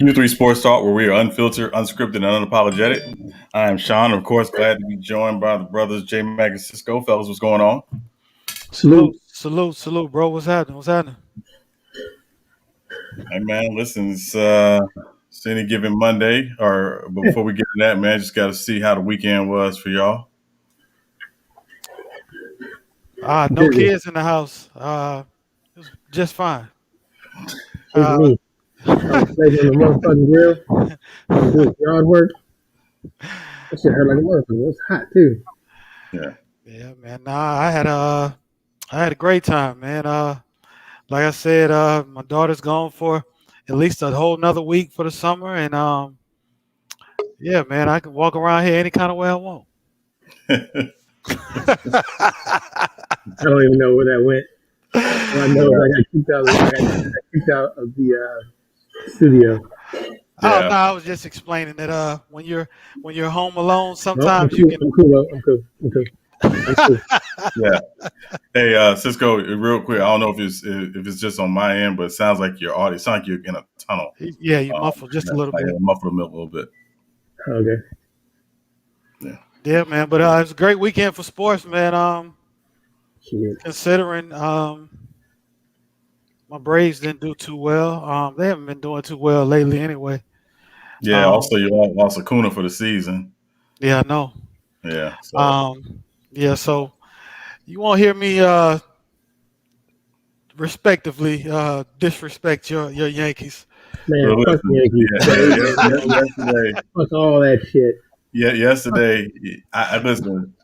U3 Sports Talk, where we are unfiltered, unscripted, and unapologetic. I am Sean, of course, glad to be joined by the brothers J Mac and Cisco. Fellas, what's going on? Salute, bro. What's happening? Hey, man, listen, it's any given Monday. Or before we get to that, man, just got to see how the weekend was for y'all. No kids in the house. It was just fine. It's Uh, me. I was playing on the motherfucking grill. I was doing yard work. That shit hurt like a motherfucker. It's hot too. Yeah. yeah, man. I had a great time, man. Like I said, my daughter's gone for at least a whole another week for the summer, and yeah, man, I can walk around here any kind of way I want. I don't even know where that went. All I know is I got kicked out. I got kicked out of the studio. Oh Yeah. no, I was just explaining that when you're home alone, No, sometimes I'm you cool. can. I'm cool. Bro. I'm cool. Yeah. Hey, Cisco, real quick, I don't know if it's just on my end, but it sounds like your audio, it sounds like you're in a tunnel. Yeah, you muffled just a little bit. Muffled a little bit. Okay. Yeah, man. But it was a great weekend for sports, man. Shit. Considering my Braves didn't do too well. They haven't been doing too well lately, anyway. Yeah. Also, you lost Acuna for the season. Yeah, I know. Yeah. So. Yeah. So you won't hear me respectively disrespect your Yankees. Man, fuck the Yankees. Yesterday. Fuck all that shit. Yeah, yesterday. I listen.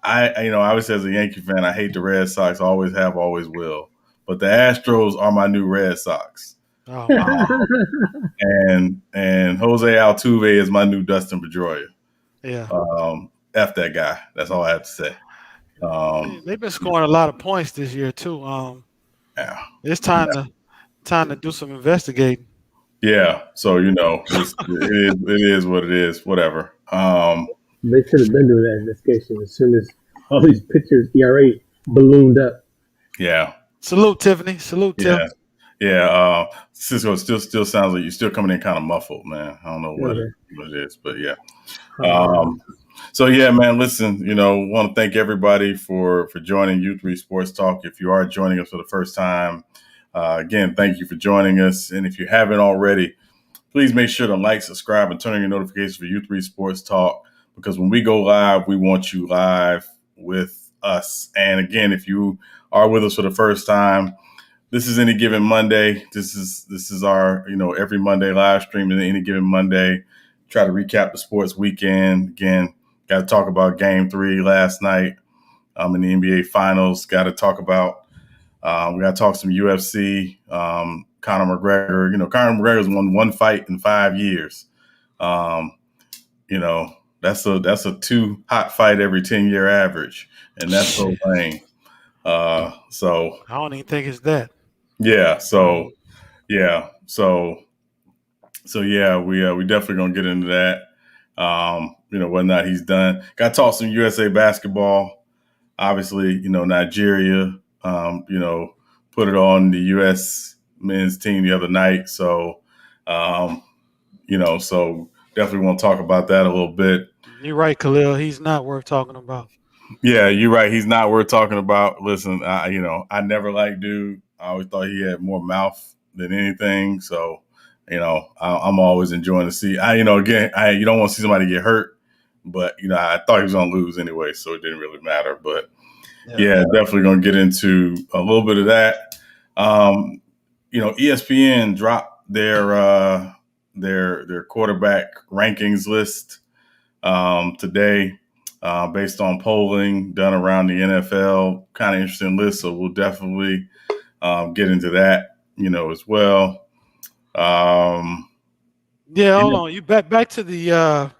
I obviously as a Yankee fan, I hate the Red Sox. Always have, always will. But the Astros are my new Red Sox. Oh, and Jose Altuve is my new Dustin Pedroia. yeah. F that guy. That's all I have to say. They've been scoring a lot of points this year too. Yeah. It's time to do some investigating. Yeah. So it is what it is. Whatever. They should have been doing that investigation as soon as all these pitchers ERA ballooned up. Yeah. Salute, Tiffany. Salute, Yeah. Tiff. Yeah, Cisco still sounds like you're still coming in kind of muffled, man. I don't know what it is, but yeah. So yeah, man. Listen, want to thank everybody for joining U3 Sports Talk. If you are joining us for the first time, again, thank you for joining us. And if you haven't already, please make sure to like, subscribe, and turn on your notifications for U3 Sports Talk, because when we go live, we want you live with us. And again, if you are with us for the first time, this is Any Given Monday. This is our, every Monday live stream, and Any Given Monday, try to recap the sports weekend. Again, got to talk about Game 3 last night in the NBA Finals. Got to talk about, we got to talk some UFC. Conor McGregor. Conor McGregor's won one fight in 5 years. That's a 2 hot fight every 10-year average, and that's so lame. So I don't even think it's that. yeah. So yeah. So yeah, we definitely gonna get into that. Whether or not he's done. Got to talk some USA basketball. Obviously, Nigeria, put it on the US men's team the other night. So, so definitely want to talk about that a little bit. You're right, Khalil. He's not worth talking about. Yeah, you're right. He's not worth talking about. Listen, I never liked dude. I always thought he had more mouth than anything. So, I'm always enjoying to see. You don't want to see somebody get hurt, but I thought he was gonna lose anyway, so it didn't really matter. But yeah, definitely gonna get into a little bit of that. ESPN dropped their quarterback rankings list today. Based on polling done around the NFL, kind of interesting list. So we'll definitely get into that, as well. Yeah, hold on. You back to the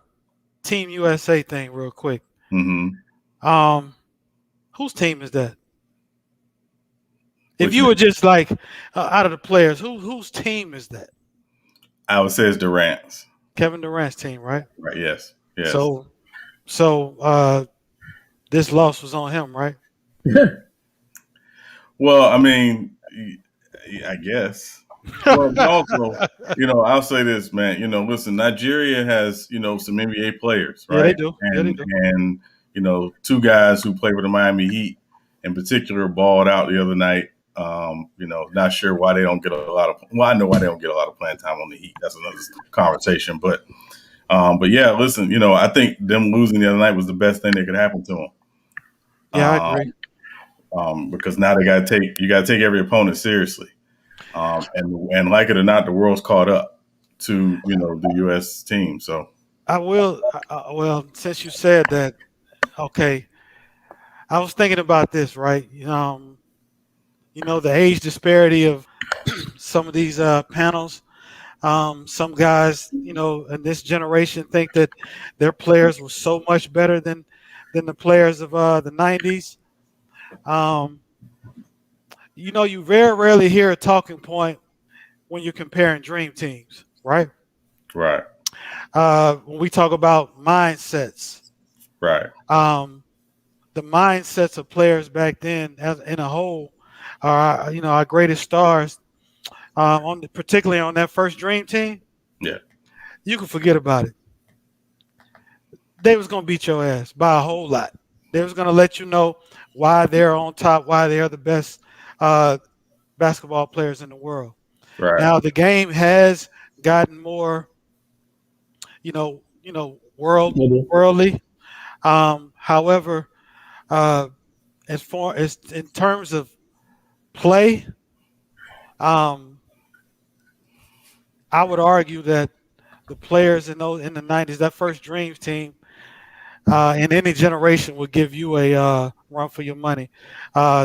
Team USA thing real quick. Mm-hmm. Whose team is that? If you were just like out of the players, whose team is that? I would say it's Durant's. Kevin Durant's team, right? Right. Yes. So this loss was on him, right? Well, I mean, I guess. Well, but also, I'll say this, man. Listen, Nigeria has, some NBA players, Yeah, they right? do. Yeah, they do. And two guys who play with the Miami Heat in particular balled out the other night. Not sure why they don't get a lot of. Well, I know why they don't get a lot of playing time on the Heat. That's another conversation. But yeah, listen, I think them losing the other night was the best thing that could happen to them. Yeah, I agree. Because now you got to take every opponent seriously. And like it or not, the world's caught up to the U.S. team. So I will. Well, since you said that, okay, I was thinking about this, right? The age disparity of some of these panels. Some guys, in this generation, think that their players were so much better than the players of the '90s. You very rarely hear a talking point when you're comparing dream teams, right? right, When we talk about mindsets, right, the mindsets of players back then, as in a whole, are our greatest stars. Particularly on that first dream team, yeah, you can forget about it. They was gonna beat your ass by a whole lot. They was gonna let you know why they're on top, why they're the best basketball players in the world. right, Now the game has gotten more, worldly. However, as far as in terms of play, um, I would argue that the players in the '90s, that first Dreams team, in any generation would give you a run for your money.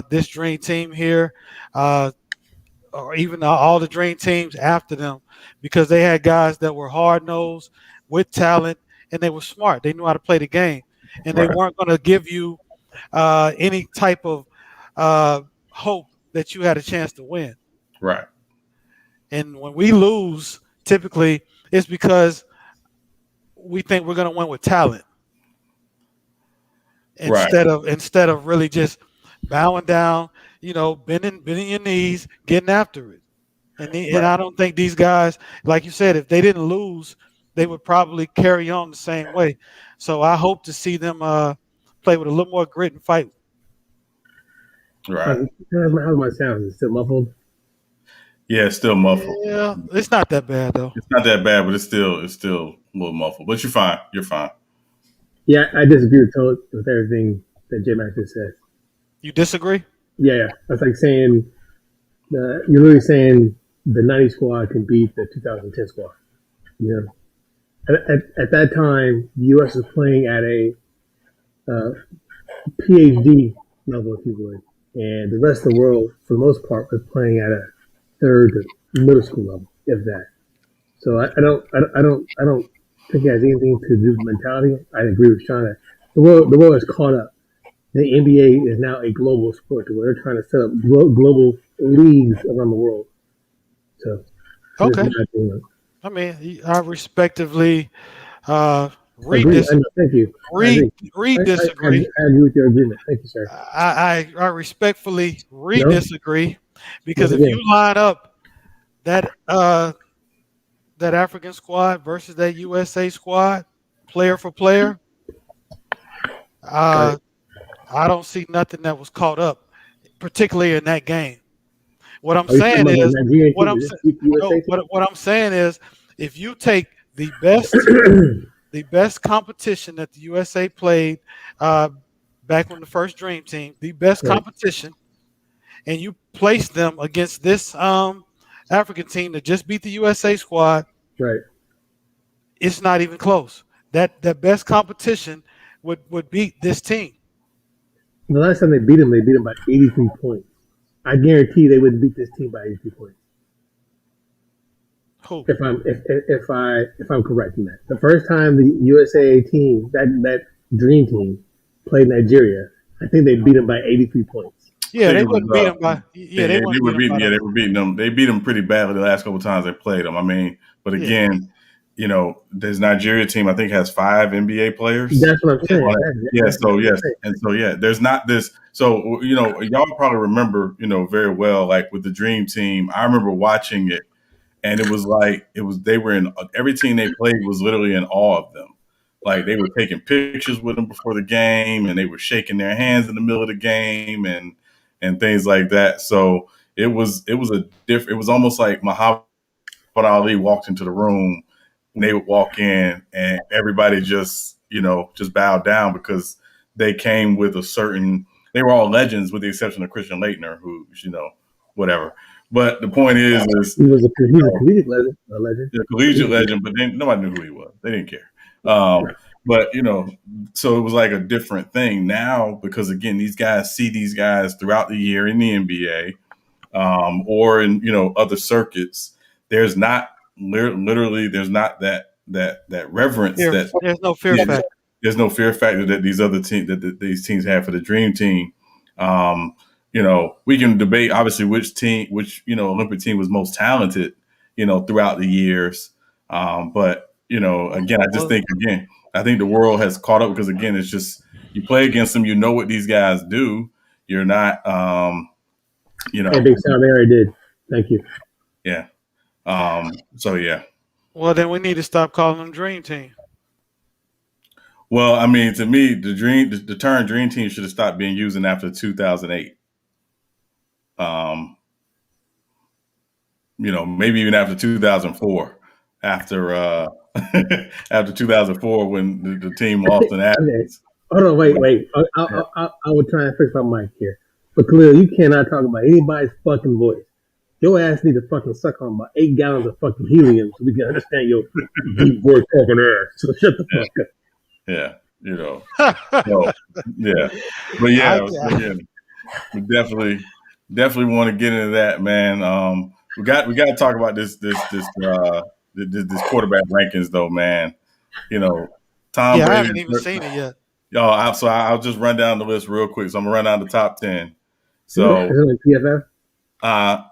This Dream team here, or even all the Dream teams after them, because they had guys that were hard nosed with talent and they were smart. They knew how to play the game, and they right, weren't going to give you any type of hope that you had a chance to win. right, And when we lose, typically it's because we think we're going to win with talent right, instead of really just bowing down, bending your knees, getting after it. And I don't think these guys, like you said, if they didn't lose, they would probably carry on the same way. So I hope to see them play with a little more grit and fight. right. How's my sound? Is it still muffled? Yeah, it's still muffled. Yeah, it's not that bad though. It's not that bad, but it's still a little muffled. But you're fine. You're fine. Yeah, I disagree with everything that J Mac just said. You disagree? Yeah. That's like saying you're literally saying the '90s squad can beat the 2010 squad. At that time, the U.S. was playing at a PhD level, if you would, and the rest of the world, for the most part, was playing at a third or middle school level, if that. So I don't think it has anything to do with mentality. I agree with Sean that the world is caught up. The NBA is now a global sport where they're trying to set up global leagues around the world. So okay. I mean, I respectively read this. Thank you. Disagree. I agree with your agreement. Thank you, sir. I respectfully disagree because if you line up that African squad versus that USA squad, player for player, I don't see nothing that was caught up, particularly in that game. What I'm saying is, what I'm saying is, if you take the best competition that the USA played back when the first Dream Team, the best competition, and you place them against this African team that just beat the USA squad, right? It's not even close. That best competition would beat this team. The last time they beat them by 83 points. I guarantee they wouldn't beat this team by 83 points. Who? If I'm correct in that, the first time the USA team, that Dream Team, played Nigeria, I think they beat them by 83 points. Yeah, they wouldn't beat them by. They were beating them. They beat them pretty badly the last couple of times they played them. I mean, but again, this Nigeria team I think has 5 NBA players. That's what I'm saying. There's not this. So y'all probably remember very well, like with the Dream Team. I remember watching it and it was like they were in every team they played was literally in awe of them. Like they were taking pictures with them before the game, and they were shaking their hands in the middle of the game, and things like that. So it was almost like Muhammad Ali walked into the room, and they would walk in, and everybody just bowed down because they came with a certain. They were all legends, with the exception of Christian Laettner, who whatever. But the point is he was a collegiate legend. A collegiate legend, but then nobody knew who he was. They didn't care. But so it was like a different thing now because again, these guys see these guys throughout the year in the NBA or in other circuits. There's not literally there's not that reverence that there's no fear factor. There's no fear factor that these other teams that these teams have for the dream team. We can debate obviously which Olympic team was most talented, throughout the years. But again, I think the world has caught up because again, it's just you play against them, what these guys do. You're not, Hey, Big Sam, I already did. Thank you. Yeah. So yeah. Well, then we need to stop calling them Dream Team. Well, I mean, to me, the term Dream Team should have stopped being used after 2008. Maybe even after 2004, after 2004 when the team lost in Athens. Hold on, wait. I will try and fix my mic here. But clearly, you cannot talk about anybody's fucking voice. Your ass need to fucking suck on about 8 gallons of fucking helium so we can understand your deep voice talking ass. So shut the fuck up. Yeah, so, yeah. But yeah, again, we definitely want to get into that, man. We got to talk about this quarterback rankings though, man. Tom Brady. I haven't even seen it yet. So I'll just run down the list real quick. So I'm gonna run down the top 10. So PFF?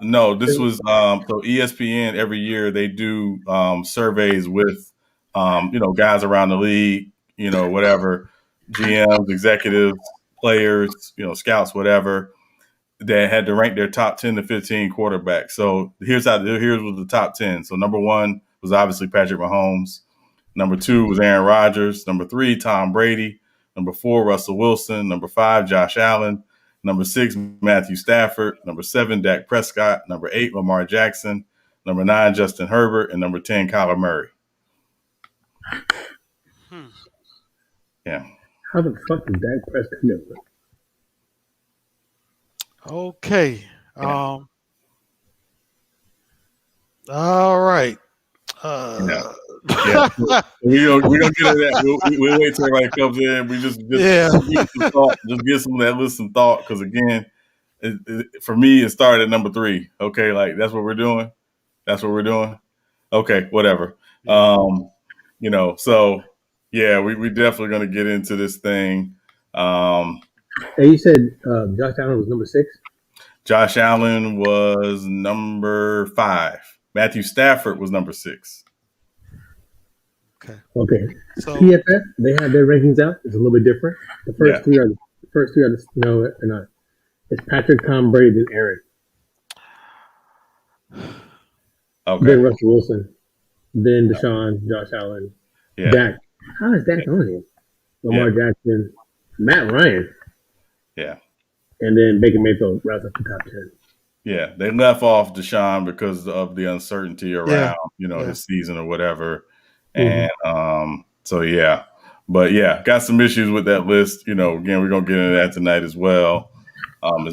No, this was so ESPN every year they do surveys with guys around the league, whatever, GMs, executives, players, scouts, whatever, that had to rank their top 10 to 15 quarterbacks. So here's was the top 10. So number 1 was obviously Patrick Mahomes. Number 2 was Aaron Rodgers. Number 3, Tom Brady. Number 4, Russell Wilson. Number 5, Josh Allen. Number 6, Matthew Stafford. Number 7, Dak Prescott. Number 8, Lamar Jackson. Number 9, Justin Herbert. And number 10, Kyler Murray. Yeah. How the fuck did Dak Prescott know? Okay. Yeah. All right. Yeah. we don't get into that. We'll wait till everybody comes in. We just get some of that list some thought because again, for me, it started at number 3. Okay, like that's what we're doing. Okay, whatever. So yeah, we definitely gonna get into this thing. Hey, you said Josh Allen was number 6? Josh Allen was number 5. Matthew Stafford was number 6. Okay. So PFF, they have their rankings out. It's a little bit different. The first three are no, they're not. It's Patrick, Tom Brady, and Aaron. Okay. Then Russell Wilson. Then Deshaun, Josh Allen. Yeah. Dak. How is Dak on here? Lamar Jackson, Matt Ryan. Yeah. And then Baker Mayfield rounds up the top 10. Yeah, they left off Deshaun because of the uncertainty around, his season or whatever. And so, yeah. But, yeah, got some issues with that list. Again, we're going to get into that tonight as well. Home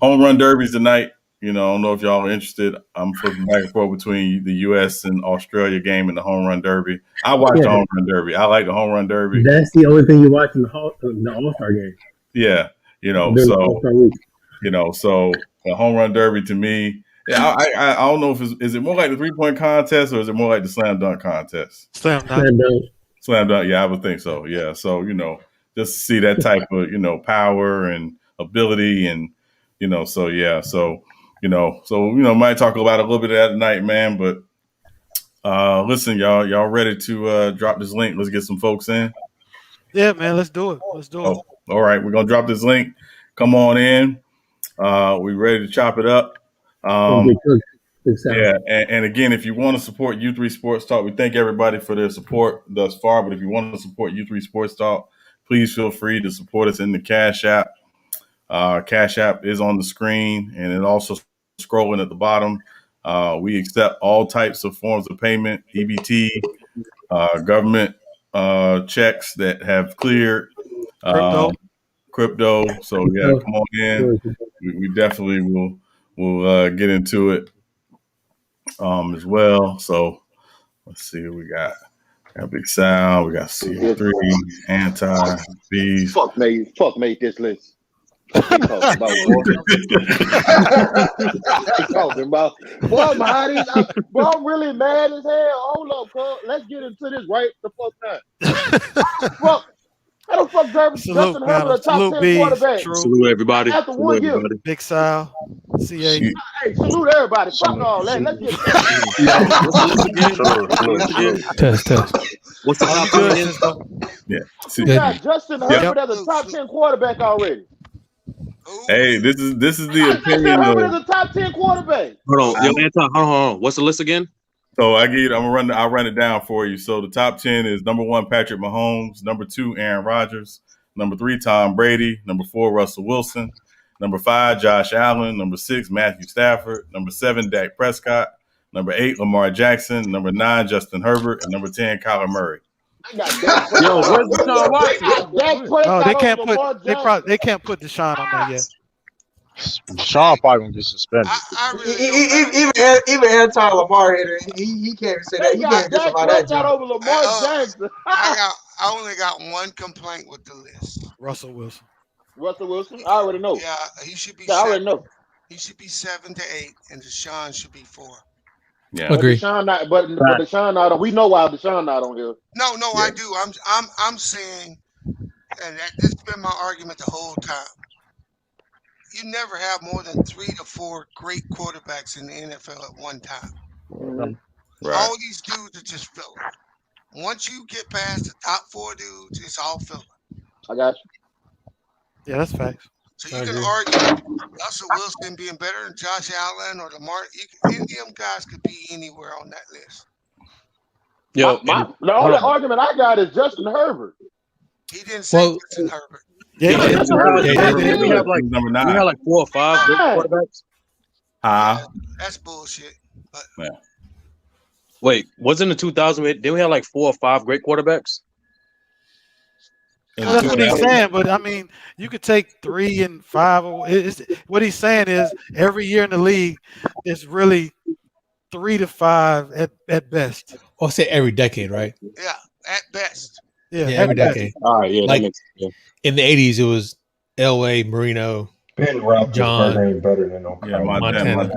run derbies tonight. I don't know if y'all are interested. I'm flipping back and forth between the U.S. and Australia game and the home run derby. I watch the home run derby. I like the home run derby. That's the only thing you watch in the All-Star game. Yeah, so the home run derby to me, I don't know if is it more like the 3-point contest or is it more like the slam dunk contest? Slam dunk. Yeah, I would think so. Yeah, so just to see that type of power and ability and so yeah, so might talk about a little bit of that tonight, man. But listen, y'all ready to drop this link? Let's get some folks in. Yeah, man, let's do it. All right, we're gonna drop this link. Come on in. We ready to chop it up. Yeah, and again, if you want to support U3 Sports Talk, we thank everybody for their support thus far. But if you want to support U3 Sports Talk, please feel free to support us in the Cash App. Cash App is on the screen, and it also scrolling at the bottom. We accept all types of forms of payment, EBT, government checks that have cleared, crypto. So yeah, come on in. We definitely will get into it as well. So let's see what we got. Got Big Sal, we got C3, Anti, Beast. Fuck made this list. What you talking about, boy? Boy, I'm really mad as hell. Hold up, cuz. Let's get into this right the fuck now. How the fuck Justin Herbert a top 10 quarterback? Salute everybody. After 1 year. Big Sal, CA. Hey, salute everybody. Fuck all that. Let's get Test. What's the top 10? Yeah. You got Justin Herbert as a top 10 quarterback already. Hey, this is the opinion of Herbert as a top 10 quarterback. Hold on. What's the list again? So I'll run it down for you. So the top 10 is number 1, Patrick Mahomes, number 2, Aaron Rodgers, number 3, Tom Brady, number 4, Russell Wilson, number 5, Josh Allen, number 6, Matthew Stafford, number 7, Dak Prescott, number 8, Lamar Jackson, number 9, Justin Herbert, and number 10, Kyler Murray. Yo, where's Deshaun Watson? They can't put Deshaun on there yet. Deshaun probably gonna get suspended. Even anti-Lamar hitter, he can't even say that. He can't just about that job. Over Lamar Jackson. I only got one complaint with the list. Russell Wilson. I already know. Yeah, he should be. I already know. He should be 7 to 8, and Deshaun should be 4. Yeah, agree. But Deshaun not on. We know why Deshaun not on here. No, yeah. I do. I'm saying, and this has been my argument the whole time. You never have more than 3 to 4 great quarterbacks in the NFL at one time. Right. All these dudes are just filler. Once you get past the top 4 dudes, it's all filler. I got you. Yeah, that's facts. So you can argue Russell Wilson being better than Josh Allen or Lamar. Any of them guys could be anywhere on that list. Yo, the only argument I got is Justin Herbert. He didn't say Justin Herbert. We have like 4 or 5 good quarterbacks. That's bullshit. But yeah. Wait, wasn't in 2000? Didn't we have like 4 or 5 great quarterbacks? That's what he's saying, but I mean, you could take 3 and 5. What he's saying is every year in the league, it's really 3 to 5 at best. I'll say every decade, right? Yeah, at best. Yeah, every decade. All right, yeah. Like in the 80s, it was Elway, Marino, John. Ain't better than Montana.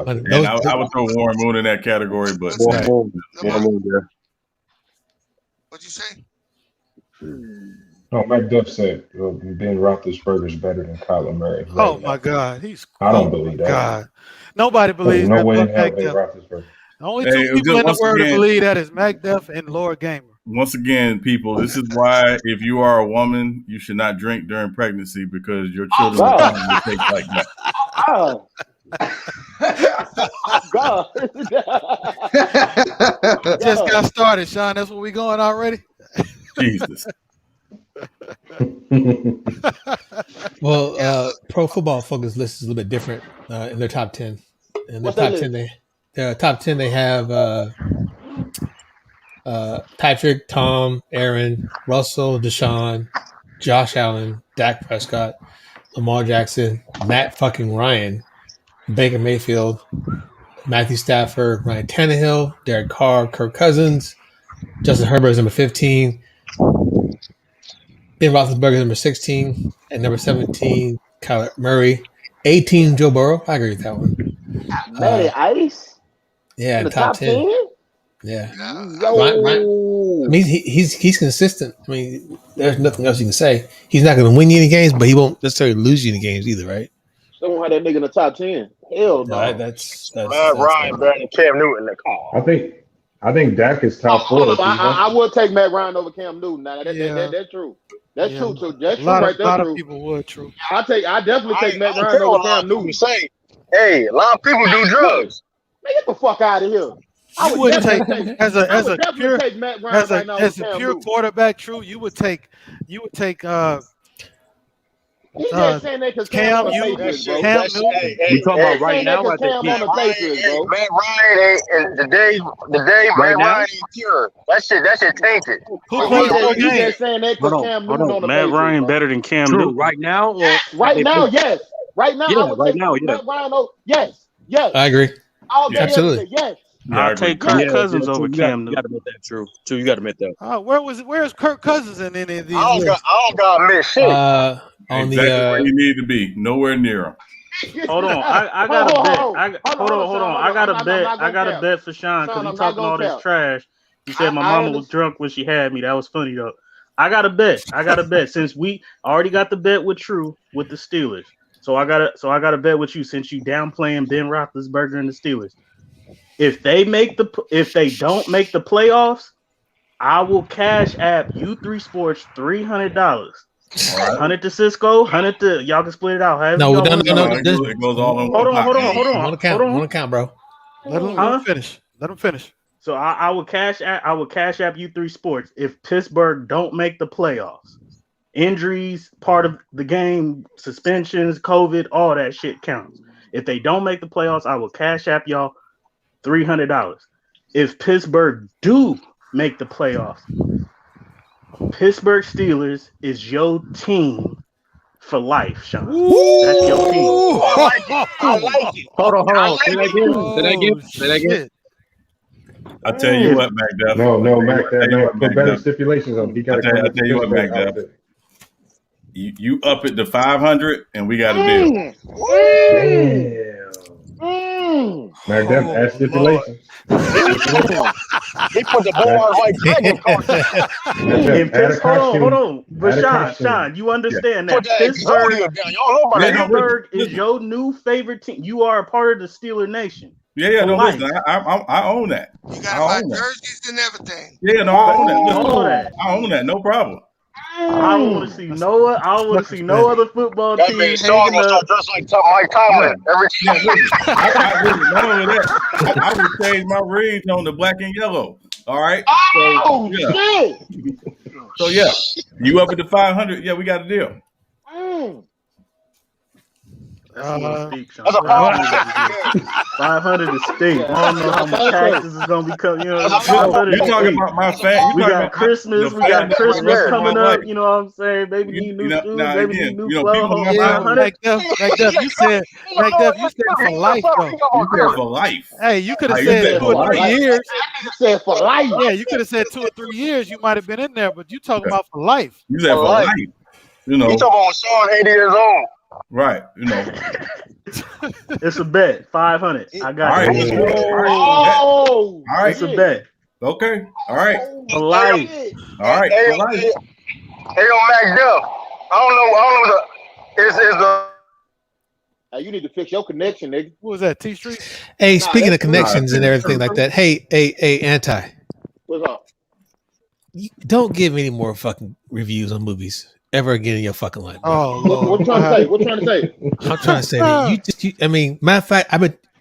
And I would throw Warren Moon in that category, but Warren Moon there. What'd you say? No, McDuff said Ben Roethlisberger's better than Kyler Murray. Oh my God, I don't believe that. God, nobody believes no that. Way in hell Ben Roethlisberger. The only 2 people in the world that believe that is McDuff and Lord Gamer. Once again, people, this is why if you are a woman, you should not drink during pregnancy because your children will take like that. Oh. God. Just got started, Sean. That's where we going already. Jesus. Well, Pro Football Focus list is a little bit different in their top 10. In their top 10, they have Patrick, Tom, Aaron, Russell, Deshaun, Josh Allen, Dak Prescott, Lamar Jackson, Matt fucking Ryan, Baker Mayfield, Matthew Stafford, Ryan Tannehill, Derek Carr, Kirk Cousins, Justin Herbert is number 15, Ben Roethlisberger is number 16, and number 17, Kyler Murray, 18, Joe Burrow. I agree with that one. Matty Ice? Yeah, in the top 10. Yeah. Yo. I mean, he's consistent. I mean, there's nothing else you can say. He's not going to win you any games, but he won't necessarily lose you any games either, right? Don't have that nigga in the top 10. Hell no. That's Ryan better than Cam Newton. I think Dak is top 4. I would take Matt Ryan over Cam Newton. Now that's true. That's true too. That's true right there. A lot of people would. True. I definitely take Matt Ryan over Cam Newton. Say, hey, a lot of people do drugs. get the fuck out of here. I You would would take definitely as a pure take Matt Ryan right now. as a pure quarterback. True, you would take He's just saying that because Cam on the Patriots, bro. You talking about right now? Cause Cam on the Patriots, bro. Matt Ryan ain't the day Right Matt now? Ryan ain't pure. That shit tainted. who plays more He's games. just saying that because Cam Newton on the Matt Patriots. Ryan bro. better than Cam True. Newton. Right now, or Right now, yes. Right now, Yeah, I would right take now, yeah. Matt Ryan. Oh, yes. I agree. All day, Absolutely. every day, yes. I'll take Kirk Cousins true. over You Cam got to Newton. admit that. True. You got to admit that. Where's Kirk Cousins in any of these? I don't got miss shit. On Exactly the where you need to be. Nowhere near him. Hold on, I got a bet. Hold on. I got a bet. I got a bet for Sean because he talking all this trash. He said my mama was drunk when she had me. That was funny though. I got a bet. Since we already got the bet with True with the Steelers, so I got a bet with you since you downplaying Ben Roethlisberger and the Steelers. If they don't make the playoffs, I will cash app U3 Sports $300. 100 to Cisco, 100 to y'all can split it out. No. It goes all in. Hold on. One account, bro. Let him finish. Let him finish. So I will cash app U3 Sports if Pittsburgh don't make the playoffs. Injuries, part of the game, suspensions, COVID, all that shit counts. If they don't make the playoffs, I will cash app y'all $300. If Pittsburgh do make the playoffs, Pittsburgh Steelers is your team for life, Sean. That's your team. I like it. Hold on. Say that again. I tell you what, Mac Duff. No, Mac Duff. Put better stipulations on. He got to I tell you what, Mac Duff. You up it to 500, and we got a deal. Mac Duff, add stipulations. He put the ball like Hold on. But Sean, you understand that Pittsburgh is your new favorite team. You are a part of the Steeler Nation. Yeah, no, listen, I own that. You got to buy jerseys and everything. Yeah, no, I own that. I own that, no problem. I want to see no other football that team. That means Sean gonna start dressed like Mike Tomlin every time. Not only that, I would change my ringtone to black and yellow. All right. So yeah, you up at the 500? Yeah, we got a deal. That's 500 is steak. I don't know how much taxes is gonna be coming. You know, you talking about my fan? We got Christmas. We got Christmas coming up. You know what I'm saying? Maybe need new shoes. Maybe need new clothes. Mac Duff, you said for life though. You said for life. Hey, you could have said 2 or 3 years. You said for life. Yeah, you could have said 2 or 3 years. You might have been in there, but you talking about for life. You said for life. You know. You talking about Sean 80 years old. Right, you know. It's a bet, 500. I got it. All right. It's a bet. Okay. All right. For life. All right. For life. Hey, yo, Mac Duff. I don't know. Hey, you need to fix your connection, nigga. What was that? T Street? Hey, speaking of connections and everything like that. Hey, Anti. What's up? Don't give any more fucking reviews on movies ever again in your fucking life. Oh, what you trying to say? What you trying to say? I'm trying to say that I mean, matter of fact,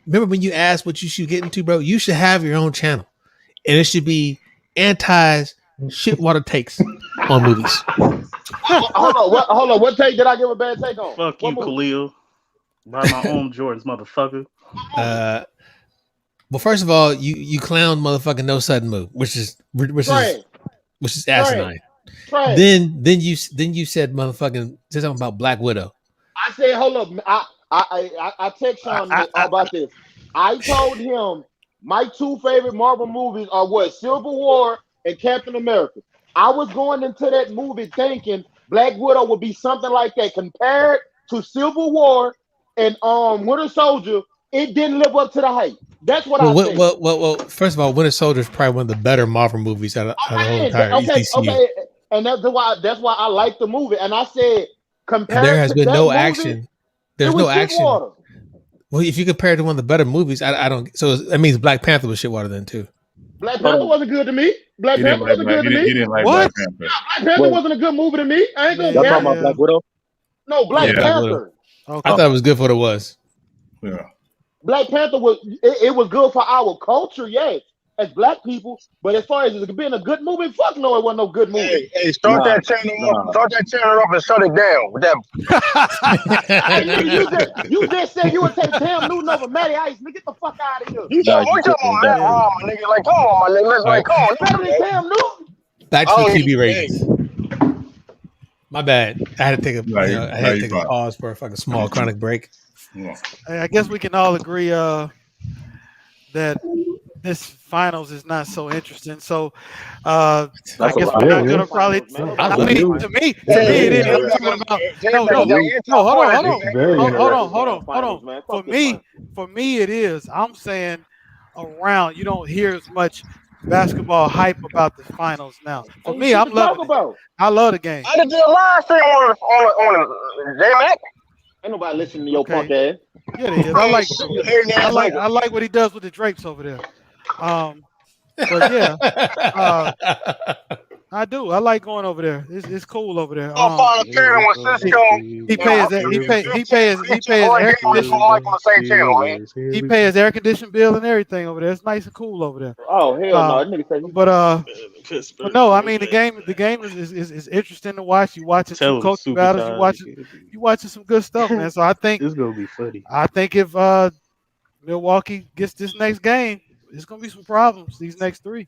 remember when you asked what you should get into, bro? You should have your own channel, and it should be Anti's shitwater takes on movies. Hold on. What take did I give a bad take on? Fuck you, Khalil. By my own Jordans, motherfucker. Well, first of all, you clown motherfucking no sudden move, which is asinine. Then you said motherfucking said something about Black Widow. I said, hold up. I text Sean about this. I told him my 2 favorite Marvel movies are what? Civil War and Captain America. I was going into that movie thinking Black Widow would be something like that compared to Civil War and Winter Soldier. It didn't live up to the hype. That's what I think. Well, first of all, Winter Soldier is probably one of the better Marvel movies out of the whole entire DCU. Okay. And that's why I like the movie. And I said, compared there has to been that no movie, action. There's no action. Shitwater. Well, if you compare it to one of the better movies, I don't. So that means Black Panther was shitwater then too. Black Panther wasn't good to me. Black Panther wasn't good to me. He didn't like What? Black Panther. Black Panther wasn't a good movie to me. I ain't gonna Y'all care. talking about Black Widow? No, Black Panther. Okay. I thought it was good for what it was. Yeah. Black Panther was it was good for our culture, yes, as black people. But as far as it being a good movie, fuck no, it wasn't no good movie. Hey, start that channel up. Start that channel up and shut it down with that. you just said you would take Cam Newton over Matty Ice. Nigga, get the fuck out of here. You talking about that wrong, my nigga? Like, come on, my nigga. Like, come on. Better than Cam Newton. Back to the TV ratings. My bad. I had to take a pause for a fucking small chronic break. Yeah. I guess we can all agree that this finals is not so interesting. So I guess we're not gonna probably. To me, it is. I'm talking about hold on. For me, it is. I'm saying around. You don't hear as much basketball hype about the finals now. For me, I'm loving it. I love the game. I did a live stream on J-Mac. Ain't nobody listening to your punk ass. Yeah, it is. I like what he does with the drapes over there. But yeah, I do. I like going over there. It's cool over there. He pay his air conditioning bill and everything over there. It's nice and cool over there. Oh hell no! But no, I mean the game is interesting to watch. You watching some coaching battles. You watching some good stuff, man. So I think it's gonna be funny. I think if Milwaukee gets this next game, it's gonna be some problems. These next three.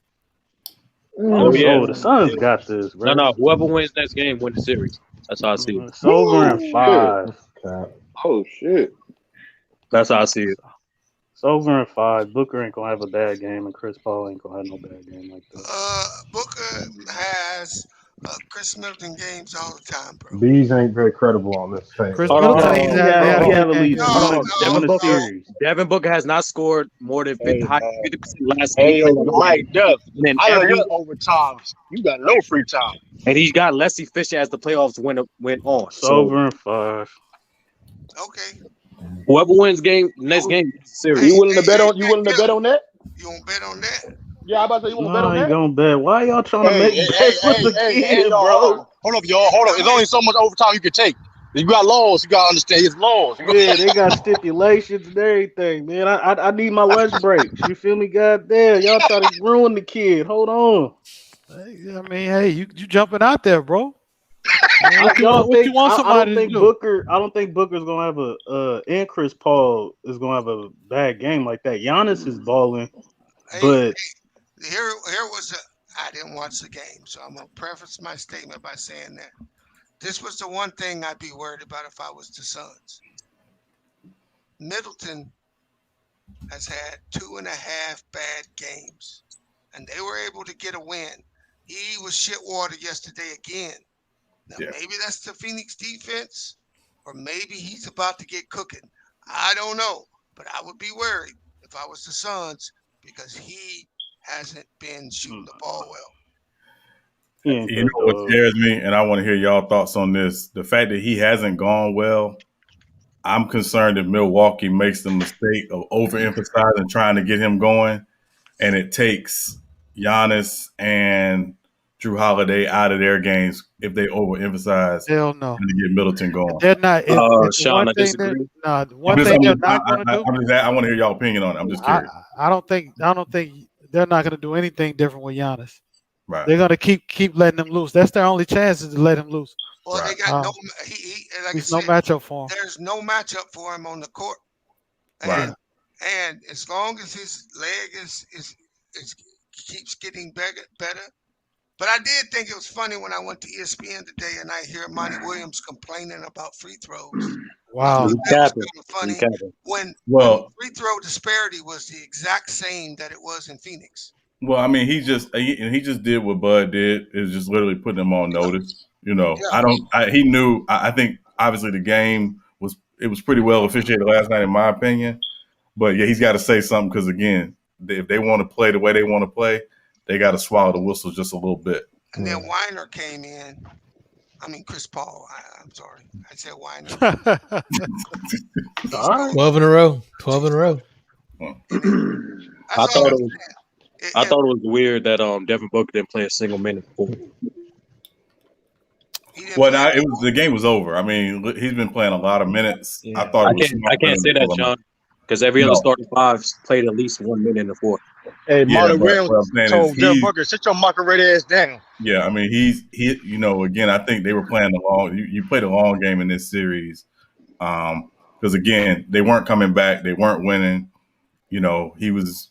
Oh yeah, the Suns got this, bro. No, whoever wins next game wins the series. That's how I see it. It's over in 5. Oh shit. That's how I see it. It's over in 5. Booker ain't gonna have a bad game, and Chris Paul ain't gonna have no bad game like that. Booker has Chris Middleton games all the time, bro. Bees ain't very credible on this thing. Chris Middleton, he have a lead. Devin Booker has not scored more than 50% last game. game. Mike Duff, I know your overtimes. You got no free time. And he got less efficient as the playoffs went on. It's over in 5. Okay. Whoever wins next game, series. You willing to bet on? You willing to bet on that? You want to bet on that? Yeah, I about to say you want to bet on I that. ain't gonna bet. Why y'all trying to make bets with the kid, bro? Hold up, y'all. Hold up. There's only so much overtime you can take. You got laws. You gotta understand his laws. Yeah, they got stipulations and everything, man. I need my lunch break. You feel me? Goddamn, y'all try to ruin the kid. Hold on. I mean, hey, you jumping out there, bro. I don't think Booker's gonna have and Chris Paul is gonna have a bad game like that. Giannis is balling, but here was I didn't watch the game, so I'm gonna preface my statement by saying that this was the one thing I'd be worried about if I was the Suns. Middleton has had 2.5 bad games, and they were able to get a win. He was shit water yesterday again. Now, maybe that's the Phoenix defense, or maybe he's about to get cooking. I don't know, but I would be worried if I was the Suns because he hasn't been shooting the ball well. You know what scares me, and I want to hear y'all thoughts on this. The fact that he hasn't gone well, I'm concerned that Milwaukee makes the mistake of overemphasizing trying to get him going, and it takes Giannis and Drew Holiday out of their games if they overemphasize. Hell no. To get Middleton going. They're not. Sean, I disagree. One thing they're not going to do. I want to hear y'all opinion on it. I'm just curious. I don't think they're not going to do anything different with Giannis. Right. They're going to keep letting him loose. That's their only chance is to let him loose. Well, they got no. There's no matchup for him. There's no matchup for him on the court. Right. And as long as his leg is keeps getting better. But I did think it was funny when I went to ESPN today and I hear Monty Williams complaining about free throws. Wow. That was kind of funny when free throw disparity was the exact same that it was in Phoenix. Well, I mean, he just did what Bud did. Is just literally putting him on notice. You know, he knew. I think obviously the game was pretty well officiated last night, in my opinion. But yeah, he's got to say something because again, if they want to play the way they want to play, they got to swallow the whistle just a little bit. And then Weiner came in. I mean, Chris Paul. I'm sorry, I said Weiner. 12 in a row. 12 in a row. I thought it was weird that Devin Booker didn't play a single minute before. Well, the game was over. I mean, he's been playing a lot of minutes. Yeah. I thought I can't say that, Sean. because every other starting five played at least 1 minute in the fourth. Hey, Marty Williams told Devin is Booker, sit your mucker ready ass down. Yeah, I mean he again, I think they were playing the long. You played a long game in this series, because again they weren't coming back, they weren't winning. He was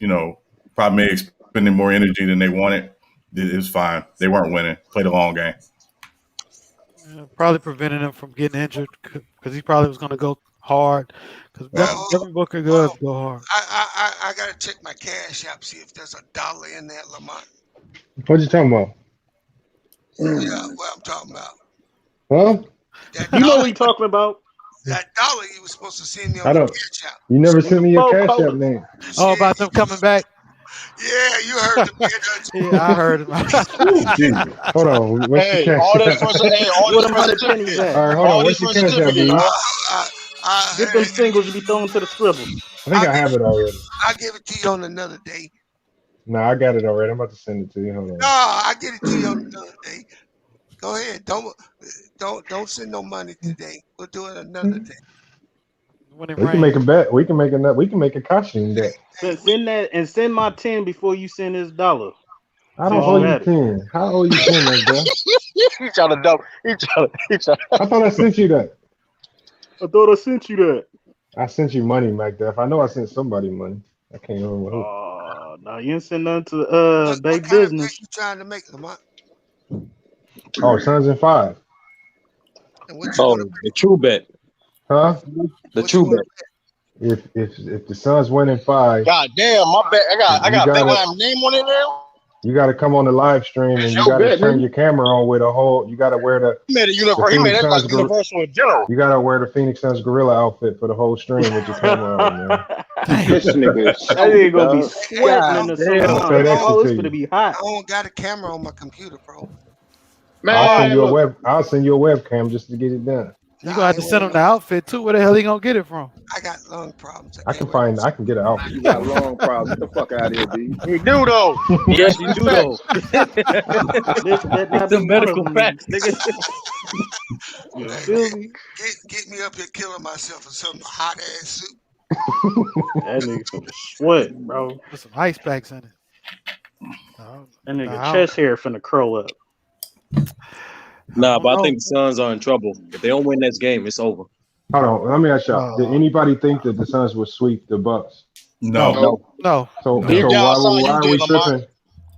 probably expending more energy than they wanted. It was fine. They weren't winning. Played a long game. Probably preventing him from getting injured because he probably was going to go hard. Because Devin Booker does go hard. I got to check my cash app, see if there's $1 in that, Lamont. What you talking about? Yeah, what I'm talking about. Huh? You know what you talking about? That $1 you was supposed to send me I on don't. the cash app. You never sent me your cash app name. Oh, about them coming back? Yeah, you heard the Yeah, I heard him. Hold on. What's the cash all app? that for some, all What this them for 100 pennies certificate. at? All right, hold on. What's your cash app, dude? Get them singles to be thrown to the scribble. I think I have it already. I'll give it to you on another day. No, I got it already. I'm about to send it to you. Hold on. No, I'll get it to you on another day. Go ahead. Don't send no money today. We'll do it another day. We can make a bet. We can make a costume bet. Send that and send my 10 before you send this $1. I don't owe you 10. How owe you 10, like that? He trying to double. He trying. I thought I sent you that. I thought I sent you that. I sent you money, MacDuff. I know I sent somebody money. I can't remember who. Oh, no, you didn't send nothing to Big Business. What you trying to make, Lamont? Oh, Suns in 5. The true bet. Huh? The true bet. If the Suns win in 5. God damn, my bet. I got bet my name on it now. You got to come on the live stream and you got to turn your camera on with a whole. You got to wear the. He made that like universal in general. You got to wear the Phoenix Suns gorilla outfit for the whole stream with your camera on, man. This nigga, that nigga gonna be sweating in the sun. Oh, it's gonna be hot. I don't got a camera on my computer, bro. Man, I'll send you a webcam just to get it done. You gonna have to send him the outfit too. Where the hell he gonna get it from? I got lung problems. I can get an outfit. You got lung problems. Get the fuck out of here, B. You do though. Yes, you do though. That's the medical facts, nigga. Get me up here killing myself in some hot ass soup. That nigga finna sweat, bro. Put some ice packs in it. That nigga chest hair finna curl up. Nah, but I think the Suns are in trouble. If they don't win this game, it's over. Hold on, let me ask y'all. Did anybody think that the Suns would sweep the Bucks? No. So why are we tripping?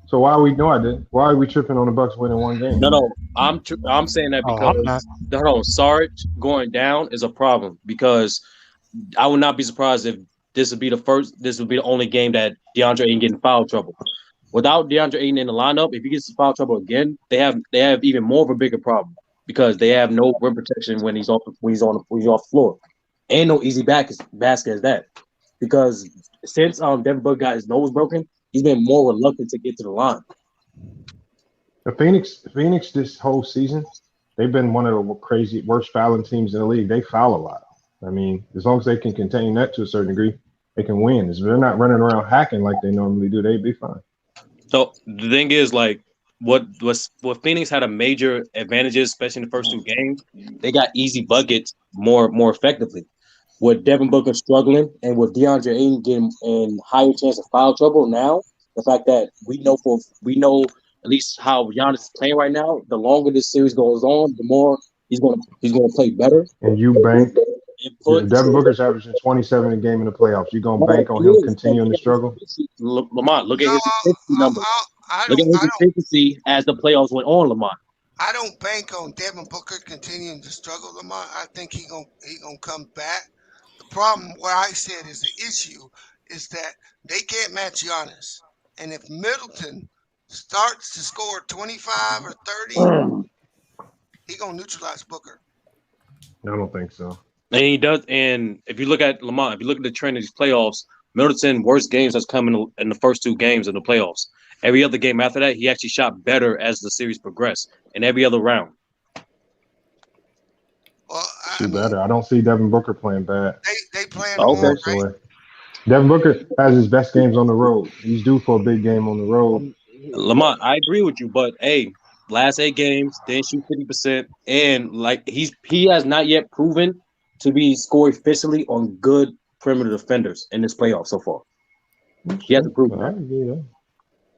So why are we? No, I didn't. Why are we tripping on the Bucks winning one game? No. I'm saying that because Sarge going down is a problem, because I would not be surprised if this would be the only game that DeAndre Ayton get in foul trouble. Without DeAndre Ayton in the lineup, if he gets in foul trouble again, they have even more of a bigger problem, because they have no rim protection when he's off the floor, and no easy basket as that. Because since Devin Booker got his nose broken, he's been more reluctant to get to the line. The Phoenix this whole season, they've been one of the worst fouling teams in the league. They foul a lot. I mean, as long as they can contain that to a certain degree, they can win. If they're not running around hacking like they normally do, they'd be fine. So the thing is, like, what Phoenix had a major advantages, especially in the first two games, they got easy buckets more effectively. With Devin Booker struggling and with DeAndre Ayton getting in higher chance of foul trouble now, the fact that we know at least how Giannis is playing right now, the longer this series goes on, the more he's going to play better. And you bank. Devin Booker's averaging 27 a game in the playoffs. You gonna bank on him continuing to struggle? Lamont, look at his efficiency numbers. Look at his efficiency as the playoffs went on, Lamont. I don't bank on Devin Booker continuing to struggle, Lamont. I think he gonna come back. The problem, what I said is the issue, is that they can't match Giannis. And if Middleton starts to score 25 or 30, he gonna neutralize Booker. I don't think so. And he does. And if you look at Lamont, if you look at the trend of these playoffs, Middleton's worst games has come in the first two games in the playoffs. Every other game after that, he actually shot better as the series progressed in every other round. Well, better. I don't see Devin Booker playing bad. They playing right? Devin Booker has his best games on the road. He's due for a big game on the road. Lamont, I agree with you, but hey, last 8 games, didn't shoot 50%, and like he has not yet proven to be score efficiently on good perimeter defenders in this playoff so far. He hasn't proven that.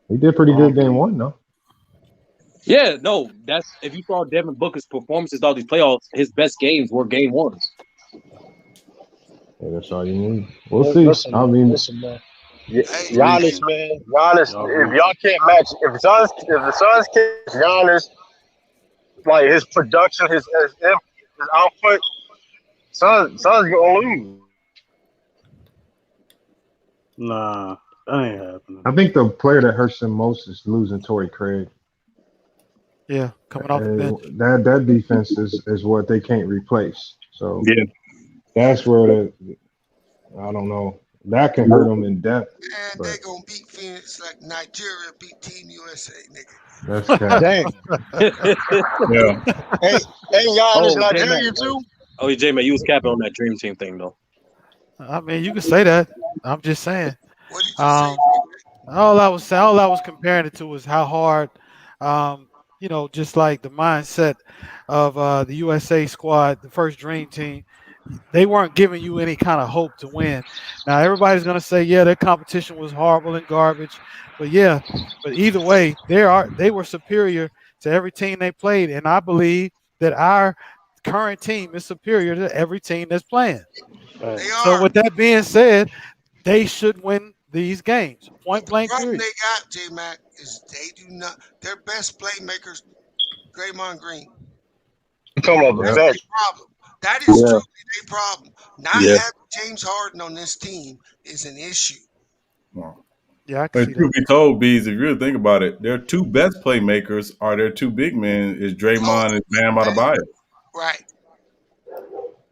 He did pretty good game one, though. Yeah, no, that's if you saw Devin Booker's performances all these playoffs, his best games were game ones. Yeah, that's all you need. We'll see. Listen, I mean, Giannis, man, Giannis. If y'all can't match, if the Suns can't match Giannis, like his production, his output, Suns gonna lose. Nah, that ain't happening. I think the player that hurts him most is losing Torrey Craig. Yeah, coming off the bench. That defense is what they can't replace. So yeah, that's where I don't know. That can hurt them in depth. Man, they gonna beat Phoenix like Nigeria beat Team USA, nigga. That's damn. Yeah. Hey, y'all, is Nigeria too? Oh, J-Man, you was capping on that dream team thing though. I mean, you can say that. I'm just saying. All I was comparing it to was how hard, just like the mindset of the USA squad, the first dream team. They weren't giving you any kind of hope to win. Now everybody's gonna say, yeah, their competition was horrible and garbage, but either way, they were superior to every team they played, and I believe that our current team is superior to every team that's playing. So with that being said, they should win these games. Point blank. The problem they got, J-Mac, is they do not. Their best playmakers, Draymond Green. Come on, that's their problem. That is truly their problem. Not having James Harden on this team is an issue. Yeah, I but truth be told, Bees, if you really think about it, their two best playmakers are their two big men is Draymond and Bam Adebayo. Right.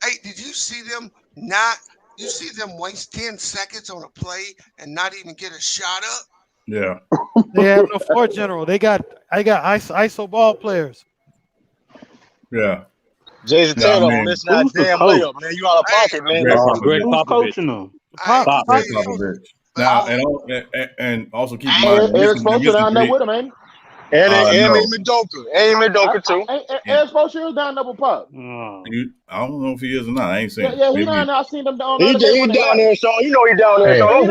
Hey, did you see them not? You see them waste 10 seconds on a play and not even get a shot up? Yeah. They have no floor general. I got ISO ball players. Yeah. Jason Taylor on this not damn layup, man. You out of pocket, man. Greg coaching them. Popovich. Now and also keep in mind, Eric's posted down there with him, ain't he? And Mendoka too. Eric's posted down there with Pop. I don't know if he is or not. I ain't seen. Yeah, he down there. I seen them down there. He down there, Sean. You know he down there, Sean.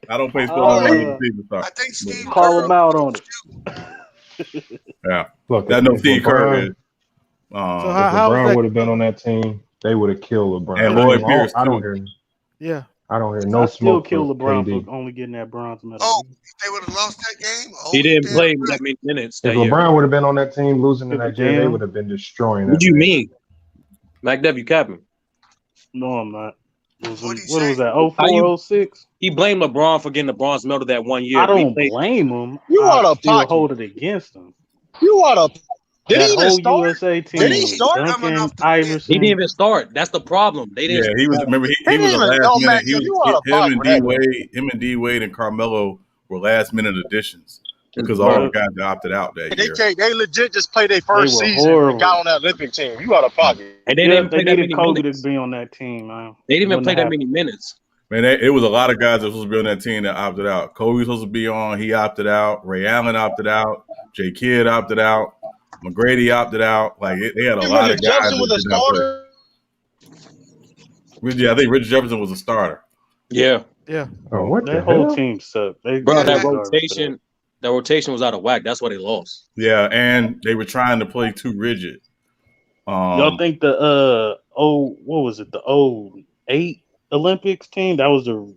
I don't pay sports until the season starts. I think Steve call him out on it. Yeah, look, that no Steve Kerr is. If LeBron would have been on that team, they would have killed LeBron. And Lloyd Pierce. I don't hear. Yeah. I don't hear no Still smoke. kill LeBron for only getting that bronze medal. Oh, they would have lost that game. He didn't play that many minutes. If LeBron would have been on that team, losing to Nigeria, they would have been destroying. What do you mean? McDev, you capping? No, I'm not. What was that? 04, 06? He blamed LeBron for getting the bronze medal that one year. I don't blame him. You ought to still hold it against him. You ought to. Did that he even whole start? USA team, Did he start? Duncan, Iverson. He didn't even start. That's the problem. They didn't. Yeah, he was. Remember, he was a last minute. Him and D Wade and Carmelo were last minute additions because all the guys opted out that year. They legit just played their first season and got on that Olympic team. You out of pocket. And they didn't play that many Kobe minutes. to be on that team, man. They didn't even play that many minutes. Man, it was a lot of guys that were supposed to be on that team that opted out. Kobe was supposed to be on. He opted out. Ray Allen opted out. J. Kidd opted out. McGrady opted out. Like they had a lot of guys. Jefferson was a starter. I think Richard Jefferson was a starter. Yeah. Oh, what that whole team sucked. Bro, that rotation was out of whack. That's why they lost. Yeah, and they were trying to play too rigid. Y'all think the what was it? The 08 Olympics team? That was the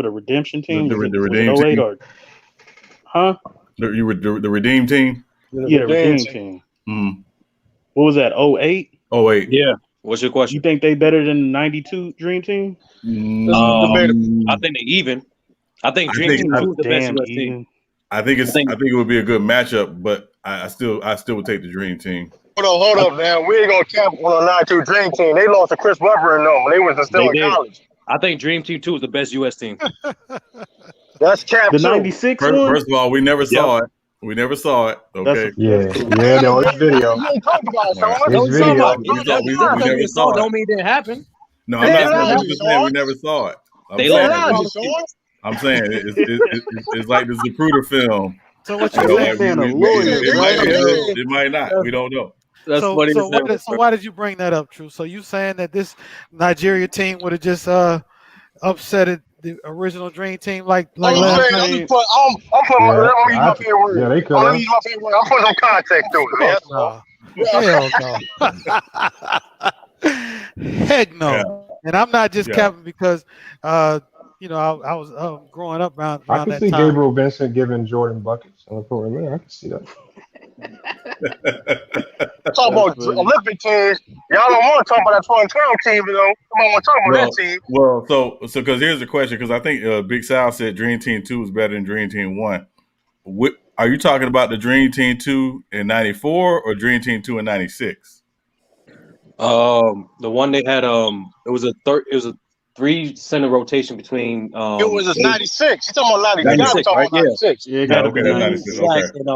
redemption team. The redeem team. The redeem team. Yeah, the redeem team. Mm-hmm. What was that? 08? 08. Yeah. What's your question? You think they better than the 92 Dream Team? I think they even. I think Dream Team was the best US team. I think it would be a good matchup, but I still would take the Dream Team. Hold up, man. We ain't gonna cap on a 92 Dream Team. They lost to Chris Webber and them when they was still in college. I think Dream Team 2 is the best US team. That's cap. The 96 one? First of all, we never saw it. We never saw it. Okay. No, it's video. You ain't talking about it, Sean. It's video. We never saw it. Don't mean it didn't happen. No, I'm just saying we never saw it. I'm saying it's like the Zapruder film. So what you saying? It might not. We don't know. That's so funny. why did you bring that up, True? So you saying that this Nigeria team would have just upset the original Dream Team like I'm last saying, night? I'm putting, let me use my favorite word. Yeah, they could Let me have. use my favorite word. I'm putting some context to it, man. That's all. Hell no. Heck no. Yeah. And I'm not just capping because you know, I was growing up around I can that see time. Gabriel Vincent giving Jordan buckets on the court. Man, I can see that. Talk about Olympic teams. Y'all don't want to talk about that 2012 team, though. Come on, want to talk about that team. Well, so because here's the question, because I think Big Sal said Dream Team 2 is better than Dream Team 1. Are you talking about the Dream Team 2 in 94 or Dream Team 2 in 96? The one they had it was a 3-center rotation between It was 96. You talking about 96? 96, right? 96. Yeah, it got to be 96. Shaq Okay. and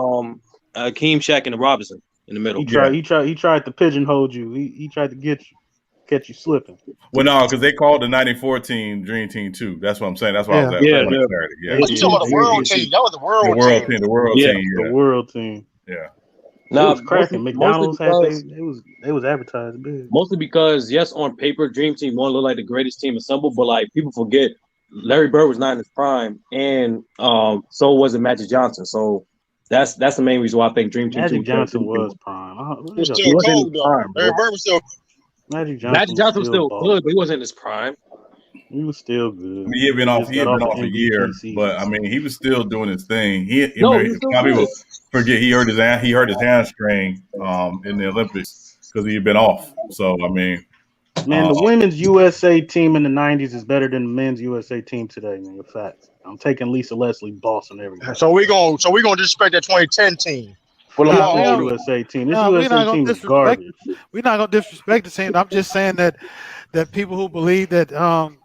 Akeem, Shaq, and Robinson in the middle. He tried to pigeonhole you. He tried to catch you slipping. Well, no, because they called the 94 team Dream Team 2. That's what I'm saying. That's why I was at Yeah. Saturday. You talking about the world team? That was the world team. The world team. Yeah. The world team. Yeah. It was cracking. McDonald's had they was advertised big. Mostly because yes, on paper, Dream Team 1 looked like the greatest team assembled, but like people forget, Larry Bird was not in his prime, and so wasn't Magic Johnson. So that's the main reason why I think Dream Team Magic 2 Johnson was prime. He was still cold though. Larry Bird was still. Magic Johnson was still good, but he wasn't in his prime. He was still good. I mean, he had been off a year, but I mean, he was still doing his thing. A lot of people forget he hurt his hamstring in the Olympics because he had been off. So I mean, man, the women's USA team in the '90s is better than the men's USA team today. Man, in fact, I'm taking Lisa Leslie, Boston, everything. So we gonna disrespect that 2010 team. For the USA team, this USA team is garbage. We're not gonna disrespect the team. I'm just saying that people who believe that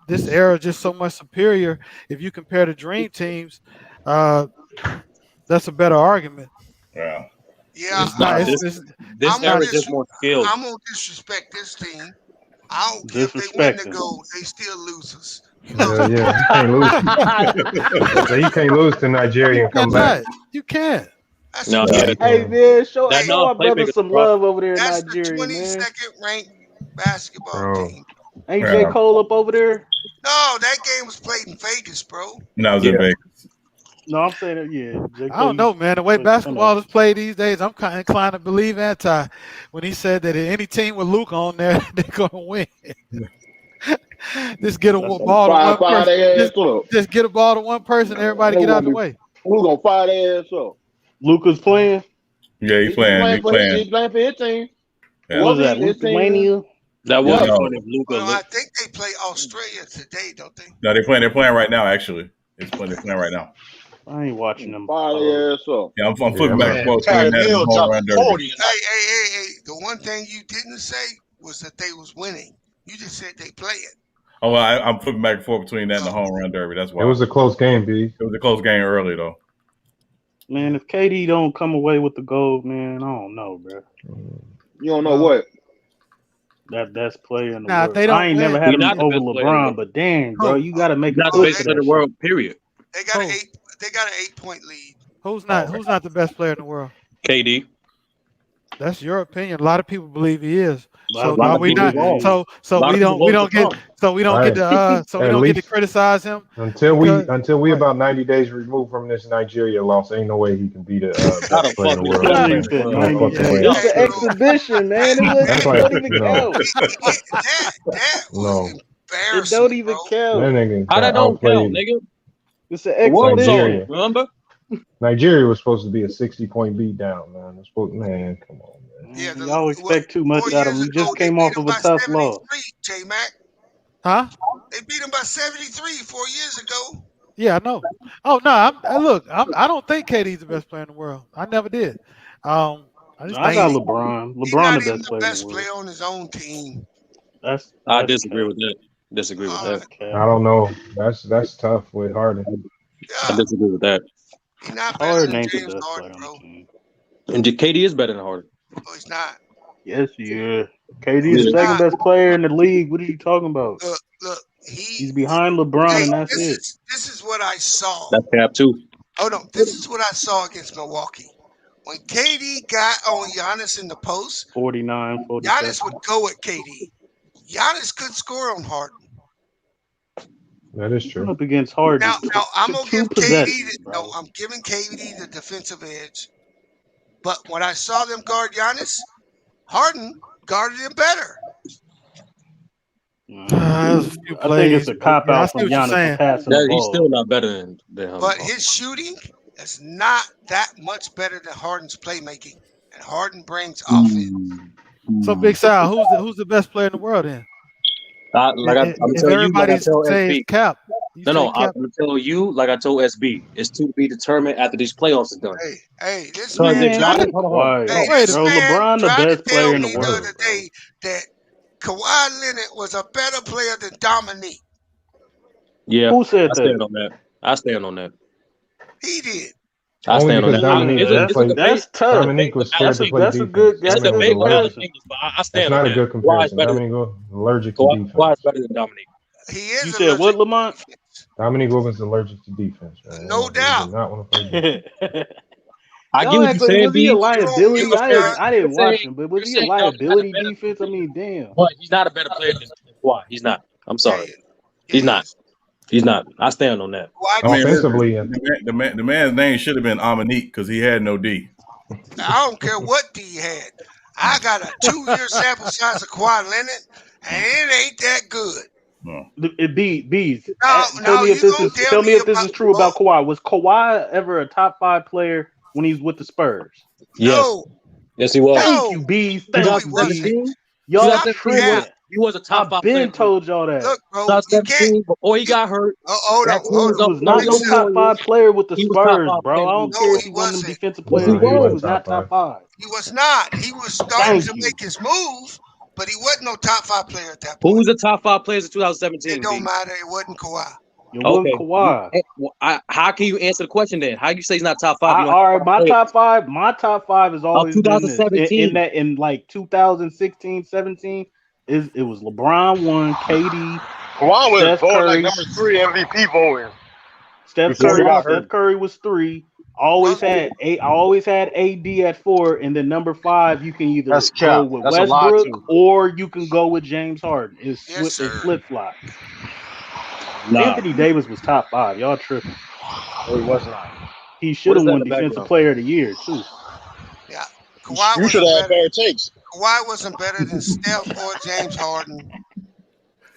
this era is just so much superior, if you compare the Dream Teams, that's a better argument. Yeah. This era is just more skilled. I'm gonna disrespect this team. I don't care if they win the gold, they still losers. Yeah, you can't lose. So you can't lose to Nigeria and come back. You can't. No, hey man, show my brother some love over there in Nigeria, the 22nd ranked basketball team. Ain't J. Cole up over there? No, that game was played in Vegas, bro. No, it was in Vegas. No, I'm saying that, J. Cole, I don't know, man. The way basketball is played these days, I'm kind of inclined to believe Anti when he said that any team with Luke on there, they're gonna win. Just get a ball to one person. Just get a ball to one person. Everybody get out of the way. Who's gonna fire their ass up? Luka's playing. Yeah, he's playing. He's playing for his team. Yeah. What was that? Lithuania? That was Luka. Well, I think they play Australia today, don't they? No, they're playing right now. Actually, they're playing right now. I ain't watching them. Fire their ass up. Yeah, I'm flipping back and forth. Hey, the one thing you didn't say was that they was winning. You just said they playing. Oh, well, I'm flipping back and forth between that and the home run derby. That's why. It was a close game, B. It was a close game early, though. Man, if KD don't come away with the gold, man, I don't know, bro. You don't know what? That best player in the world. They don't I ain't never had him over LeBron, but damn, bro, you got to make not the best player in the world. Period. They got an 8-point lead. Who's not the best player in the world? KD. That's your opinion. A lot of people believe he is. So we don't get to criticize him until we about 90 days removed from this Nigeria loss. Ain't no way he can be the best player in the world. It's an exhibition, man. It don't even count. No, it don't even count. How that don't count, nigga? It's an exhibition. Remember? Nigeria was supposed to be a 60-point beat down, man. Man, come on, man. Yeah, y'all expect too much out of him. He just came off of a tough loss. J-Mac. Huh? They beat him by 73 4 years ago. Yeah, I know. Oh no, I don't think KD's the best player in the world. I never did. I got LeBron. LeBron the best player on his own team. I disagree with that. I don't know. That's tough with Harden. Yeah. I disagree with that. He's not better than James Harden, bro. And KD is better than Harden. No, he's not. Yes, yeah. KD is the second best player in the league. What are you talking about? Look, he's behind LeBron, and that's This is what I saw. That's cap too. Oh no, this is what I saw against Milwaukee. when KD got on Giannis in the post, 49, 47. Giannis would go at KD. Giannis could score on Harden. That is true. Up against Harden. Now I'm gonna give possessions, KD. No, I'm giving KD the defensive edge. But when I saw them guard Giannis, Harden guarded him better. I think it's a cop out from Giannis for passing the ball. He's still not better than him. But his shooting is not that much better than Harden's playmaking, and Harden brings offense. So, Big Sal, who's the best player in the world then? I'm telling you, like I tell SB. Cap. No, I'm gonna tell you, like I told SB, it's to be determined after these playoffs are done. Hey, this man. LeBron the best player in the world. The other day that Kawhi Leonard was a better player than Dominique. Yeah, who said I stand on that? I stand on that. He did. I stand on that. That's tough. Dominique was scared to play defense. That's a good comparison. I stand on that. That's not a good comparison. Dominique was allergic to defense. Kawhi's better than Dominique. He is. You said what, Lamont? Dominique was allergic to defense. Man. No doubt. He did not want to play defense. I get what you're saying. Was he a liability? I didn't watch him, but was he a liability defense? I mean, damn. But he's not a better player than Kawhi. He's not. I'm sorry. He's not. He's not. I stand on that. Offensively, the man's name should have been Dominique because he had no D. I don't care what D he had. I got a 2-year sample size of Kawhi Leonard, and it ain't that good. No. Bees. Tell me if this is true about Kawhi. Was Kawhi ever a top 5 player when he's with the Spurs? Yes. No. Yes, he was. Thank you, Bees. Thank you, Bees. Y'all tripping. He was a top 5 player. Ben told y'all that. Look, bro, 2017, before he got hurt. Hold on. He was not no top 5 player with the Spurs, bro. I don't care if he won the defensive player. He was not top 5. He was not. He was starting to make his move, but he wasn't no top 5 player at that point. Who was the top 5 players in 2017? It don't matter. It wasn't Kawhi. It wasn't Kawhi. How can you answer the question then? How you say he's not top 5? All right, my top 5 is always 2017. In like 2016, 17. It was LeBron 1, KD. Kawhi was Steph voted Curry. like number 3 MVP voting. Steph Curry was 3. I always had AD at 4, and then number 5 you can either go with Westbrook or you can go with James Harden. It's flip flop. Anthony Davis was top 5. Y'all tripping? No, he was not. He should have won Defensive Player of the Year too. Yeah, Kawhi. You should have had better takes. Kawhi wasn't better than Steph or James Harden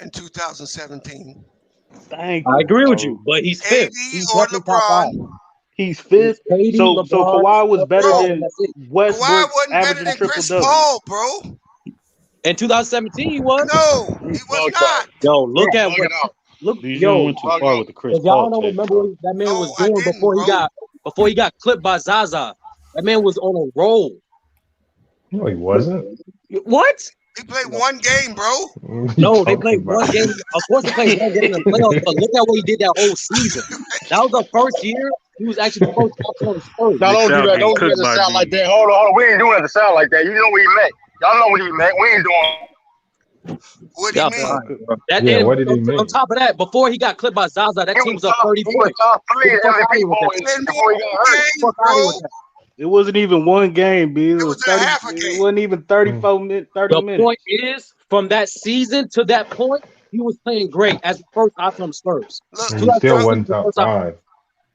in 2017. Thank you. I agree with you, but he's 5th. He's or LeBron. He's 5th. So Kawhi was better than Westbrook. Kawhi wasn't better than Chris Paul, bro. In 2017, he was. No, he was not. Yo, look at what. Look, yo, went too far with the Chris Paul. Y'all don't remember what that man was doing before he got clipped by Zaza. That man was on a roll. No, he wasn't. What? He played one game, bro. No, they played one game. Of course, they played one game in the playoffs. But look at what he did that whole season. That was the first year he was actually the first option on the Spurs. Now, don't do that. Don't do that to sound like that. Hold on. We ain't doing that to sound like that. You know what he meant. Y'all know what he meant. We ain't doing. What did he mean? What did he mean? On top of that, before he got clipped by Zaza, that team was up 30 points. Top 3 MVP voting before he got hurt. It wasn't even one game, B. It was 30, half a game. It wasn't even 34 minutes. 30 minutes. The point is, from that season to that point, he was playing great as the first option on the Spurs. Look, he still wasn't top 5.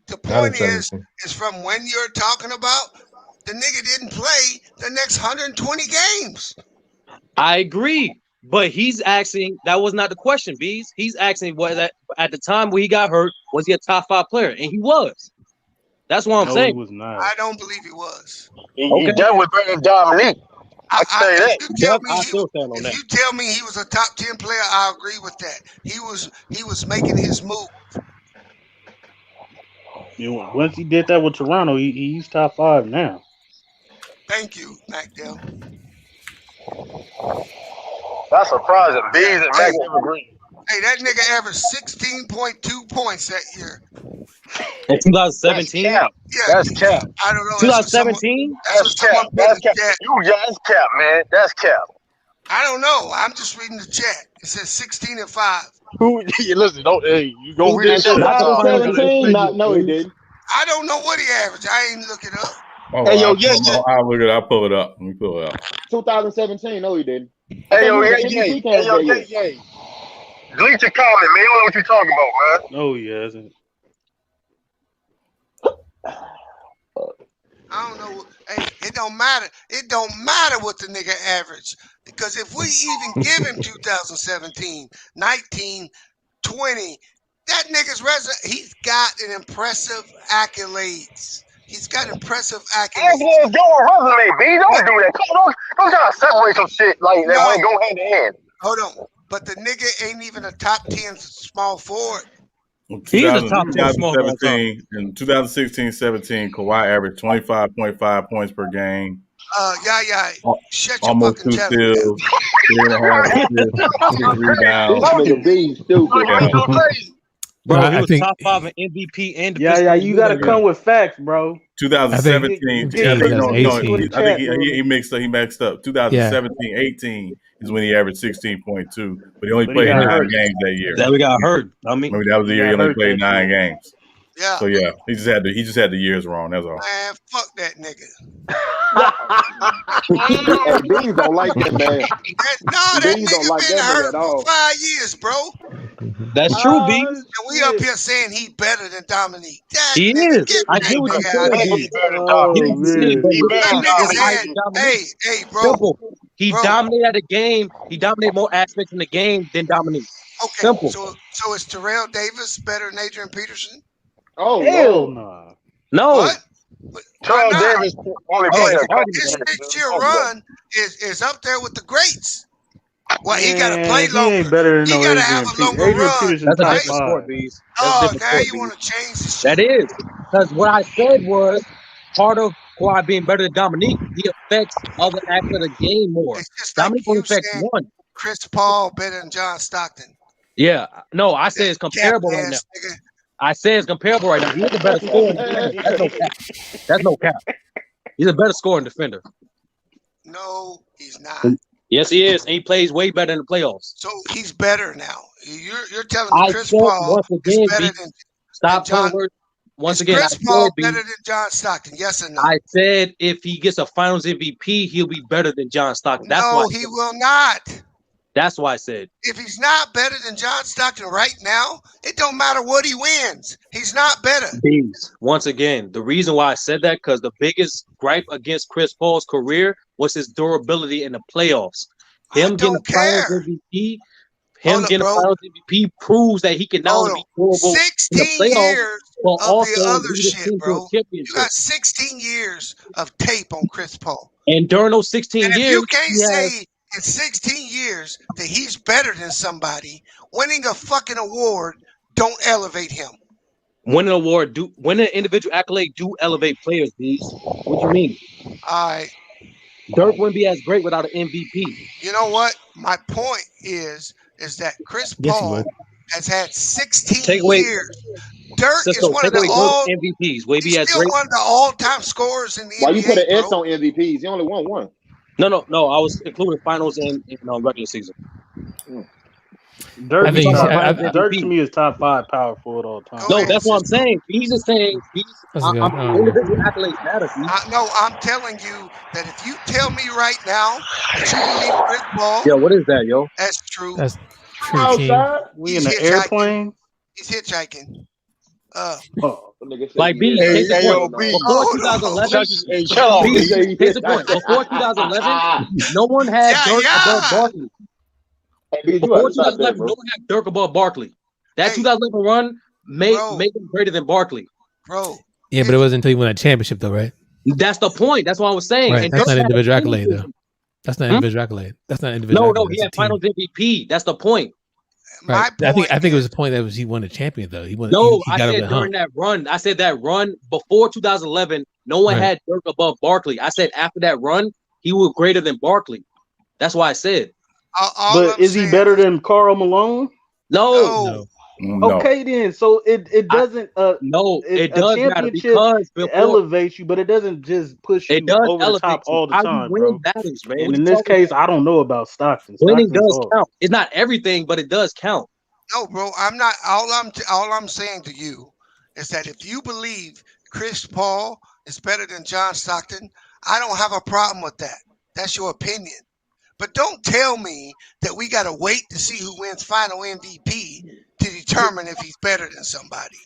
The point is from when you're talking about, the nigga didn't play the next 120 games. I agree. But he's asking, that was not the question, Bees. He's asking, was that at the time when he got hurt, was he a top 5 player? And he was. That's what I'm saying. He was not. I don't believe he was. He definitely better than Dominique. I can say that. If you tell me he was a top 10 player, I agree with that. He was making his move. Once he did that with Toronto, he's top 5 now. Thank you, MacDell. That's surprising. Bees and Mac never agree. Hey, that nigga averaged 16.2 points that year. In 2017? Yeah, that's cap. I don't know. 2017? That's cap. That's cap. That's cap, man. That's cap. I don't know. I'm just reading the chat. It says 16-5. Who? Listen, don't. Hey, you go read that shit. 17? No, he didn't. I don't know what he averaged. I ain't look it up. Oh, hey, yo, I'll look it. I'll pull it up. Let me pull it up. 2017. No, he didn't. Hey, yo, Gleech your comment, man. You don't know what you're talking about, man. No, he hasn't. I don't know. Hey, it don't matter. It don't matter what the nigga average. Because if we even give him 2017, 19, 20, that nigga's he's got an impressive accolades. He's got impressive accolades. Go on resume, B. Don't do that. Don't try to separate some shit like that when go hand in hand. Hold on. But the nigga ain't even a top 10 small forward. He's a top 10 small forward. In 2016-17, Kawhi averaged 25.5 points per game. Shut your almost fucking 2 steals, 3.5 assists, 6 rebounds. Bro, he was top 5 in MVP and you gotta come with facts, bro. 2017, I think he mixed up. 2017-18 is when he averaged 16.2, but he only played 9 games that year. That we got hurt. I mean, maybe that was the year he only played 9 games. Yeah. So he just had the years wrong. That's all. Man, fuck that nigga. Bees don't like that man. That nigga been hurt for 5 years, bro. That's true, B. And we up here saying he better than Dominique. He is. I get what you're saying. Hey, bro. He dominated the game. He dominated more aspects in the game than Dominique. Okay. Simple. So is Terrell Davis better than Adrian Peterson? Oh, hell no. No. What? Terrell Davis only played his 6-year run is up there with the greats. Well, he got to play longer. He ain't better than he got to have a longer run. That's a different sport, Bees. Now you want to change the shit. That is. Because what I said was part of Kawhi being better than Dominique, he affects other aspects of the game more. It's just Dominique only affects one. Chris Paul better than John Stockton. Yeah. No, I say it's comparable right now. Nigga. I say it's comparable right now. He's a better scorer. That's no cap. He's a better scoring defender. No, he's not. Yes, he is. And he plays way better in the playoffs. So he's better now. You're telling me Chris Paul is better than John Stockton. Once again, Chris Paul better than John Stockton? Yes or no? I said if he gets a Finals MVP, he'll be better than John Stockton. That's why he will not. That's why I said. If he's not better than John Stockton right now, it don't matter what he wins. He's not better. Once again, the reason why I said that, because the biggest gripe against Chris Paul's career was his durability in the playoffs. Him getting a Finals MVP, proves that he can not only be durable 16 in the playoffs, years but of also the other lead shit, his team bro. to a championship. You got 16 years of tape on Chris Paul. And during those 16 and years, if you can't say in 16 years that he's better than somebody, winning a fucking award don't elevate him. Winning an individual accolade do elevate players, Bees. What do you mean? All right. Dirk wouldn't be as great without an MVP. You know what? My point is that Chris Paul has had 16 years. Dirk is one of the MVPs. He's still one of the all-time scorers in the NBA. Why you put an S on MVPs? He only won one. No. I was including finals and regular season. Dirk to me is top 5 power forward all time. No, that's what I'm saying. He's just saying individual accolades matter. I'm telling you that if you tell me right now that you believe Chris Paul, what is that, yo? That's true. That's true. We in the airplane. He's hitchhiking. Like B, before 2011, here's the point. Before 2011, no one had Dirk above Barkley. Before 2011, no one had Dirk above Barkley. That 2011 run made him greater than Barkley. Bro. Yeah, but it wasn't until he won a championship, though, right? That's the point. That's what I was saying. Right. And that's not an individual accolade, though. That's not individual accolade. That's not individual. No, he had Finals MVP. That's the point. Right. I think it was the point that he won a champion, though. He I said during that run. I said that run before 2011, no one had Dirk above Barkley. I said after that run, he was greater than Barkley. That's why I said. But is he better than Karl Malone? No. Okay, then. So it doesn't. It does matter because it elevates you, but it doesn't just push you over the top all the time, bro. Battles, man. And in this case, I don't know about Stockton. Winning does count. It's not everything, but it does count. No, bro. I'm not. All I'm saying to you is that if you believe Chris Paul is better than John Stockton, I don't have a problem with that. That's your opinion. But don't tell me that we got to wait to see who wins final MVP to determine if he's better than somebody.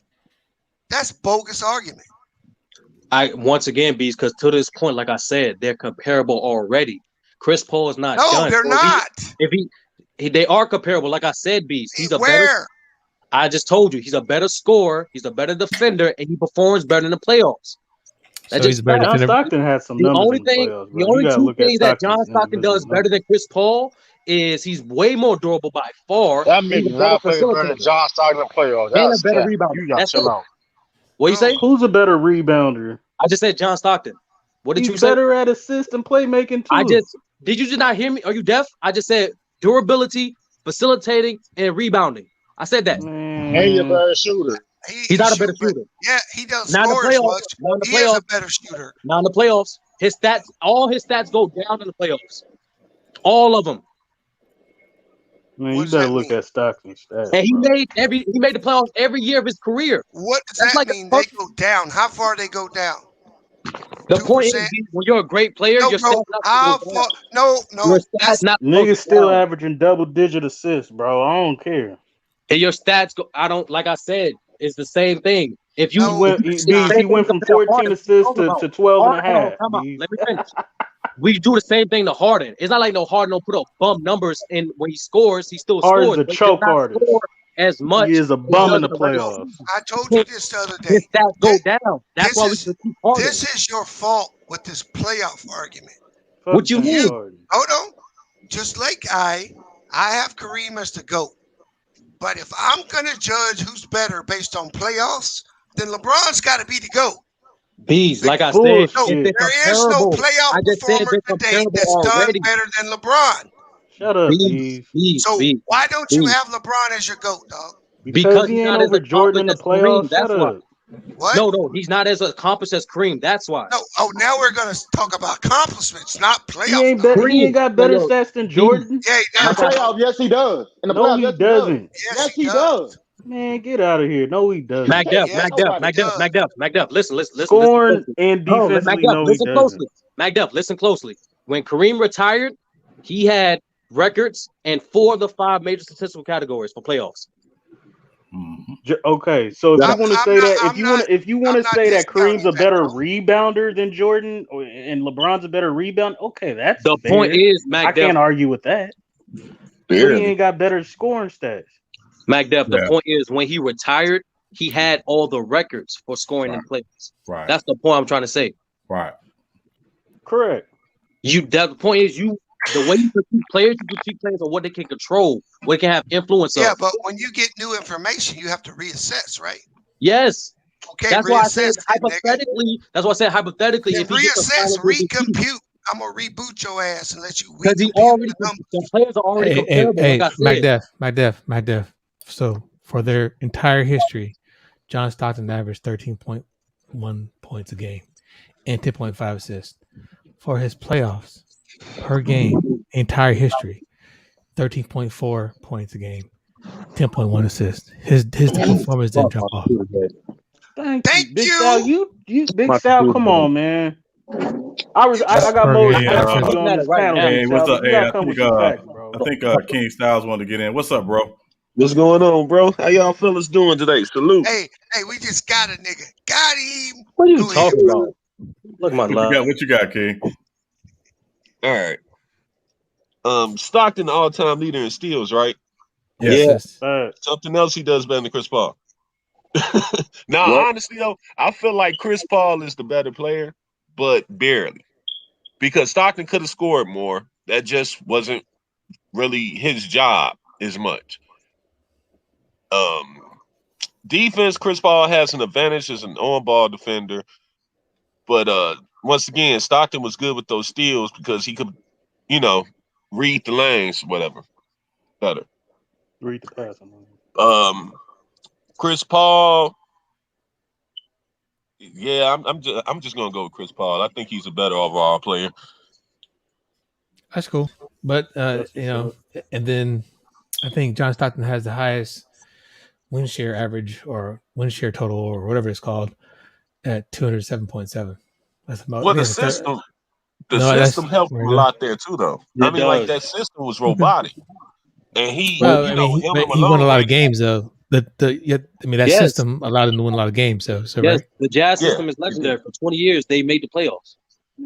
That's bogus argument. Once again, Beast, because to this point, like I said, they're comparable already. Chris Paul is not done. No, they're not. They are comparable. Like I said, Beast, he's a better. I just told you, he's a better scorer, he's a better defender, and he performs better in the playoffs. So he's better. John Stockton has some numbers the only two things that John Stockton does better than Chris Paul is he's way more durable by far. That means not playing better than John Stockton in the playoffs. That's a better rebounder. You got to chill out. What you say? Who's a better rebounder? I just said John Stockton. What did you say? He's better at assist and playmaking too. Did you not hear me? Are you deaf? I just said durability, facilitating, and rebounding. I said that. And you're a better shooter. He's not a better shooter. Yeah, he doesn't score as much. He is a better shooter. Now in the playoffs, all his stats go down in the playoffs. All of them. Man, you better look at Stockton's stats. And he made the playoffs every year of his career. What does that mean? They go down. How far they go down? The 2%? Point is, when you're a great player, your stats how far? No. Niggas still averaging double-digit assists, bro. I don't care. And your stats go. Like I said, it's the same thing. If you he went from 14 assists to 12 and a half. Let me finish. We do the same thing to Harden. It's not like Harden don't put up bum numbers, and when he scores, he still scores. Harden's a choke artist. As much. He is a bum in the playoffs. I told you this the other day. His stats go down. That's why we should keep Harden. This is your fault with this playoff argument. What you mean? Hold on. Just like I have Kareem as the GOAT. But if I'm going to judge who's better based on playoffs, then LeBron's got to be the GOAT. Bees, like I said, there is no playoff performer today that's done better than LeBron. Shut up, So why don't you have LeBron as your GOAT, dog? Because he's not over Jordan in the playoffs. That's why. What? No, he's not as accomplished as Kareem. That's why. No. Now we're gonna talk about accomplishments, not playoffs. He ain't got better stats than Jordan. Yeah, in the playoffs, yes, he does. In the playoffs, he doesn't. Yes, he does. Man, get out of here. No, he doesn't. MacDuff. Listen. Scoring and defensively, listen closely. MacDuff, listen closely. When Kareem retired, he had records in 4 of the 5 major statistical categories for playoffs. Okay, so if you want to say that, if you want to say that Kareem's a better rebounder than Jordan, and LeBron's a better rebounder, okay, that's the point. Is I can't argue with that. He ain't got better scoring stats. MacDuff, the point is when he retired, he had all the records for scoring in playoffs. Right. That's the point I'm trying to say. Right. Correct. The point is the way you critique players, you critique players on what they can control, what they can have influence on. Yeah, but when you get new information, you have to reassess, right? Yes. Okay. That's why I said hypothetically. That's why I said hypothetically. If reassess, recompute. I'm gonna reboot your ass and let you. Because the players are already comparable. Hey, MacDuff. So for their entire history, John Stockton averaged 13.1 points a game and 10.5 assists. For his playoffs per game, entire history, 13.4 points a game, 10.1 assists. His performance didn't drop off. Thank you, Big Sal. You Big Sal, come on, man. I got more on this panel. Hey, what's up? Hey, I think King Styles wanted to get in. What's up, bro? What's going on, bro? How y'all fellas doing today? Salute. Hey, we just got a nigga. Got him. What are you talking about? Look, my love. What you got, King? All right. Stockton, the all-time leader in steals, right? Yes. Something else he does better than Chris Paul. Honestly, though, I feel like Chris Paul is the better player, but barely. Because Stockton could have scored more. That just wasn't really his job as much. Defense, Chris Paul has an advantage as an on-ball defender. But once again, Stockton was good with those steals because he could, read the lanes, whatever. Better. Read the pass. Chris Paul. Yeah, I'm just gonna go with Chris Paul. I think he's a better overall player. That's cool. But and then I think John Stockton has the highest win share average or win share total or whatever it's called at 207.7. Well, the system helped him a lot there too, though. I mean, like that system was robotic, and he, Well, you know, he him won a alone. lot of games though. That system allowed him to win a lot of games. So yes, right? the Jazz system is legendary. For 20 years, they made the playoffs.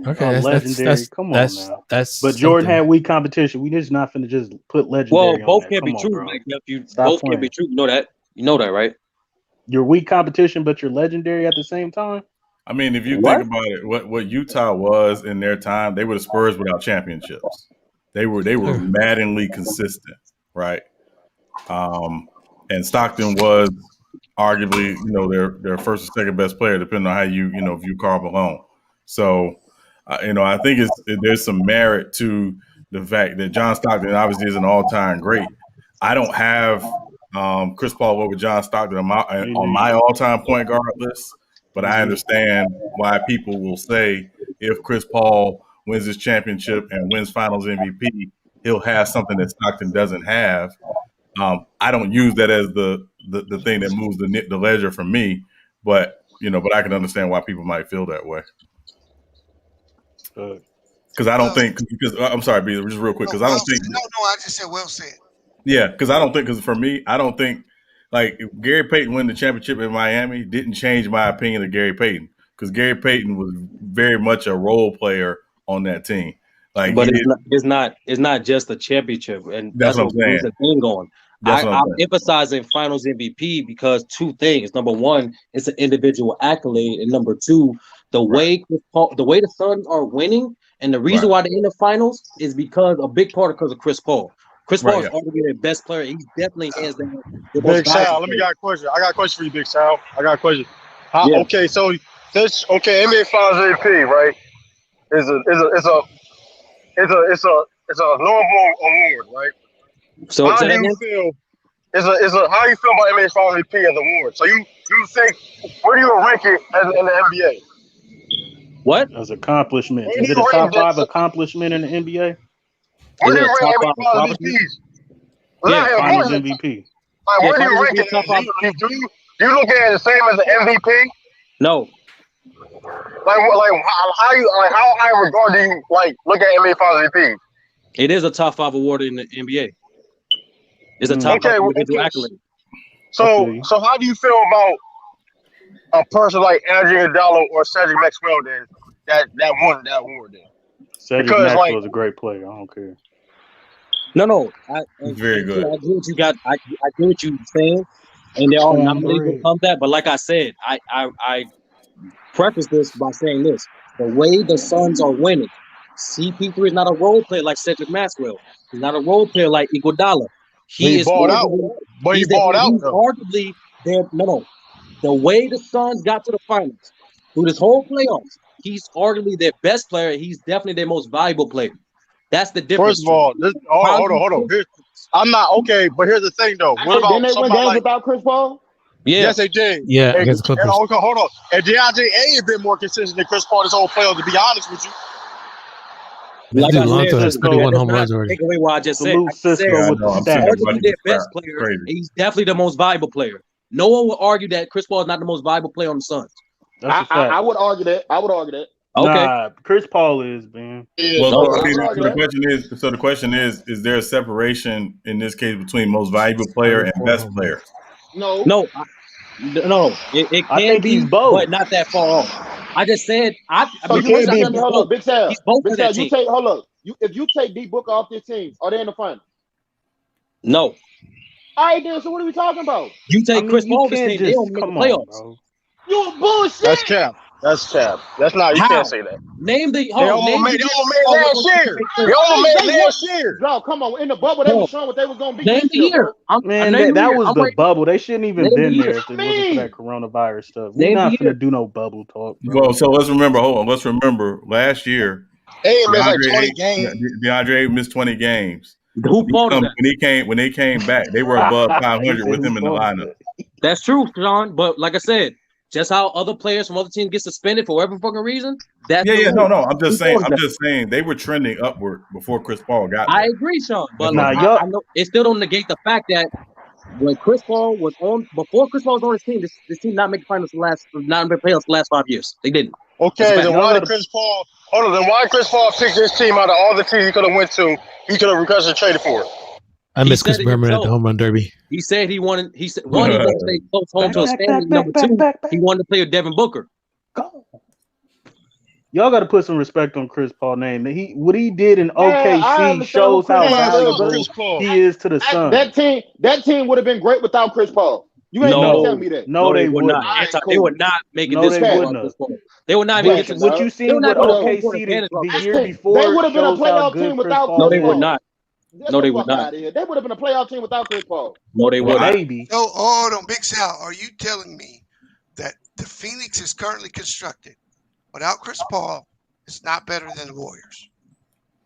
Okay, legendary. Come on now. But Jordan had weak competition. We just not finna just put legendary. Well, both on can't be true. Bro. Like, if you both can't be true. You know that. You know that, right? You're weak competition, but you're legendary at the same time. I mean, if you think about it, what Utah was in their time, they were the Spurs without championships. They were maddeningly consistent, right? And Stockton was arguably, their first or second best player, depending on how you view Karl Malone. So, I think there's some merit to the fact that John Stockton obviously is an all-time great. I don't have Chris Paul over John Stockton on my all-time point guard list, but I understand why people will say if Chris Paul wins this championship and wins Finals MVP, he'll have something that Stockton doesn't have. I don't use that as the thing that moves the ledger for me, but I can understand why people might feel that way. Because I don't think. Because I'm sorry, B, just real quick. Because I don't think. No, I just said well said. Yeah, because I don't think. Because for me, I don't think like if Gary Payton winning the championship in Miami didn't change my opinion of Gary Payton. Because Gary Payton was very much a role player on that team. Like, but it's not just a championship, and that's what brings the thing on. I'm emphasizing Finals MVP because two things. Number one, it's an individual accolade, and number two, the way the Suns are winning, and the reason why they're in the finals is because of Chris Paul. Chris Paul is arguably their best player. He's definitely hands down. Big Sal, let me got a question. I got a question for you, Big Sal. I got a question. Okay, so this NBA Finals MVP, right? It's a normal award, right? So how do you feel? How you feel about NBA Finals MVP as an award? So you think where do you rank it in the NBA? What? As accomplishment. Is it a top 5 accomplishment in the NBA? Where do you rank NBA Finals MVPs? Yeah, Finals MVP. Like, where do you rank it? Do you look at it the same as an MVP? No. Like how high regard do you look at NBA Finals MVP? It is a top 5 award in the NBA. It's a top 5 individual accolade. So how do you feel about a person like Andrew Iguodala or Cedric Maxwell then that won that award then? Cedric Maxwell is a great player. I don't care. No. Very good. I get what you got. I get what you're saying, and there are nominations that come that. But like I said, I preface this by saying this: the way the Suns are winning, CP3 is not a role player like Cedric Maxwell. He's not a role player like Iguodala. He balled out. But he balled out. He's arguably their the way the Suns got to the finals through this whole playoffs, he's arguably their best player. He's definitely their most valuable player. That's the difference. First of all, hold on. I'm not okay, but here's the thing though. What about didn't they win games without Chris Paul? Yeah. Yes, they did. Yeah, against the Clippers. Hold on. And DeAndre A has been more consistent than Chris Paul this whole playoff, to be honest with you. Like Lonzo has 31 home runs already. Take away what I just said. Arguably their best player. He's definitely the most valuable player. No one would argue that Chris Paul is not the most valuable player on the Suns. I would argue that. Okay. Nah, Chris Paul is, man. Well, the question is there a separation in this case between most valuable player and best player? No. It can be both, but not that far off. I just said Big Sal. Big Sal, if you take D Booker off this team, are they in the final? No. All right, then. So what are we talking about? You take Chris Paul off this team, they don't make the playoffs. You bullshit. That's cap. That's not. You can't say that. Name the. They almost made last year. No, come on. In the bubble, they were showing what they were going to be. Name the year. That was the bubble. They shouldn't even been there if it wasn't for that coronavirus stuff. We're not going to do no bubble talk. Bro. Well, so let's remember last year. Hey, missed like 20 games. DeAndre missed 20 games. Who when they came back, they were above 500 with him in the lineup. That's true, Sean. But like I said, just how other players from other teams get suspended for whatever fucking reason. No. I'm just saying they were trending upward before Chris Paul got there. I agree, Sean. But I know it still don't negate the fact that when Chris Paul was on, before Chris Paul was on his team, this team not make finals not make playoffs the last 5 years. They didn't. Okay, then why did Chris Paul? Hold on, then why Chris Paul picked this team out of all the teams he could have went to? He could have requested traded for it. I miss Chris Berman at the home run derby. He said he wanted. He said one, he wanted to stay close home to his family. Number two, he wanted to play with Devin Booker. Y'all got to put some respect on Chris Paul's name. What he did in OKC shows how valuable he is to the Suns. That team would have been great without Chris Paul. You ain't gonna tell me that. No, they would not. Right, cool. They would not make it this far. They would not even get to what you seen with OKC the year before. They would have been a playoff team without Chris Paul. No, they would not. No, they would not. They would have been a playoff team without Chris Paul. No, they would not. Maybe. So, hold on, Big Sal. Are you telling me that the Phoenix is currently constructed without Chris Paul is not better than the Warriors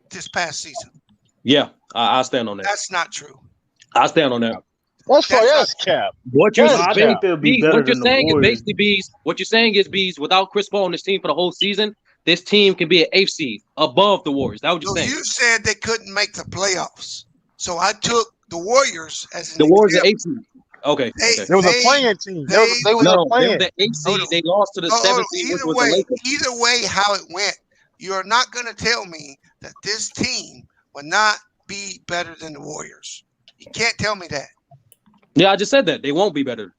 this past season? Yeah, I stand on that. That's not true. I stand on that. That's cap. What you're I think they'll be better what you're than saying the is Warriors. basically, Bees. What you're saying is, Bees, without Chris Paul on this team for the whole season, this team can be an 8th seed above the Warriors. That's what you're saying. You said they couldn't make the playoffs, so I took the Warriors as an the Warriors are example. 8th seed. Okay. There was a playing team. They was a playing. The 8th seed. They lost to the 7th seed, which was the Lakers. Either way, how it went, you're not going to tell me that this team will not be better than the Warriors. You can't tell me that. Yeah, I just said that. They won't be better.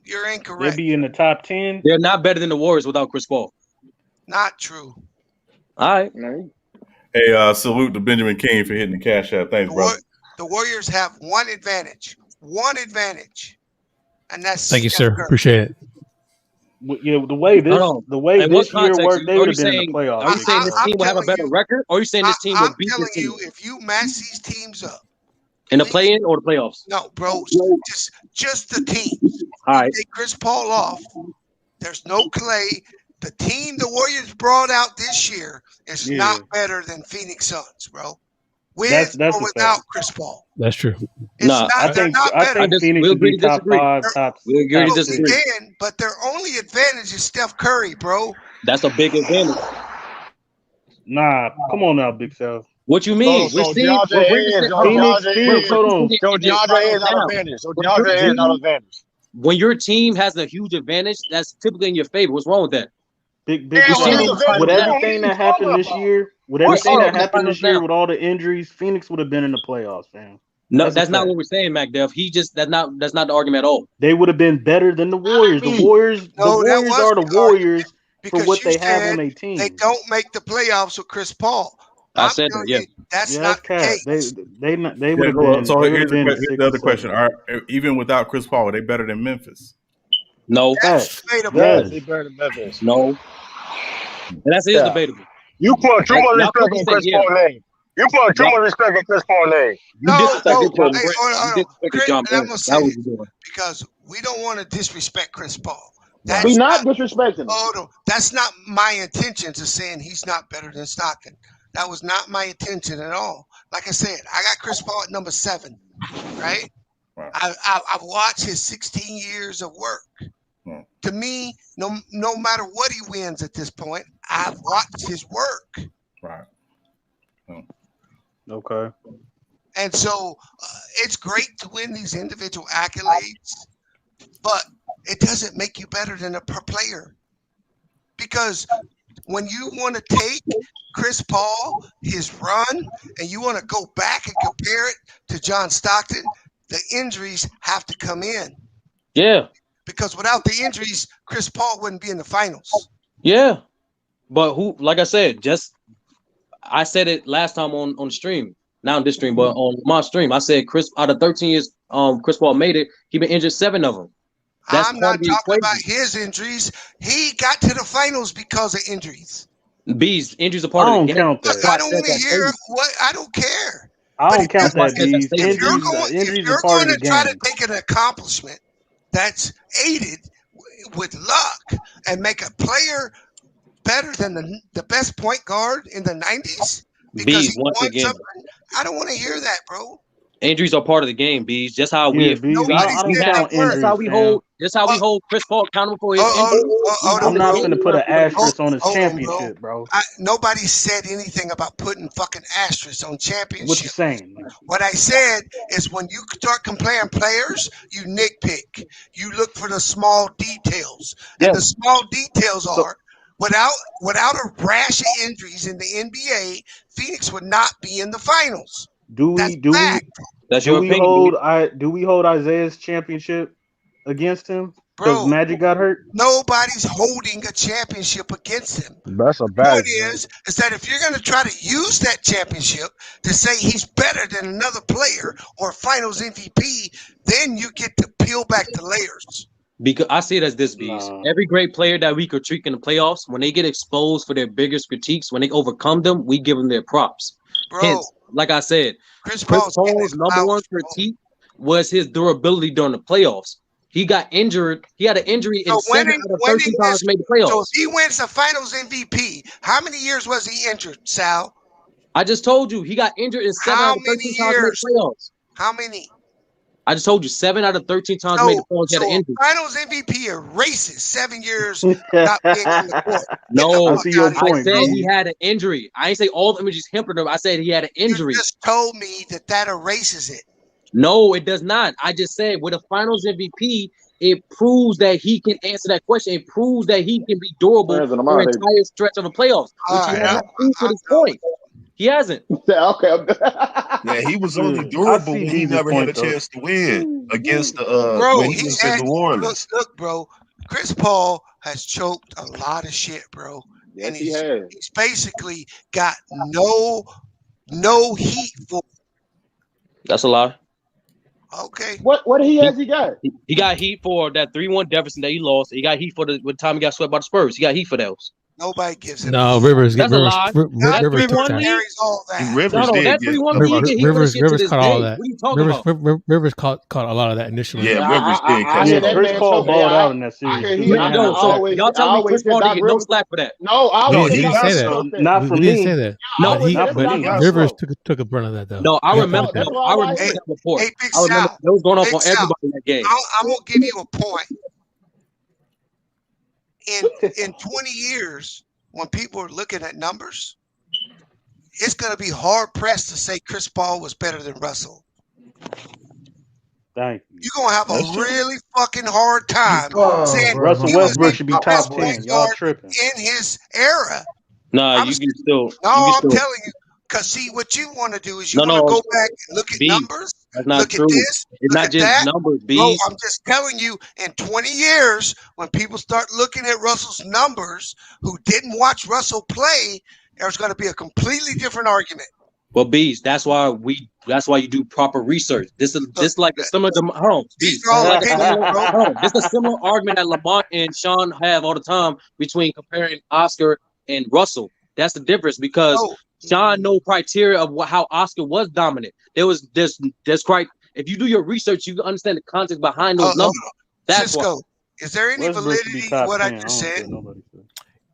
You're incorrect. They'll be in the top 10. They're not better than the Warriors without Chris Paul. Not true. All right. Hey, salute to Benjamin King for hitting the cash app. Thanks, brother. The Warriors have one advantage, and that's Thank you, sir. Appreciate it. Yeah, the way this year worked, they would have been in the playoffs. Are you saying this team will have a better record, or are you saying this team will beat this team? I'm telling you, if you match these teams up in the play-in or the playoffs? No, bro, just the teams. All right. Take Chris Paul off. There's no Clay. The team the Warriors brought out this year is not better than Phoenix Suns, bro. With or without Chris Paul. That's true. I think Phoenix would be top 5, top 6. We agree to disagree. But their only advantage is Steph Curry, bro. That's a big advantage. Nah, come on now, Big Sal. What you mean? So DeAndre Ayton not advantage. When your team has a huge advantage, that's typically in your favor. What's wrong with that? With everything that happened this year, with all the injuries, Phoenix would have been in the playoffs, fam. No, that's not what we're saying, MacDuff. That's not the argument at all. They would have been better than the Warriors. The Warriors are the Warriors for what they have on their team. They don't make the playoffs with Chris Paul. I said that, yeah. That's not the case. They would have been. So here's the other question: even without Chris Paul, are they better than Memphis? No. That's debatable. Yes, they better than Memphis. No. And that's debatable. You put too much respect on Chris Paul's name. You put too much respect on Chris Paul's name. Because we don't want to disrespect Chris Paul. We're not disrespecting him. That's not my intention to saying he's not better than Stockton. That was not my intention at all. Like I said, I got Chris Paul at number 7, right? Wow. I've watched his 16 years of work. To me, no matter what he wins at this point, I've watched his work. Right. Okay. And so it's great to win these individual accolades, but it doesn't make you better than a player. Because when you want to take Chris Paul, his run, and you want to go back and compare it to John Stockton, the injuries have to come in. Yeah. Because without the injuries, Chris Paul wouldn't be in the finals. Yeah. But like I said, I said it last time on the stream, not on this stream, but on my stream. I said Chris, out of 13 years, Chris Paul made it. He been injured 7 of them. I'm not talking about his injuries. He got to the finals because of injuries. Bees, injuries are part of the game. I don't count that. I don't want to hear what. I don't care. I don't count that, Bees. If you're going to try to take an accomplishment that's aided with luck and make a player better than the best point guard in the 90s because he won something, I don't want to hear that, bro. Injuries are part of the game, Bees. Just how we hold Chris Paul accountable for his injuries. I'm not going to put an asterisk on his championship, bro. Nobody said anything about putting fucking asterisks on championship. What you saying? What I said is when you start comparing players, you nitpick. You look for the small details. And the small details are Without a rash of injuries in the NBA, Phoenix would not be in the finals. Do we hold Isaiah's championship against him because Magic got hurt? Nobody's holding a championship against him. That's a The bad point is that if you're going to try to use that championship to say he's better than another player or Finals MVP, then you get to peel back the layers. Because I see it as this, Beast. Every great player that we critique in the playoffs, when they get exposed for their biggest critiques, when they overcome them, we give them their props. Hence, like I said, Chris Paul's number one critique was his durability during the playoffs. He got injured. He had an injury in 7 out of 13 times he made the playoffs. So if he wins the Finals MVP, how many years was he injured, Sal? I just told you he got injured in 7 out of 13 times he made the playoffs. How many? I just told you 7 out of 13 times made the playoffs. He had an injury. Finals MVP erases 7 years not being on the court. No, I see your point, I said he had an injury. I ain't say all the images hampered him. I said he had an injury. You just told me that erases it. No, it does not. I just said with a Finals MVP, it proves that he can answer that question. It proves that he can be durable for an entire stretch of the playoffs, which he hasn't proved to this point. He hasn't. Okay. Yeah, he was only durable when he never had a chance to win against the when he was in New Orleans. Look, bro, Chris Paul has choked a lot of shit, bro. Yes, and he has. He's basically got no heat for. That's a lie. Okay. What he got? He got heat for that 3-1 deficit that he lost. He got heat for the time he got swept by the Spurs. He got heat for those. Nobody gives him. No, Rivers. That's Rivers, a lie. Rivers took that. Carries all that. Rivers did. That 3-1 league, Rivers caught all that. What are you talking about? Rivers caught a lot of that initially. Yeah, Rivers did catch it. Chris Paul balled out in that series. Y'all tell me Chris Paul didn't get no slack for that. No, he didn't say that. Not for we me. didn't say that. No, but Rivers took a brunt of that though. No, I remember that report. I remember that was going off on everybody in that game. I'm gonna give you a point. In 20 years, when people are looking at numbers, it's going to be hard pressed to say Chris Paul was better than Russell. Thank you. You're going to have a really fucking hard time saying Russell Westbrook should be top 10. Y'all tripping. In his era. Nah, you can still. I'm telling you. Because, see, what you want to do is you want to go back and look at numbers. That's not look true. At this. It's look not at just that. numbers, B. Bro, I'm just telling you, in 20 years, when people start looking at Russell's numbers who didn't watch Russell play, there's going to be a completely different argument. Well, Bees, that's why you do proper research. This is just like similar to hold on, Bees. This is a similar argument that Lamont and Sean have all the time between comparing Oscar and Russell. That's the difference because Sean knows criteria of how Oscar was dominant. There's if you do your research, you understand the context behind those numbers. That's Cisco, is there any validity to what I just said?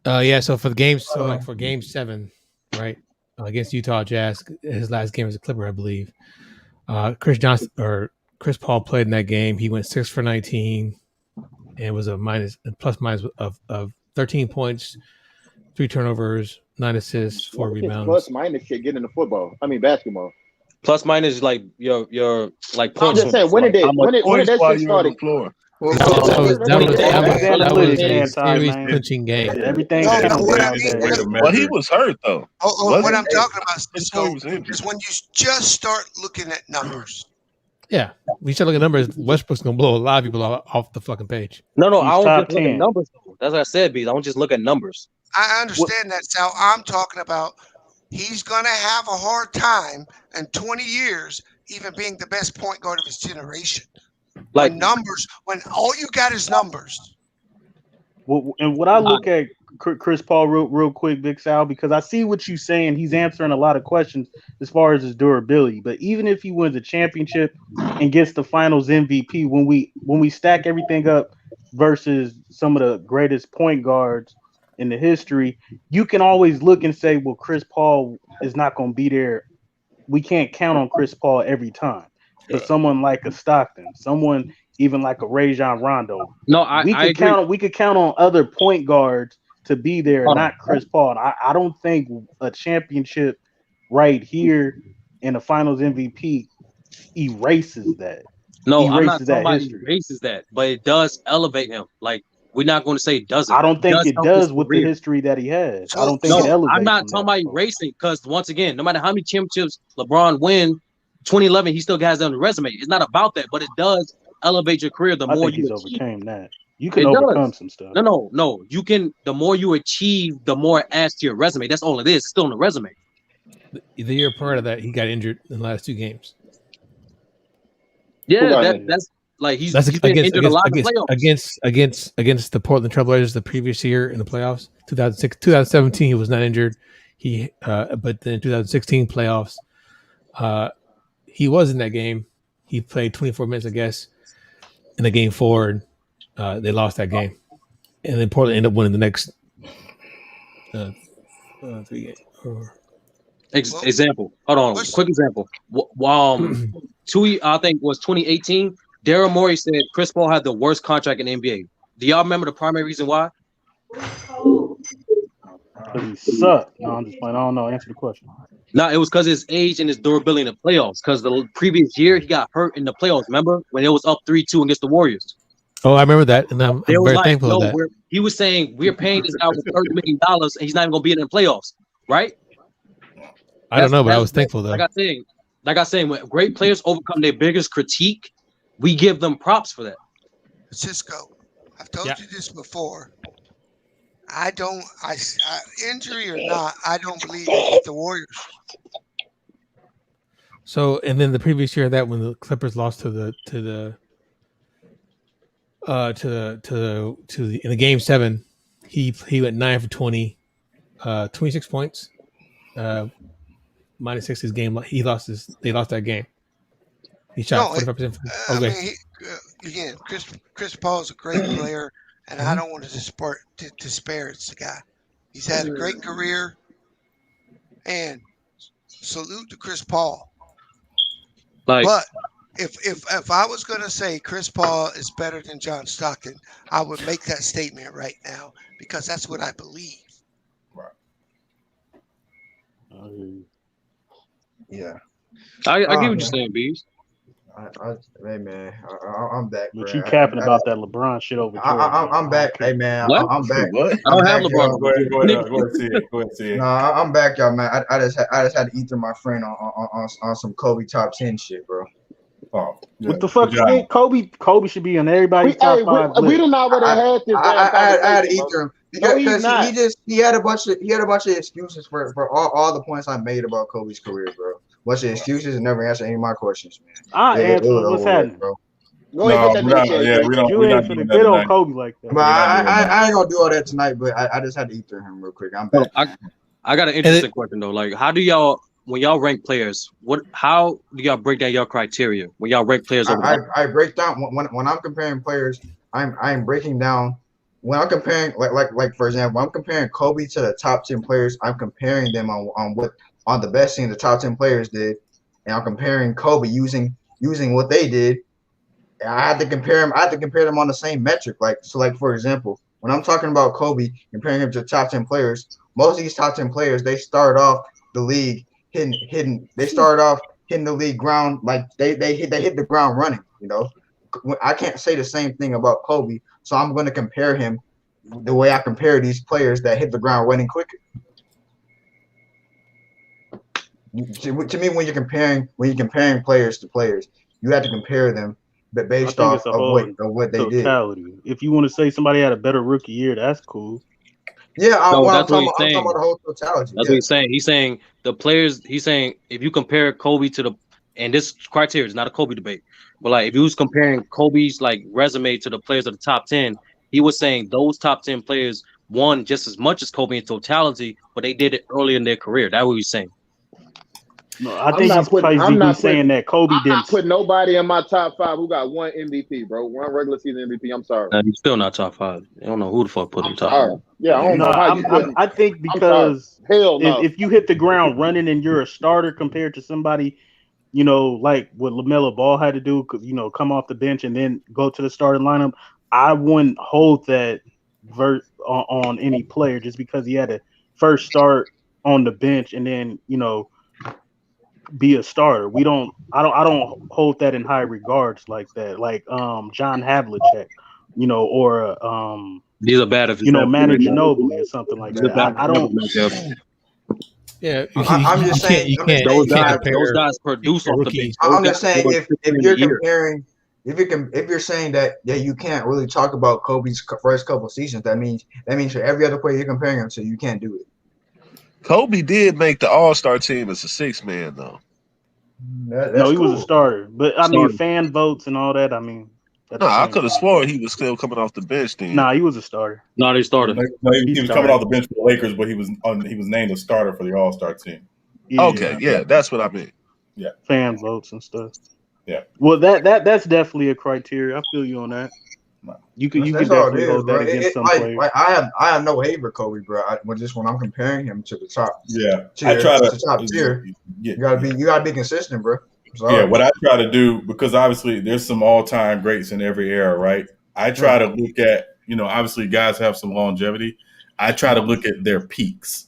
Yeah. So for the games, for Game 7, right, against Utah Jazz, his last game was a Clipper, I believe. Chris Paul played in that game. He went 6 for 19, and was a plus minus of 13 points, 3 turnovers, 9 assists, 4 rebounds. Plus minus shit get into football. I mean basketball. Plus minus like your like points. I'm just saying when did that shit started? That was a series clinching game. Everything. Well, he was hurt though. What I'm talking about is when you just start looking at numbers. Yeah, we start looking at numbers. Westbrook's gonna blow a lot of people off the fucking page. No, I don't just look at numbers. That's what I said, B. I don't just look at numbers. I understand that, Sal. I'm talking about he's going to have a hard time in 20 years even being the best point guard of his generation. Like numbers, when all you got is numbers. And what I look at Chris Paul real quick, Big Sal, because I see what you're saying. He's answering a lot of questions as far as his durability. But even if he wins a championship and gets the Finals MVP, when we stack everything up versus some of the greatest point guards in the history, you can always look and say, well, Chris Paul is not going to be there. We can't count on Chris Paul every time. But someone like a Stockton, someone even like a Rajon Rondo, we could count on other point guards to be there, not Chris Paul. I don't think a championship right here in the Finals MVP erases that. No, I'm not talking about erases that, but it does elevate him. Like We're not going to say it doesn't. I don't think it does with the career. history that he has. I don't think it elevates. I'm not talking about erasing because once again, no matter how many championships LeBron win, 2011 he still has it on the resume. It's not about that, but it does elevate your career. The more you overcame that, you can overcome some stuff. No. You can. The more you achieve, the more it adds to your resume. That's all it is. It's still on the resume. The year prior to that, he got injured in the last 2 games. Yeah, that's like he's been injured a lot in the playoffs. Against the Portland Trailblazers the previous year in the playoffs, 2017 he was not injured. But then 2016 playoffs, he was in that game. He played 24 minutes, I guess, in the game 4. And, they lost that game, and then Portland ended up winning the next 3 games. Example. Hold on. Quick example. I think it was 2018. Daryl Morey said Chris Paul had the worst contract in the NBA. Do y'all remember the primary reason why? He sucked. No, I'm just playing. I don't know. Answer the question. No, it was because his age and his durability in the playoffs. Because the previous year he got hurt in the playoffs. Remember when it was up 3-2 against the Warriors? Oh, I remember that, and I'm very thankful of that. He was saying we're paying this guy with $30 million, and he's not even going to be in the playoffs, right? I don't know, but I was thankful though. Like I saying, when great players overcome their biggest critique, we give them props for that. Cisco, I've told you this before. Injury or not, I don't believe it's the Warriors. So, and then the previous year, that when the Clippers lost in the game 7, he went 9 for 20, 26 points, minus 6 his game. They lost that game. He shot 45%. Again, Chris Paul is a great player, and I don't want to disparage the guy. He's had a great career, and salute to Chris Paul. But if I was going to say Chris Paul is better than John Stockton, I would make that statement right now because that's what I believe. Right. Yeah. I get what you're saying, Bees. Hey man, I'm back. But you capping about that LeBron shit over. I'm back. Hey man, I'm back. What? I don't have LeBron. Go ahead, see it. No, I'm back, y'all, man. I just had to eat through my friend on some Kobe top 10 shit, bro. Oh, yeah. What the fuck? Kobe should be on everybody's top 5 list. We didn't already had this. I had to eat through him because he had a bunch of excuses for all the points I made about Kobe's career, bro. Bunch of excuses and never answer any of my questions, man. I answer what's happening, bro. We don't get on Kobe like that. But I ain't gonna do all that tonight. But I just had to eat through him real quick. I'm back. I got an interesting question though. Like, how do y'all, when y'all rank players, how do y'all break down your criteria when y'all rank players? I break down when I'm comparing players. I'm breaking down when I'm comparing like for example, I'm comparing Kobe to the top 10 players. I'm comparing them on the best thing the top 10 players did, and I'm comparing Kobe using what they did. I had to compare them. I had to compare them on the same metric. Like for example, when I'm talking about Kobe, comparing him to top 10 players, most of these top 10 players, they start off the league hitting. They start off hitting the league ground like they hit the ground running. You know, I can't say the same thing about Kobe, so I'm going to compare him the way I compare these players that hit the ground running quicker. To me, when you're comparing players to players, you have to compare them, but based off of what they did. If you want to say somebody had a better rookie year, that's cool. Yeah, I'm talking about the whole totality. That's what he's saying. He's saying the players. He's saying if you compare Kobe to and this criteria is not a Kobe debate, but like if you was comparing Kobe's like resume to the players of the top 10, he was saying those top 10 players won just as much as Kobe in totality, but they did it early in their career. That's what he's saying. No, I think he's saying that Kobe didn't. I'm not putting nobody in my top 5 who got one MVP, bro. One regular season MVP. I'm sorry. He's still not top 5. I don't know who the fuck put him top 5. Yeah, I don't know how you put him. I think because if you hit the ground running and you're a starter compared to somebody, you know, like what LaMelo Ball had to do, you know, come off the bench and then go to the starting lineup, I wouldn't hold that on any player just because he had to first start on the bench and then, you know, be a starter. I don't hold that in high regards like that. Like John Havlicek, or these are bad if Manu Ginobili or something like that. I don't. Yeah, I'm just saying. Those guys produce off the bench. I'm just saying if you're comparing, if you're saying that you can't really talk about Kobe's first couple seasons, that means for every other player you're comparing him to, you can't do it. Kobe did make the All-Star team as a 6-man though. He was a starter, but I mean, fan votes and all that. I mean, I could have sworn he was still coming off the bench then. Nah, he was a starter. No, he started. No, he was coming off the bench for the Lakers, but he was named a starter for the All-Star team. Yeah. Okay, yeah, that's what I mean. Yeah, fan votes and stuff. Yeah. Well, that's definitely a criteria. I feel you on that. You can definitely hold that against some players. I have no hate for Kobe, bro. When I'm comparing him to the top, top tier. You gotta be consistent, bro. Yeah, what I try to do, because obviously there's some all-time greats in every era, right? I try to look at, obviously guys have some longevity. I try to look at their peaks.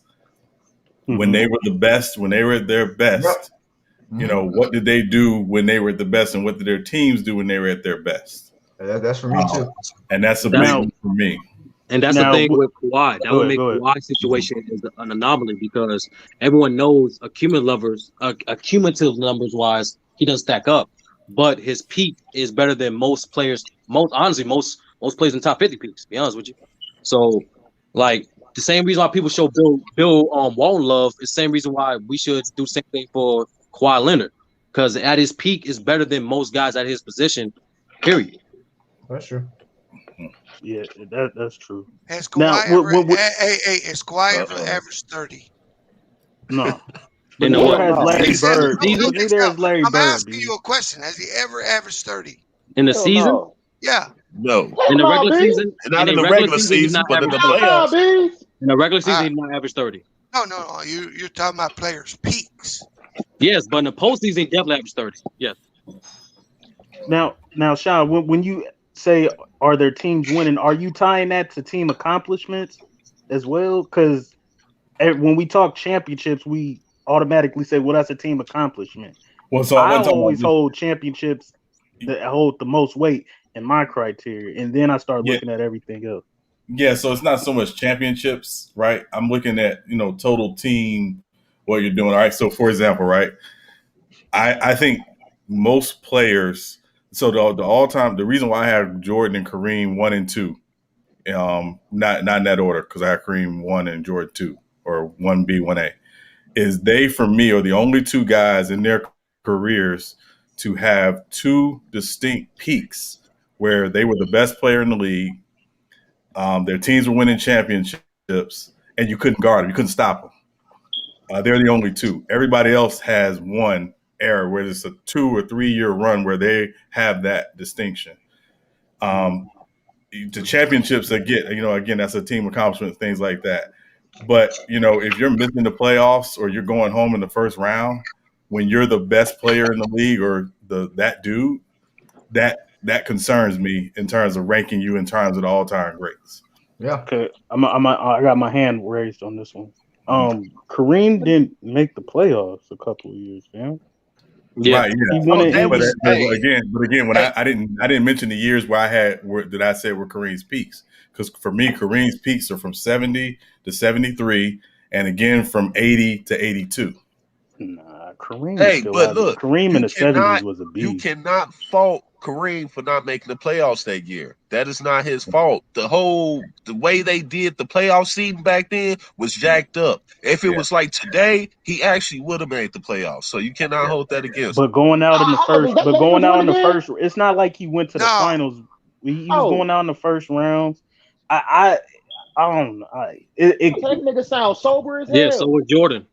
When they were the best, when they were at their best, what did they do when they were at the best, and what did their teams do when they were at their best? That's for me too. And that's a big one for me. And that's the thing with Kawhi. That would make Kawhi's situation is an anomaly because everyone knows accumulative numbers wise, he doesn't stack up. But his peak is better than most players. Most players in the top 50 peaks, to be honest with you. So, like, the same reason why people show Bill Walton love is the same reason why we should do the same thing for Kawhi Leonard. Because at his peak is better than most guys at his position, period. That's true. Yeah, that's true. Has Kawhi ever averaged 30? No. Neither has Larry Bird. Neither has Larry Bird. I'm asking you a question. Has he ever averaged 30? In the season? No. Yeah. No. In the regular season? Not in the regular season, but in the playoffs. In the regular season, he did not average 30. No. You're talking about players' peaks. Yes, but in the postseason, he definitely averaged 30. Yes. Now, Sean, when you say are their teams winning, are you tying that to team accomplishments as well? Because when we talk championships, we automatically say, well, that's a team accomplishment. Well, so I always hold championships that hold the most weight in my criteria, and then I start looking at everything else. Yeah, so it's not so much championships, right? I'm looking at, total team, what you're doing. All right, so for example, right, I think most players – so the all-time, the reason why I have Jordan and Kareem 1 and 2, not in that order, because I have Kareem 1 and Jordan 2, or 1B, 1A, is they, for me, are the only two guys in their careers to have two distinct peaks where they were the best player in the league, their teams were winning championships, and you couldn't guard them, you couldn't stop them. They're the only two. Everybody else has one era where it's a 2 or 3 year run where they have that distinction. The championships that get, again, that's a team accomplishment, things like that. But, if you're missing the playoffs or you're going home in the first round, when you're the best player in the league or that dude, that concerns me in terms of ranking you in terms of the all-time greats. Yeah. Okay. I got my hand raised on this one. Kareem didn't make the playoffs a couple of years, man. Yeah, right, yeah. But again, when I didn't mention the years where I said were Kareem's peaks, because for me, Kareem's peaks are from 70 to 73, and again from 80 to 82. Nah, Kareem. Kareem in the 70s was a beast. You cannot fault Kareem for not making the playoffs that year. That is not his fault. The way they did the playoff season back then was jacked up. If it was like today, he actually would have made the playoffs. So you cannot hold that against him. But going out in the first, it's not like he went to the finals. He was going out in the first rounds. I don't know. That nigga sound sober as hell. Yeah, so was Jordan.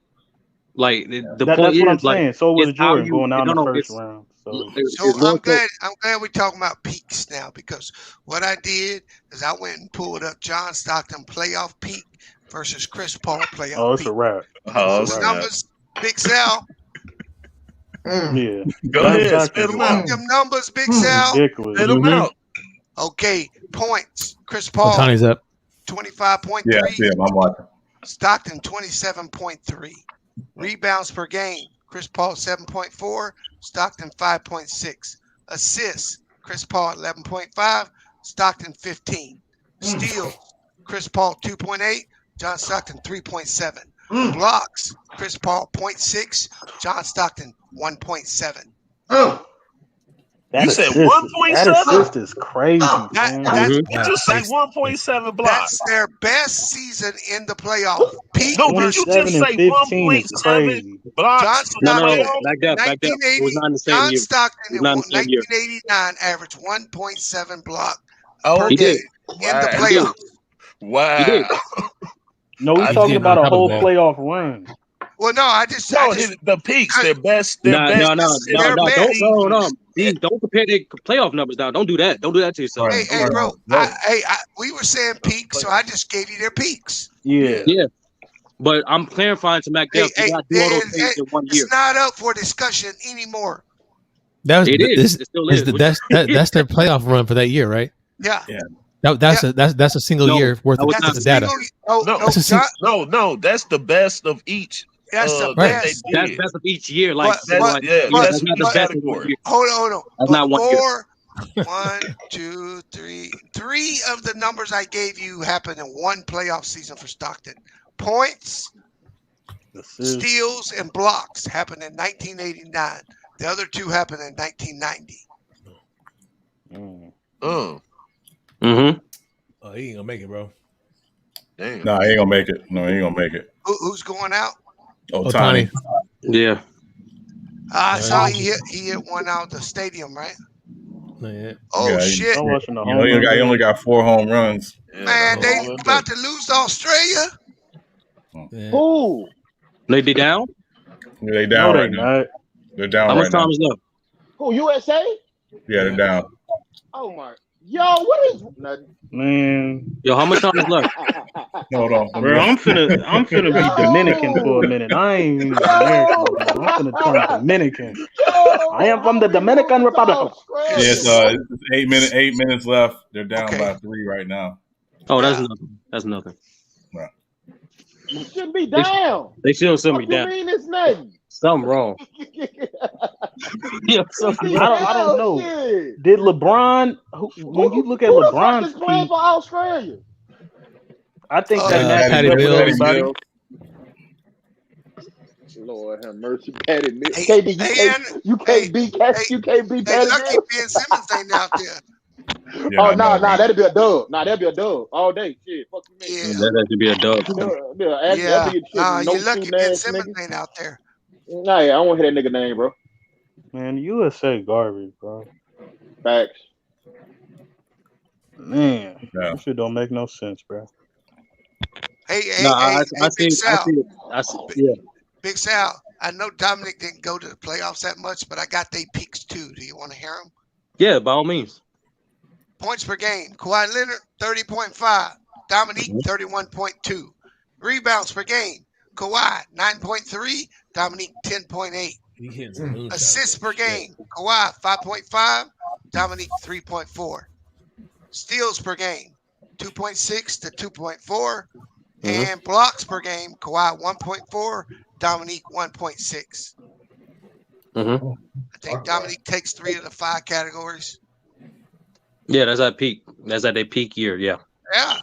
Like the point that's is, what I'm saying. So was Jordan going out in the first round. round. So I'm glad we're talking about peaks now, because what I did is I went and pulled up John Stockton playoff peak versus Chris Paul playoff peak. Oh, it's a wrap. Numbers, Big Sal. Yeah. Go ahead, spit them out. Them numbers, Big Sal. Ridiculous. Spit them out. Okay, points. Chris Paul. Tony's up. 25.3. Yeah, I'm watching. Stockton 27.3. Rebounds per game. Chris Paul 7.4. Stockton 5.6. Assists. Chris Paul 11.5. Stockton 15. Steals, Chris Paul 2.8, John Stockton 3.7. Blocks, Chris Paul 0.6, John Stockton 1.7. You said 1.7? That assist is crazy, man. Did you say 1.7 blocks? That's their best season in the playoff. Pete No, did you just say 1.7 blocks? John Stockton, back up. It was not in the same year. John Stockton in 1989 averaged 1.7 block per game in the playoffs. Wow. He did. No, we're talking about a whole playoff run. Well, no, the peaks, their best. No. Don't compare their playoff numbers now. Don't do that. Don't do that to yourself. Hey, bro. We were saying peaks, so I just gave you their peaks. Yeah. But I'm clarifying to Mac Dell. Do all those things in 1 year. It's not up for discussion anymore. That's it is. It still is. That's their playoff run for that year, right? Yeah. That's a single year worth of data. No, that's the best of each. That's the best. That's best of each year. That's not the best of 1 year. Hold on. That's not 1 year. 1, 2, 3. 3 of the numbers I gave you happened in one playoff season for Stockton. Points, steals, and blocks happened in 1989. The other 2 happened in 1990. Oh, he ain't gonna make it, bro. Damn. No, he ain't gonna make it. No, he ain't gonna make it. Who's going out? Ohtani. Yeah. I saw he hit one out the stadium, right? Yeah. Oh, shit. He only got 4 home runs. Man, they about to lose to Australia. Yeah. Who? They down? Yeah, they down right now. They're down right now. How much time is left? Who, USA? Yeah, they're down. Oh, my. Yo, what is... Man. Yo, how much time is left? Hold on. Bro, I'm finna be Dominican for a minute. I ain't even American. I'm finna turn Dominican. I am from the Dominican Republic. Yes, it's 8 minutes left. They're down by 3 right now. Oh, that's nothing. That's nothing. Yeah. You shouldn't be down. They still send me What down. you mean it's nothing? Something wrong. Yeah, I don't know. Did LeBron? When you look at LeBron's is playing for Australia? I think that Patty Mills. Lord have mercy, Patty Mills. You can't beat Patty Lucky Mills. Ben Simmons ain't out there. Oh, no, that'd be a dub. That'd be a dub all day. Shit, fuck you, man. That should be a dub. You lucky Ben Simmons ain't out there. Nah, I don't want to hear that nigga name, bro. Man, USA garbage, bro. Facts. Man, that shit don't make no sense, bro. I see. Yeah. Big Sal, I know Dominic didn't go to the playoffs that much, but I got they peaks too. Do you want to hear them? Yeah, by all means. Points per game. Kawhi Leonard, 30.5. Dominique, 31.2. Rebounds per game. Kawhi, 9.3. Dominique, 10.8. Assists per game. Kawhi, 5.5. Dominique, 3.4. Steals per game. 2.6 to 2.4. And blocks per game. Kawhi, 1.4. Dominique, 1.6. I think Dominique takes 3 of the 5 categories. Yeah, that's at peak. That's at their peak year. Yeah. Yeah.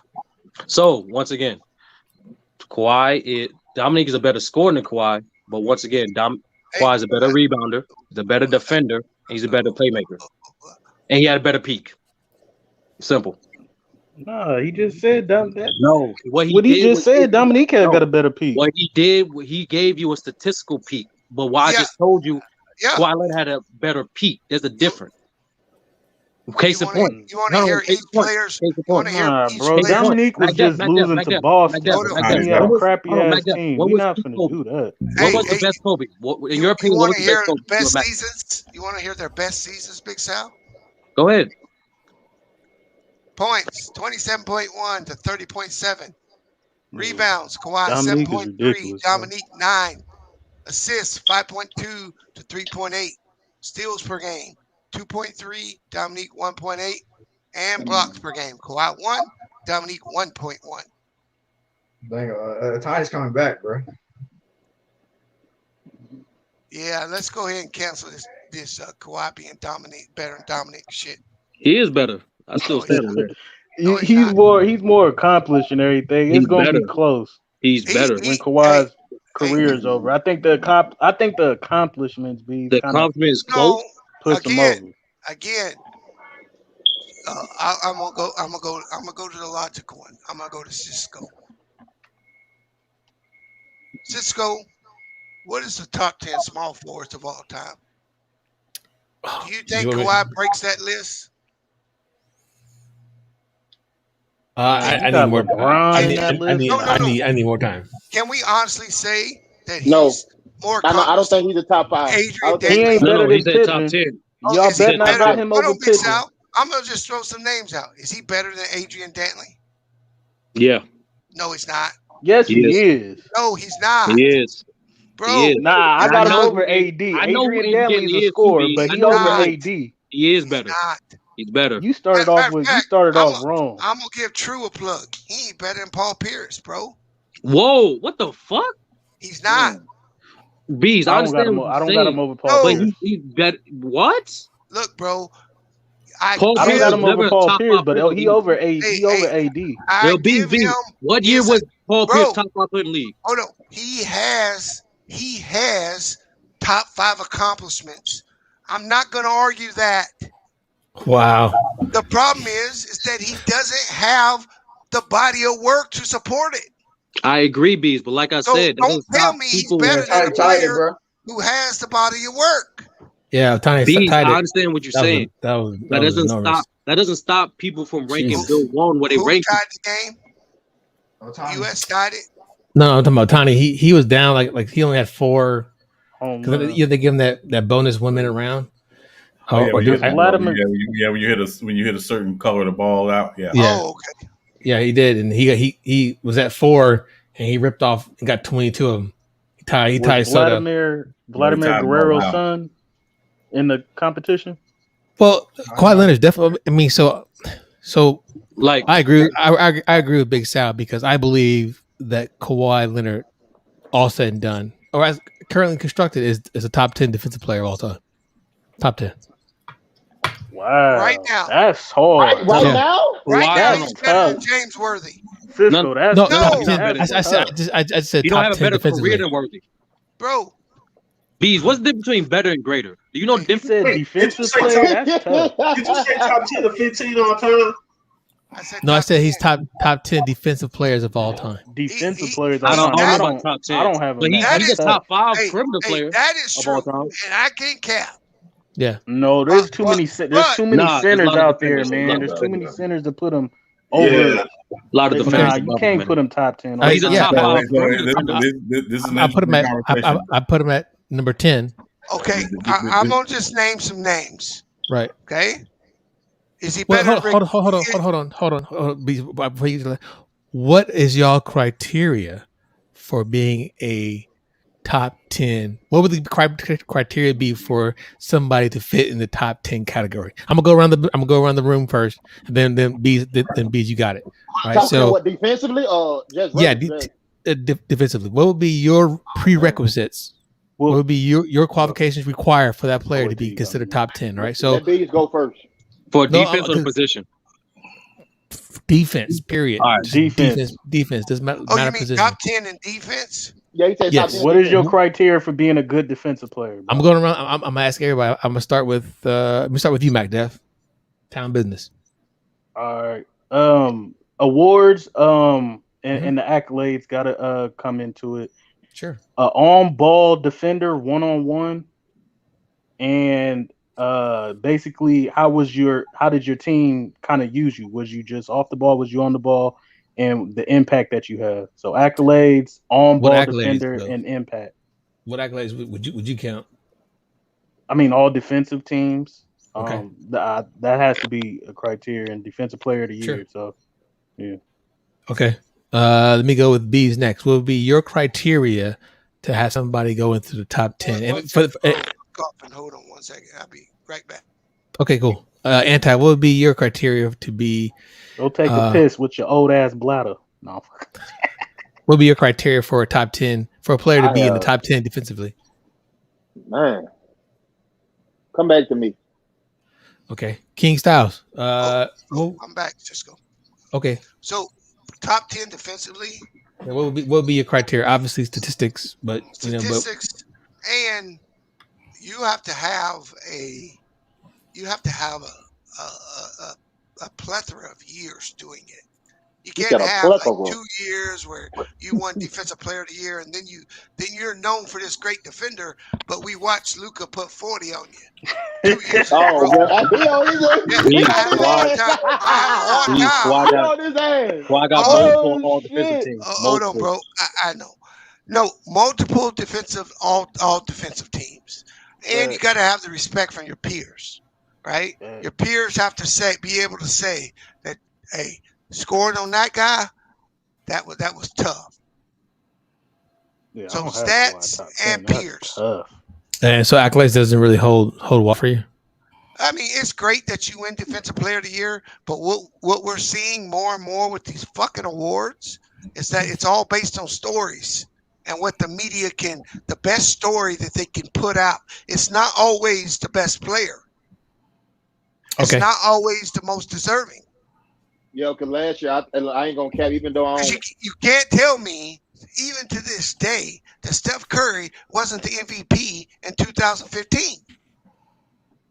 So once again, Dominique is a better scorer than Kawhi, but once again, Kawhi is a better rebounder, the better defender, and he's a better playmaker, and he had a better peak. Simple. Nah, he just said that. No, what he just said, Dominique got a better peak. What he did, he gave you a statistical peak, but what I just told you, Kawhi Leonard had a better peak. There's a difference. Case in point. You want to hear each players? Bro, Dominique was just losing to Boston. He had a crappy ass team. We're not going to do that. What was the best Kobe? In your opinion, what was the best Kobe? Seasons? You want to hear their best seasons, Big Sal? Go ahead. Points, 27.1 to 30.7. Rebounds, Kawhi 7.3. Dominique 9. Assists, 5.2 to 3.8. Steals per game. 2.3, Dominique 1.8, and blocks per game. Kawhi 1, Dominique 1.1. Dang, Tiny's coming back, bro. Yeah, let's go ahead and cancel this Kawhi being better than Dominique shit. He is better. I still stand on that. He's more accomplished and everything. It's gonna be close. He's better when Kawhi's career is over. I think the accomplishments be the accomplishment is close. Puts him over. Again, I'm gonna go to the logical one. I'm gonna go to Cisco. Cisco, what is the top 10 small forwards of all time? Do you think Kawhi breaks that list? I need more. I need more time. Can we honestly say that he's more? I don't think he's a top 5. He ain't better than Pippen. Top 10. Y'all bet not got him over Pippen. I'm gonna just throw some names out. Is he better than Adrian Dantley? Yeah. No, he's not. Yes, he is. No, he's not. He is. Bro. He is. Nah, I got him over AD. Adrian Dantley's a scorer, but he's over AD. He is better. He's better. You started off wrong. I'm gonna give True a plug. He ain't better than Paul Pierce, bro. Whoa, what the fuck? He's not. Bees, I don't got him over Paul Pierce. But he's better. What? Look, bro. I don't got him over Paul Pierce, but he over AD. He over AD. What year was Paul Pierce top 5 player in the league? Oh no, he has top 5 accomplishments. I'm not gonna argue that. Wow. The problem is that he doesn't have the body of work to support it. I agree, Bees, but like I said, don't tell me he's better than a player who has the body of work. Yeah, Bees, I understand what you're saying. That doesn't stop people from ranking Bill Warren where they rank. Who tied the game? US tied it. No, I'm talking about Tiny. He was down like he only had 4. Because they give him that bonus 1 minute round. When you hit a certain color of the ball out. Yeah. Oh, okay. Yeah, he did, and he was at 4, and he ripped off and got 22 of them. He tied Vladimir Guerrero's son in the competition. Well, Kawhi Leonard's definitely. I mean, so like I agree. I agree with Big Sal because I believe that Kawhi Leonard, all said and done, or as currently constructed, is a top 10 defensive player of all time. Top 10. Wow. Right now. That's hard. Right now? Right now, he's better than James Worthy. Cisco, I just said you don't have a better career than Worthy. Bro. Bees, what's the difference between better and greater? Do you know the difference? Defensive player? That's tough. Did you say top 10 or 15 all time? I said he's top 10 defensive players of all time. Defensive players. I don't know about top 10. I don't have him. But he's a top 5 perimeter player. That is of true, all time. and I can't cap. Yeah. No, there's too many centers out there, man. There's too many centers to put him over. A lot of defenders. You can't put him top 10. He's a top 5. I put him at number 10. Okay, I'm gonna just name some names. Right. Okay. Is he better? Hold on. Before you, what is y'all criteria for being a top 10? What would the criteria be for somebody to fit in the top 10 category? I'm gonna go around the room first, and then B's you got it. All right. So what, defensively or just defensively? What would be your prerequisites? What would be your qualifications required for that player to be considered top 10? Right. So B's go first. For defense or position? Defense, period. All right, defense. Doesn't matter you mean position. top 10 in defense? Yeah, he said top 10. What is your criteria for being a good defensive player, bro? I'm going around. I'm gonna ask everybody. I'm gonna start with you, Mac Def. Town business. All right. Awards. And the accolades gotta come into it. Sure. On-ball defender, 1-on-1, and basically, how did your team kind of use you? Was you just off the ball? Was you on the ball? And the impact that you have. So accolades, on-ball defender, and impact. What accolades would you count? I mean, all defensive teams. Okay. That has to be a criteria, and defensive player of the year. So, yeah. Okay. Let me go with B's next. What would be your criteria to have somebody go into the top 10? Hold on 1 second. I'll be right back. Okay, cool. Anti, what would be your criteria to be? Go take a piss with your old ass bladder. No. What would be your criteria for a top 10 for a player to be in the top 10 defensively? Man, come back to me. Okay, King Styles. I'm back, Cisco. Okay. So, top 10 defensively. Yeah, what would be your criteria? Obviously, statistics, but statistics, and you have to have a plethora of years doing it. You can't have like 2 years where you won Defensive Player of the Year and then you're known for this great defender, but we watched Luka put 40 on you. 2 years Oh, man. Kawhi got multiple all defensive teams. Hold on, bro. I know. No, multiple defensive, all defensive teams. And you got to have the respect from your peers, right? Your peers have to be able to say that, hey, scoring on that guy, that was tough. Yeah, so stats and peers. And so Accolades doesn't really hold water for you. I mean, it's great that you win Defensive Player of the Year, but what we're seeing more and more with these fucking awards is that it's all based on stories and what the media the best story that they can put out. It's not always the best player. It's not always the most deserving. Yo, because last year, I ain't going to cap, even though I don't. You can't tell me, even to this day, that Steph Curry wasn't the MVP in 2015.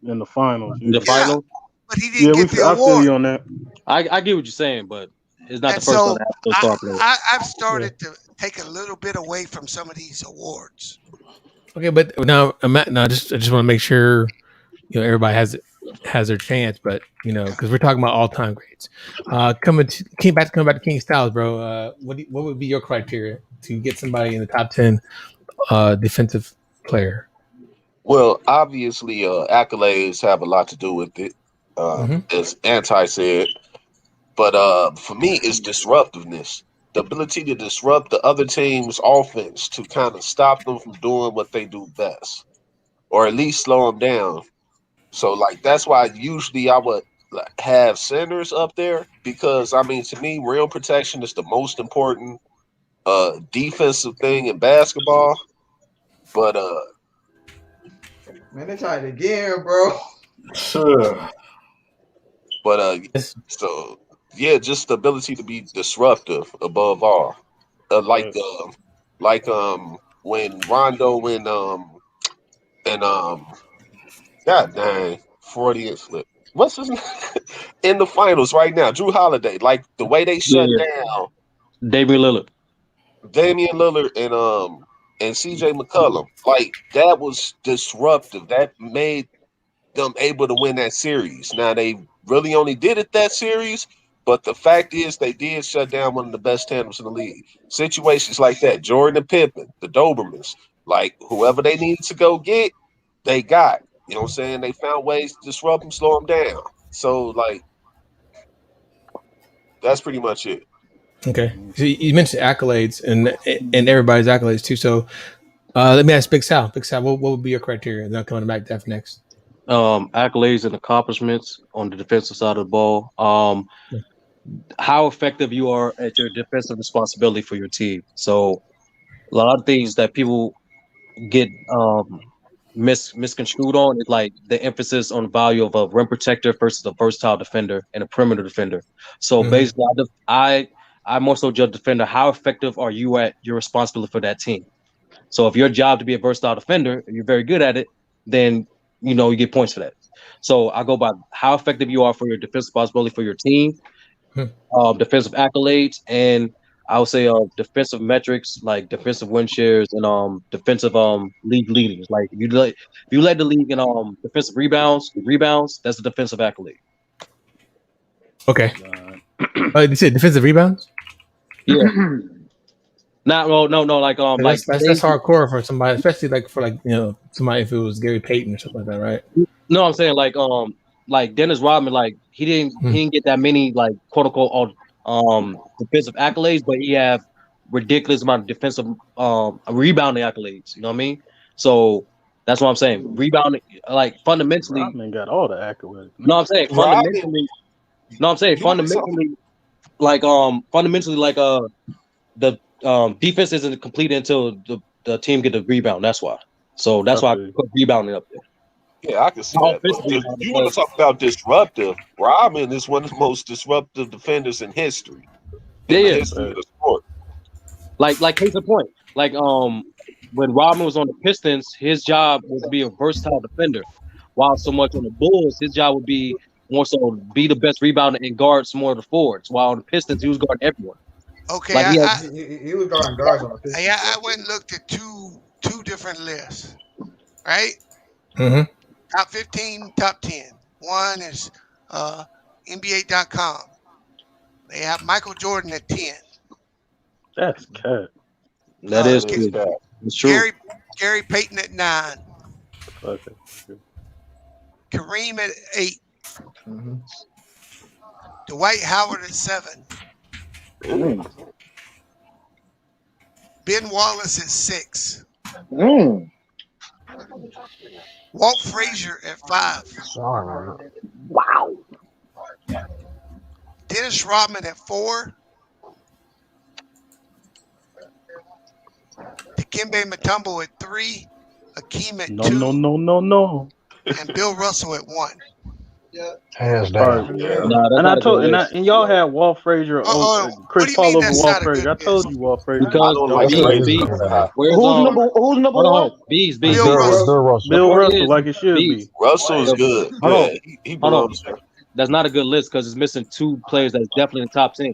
In the finals. In the finals? But he didn't get the award. I feel you on that. I get what you're saying, but it's not the first time to have star players. I've started to take a little bit away from some of these awards. Okay, but now I just want to make sure everybody has their chance, but because we're talking about all-time greats. Coming back to King Styles, bro. What would be your criteria to get somebody in the top 10 defensive player? Well, obviously, accolades have a lot to do with it, as Anti said. But for me, it's disruptiveness. The ability to disrupt the other team's offense to kind of stop them from doing what they do best, or at least slow them down. So, that's why usually I would have centers up there because, I mean, to me, rim protection is the most important defensive thing in basketball. But man, they tried again, bro. Sure. But so yeah, just the ability to be disruptive above all. When Rondo and God dang, 40 and flip. What's his name? In the finals right now, Drew Holiday. Like the way they shut down Damian Lillard and CJ McCollum. Like that was disruptive. That made them able to win that series. Now they really only did it that series, but the fact is they did shut down one of the best tandems in the league. Situations like that, Jordan and Pippen, the Dobermans, like whoever they needed to go get, they got. You know what I'm saying? They found ways to disrupt them, slow them down. So that's pretty much it. Okay. So you mentioned accolades and everybody's accolades too. So let me ask Big Sal. Big Sal, what would be your criteria? Then coming back to F next. Accolades and accomplishments on the defensive side of the ball. How effective you are at your defensive responsibility for your team. So a lot of things that people get misconstrued on is like the emphasis on the value of a rim protector versus a versatile defender and a perimeter defender. So basically, I more so judge defender. How effective are you at your responsibility for that team? So if your job to be a versatile defender, if you're very good at it, then you get points for that. So I go by how effective you are for your defensive responsibility for your team, defensive accolades, and I would say defensive metrics like defensive win shares and defensive league leaders. Like if you led the league in defensive rebounds, that's a defensive accolade. Okay. You said defensive rebounds? Yeah. No. Like that's hardcore for somebody, especially for somebody if it was Gary Payton or something like that, right? No, I'm saying like Dennis Rodman, like he didn't get that many like quote unquote defensive accolades, but he have ridiculous amount of defensive rebounding accolades. You know what I mean? So that's what I'm saying. Rebounding, like fundamentally, Rodman got all the accolades. No, I'm saying fundamentally. No, I'm saying fundamentally, the defense isn't complete until the team get the rebound. That's why. So that's why I put rebounding up there. Yeah, I can see that. But if you want to talk about disruptive, Rodman is one of the most disruptive defenders in history. In the history of the sport. Like case in point, like when Rodman was on the Pistons, his job was to be a versatile defender. While so much on the Bulls, his job would be more so be the best rebounder and guard some more of the forwards. While on the Pistons, he was guarding everyone. Okay, like he was guarding guards on the Pistons. I went and looked at two different lists, right? Mm-hmm. Top 15, top 10. One is NBA.com. They have Michael Jordan at 10. That's cat. That is true. It's true. Gary Payton at 9. Okay. Kareem at 8. Dwight Howard at 7. Ben Wallace at 6. Walt Frazier at 5. Wow. Dennis Rodman at 4. Dikembe Mutombo at 3. Akeem at 2. No. And Bill Russell at 1. Hands down. And y'all had Walt Frazier over Chris Paul over Walt Frazier. I told you Walt Frazier. Because who's number one? Bees. Bill Russell, like it should be. Russell is good. Hold on. That's not a good list because it's missing 2 players that's definitely in the top 10.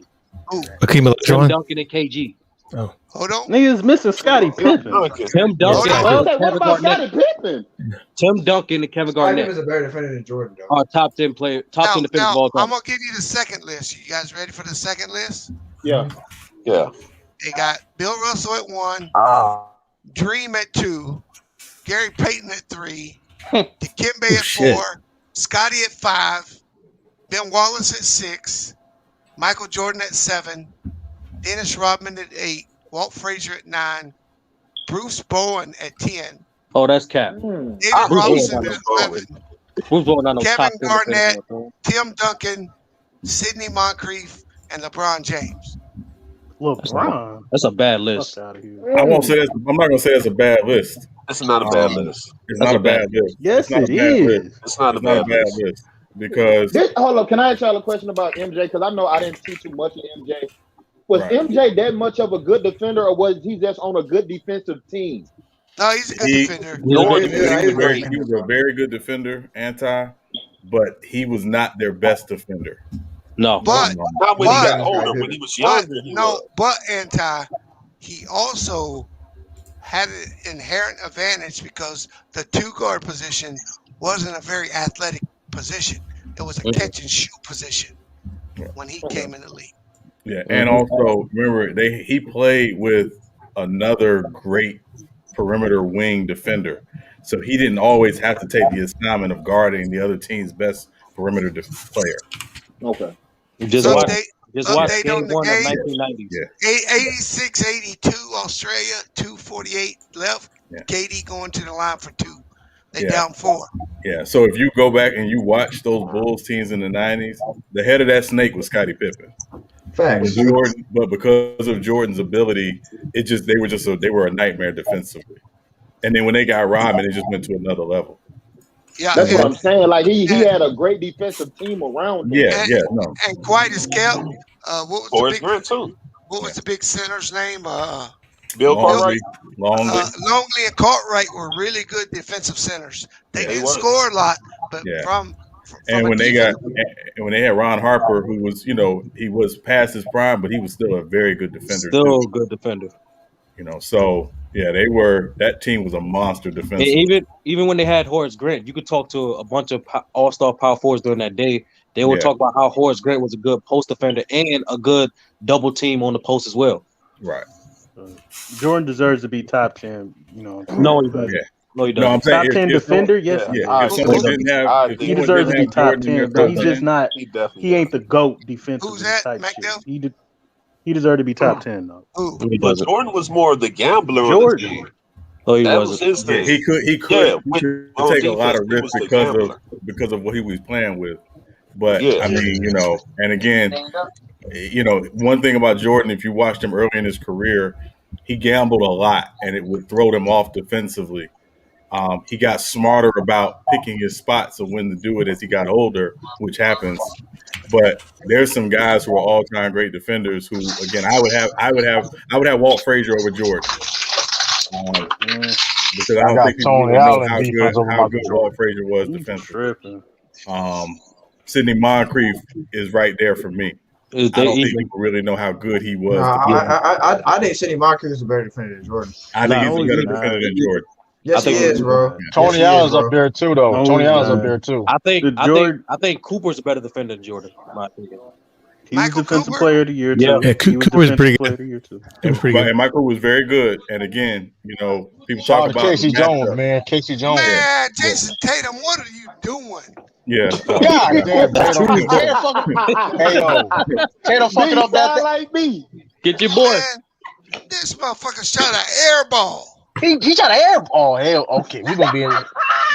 Tim Duncan and KG. Oh. Hold on. Niggas missing Scottie Pippen. Tim Duncan. What about Scottie Pippen? Tim Duncan and Kevin Garnett. Scottie is a better defender than Jordan, though. Are top 10 player, top 10 defenders of all time. I'm gonna give you the second list. You guys ready for the second list? Yeah. They got Bill Russell at 1. Dream at 2. Gary Payton at 3. Dikembe at 4. Scottie at 5. Ben Wallace at 6. Michael Jordan at 7. Dennis Rodman at 8. Walt Frazier at 9. Bruce Bowen at 10. Oh, that's cap. David Robinson at 11. Kevin Garnett, Tim Duncan, Sidney Moncrief, and LeBron James. LeBron. That's a bad list. I won't say that's. I'm not gonna say that's a bad list. It's not a bad list. It's not a bad list. Yes, it is. It's not a bad list. Because hold up, can I ask y'all a question about MJ? Because I know I didn't see too much of MJ. Was MJ that much of a good defender, or was he just on a good defensive team? No, he's a good defender. He was a very good defender, but he was not their best defender. No, but not when he got older. When he was younger, he also had an inherent advantage because the 2-guard position wasn't a very athletic position. It was a catch and shoot position when he came in the league. Yeah, and also remember he played with another great perimeter wing defender, so he didn't always have to take the assignment of guarding the other team's best perimeter player. Okay. Just watch game 1 of 1990s. Yeah. 86-82 Australia, 2:48 left. Yeah. KD going to the line for 2. They down 4. Yeah. So if you go back and you watch those Bulls teams in the 90s, the head of that snake was Scottie Pippen. Facts. But because of Jordan's ability, they were a nightmare defensively. And then when they got Rodman, it just went to another level. Yeah, that's what I'm saying. Like he had a great defensive team around him. And quite as kept. What was the big center's name? Bill Cartwright. Longley and Cartwright were really good defensive centers. They didn't score a lot, but and when they had Ron Harper, who was, he was past his prime, but he was still a very good defender. Good defender. That team was a monster defense. Even when they had Horace Grant, you could talk to a bunch of all-star power forwards during that day. They would talk about how Horace Grant was a good post defender and a good double team on the post as well. Right. Jordan deserves to be top 10. No, he doesn't. Yeah. No, he doesn't. Top 10 defender, yes. He deserves to be top 10, but he's just not. He ain't the GOAT defensively. Who's that? Type shit. He deserved to be top 10 though. But Jordan was more of the gambler. Jordan. Oh, he was his thing. He could take a lot of risks because of what he was playing with. But I mean, and again, one thing about Jordan, if you watched him early in his career, he gambled a lot, and it would throw him off defensively. He got smarter about picking his spots of when to do it as he got older, which happens. But there's some guys who are all-time great defenders who, again, I would have Walt Frazier over Jordan. Because I don't think people Tony really know Allen how defense over Michael good Jordan. Walt Frazier was defensively. Sidney Moncrief is right there for me. I don't think people really know how good he was. I think Sidney Moncrief is a better defender than Jordan. I think he's a better defender than Jordan. Yes, he is, bro. Tony Allen's up there too, though. Tony Allen's up there too. I think Cooper's a better defender than Jordan, in my opinion. He was defensive player of the year too. Yeah, Cooper was pretty good. And Michael was very good. And again, people talk about Casey Jones, man. Casey Jones. Man, Jason Tatum, what are you doing? Yeah. God damn, Tatum. Hey, yo. Tatum fucking up that like me. Get your boy. Man, this motherfucker shot an air ball. He shot an air ball. Hell, okay, we're gonna be in it.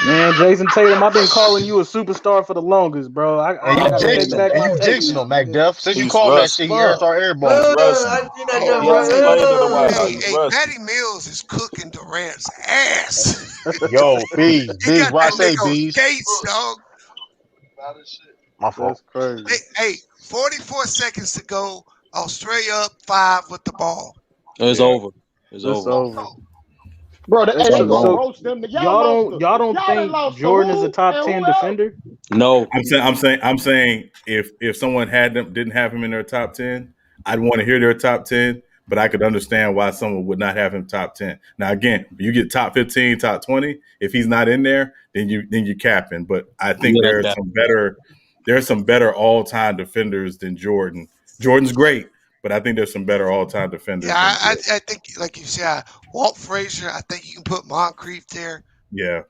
Man, Jason Tatum, I've been calling you a superstar for the longest, bro. You jinxing him, McDuff. Since you called that shit, he earned our air ball. Hey, Patty Mills is cooking Durant's ass. Yo, Bees, what I say, Bees? Gates, dog. My fault. Crazy. Hey, 44 seconds to go. Australia up 5 with the ball. It's over. It's over. Bro, y'all don't think Jordan is a top 10 defender? No. I'm saying if someone didn't have him in their top 10, I'd want to hear their top 10, but I could understand why someone would not have him top 10. Now again, you get top 15, top 20, if he's not in there, then you capping. But I think there's some better all-time defenders than Jordan. Jordan's great, but I think there's some better all-time defenders. Yeah, I think, like you said, Walt Frazier. I think you can put Moncrief there. Yeah,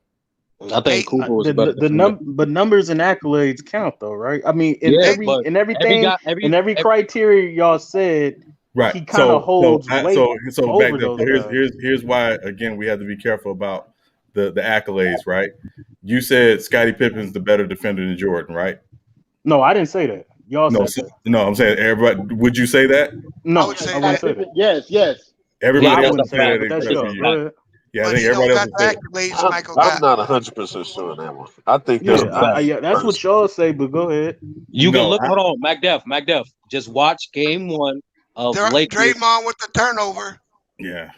I think Cooper was but numbers and accolades count, though, right? I mean, every criteria y'all said, right? He kind of holds weight. So back then, here's why. Again, we have to be careful about the accolades, right? You said Scottie Pippen's the better defender than Jordan, right? No, I didn't say that. Y'all said that. No, I'm saying everybody. Would you say that? No, I wouldn't say that. Yes. Everybody else would say that except for you. Yeah, I think everybody else would say that. I'm not 100% sure on that one. I think that's what y'all say, but go ahead. You can look. Hold on, McDuff. Just watch game 1 of Lakers. Draymond with the turnover. Yeah.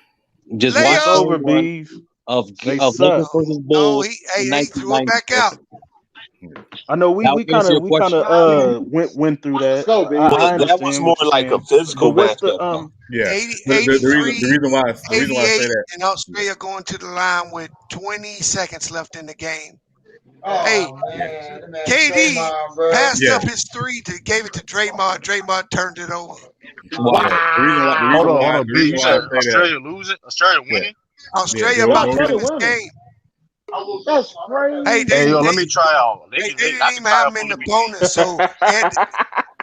Just watch over, Bees. Of Lakers versus Bulls. He threw it back out. I know we kind of went through that. That was more like a physical matchup. Yeah. 83, the reason why I say that. And Australia going to the line with 20 seconds left in the game. KD passed up his 3 gave it to Draymond. Draymond turned it over. Hold on, B. You said Australia losing? Australia winning? Australia about to win this game. That's crazy. Hey, let me try out. They didn't even have them in the bonus, so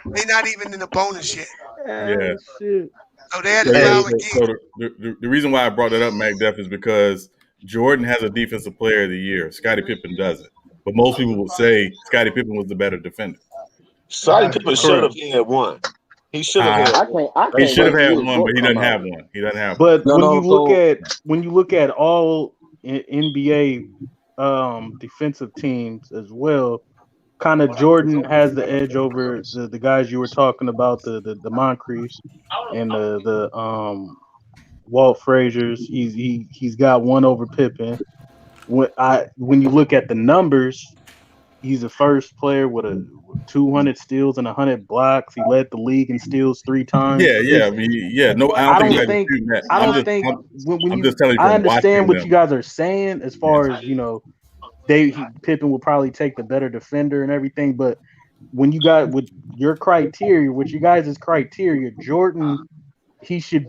they're not even in the bonus yet. Yeah. So they had to foul again. So the reason why I brought it up, McDuff, is because Jordan has a defensive player of the year. Scottie Pippen doesn't. But most people would say Scottie Pippen was the better defender. Scottie Pippen should have had one. He should have had one. He should have had one, but he doesn't have one. He doesn't have one. But when you look at all NBA defensive teams as well, kind of Jordan has the edge over the guys you were talking about, the Moncriefs and the Walt Fraziers. He's got one over Pippen. When you look at the numbers, he's the first player with 200 steals and 100 blocks. He led the league in steals 3 times. Yeah. I mean, no, I don't think. I understand what you guys are saying as far as Pippen would probably take the better defender and everything, but when you got with your criteria, with you guys' criteria, Jordan,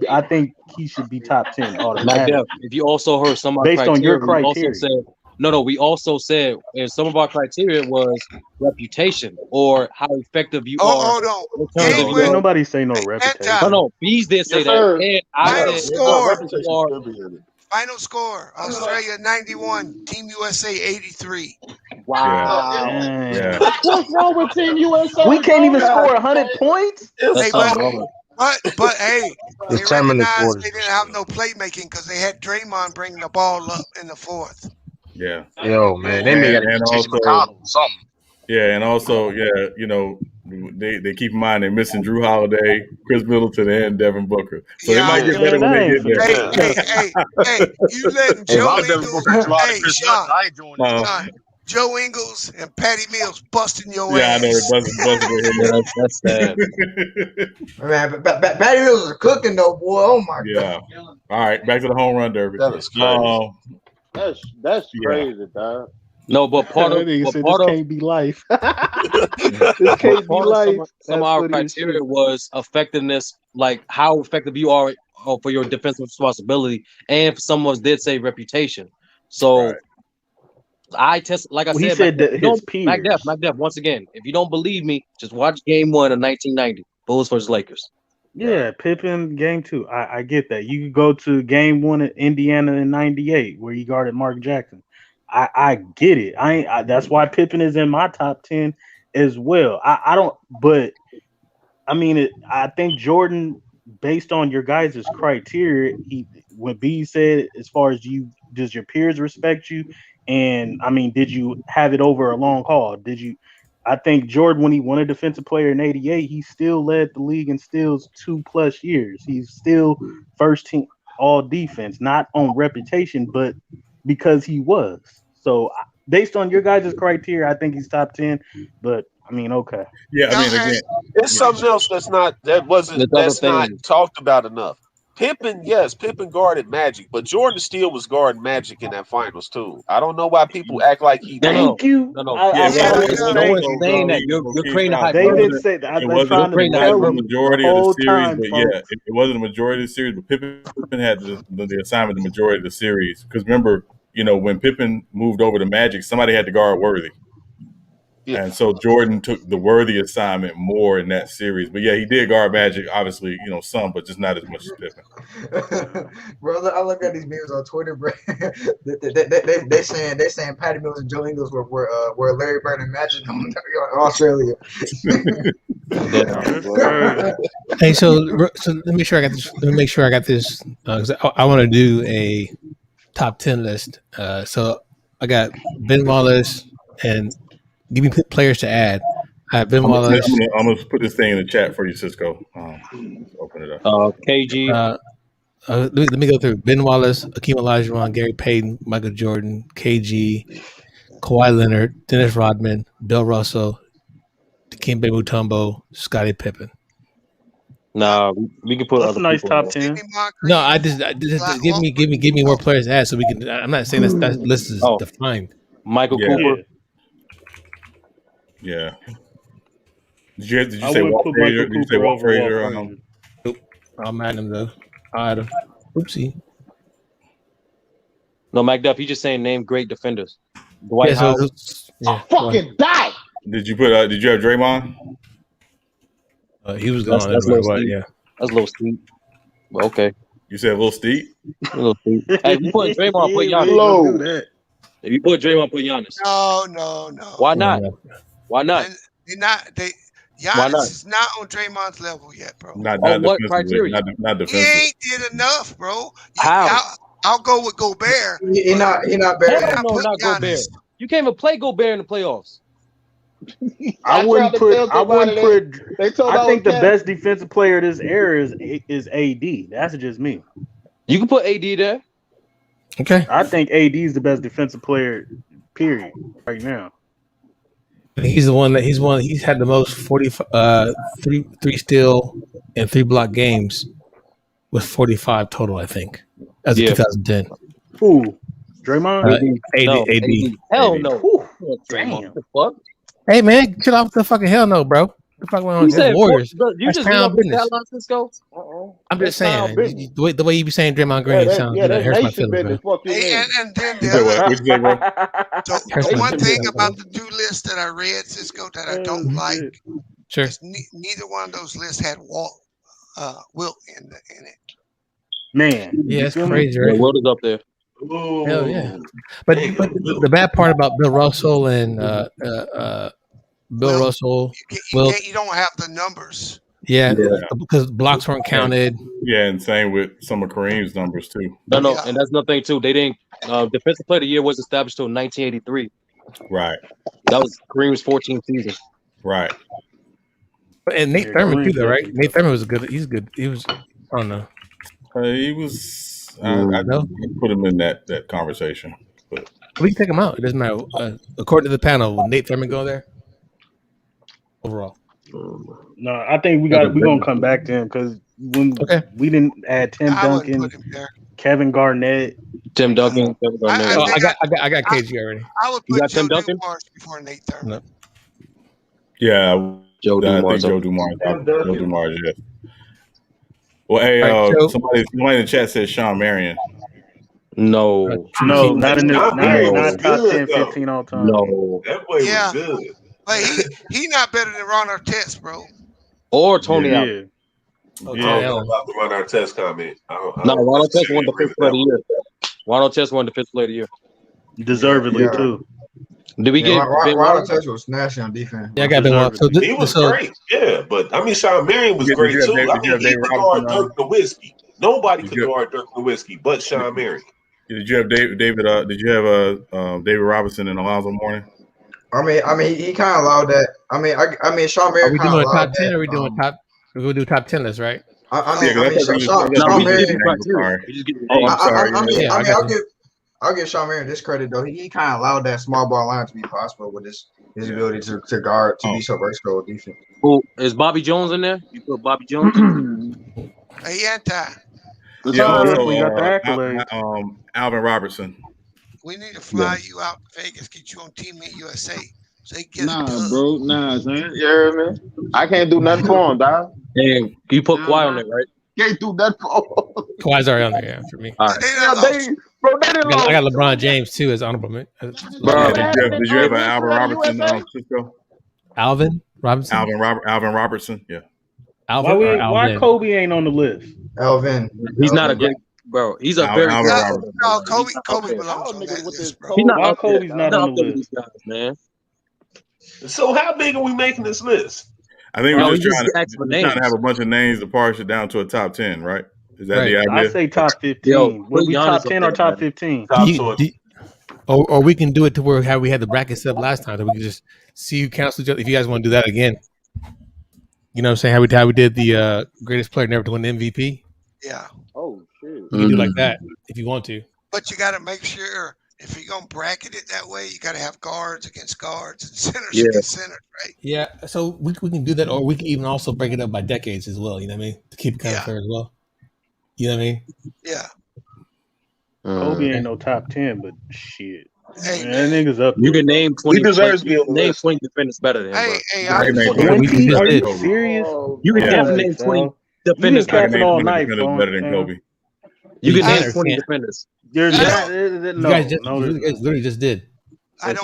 I think he should be top 10 automatically. If you also heard some of our based criteria, on your criteria. We also said and some of our criteria was reputation or how effective you are. Hold on. Nobody say no reputation. No, Bees did say that. And I said final score, Australia 91, Team USA 83. Wow. Yeah. What's wrong with Team USA? We can't even score 100 points? But hey, they recognized they didn't have no playmaking because they had Draymond bring the ball up in the 4th. Yeah. Yo, man, they may got to change McConnell something. Yeah, and also, they keep in mind they're missing Drew Holiday, Chris Middleton, and Devin Booker. So they might get better when they get there. Hey, you letting Joe Ingles, Sean, Joe Ingles and Patty Mills busting your ass. Yeah, I know they're That's sad. Man, Patty Mills is cooking though, boy. Oh my god. All right, back to the home run derby. That is crazy. That's crazy, dog. No, but part of this can't be life. This can't be life. Some of our criteria was effectiveness, like how effective you are for your defensive responsibility, and someone did say reputation. So I test, like I said, he said that his peers. McDuff, once again, if you don't believe me, just watch Game 1 of 1990, Bulls versus Lakers. Yeah, Pippen Game 2. I get that. You could go to Game 1 at Indiana in '98 where he guarded Mark Jackson. I get it. That's why Pippen is in my top 10 as well. I don't, but I mean, I think Jordan, based on your guys' criteria, what B said, as far as does your peers respect you? And I mean, did you have it over a long haul? I think Jordan, when he won a defensive player in '88, he still led the league in steals 2+ years. He's still first team all defense, not on reputation, but because he was. So based on your guys' criteria, I think he's top 10, but I mean, okay. Yeah, I mean, again, it's something else that's not talked about enough. Pippen guarded Magic, but Jordan still was guarding Magic in that finals too. I don't know why people act like he did. Thank you. No one's saying that. You're creating a They didn't say that. It wasn't the majority of the series, but it wasn't the majority of the series. But Pippen had the assignment the majority of the series. Because remember, when Pippen moved over to Magic, somebody had to guard Worthy. Yeah. And so Jordan took the Worthy assignment more in that series. But yeah, he did guard Magic, obviously, some, but just not as much as Pippen. Bro, I look at these memes on Twitter, bro. they saying Patty Mills and Joe Ingles were Larry Bird and Magic in Australia. Hey, so let me make sure I got this. Because I want to do a top 10 list. So I got Ben Wallace and give me players to add. I have Ben Wallace. I'm gonna put this thing in the chat for you, Cisco. Open it up. KG. Let me go through Ben Wallace, Akeem Olajuwon, Gary Payton, Michael Jordan, KG, Kawhi Leonard, Dennis Rodman, Bill Russell, Dikembe Mutombo, Scottie Pippen. Nah, we can put. That's a nice top 10. No, I just give me more players to add so we can. I'm not saying that list is defined. Michael Cooper. Yeah. Did you say Walt Frazier? Did you say Walt Frazier? Nope. I'll add him though. I'll add him. Oopsie. No, McDuff. He's just saying name great defenders. Dwight Howard. Fucking die. Did you have Draymond? He was gone. That's a little steep. Well, okay. You said a little steep? A little steep. Hey, if you put Draymond, put Giannis. If you put Draymond, put Giannis. No. Why not? Why not? Giannis is not on Draymond's level yet, bro. Not what criteria? Not defensive. He ain't did enough, bro. How? I'll go with Gobert. He not better. No, not Gobert. You can't even play Gobert in the playoffs. I think the best defensive player of this era is AD. That's just me. You can put AD there. Okay. I think AD is the best defensive player, period, right now. He's had the most 3 steal and 3 block games with 45 total, I think, as of 2010. Who? Draymond? AD. Hell no. Damn. The fuck? Hey man, chill out with the fucking hell no, bro. The fuck going on Warriors? You just love business. Cisco? I'm just saying the way you be saying Draymond Green sounds hurts my feelings, bro. And then the one thing about the 2 lists that I read, Cisco, that I don't like, is neither one of those lists had Wilt in it. Man, yeah, it's crazy, right? Wilt is up there. Hell yeah. But the bad part about Bill Russell and Russell, you don't have the numbers. Yeah, because blocks weren't counted. Yeah, and same with some of Kareem's numbers too. No, and that's nothing too. They didn't Defensive Player of the Year was established till 1983. Right. That was Kareem's 14th season. Right. And Nate Thurman too, though, right? Nate Thurman was good. He's good. He was. I don't know. He was. I put him in that conversation, but we can take him out. It doesn't matter. According to the panel, will Nate Thurman go there? Overall. No, I think we're gonna come back to him because when we didn't add Tim Duncan, Kevin Garnett, Tim Duncan, Kevin Garnett. I got KG already. I would put Joe Dumars before Nate Thurman. No. Yeah, Joe Dumars. Joe Dumars. Yeah. Well, hey, somebody in the chat said Sean Marion. No, not in this. Not top 10, 15 all time. No, that boy was good. But he not better than Ron Artest, bro. Or Tony Allen. I don't know about the Ron Artest comment. No, Ron Artest won the Fifth Player of the Year. Ron Artest won the Fifth Player of the Year. Deservedly too. Did we get Ron Artest was snatching on defense? Yeah, I got Ben. So he was great. Yeah, but I mean, Sean Marion was great too. I mean, he could guard Dirk Nowitzki. Nobody could guard Dirk Nowitzki but Sean Marion. Did you have David? Did you have David Robinson and Alonzo Mourning? I mean, he kind of allowed that. I mean, Sean Marion. Are we doing top 10? Or are we doing top? We're gonna do top 10 list, right? Sean Marion. I'll give Sean Marion this credit though. He kind of allowed that small ball line to be possible with his ability to guard, to be so versatile with defense. Who is Bobby Jones in there? You put Bobby Jones. Hey, anti. Yeah, we got the accolades. Alvin Robertson. We need to fly you out to Vegas, get you on Team USA. So they get bro. Nah, son. You hear me? I can't do nothing for him, dog. And you put Kawhi on there, right? Can't do nothing for him. Kawhi's already on there, yeah, for me. All right. I got LeBron James too as honorable mention. Bro, did you have an Alvin Robertson? Alvin Robinson. Alvin Robertson. Yeah. Alvin. Why Kobe ain't on the list? Alvin. He's not a great bro. He's a very good. No, Kobe belongs on that list, bro. He's not. Why Kobe's not on the list, man? So how big are we making this list? I think we're just trying to have a bunch of names to parse it down to a top 10, right? Is that the idea? I say top 15. Would we top 10 or top 15? Or we can do it to where how we had the bracket set up last time, that we can just see who cancels each other. If you guys want to do that again, you know what I'm saying? How we did the greatest player never to win the MVP. Yeah. Oh shit. You can do like that if you want to. But you got to make sure if you're gonna bracket it that way, you got to have guards against guards and centers against centers, right? Yeah. So we can do that, or we can even also break it up by decades as well. You know what I mean? To keep it kind of fair as well. You know what I mean? Yeah. Kobe ain't no top 10, but shit. Hey, man, that nigga's up. You can name 20. He deserves to be on the name list. 20 defenders better than him. Are you serious? You can definitely name 20 defenders better than Kobe. You can name 20 defenders. You're not. You guys literally just did.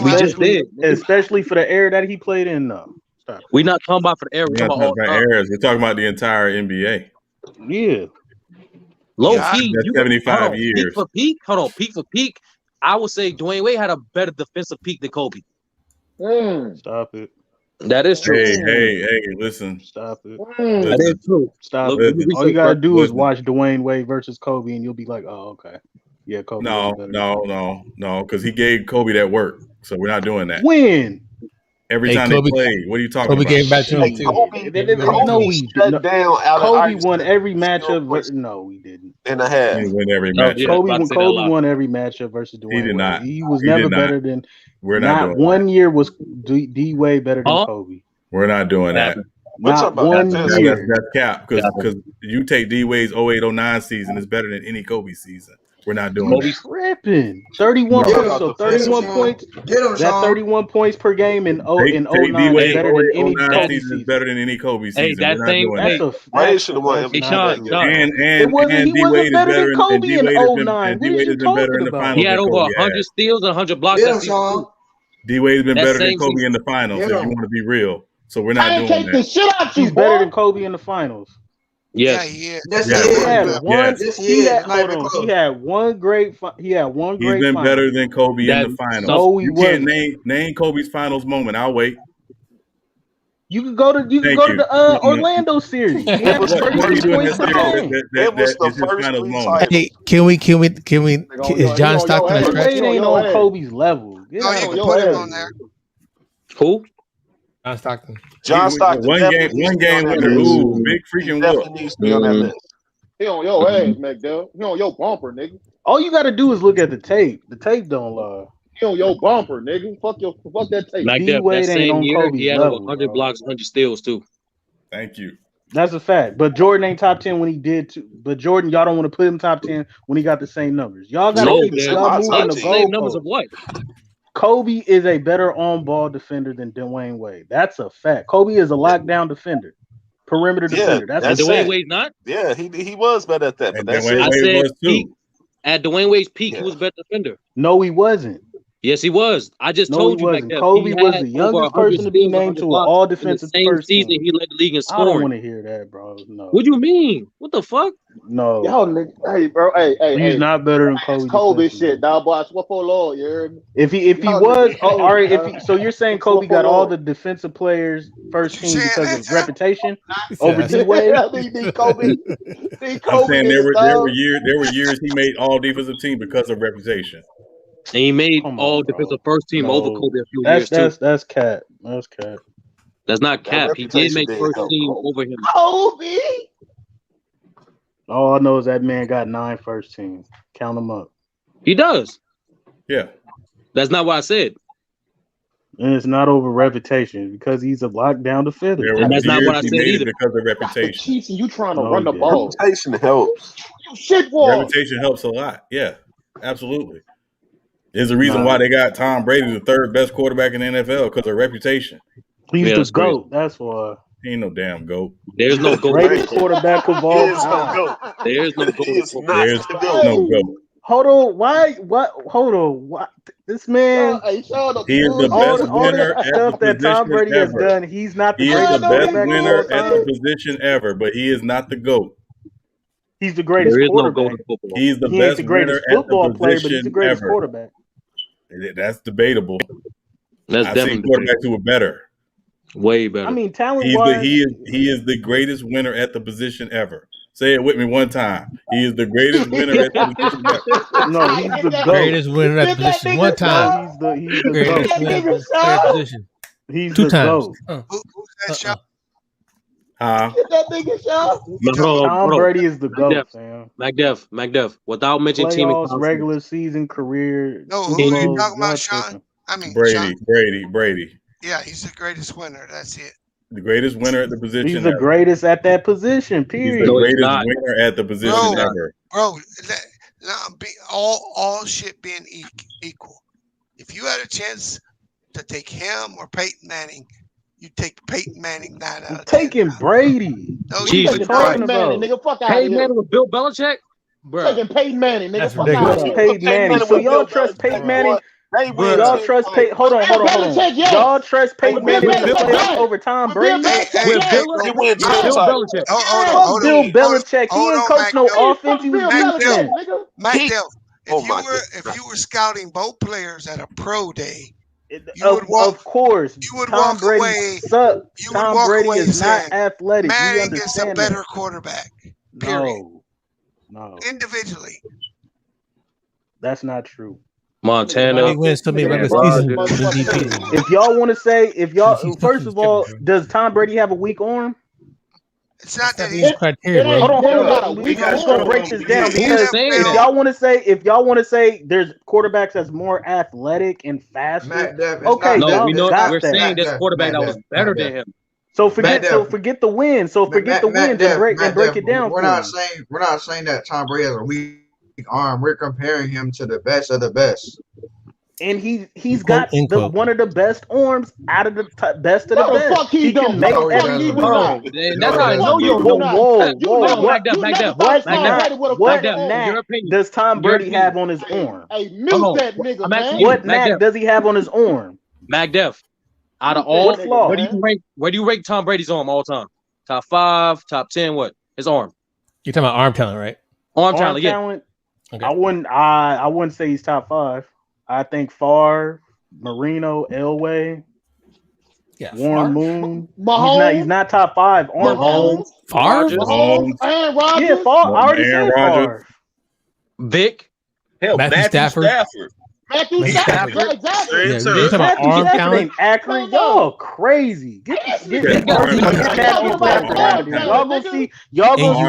We just did, especially for the era that he played in. No, stop. We're not talking about for the era. We're talking about eras. We're talking about the entire NBA. Yeah. Low key, 75 years. Peak for peak. Hold on, peak for peak. I would say Dwayne Wade had a better defensive peak than Kobe. Stop it. That is true. Hey, listen. Stop it. That is true. Stop it. All you gotta do is watch Dwayne Wade versus Kobe, and you'll be like, oh, okay. Yeah, Kobe. No, because he gave Kobe that work. So we're not doing that. When? Every time Kobe, they played. What are you talking Kobe about? gave back to him too. Kobe won every matchup. No, he didn't. And a half. He won every matchup. Kobe won every matchup versus Dwayne. He did not. He was never better than. We're not doing one year was D Wade better than Kobe. We're not doing that. Not 1 year. That's cap because you take D Wade's 08-09 season is better than any Kobe season. We're not doing that. Tripping. 31 points. That 31 points per game in 09 is better than any Kobe season. Is better than any Kobe season. Hey, that same. Wade should have won. And he wasn't better than Kobe in 09. D Wade has been better in the finals. He had over 100 steals and 100 blocks. D Wade has been better than Kobe in the finals. If you want to be real, so we're not doing that. The shit out you, He's better than Kobe in the finals. Yes. Yeah, he had one great. He's been better than Kobe in the finals. No, you can't name Kobe's finals moment. I'll wait. You could go to the Orlando series. It was the first preseason. Hey, can we? Is John Stockton a trash? Wade ain't on Kobe's level. No, you can put him on there. Who? John Stockton. John Stockton. One game winner. Ooh, big freaking definitely needs to be on that list. He on your ass, McDowell. He on your bumper, nigga. All you got to do is look at the tape. The tape don't lie. He on your bumper, nigga. Fuck that tape. That same year, he had over 100 blocks, 100 steals too. Thank you. That's a fact. But Jordan ain't top 10 when he did too. But Jordan, y'all don't want to put him top 10 when he got the same numbers. Y'all got to keep y'all moving the same numbers of what? Kobe is a better on-ball defender than Dwayne Wade. That's a fact. Kobe is a lockdown defender, perimeter defender. That's Dwayne Wade not. Yeah, he was better at that. But that's I said at Dwayne Wade's peak, he was a better defender. No, he wasn't. Yes, he was. I just told you. Wasn't. Kobe was the youngest person to be named to an all-defensive first season. Team. He led the league in scoring. I don't want to hear that, bro. No. What do you mean? What the fuck? No. Y'all nigga, hey, bro. Hey. He's not better than Kobe. Kobe shit, dog. Boy, I swear for Lord, you heard me? If he was, all right. So you're saying Kobe got all the defensive players first team because of reputation over D-Wade? Kobe. I'm saying there were years he made all defensive team because of reputation. And he made all defensive first team over Kobe a few years too. That's cap. That's cap. That's not cap. He did make first team over him. Kobe. All I know is that man got 9 first teams. Count them up. He does. Yeah. That's not what I said. And it's not over reputation because he's a lockdown defender. And that's not what I said either. Because of reputation. Cheating, you trying to run the ball. Reputation helps. Shit, boy. Reputation helps a lot. Yeah, absolutely. There's a reason why they got Tom Brady the third best quarterback in the NFL because of reputation. He's the GOAT. That's why. He ain't no damn GOAT. There's no GOAT. Greatest quarterback of all time. There's no GOAT. There's no GOAT. Hold on. Why? What? Hold on. What? This man. He is the best winner at the that Tom position Brady has ever. done. He's not the He is greatest the best quarterback winner of all at the time. position ever, but he is not the GOAT. He's the greatest quarterback. He's the He ain't best the greatest winner at the football player, but he's the position greatest ever. quarterback. That's debatable. That's I've seen quarterbacks who are better. Way better. I mean, talent-wise, he is the greatest winner at the position ever. Say it with me one time. He is the greatest winner at the position ever. No, he's the greatest winner at the position. One time. He's the greatest winner at the position. He's 2 the times. GOAT. Who's that shot? Get that nigga shot. Tom Brady is the GOAT, fam. McDuff. Without mentioning team and Playoffs, regular season, career. No, who are you talking about, Sean? I mean, Brady. Yeah, he's the greatest winner. That's it. The greatest winner at the position. He's the greatest at that position. Period. He's the greatest winner at the position ever. Bro, all shit being equal. If you had a chance to take him or Peyton Manning, you take Peyton Manning 9 out of 10. Taking Brady. No, Jesus you Peyton Manning, nigga. Fuck out Peyton here. Manning with Bill Belichick? Bro. Taking Peyton Manning, nigga. That's Fuck out ridiculous. here. Peyton Manning. So y'all trust Peyton Manning? Y'all trust Peyton? Hold on. Y'all trust Peyton Manning in the playoffs over Tom Brady? With Bill Belichick. Hold on. Bill Belichick. He ain't coach no offense. He was defense. Mike Dell, if you were scouting both players at a pro day, Of course, you would Tom walk Brady away. sucks. You would Tom walk Brady away is not saying, athletic. We Manning is a understand better that. quarterback. Period. No, Individually. that's not true. Montana. He wins so many regular season MVPs. If y'all want to say, first of all, does Tom Brady have a weak arm? It's not that He's criteria, bro. Hold on. We're just gonna break this down because if y'all want to say there's quarterbacks that's more athletic and faster, okay, no, we know got we're that. saying this quarterback that was better than him. So forget the win. So forget the wins and break it down. We're not saying that Tom Brady has a weak arm. We're comparing him to the best of the best. And he's got one of the best arms out of the best of the best. Fuck he can don't. make That's how I know you don't know. What knack does Tom Brady have on his arm? Hey, mute that nigga, man. What knack does he have on his arm? McDuff. Out of all, where do you rank Tom Brady's arm all time? Top 5, top 10, what? His arm. You're talking about arm talent, right? Arm talent, yeah. Okay. I wouldn't say he's top 5. I think Favre, Marino, Elway. Yeah, Warren Moon. Mahomes. He's not top 5. Arm talent. Favre? Mahomes. Aaron Rodgers. Yeah, Favre. I already said Favre. Vic. Hell, Matthew Stafford. Matthew Stafford. Yeah, exactly. Yeah, we're talking about arm talent. Ain't accurate. Y'all crazy. Get Matthew Stafford out of there. Y'all gonna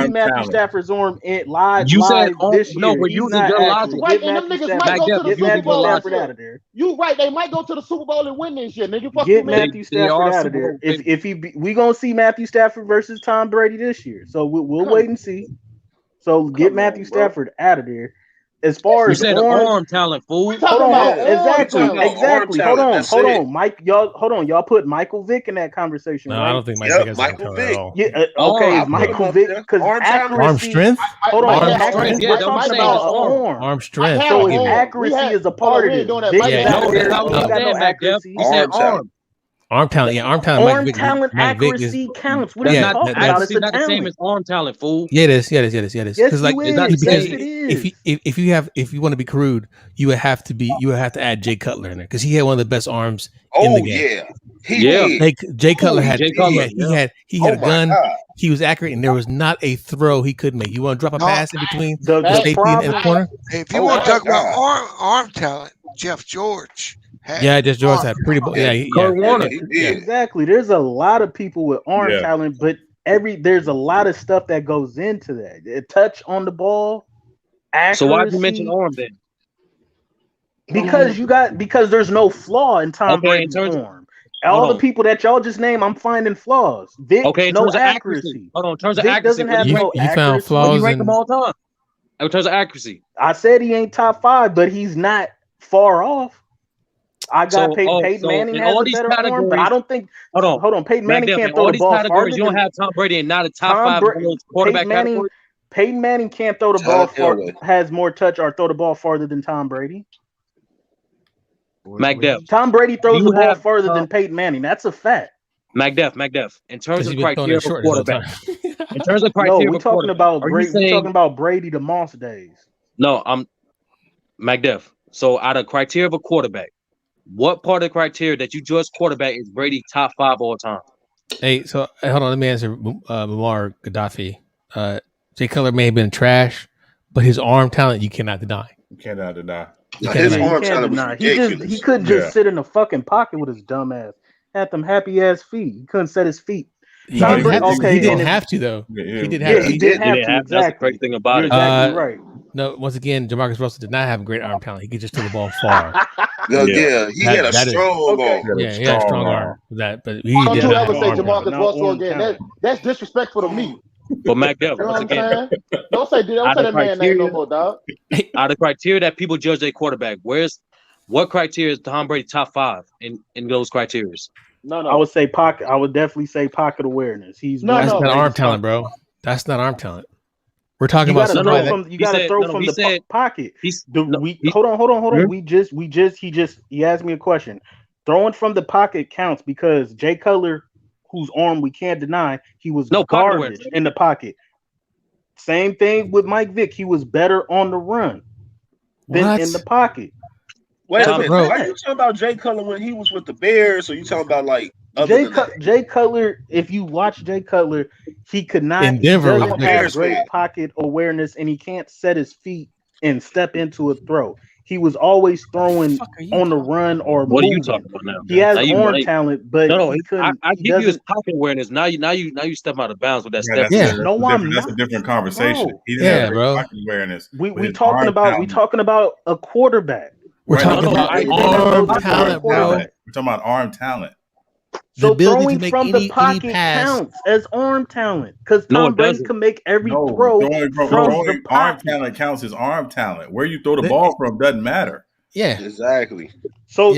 see Matthew Stafford's arm live this year. No, but you said your logic. Right, and them niggas might go to the Super Bowl out of there. You right, they might go to the Super Bowl and win this year, nigga. Fuck Get Matthew Stafford out of there. If we gonna see Matthew Stafford versus Tom Brady this year, so we'll wait and see. So get Matthew Stafford out of there. As far as arm talent, fool. Hold on, exactly. Hold on, Mike. Y'all put Michael Vick in that conversation. No, right? I don't think Mike Vick has Michael Vick at all. Yeah, okay, it's Michael Vick because arm strength. Hold on, arm strength. Yeah, we're talking about arm. Arm strength. So if accuracy is a part of it, He said arm. Arm talent, yeah, arm talent. Arm talent accuracy counts. What are you talking about? It's not the same as arm talent, fool. Yeah, it is. Yes, because if you want to be crude, you would have to add Jay Cutler in there because he had one of the best arms in the game. Jay Cutler had a gun. God. He was accurate, and there was not a throw he couldn't make. You want to drop a pass in between the safety and the corner? If you want to talk about arm talent, Jeff George. Just George had pretty. Exactly. There's a lot of people with arm talent, but there's a lot of stuff that goes into that. A touch on the ball. Accuracy. So why did you mention arm then? Because there's no flaw in Tom Brady's arm. All the people that y'all just named, I'm finding flaws. Vic, no accuracy. Hold on, in terms of accuracy, doesn't have no accuracy. Found flaws. You rank them all the time. In terms of accuracy, I said he ain't top 5, but he's not far off. I got Peyton Manning has a better arm, but I don't think. Hold on. Peyton Manning can't throw the ball farther. You don't have Tom Brady and not a top 5 quarterback category. Peyton Manning can't throw the ball far, has more touch or throw the ball farther than Tom Brady. McDuff. Tom Brady throws the ball further than Peyton Manning. That's a fact. McDuff. In terms of criteria for quarterback. In terms of criteria, we're talking about Brady. We're talking about Brady the Moss days. No, I'm McDuff. So out of criteria of a quarterback, what part of the criteria that you judge quarterback is Brady top 5 all time? Hey, hold on. Let me answer Muammar Gaddafi. Jay Cutler may have been trash, but his arm talent you cannot deny. You cannot deny. His arm talent was ridiculous. He couldn't just sit in the fucking pocket with his dumb ass. Had them happy ass feet. He couldn't set his feet. He didn't have to though. He did have to. He did have to. That's the great thing about it. Exactly right. No, once again, Jamarcus Russell did not have great arm talent. He could just throw the ball far. He had a strong arm. Yeah, he had a strong arm. But he don't you ever say Jamarcus Russell again? That's disrespectful to me. But McDuff, don't say that man name no more, dog. Out of criteria that people judge their quarterback, what criteria is Tom Brady top 5 in those criteria? No. I would say pocket. I would definitely say pocket awareness. That's not arm talent, bro. That's not arm talent. We're talking about something you got to throw from the pocket. Hold on. He asked me a question. Throwing from the pocket counts because Jay Cutler, whose arm we can't deny, he was garbage in the pocket. Same thing with Mike Vick. He was better on the run than in the pocket. Wait a minute. Are you talking about Jay Cutler when he was with the Bears, or you talking about like Jay Cutler? If you watch Jay Cutler, he could not. In Denver, he doesn't have great pocket awareness, and he can't set his feet and step into a throw. He was always throwing on the run or what moving. Are you talking about now? He has arm talent, but he couldn't. I give you his pocket awareness. Now you step out of bounds with that step. That's a different conversation. He didn't have pocket awareness. We talking about a quarterback. We're talking about arm talent, bro. We're talking about arm talent. So throwing from the pocket counts as arm talent because Tom Brady can make every throw from the pocket. Arm talent counts as arm talent. Where you throw the ball from doesn't matter. Yeah, exactly. So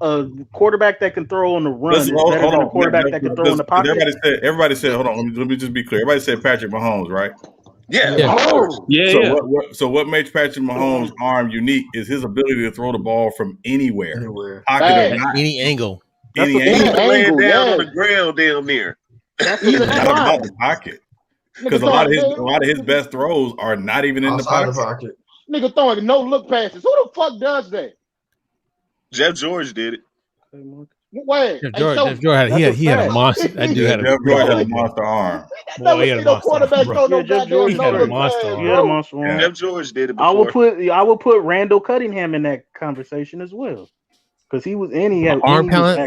a quarterback that can throw on the run is better than a quarterback that can throw in the pocket. Everybody said, hold on, let me just be clear. Everybody said Patrick Mahomes, right? Yeah. So what makes Patrick Mahomes' arm unique is his ability to throw the ball from anywhere. Pocket or not. Any angle. Any angle. Laying down on the ground down there. That's even not about the pocket. Because a lot of his best throws are not even in the pocket. Nigga throwing no look passes. Who the fuck does that? Jeff George did it. Wait, Jeff Jordan he had a monster. That dude had a Jeff Jordan had a monster arm. Boy, he had a monster arm, bro. Jeff George had a monster arm. He had a monster arm. Jeff George did it before. I will put Randall Cunningham in that conversation as well. Because he was in, he had arm talent.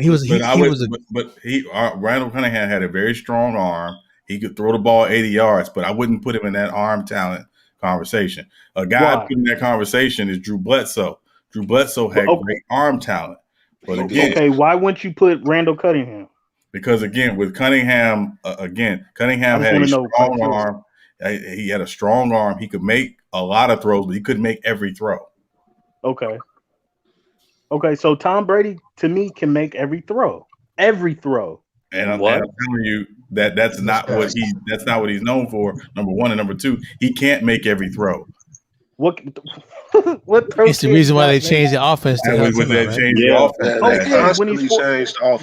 Randall Cunningham had a very strong arm. He could throw the ball 80 yards, but I wouldn't put him in that arm talent conversation. A guy I put in that conversation is Drew Bledsoe. Drew Bledsoe had great arm talent. But again, why wouldn't you put Randall Cunningham? Because again, with Cunningham, Cunningham had a strong arm. He had a strong arm. He could make a lot of throws, but he couldn't make every throw. Okay, so Tom Brady, to me, can make every throw. Every throw. And I'm telling you that's not what he's known for. Number one, and number two, he can't make every throw. What it's the reason why they changed the offense.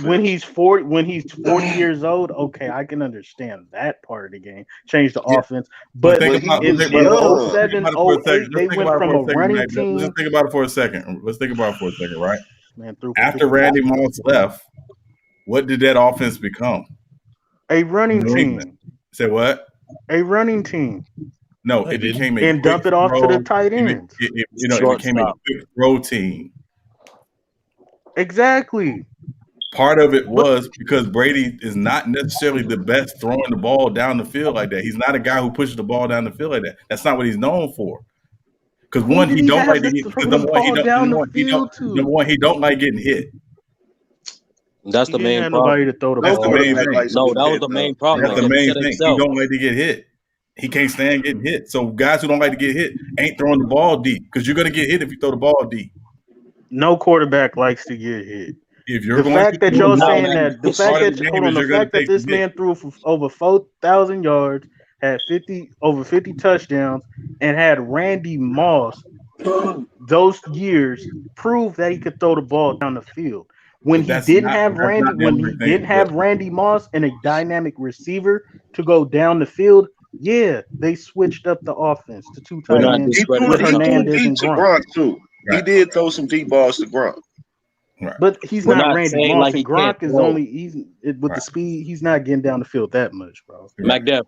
When he's 40 years old, okay, I can understand that part of the game. Change the offense, but in 07, 08, they went from a running team. Let's think about it for a second. Right? Man, after Randy Moss left, what did that offense become? A running team. Say what? A running team. No, it became a and dump it off to the tight ends. It became a quick throw team. Exactly. Part of it was because Brady is not necessarily the best throwing the ball down the field like that. He's not a guy who pushes the ball down the field like that. That's not what he's known for. Because one, he don't like to get number one, he don't like getting hit. That's the main problem. To throw the That's ball. the main thing. No, that was the main problem. That's the main thing. He don't like to get hit. He can't stand getting hit. So guys who don't like to get hit ain't throwing the ball deep because you're going to get hit if you throw the ball deep. No quarterback likes to get hit. If you're the fact that this man threw for over 4,000 yards, had over 50 touchdowns, and had Randy Moss, those years proved that he could throw the ball down the field. When he didn't have Randy Moss and a dynamic receiver to go down the field, yeah, they switched up the offense to two tight ends. He threw deep to Gronk too. Right. He did throw some deep balls to Gronk. Right. But he's not Randy Moss, and Gronk is with the speed. He's not getting down the field that much, bro.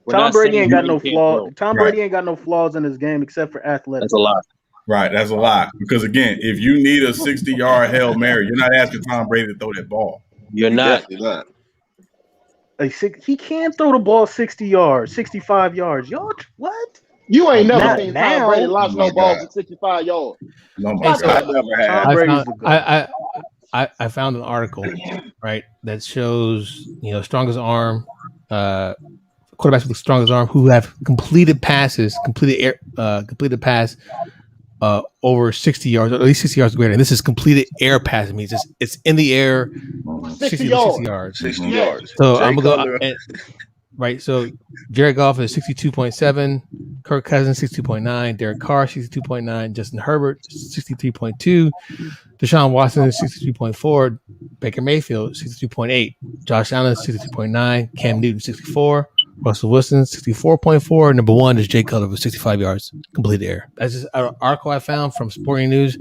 Tom Brady ain't got no flaws. Tom Brady ain't got no flaws in his game except for athletics. That's a lot. Right, that's a lot. Because again, if you need a 60-yard Hail Mary, you're not asking Tom Brady to throw that ball. You're not. He can't throw the ball 60 yards, 65 yards. Y'all, what? You ain't never seen Tom Brady launch no ball for 65 yards. No, I found an article, right, that shows strongest arm, quarterbacks with the strongest arm who have completed pass over 60 yards, or at least 60 yards greater. And this is completed air pass. It means it's in the air, 60 yards. 60 yards. So I'm gonna go. Right, so Jared Goff is 62.7, Kirk Cousins 62.9, Derek Carr 62.9, Justin Herbert 63.2, Deshaun Watson is 63.4, Baker Mayfield 62.8, Josh Allen 62.9, Cam Newton 64, Russell Wilson 64.4. Number one is Jay Cutler with 65 yards, complete air. That's just an article I found from Sporting News.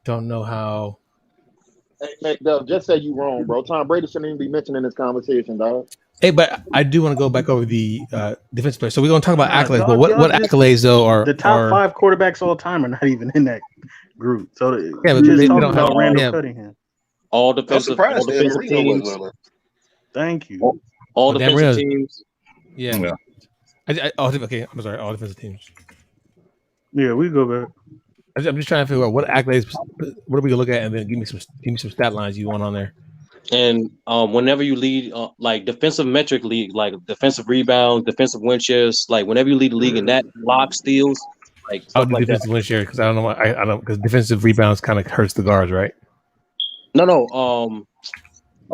Don't know how. Hey, just say you wrong, bro. Tom Brady shouldn't even be mentioned in this conversation, dog. Hey, but I do want to go back over the defensive players. So we're going to talk about accolades. But what accolades, though, are the top 5 quarterbacks all time are not even in that group. So yeah, but they don't have Randall Cunningham. All defensive teams. Thank you. All defensive teams. Yeah. Okay, I'm sorry. All defensive teams. Yeah, we go back. I'm just trying to figure out what accolades. What are we gonna look at, and then give me some stat lines you want on there. And whenever you lead, like defensive metric league, like defensive rebounds, defensive win shares, like whenever you lead the league in that, block steals, like I'll do defensive win share because I don't know. I don't because defensive rebounds kind of hurts the guards, right? No.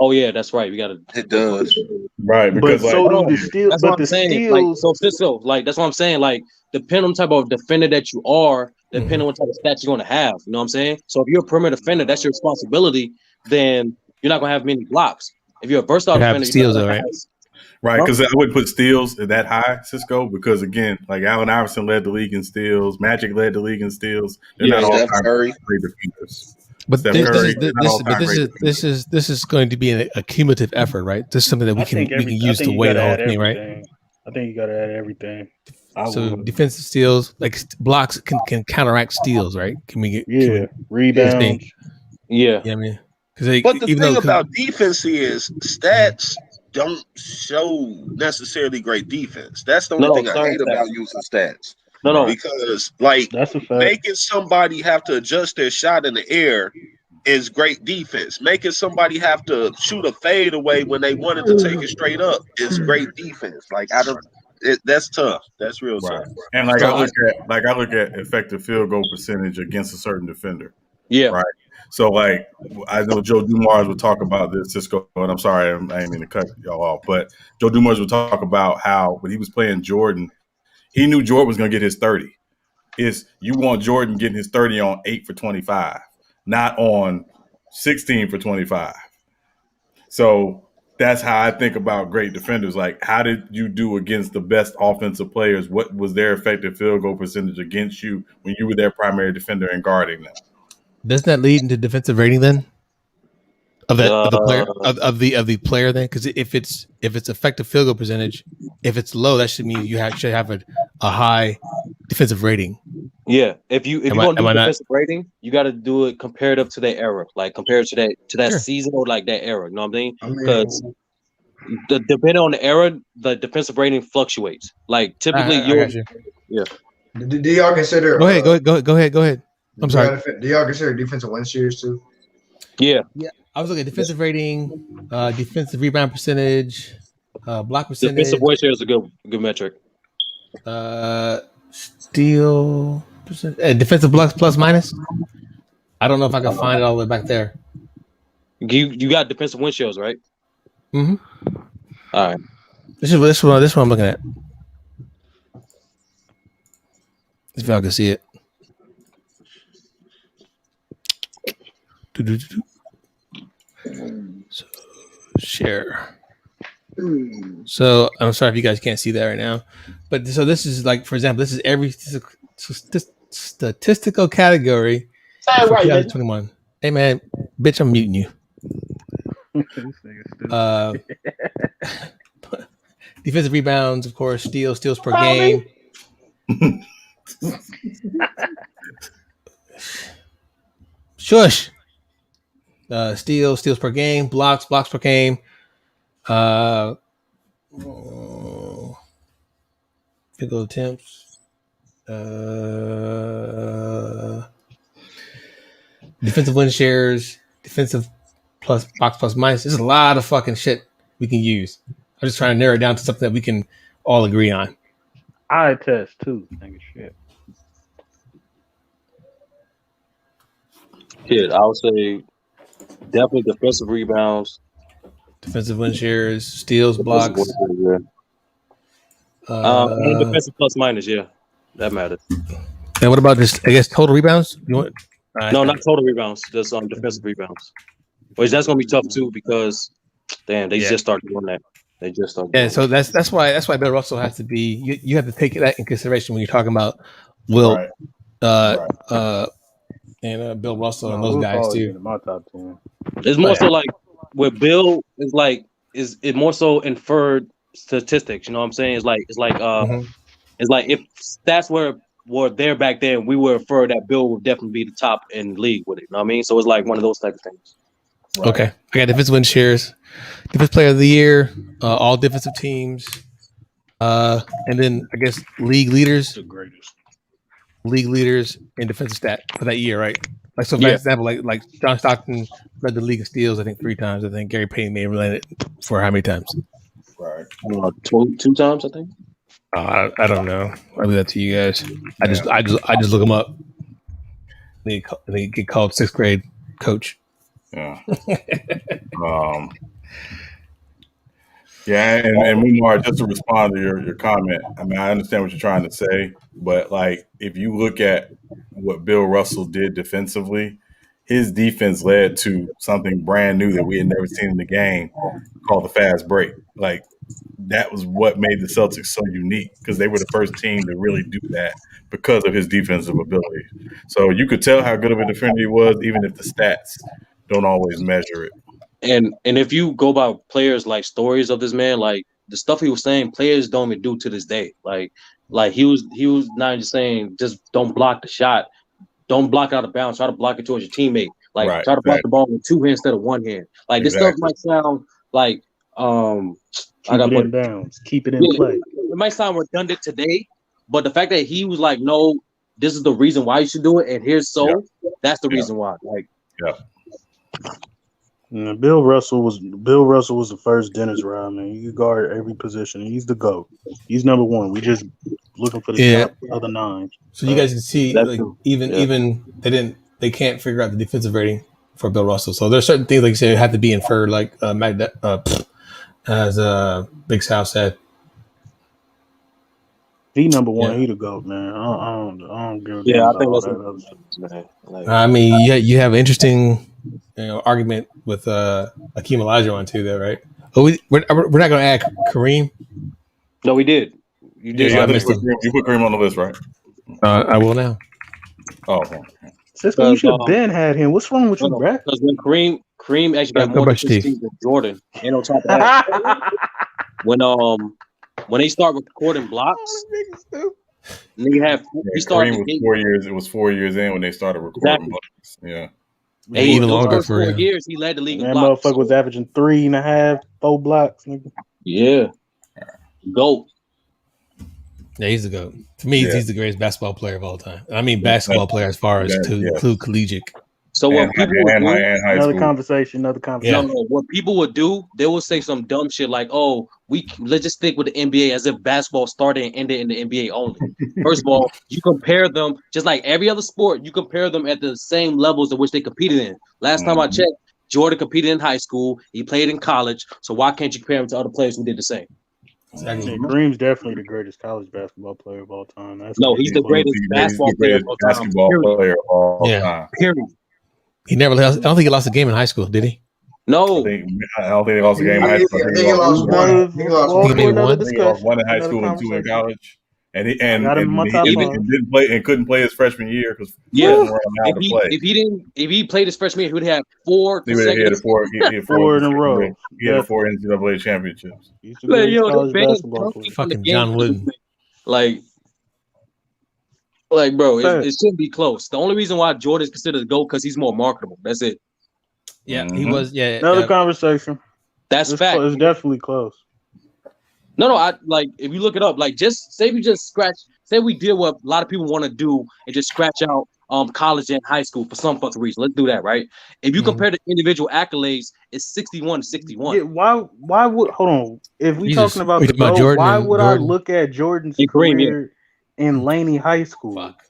Oh yeah, that's right. We got to. It does. Right, because but so do the steals. That's but what the I'm saying. steals. Like, Cisco, like that's what I'm saying. Like depending on the type of defender that you are, depending on what type of stats you're going to have. You know what I'm saying? So if you're a perimeter defender, that's your responsibility. Then you're not going to have many blocks. If you're a versatile defender, steals, right? Right, because I would put steals that high, Cisco, because again, like Allen Iverson led the league in steals, Magic led the league in steals. They're not all time great defenders. But this is going to be a cumulative effort, right? This is something that we can use to weigh the whole thing, right? I think you got to add everything. So defensive steals, like blocks, can counteract steals, right? Can we get rebounds? Yeah, I mean, but the thing about defense is stats don't show necessarily great defense. That's the only thing I hate about using stats. Because like making somebody have to adjust their shot in the air is great defense. Making somebody have to shoot a fade away when they wanted to take it straight up is great defense. Like that's tough. That's real tough. And I look at effective field goal percentage against a certain defender. Yeah. Right. So like I know Joe Dumars would talk about this, Cisco, and I'm sorry I ain't mean to cut y'all off, but Joe Dumars would talk about how when he was playing Jordan, he knew Jordan was going to get his 30. You want Jordan getting his 30 on 8 for 25, not on 16 for 25. So that's how I think about great defenders. Like, how did you do against the best offensive players? What was their effective field goal percentage against you when you were their primary defender and guarding them? Doesn't that lead into defensive rating then? Of the player then, because if it's effective field goal percentage, if it's low, that should mean you should have a high defensive rating. Yeah, if you want to do defensive rating, you got to do it comparative to that era, like compared to that season or like that era. You know what I mean? Because depending on the era, the defensive rating fluctuates. Like typically, Do y'all consider? Go ahead. I'm sorry. Do y'all consider defensive win shares too? Yeah. I was looking at defensive rating, defensive rebound percentage, block percentage. Defensive win share is a good metric. Steal percent, defensive blocks plus minus. I don't know if I can find it all the way back there. You got defensive win shares, right? Mm-hmm. All right. This one I'm looking at. If y'all can see it. So, share. So I'm sorry if you guys can't see that right now, but so this is like, for example, this is every statistical category for 2021. Hey man, bitch, I'm muting you. Defensive rebounds, of course, steals per game. Shush. Steals per game, blocks per game. Field goal attempts. Defensive win shares, defensive plus box plus minus. There's a lot of fucking shit we can use. I'm just trying to narrow it down to something that we can all agree on. Eye test too. Shit. Shit, I would say definitely defensive rebounds, defensive win shares, steals, blocks. And defensive plus minus, that matters. And what about this? I guess total rebounds. You want? No, not total rebounds. Just defensive rebounds. Which that's gonna be tough too because, damn, they just started doing that. They just started. Yeah, so that's why Bill Russell has to be. You have to take that in consideration when you're talking about Wilt, and Bill Russell and those guys too. In my top 10. It's more so like with Bill is like it more so inferred statistics. You know what I'm saying? It's like if stats were there back then, we would infer that Bill would definitely be the top in the league with it. You know what I mean? So it's like one of those type of things. Right. Okay, I got defensive win shares, defensive player of the year, all defensive teams, and then I guess league leaders. The greatest. League leaders in defensive stat for that year, right? Like, so for example, like John Stockton led the league of steals, I think 3 times. I think Gary Payton may have led it for how many times? Right. 2 times, I think. I don't know. I leave that to you guys. I just look them up. They get called 6th grade coach. Yeah. And Mumar, just to respond to your comment, I mean, I understand what you're trying to say, but like if you look at what Bill Russell did defensively, his defense led to something brand new that we had never seen in the game called the fast break. Like that was what made the Celtics so unique because they were the first team to really do that because of his defensive ability. So you could tell how good of a defender he was, even if the stats don't always measure it. And if you go by players like stories of this man, like the stuff he was saying, players don't even do to this day. Like he was not just saying just don't block the shot, don't block out of bounds, try to block it towards your teammate. Like try to block the ball with 2 hands instead of 1 hand. Like this stuff might sound like keep it in bounds, keep it in play. It might sound redundant today, but the fact that he was like, no, this is the reason why you should do it, and here's that's the reason why. Like, Bill Russell was the first Dennis Rodman. You guard every position. He's the GOAT. He's number 1. We just looking for the top of the 9. So you guys can see, like, even they can't figure out the defensive rating for Bill Russell. So there's certain things, like you said, have to be inferred, like as Big Sal said. He number 1. He the GOAT, man. I don't give a damn I about think all that's that other stuff. Like, I mean, you have an interesting argument with Akeem Olajuwon too, there, right? Oh, we're not going to add Kareem. No, we did. You did. Yeah, you put Kareem on the list, right? I will now. Oh, Cisco, you should have been had him. What's wrong with you, bro? Because when Kareem actually got more defensive than Jordan, and on top of that, when they start recording blocks, and he started. Kareem was 4 years. It was 4 years in when they started recording blocks. Yeah. And even longer for 4 years, he led the league in blocks. That motherfucker was averaging 3.5, 4 blocks. Nigga. Yeah. GOAT. Yeah, he's the GOAT. To me, he's the greatest basketball player of all time. I mean, basketball player as far as to include collegiate. So what people would do, another conversation. No, what people would do, they would say some dumb shit like, "Oh, let's just stick with the NBA as if basketball started and ended in the NBA only." First of all, you compare them just like every other sport. You compare them at the same levels at which they competed in. Last time I checked, Jordan competed in high school. He played in college. So why can't you compare him to other players who did the same? Exactly. Kareem's definitely the greatest college basketball player of all time. He's the greatest basketball player of all time. Period. He never lost. I don't think he lost a game in high school, did he? No. I don't think he lost a game in high school. I think he lost one. He lost one in high school and 2 in college. And he didn't play and couldn't play his freshman year because he wasn't allowed to play. If he played his freshman year, he would have 4 consecutive. He had 4 in a row. He had 4 NCAA championships. Fucking John Wooden. Like, bro, it shouldn't be close. The only reason why Jordan is considered a GOAT because he's more marketable. That's it. Yeah, he was. Yeah, another conversation. That's fact. It's definitely close. No, I like if you look it up. Like, just say we just scratch. Say we did what a lot of people want to do and just scratch out college and high school for some fucking reason. Let's do that, right? If you compare the individual accolades, it's 61-61. Yeah, why would hold on? If we talking about the GOAT, Jordan, why would I look at Jordan's career in Laney High School? Fuck.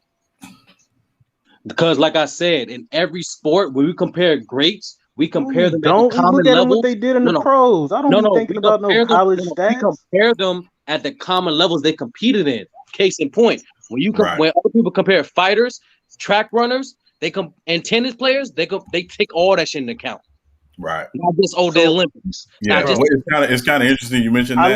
Because, like I said, in every sport, when we compare greats, we compare them at the common level. What they did in the pros. I don't be thinking about no college stats. We compare them at the common levels they competed in. Case in point, when when other people compare fighters, track runners, and tennis players, they take all that shit into account. Right. Not just the Olympics. Yeah, it's kind of interesting you mentioned that.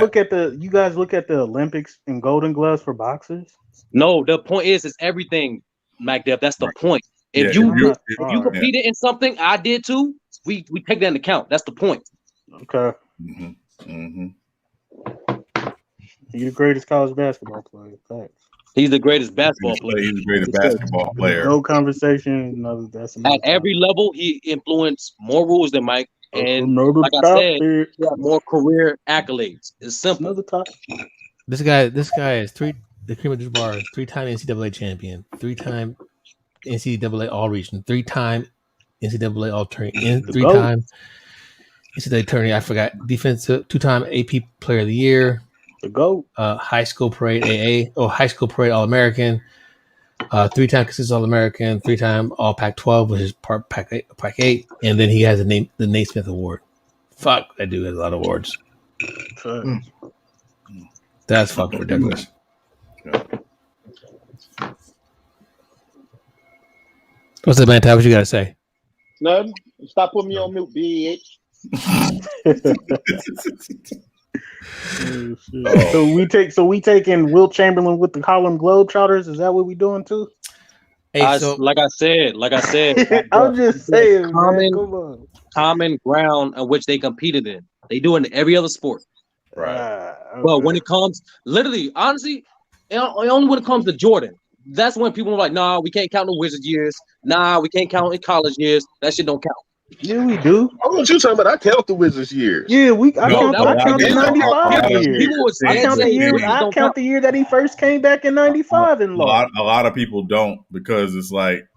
You guys look at the Olympics and Golden Gloves for boxers? No, the point is everything, MacDev. That's the point. If you competed in something, I did too. We take that into account. That's the point. Okay. He's the greatest college basketball player. Thanks. He's the greatest basketball player. He's the greatest basketball player. No conversation. No, that's at every level. He influenced more rules than Mike, and like I said, he had more career accolades. It's simple. Another top. This guy is the Kareem Abdul-Jabbar, 3-time NCAA champion, 3-time NCAA All-Region, 3-time NCAA All-Tournament, 3-time NCAA Tourney. I forgot defensive, 2-time AP Player of the Year. The GOAT. High school parade high school parade All-American, 3-time consistent All-American, 3-time All Pac-12, which is part Pac-8, and then he has the Naismith Award. Fuck, that dude has a lot of awards. That's fucking ridiculous. What's up, man? Ty, what you gotta say? Nothing. Stop putting me on mute, bitch. So we taking Wilt Chamberlain with the Harlem Globetrotters. Is that what we doing too? Hey, like I said, I'm just saying, man. Come on. Common ground on which they competed in. They do it in every other sport. Right. But when it comes, literally, honestly, only when it comes to Jordan, that's when people are like, nah, we can't count the Wizards years. Nah, we can't count in college years. That shit don't count. Yeah, we do. What you talking about? I count the Wizards years. Yeah, I count the 95 years. I count the year that he first came back in 95 and lost. A lot of people don't because it's like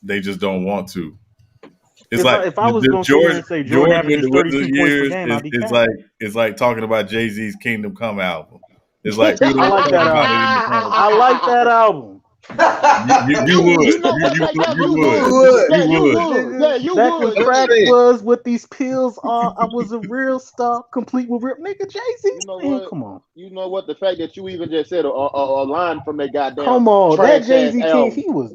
they just don't want to. It's if I was going to say Jordan averages 32 points per game, I'd be it's like talking about Jay-Z's Kingdom Come album. It's like I like that album. I like that album. You would. Back when crack was with these pills, I was a real star, complete with real nigga Jay-Z. Come on. You know what? The fact that you even just said a line from that goddamn. Come on, that Jay-Z king, he was.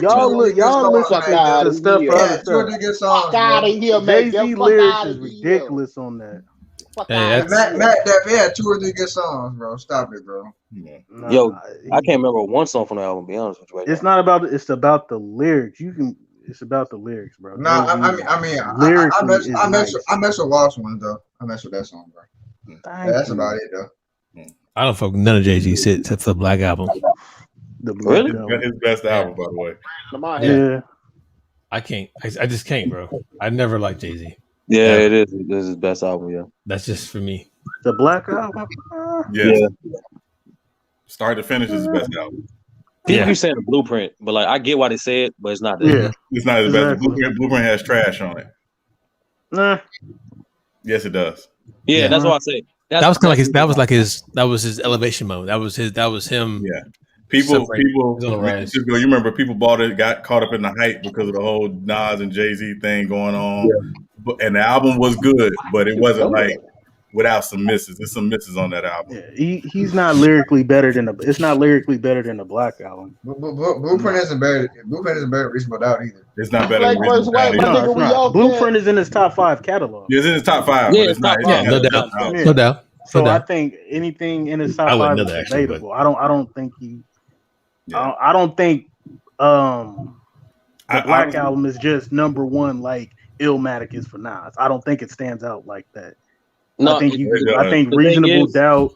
Y'all listen to stuff for other stuff. Fuck out of here, man. Jay-Z lyrics is ridiculous on that. Matt definitely had 2 or 3 good songs, bro. Stop it, bro. Yo, I can't remember one song from the album. To be honest with you, it's not about. It's about the lyrics. It's about the lyrics, bro. No, I mess with Lost Ones though. I mess with that song, bro. That's about it though. I don't fuck none of Jay-Z shit except for the Black Album. Really? His best album, by the way. Yeah. I can't. I just can't, bro. I never liked Jay-Z. Yeah, it is. This is his best album. Yeah, that's just for me. The Black Album. Yeah. Start to finish is his best album. People keep saying the Blueprint, but like I get why they say it, but it's not. It's not his best. Blueprint has trash on it. Nah. Yes, it does. Yeah, that's what I say. That was kind of like his. That was his elevation mode. That was him. Yeah. People. You remember people got caught up in the hype because of the whole Nas and Jay-Z thing going on. Yeah. And the album was good, but it wasn't like without some misses. There's some misses on that album. Yeah, he's not lyrically better than it's not lyrically better than the Black Album. Blueprint isn't better. Blueprint isn't better than Reasonable Doubt either. It's not better than Reasonable Doubt. No, Blueprint is in his top 5 catalog. Yeah, it's in his top 5. Yeah, it's not. No doubt. So I think anything in his top 5 is debatable. I don't think he. Yeah. I don't think the Black Album is just number 1 like Illmatic is for Nas. I don't think it stands out like that. No, I think Reasonable Doubt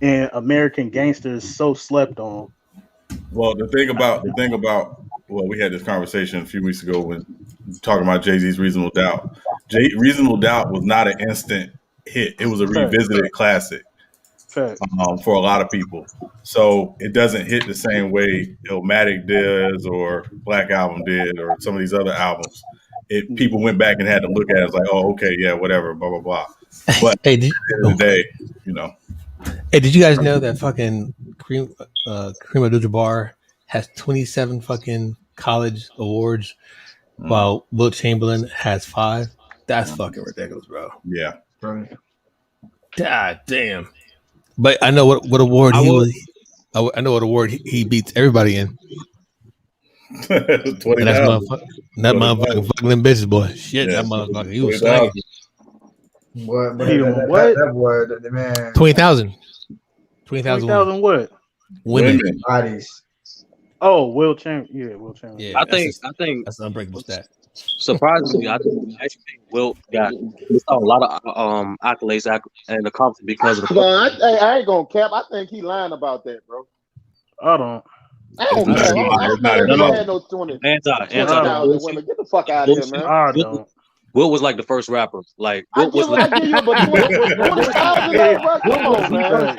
and American Gangster is so slept on. Well, the thing about we had this conversation a few weeks ago when talking about Jay-Z's Reasonable Doubt. Reasonable Doubt was not an instant hit. It was a revisited classic. For a lot of people. So it doesn't hit the same way Illmatic does or Black Album did or some of these other albums. People went back and had to look at it. It's like, oh, okay, yeah, whatever, blah, blah, blah. But at the end of the day, you know. Hey, did you guys know that fucking Kareem Abdul-Jabbar has 27 fucking college awards while Wilt Chamberlain has 5? That's fucking ridiculous, bro. Yeah. God damn. But I know what award he was. I know what award he beats everybody in. 20, that motherfucker fucking them bitches, boy. Shit, that motherfucker. He was slanging. What? That man. 20,000. 20,000 what? Women. Bodies. Oh, Wilt Chamberlain. Yeah, Wilt Chamberlain. Yeah, I think that's an unbreakable stat. Surprisingly, I actually think Wilt got a lot of accolades and accomplishments because of the. I ain't gonna cap. I think he lying about that, bro. I don't. I don't had no 20. Anti. Get the fuck out of here, man. I don't. Wilt was like the first rapper. Like Wilt was I give you but 20,000, bro. Come on, man.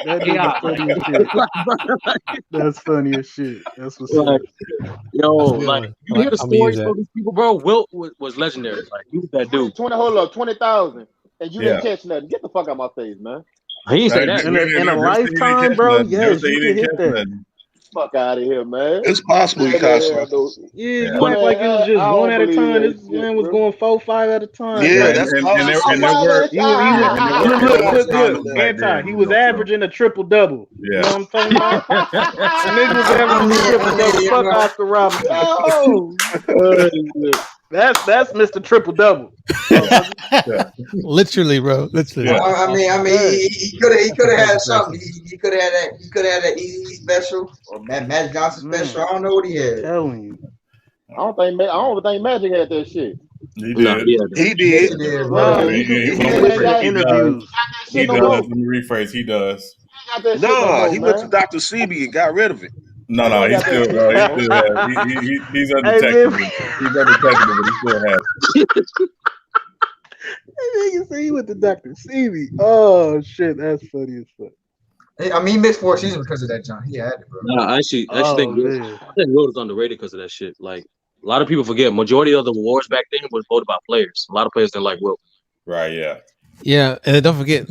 That's funny as shit. That's what's up. Like you hear the stories of these people, bro. Wilt was legendary. Like he was that dude. 20,000, and you didn't catch nothing. Get the fuck out my face, man. He didn't say that in a lifetime, bro. Yes, you can hit that. Fuck out of here, man. It's possible he caught something. Yeah, you act like it was just one at a time. This man was going 4-5 at a time. Yeah, that's Anti. He was averaging a triple-double. Yeah. You know what I'm talking about? The nigga was averaging a triple-double. Fuck Oscar Robinson. That's Mr. Triple Double. Literally, bro. Literally. Yeah. I mean, he could have had something. He could have had that. He could have had that Easy special or Magic Johnson special. I don't know what he had. I'm telling you. I don't think Magic had that shit. He did. He did. He Let me rephrase. He does. No, he went to Dr. Sebi and got rid of it. No, he's still, bro. He still has. He's undetectable. He's undetectable, but he still has. You say he went to Dr. Sebi. Oh shit, that's funny as fuck. I mean, he missed 4 seasons because of that, John. He had it, bro. No, I actually think Wilt is underrated because of that shit. Like a lot of people forget, majority of the awards back then was voted by players. A lot of players didn't like Wilt. Right. Yeah. Yeah, and then don't forget,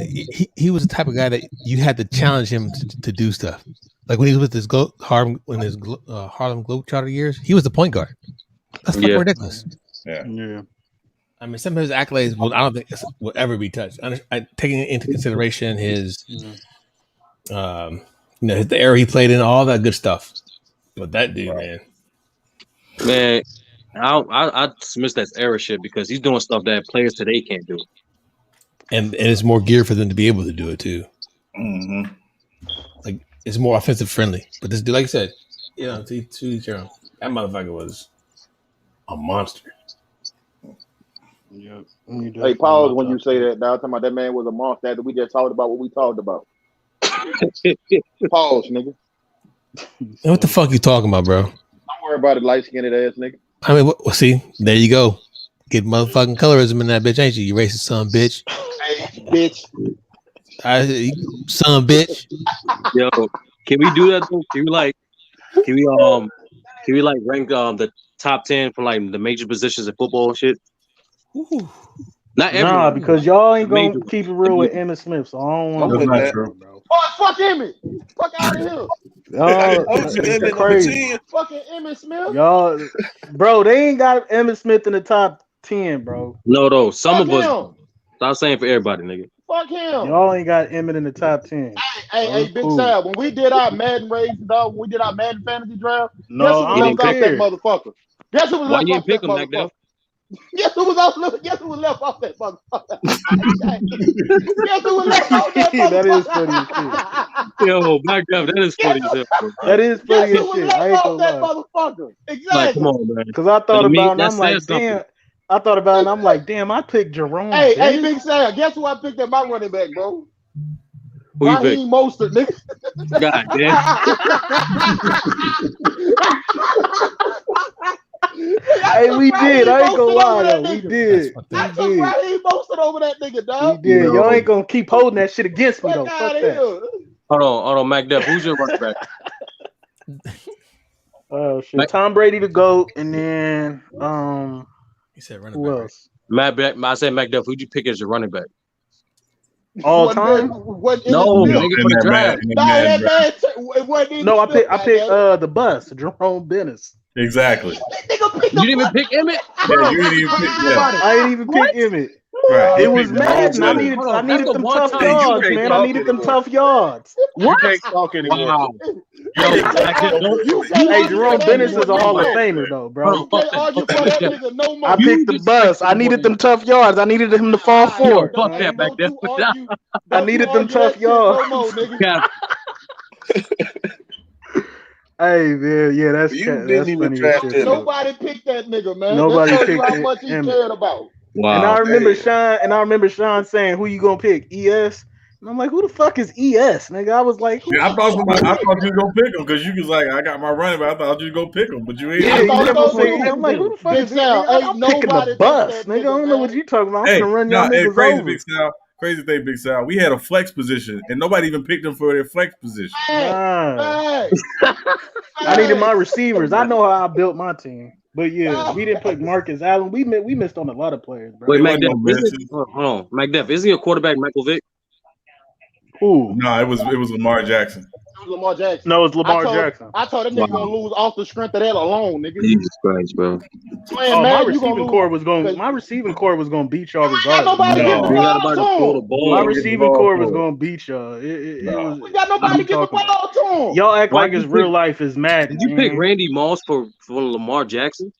he was the type of guy that you had to challenge him to do stuff. Like when he was with his Harlem Globetrotter years, he was the point guard. That's fucking ridiculous. Yeah. I mean, some of his accolades, I don't think will ever be touched. Taking into consideration his, the era he played in, all that good stuff. But that dude, man, I dismiss that era shit because he's doing stuff that players today can't do. And it's more geared for them to be able to do it too. Mm-hmm. Like it's more offensive friendly. But this dude, like I said, to each your own. That motherfucker was a monster. Yeah. Hey, pause when you say that. Now, talking about that man was a monster after we just talked about what we talked about. Pause, nigga. What the fuck you talking about, bro? Don't worry about it, light-skinned ass nigga. I mean, see, there you go. Get motherfucking colorism in that bitch, ain't you? You racist son, bitch. Hey, bitch. Son, bitch. Yo, can we do that? Though? Can we rank the top 10 for like the major positions in football and shit? Ooh. Nah, because y'all ain't gonna keep it real with Emmitt Smith, so I don't want to. That's not true, bro. Fuck Emmitt. Fuck out of here. That's crazy. Fucking Emmitt Smith. Y'all, bro, they ain't got Emmitt Smith in the top 10, bro. No, some of us. Stop saying for everybody, nigga. Fuck him. Y'all ain't got Emmitt in the top 10. Hey, Big Sal, when we did our Madden race, dog, when we did our Madden fantasy draft, guess who was left off that motherfucker? Guess who was Why left you off didn't pick that him, motherfucker? McDuff? Guess who was left off that motherfucker? Guess who was left off that motherfucker? That is funny as shit. Yo, McDuff, that is funny as hell. That is funny as shit. I ain't gonna that lie. motherfucker. Exactly. Like, come on, man. Because I thought about it and I'm like, damn. I picked Jerome. Hey, Big Sam, guess who I picked at my running back, bro? Who you picked? Raheem Mostert, nigga. God damn. Hey, we did. I ain't gonna lie though. We did. I took Raheem Mostert over that nigga, dog. We did. Y'all ain't gonna keep holding that shit against me though. Fuck that. Hold on, McDuff. Who's your running back? Oh shit. Tom Brady the GOAT, and then he said running who back. else? I said McDuff. Who'd you pick as your running back? All time? No, nigga, for the draft. No, I picked the bus, Jerome Bennis. Exactly. You didn't even pick Emmitt? Yeah, you didn't even pick. Yeah. I didn't even pick Emmitt. Right. It was Madden. I needed them tough yards, man. I needed them tough yards. You can't talk anymore. Wow. Hey, Jerome Bennis is a Hall of Famer, though, bro. I picked the bus. I needed them tough yards. I needed him to fall forward. Fuck that back there. I needed them tough yards. Hey man, yeah, that's funny. Nobody picked that nigga, man. Nobody picked how much he cared about. Wow. And I remember Sean saying, "Who you gonna pick? ES?" And I'm like, "Who the fuck is ES, nigga?" I was like, I thought you was gonna pick him because you was like, "I got my running back." I thought you was gonna pick him, but you ain't. Yeah, I'm like, "Who the fuck is ES?" I'm picking the bus, nigga. I don't know what you talking about. I'm gonna run y'all niggas over. Big Sal. Crazy thing, Big Sal. We had a flex position, and nobody even picked him for their flex position. I needed my receivers. I know how I built my team. But yeah, we didn't put Marcus Allen. We missed on a lot of players, bro. Wait, McDuff, isn't your quarterback Michael Vick? Who? No, it was Lamar Jackson. It was Lamar Jackson. No, it's Lamar Jackson. I told that nigga gonna lose off the strength of that alone, nigga. Jesus Christ, bro. My receiving core was gonna beat y'all regardless. My receiving core was gonna beat y'all. We got nobody giving the ball to him. Y'all act like his real life is Madden. Did you pick Randy Moss for Lamar Jackson?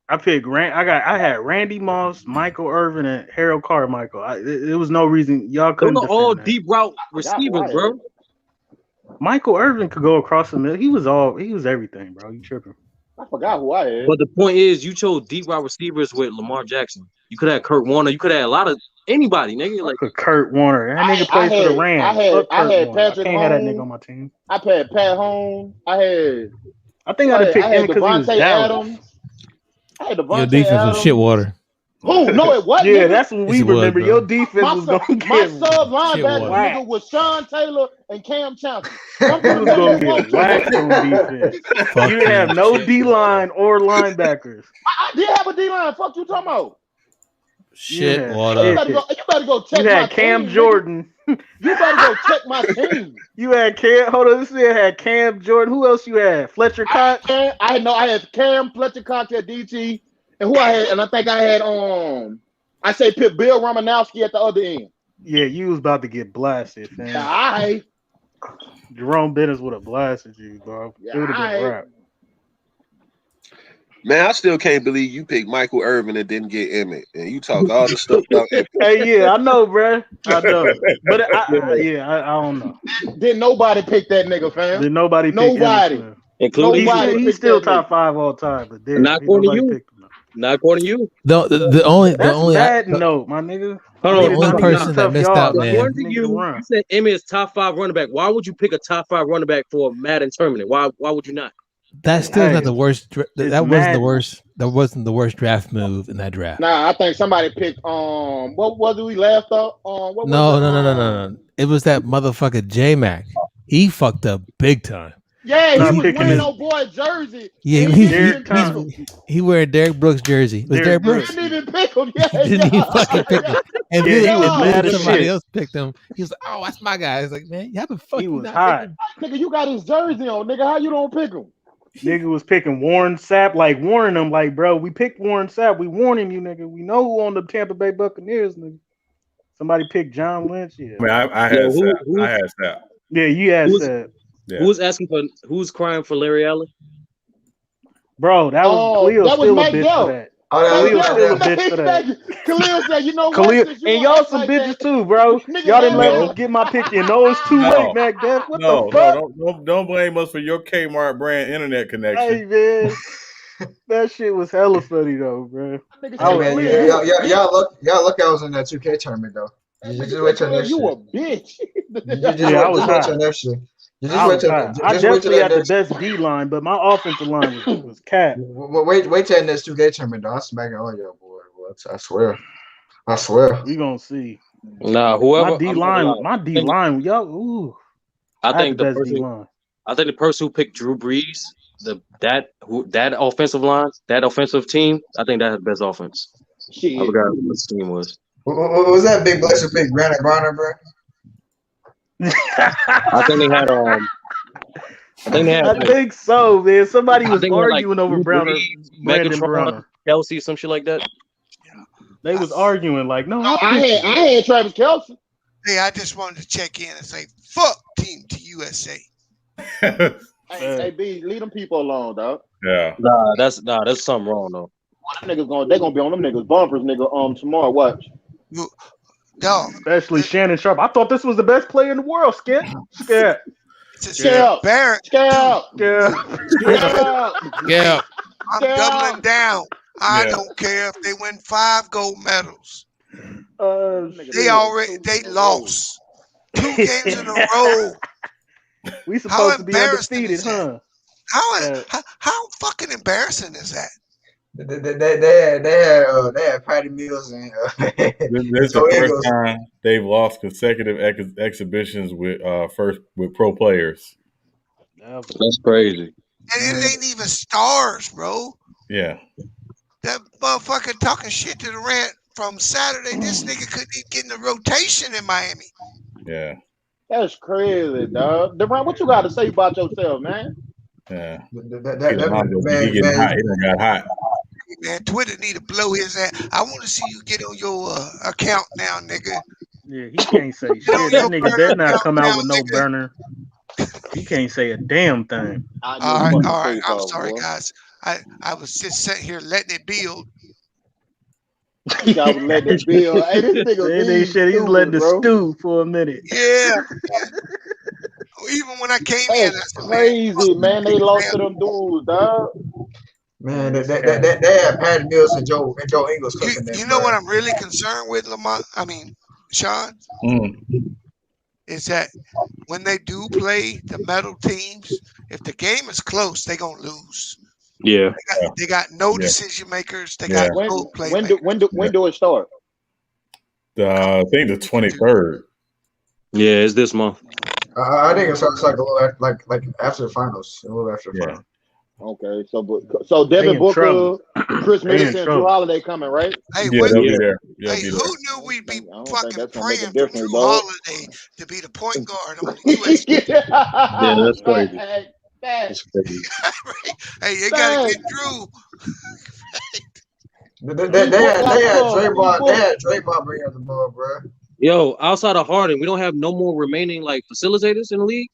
I picked I had Randy Moss, Michael Irvin, and Harold Carmichael. It was no reason y'all couldn't. Those are all deep route receivers, bro. Michael Irvin could go across the middle. He was everything, bro. You tripping? I forgot who I had. But the point is, you chose deep route receivers with Lamar Jackson. You could have Kurt Warner. You could have a lot of anybody, nigga. Like Kurt Warner. That nigga plays for the Rams. I had Patrick. I can't have that nigga on my team. I had Pat Holmes. I think I'd have picked him because he was Dallas. I had Your defense was shit water. Who? No, it wasn't. Yeah, that's what we remember. Your defense was going to get my sub linebacker nigga was Sean Taylor and Cam Chancellor. He was going to get whacked on defense. You didn't have no D-line or linebackers. I did have a D-line. Fuck you talking about? Shit water. You better go check you had my Cam team, Jordan. You better go check my team. You had Cam. Hold on, this year had Cam Jordan. Who else you had? Fletcher Cox. I had Cam, Fletcher Cox at DT, and who I had, and I think I had I say put Bill Romanowski at the other end. Yeah, you was about to get blasted, man. Yeah, Jerome Bennett would have blasted you, bro. It would have been rap. Man, I still can't believe you picked Michael Irvin and didn't get Emmett, and you talk all this stuff about Emmett. Hey, yeah, I know, bro. I know, but I don't know. Didn't nobody pick that nigga, fam? Did nobody pick nobody? Including he's still top 5 all time, but not according to you. Not according to you. The only note, my nigga. Hold on, the only person that missed out, man. According to you said Emmett is top 5 running back. Why would you pick a top 5 running back for a Madden tournament? Why would you not? That's still not the worst. That wasn't the worst. That wasn't the worst draft move in that draft. Nah, I think somebody picked. What was we left up? No. It was that motherfucker J Mac. He fucked up big time. Yeah, he was wearing no boy jersey. Yeah, he wearing Derrick Brooks jersey. Was Derrick Brooks? Didn't even pick him. Yeah, didn't even fucking pick him. And then somebody else picked him. He was like, "Oh, that's my guy." He's like, "Man, you haven't fucking." He was hot. Nigga, you got his jersey on, nigga. How you don't pick him? Nigga was picking Warren Sapp, like warning him, like, bro, we picked Warren Sapp. We warning you, nigga. We know who on the Tampa Bay Buccaneers, nigga. Somebody picked John Lynch. Yeah, I mean, I had Sapp. Yeah, you had Sapp. Yeah. Who's crying for Larry Allen? Bro, that was Khalil still a bitch for that. Khalil still a bitch for that. Khalil said, you know what? Khalil, and y'all some bitches too, bro. Y'all didn't let us get my pick in. No, it's too late, Mac. What the fuck? Don't blame us for your Kmart brand internet connection. Hey, man. That shit was hella funny though, bro. Y'all look, I was in that 2K tournament though. Just wait till next year. You a bitch. I was wait till next year. I definitely had the best D line, but my offensive line was cat. Wait till next 2K tournament, though. I'm smacking all y'all, boy. I swear. We gonna see. Nah, whoever my D line, y'all. Ooh. I think the person who picked Drew Brees, that offensive line, that offensive team, I think that had the best offense. Shit. I forgot what the team was. What was that big blessing pick, Granite Garner, bro? I think so, man. Somebody was arguing over Brandon Browner, Kelsey, some shit like that. They was arguing like, no, I had Travis Kelsey. Hey, I just wanted to check in and say, fuck Team USA. Hey, B, leave them people alone, dog. Yeah. Nah, that's something wrong though. They gonna be on them niggas bumpers, nigga. Tomorrow, watch. Dog. Especially Shannon Sharp. I thought this was the best player in the world, Skip. Yeah. I'm doubling down. I don't care if they win 5 gold medals. They lost 2 games in a row. We supposed to be undefeated, huh? How fucking embarrassing is that? They had Patty Mills and this is the first time they've lost consecutive exhibitions with pro players. That's crazy. And it ain't even stars, bro. Yeah. That motherfucker talking shit to the rant from Saturday. This nigga couldn't even get in the rotation in Miami. Yeah. That's crazy, dog. Durant, what you got to say about yourself, man? Yeah. He got hot. Man, Twitter need to blow his ass. I want to see you get on your account now, nigga. Yeah, he can't say shit. That nigga better not come out with no burner. He can't say a damn thing. All right. I'm sorry, guys. I was just sitting here letting it build. I was letting it build. Hey, this nigga he's letting the stew for a minute. Yeah. Even when I came in, that's crazy, man. They lost to them dudes, dog. Man, they had Patty Mills and Joe Ingles cooking them. You know what I'm really concerned with, Lamont? I mean, Sean, is that when they do play the metal teams, if the game is close, they're gonna lose. Yeah, they got no decision makers. They got no play. When do it start? I think the 23rd. Yeah, it's this month. I think it starts like a little after, like after the finals, a little after the finals. Okay, so Devin Booker, Chris Middleton, and Drew Holiday coming, right? Hey, they'll be there. Hey, who knew we'd be fucking praying for Drew Holiday to be the point guard on the U.S. Yeah, that's crazy. That's crazy. Hey, you gotta get Drew. They had Draymond bring up the ball, bro. Yo, outside of Harden, we don't have no more remaining like facilitators in the league.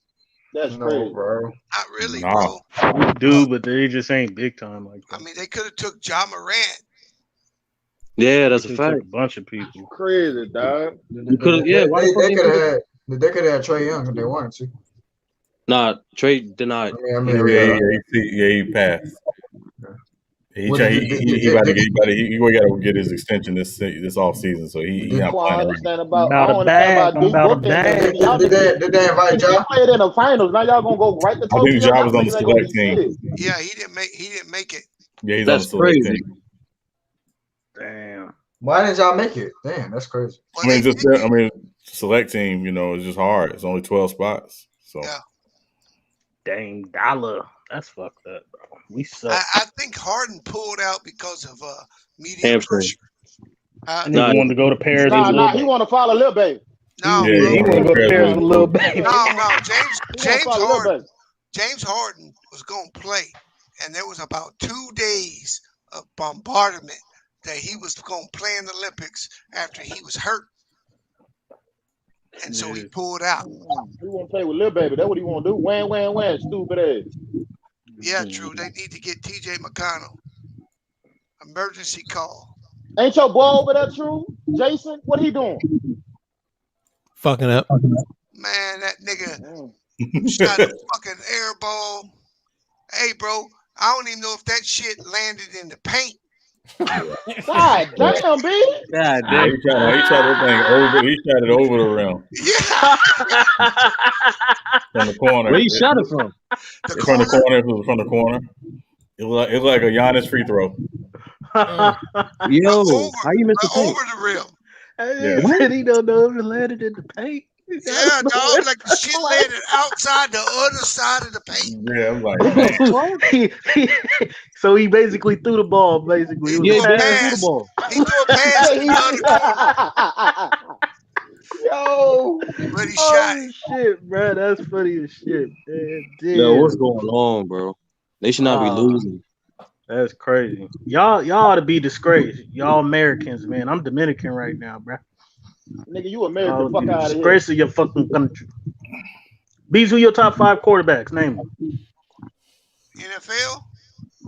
That's crazy, bro. Not really, bro. We do, but they just ain't big time like that. I mean, they could have took Ja Morant. Yeah, that's a fact. A bunch of people. Crazy, dog. You could have. Yeah, they could have had Trae Young if they wanted to. Nah, Trae denied. He passed. He got to get his extension this off season, so he not playing. About a bag. Did they invite Ja? Played in the finals. Now y'all gonna go right to I think Ja was on the select team. Yeah, he didn't make it. Yeah, he's that's on the select crazy. team. Damn. Why didn't y'all make it? Damn, that's crazy. Select team. It's just hard. It's only 12 spots. So. Yeah. Dang dollar. That's fucked up, bro. We suck. I think Harden pulled out because of media pressure. He wanted to go to Paris. He want to follow Lil Baby. No, he want to go to Paris with Lil Baby. No, James Harden was going to play, and there was about 2 days of bombardment that he was going to play in the Olympics after he was hurt. And so he pulled out. He want to play with Lil Baby. That's what he want to do. Wham, stupid ass. Yeah, true. They need to get TJ McConnell. Emergency call. Ain't your boy over there, true? Jason, what he doing? Fucking up. Man, that nigga shot a fucking air ball. Hey, bro, I don't even know if that shit landed in the paint. God damn, B. God damn. He shot that thing over. He shot it over the rim. Yeah. From the corner. Where you shot it from? From the corner. It was like a Giannis free throw. Yo, how you missed the paint? Over the rim. Yeah. He don't know if it landed in the paint. Yeah, dog. Like the shit landed outside the other side of the paint. Yeah, I'm like, so he basically threw the ball. Basically, he threw a pass. He threw a pass to the other corner. Yo, but he shot it. Shit, bro, that's funny as shit. Man. Yo, what's going on, bro? They should not be losing. That's crazy. Y'all ought to be disgraced. Y'all Americans, man. I'm Dominican right now, bro. Nigga, you American. Fuck out of here. Disgrace of your fucking country. Bees, who your top 5 quarterbacks? Name them. NFL?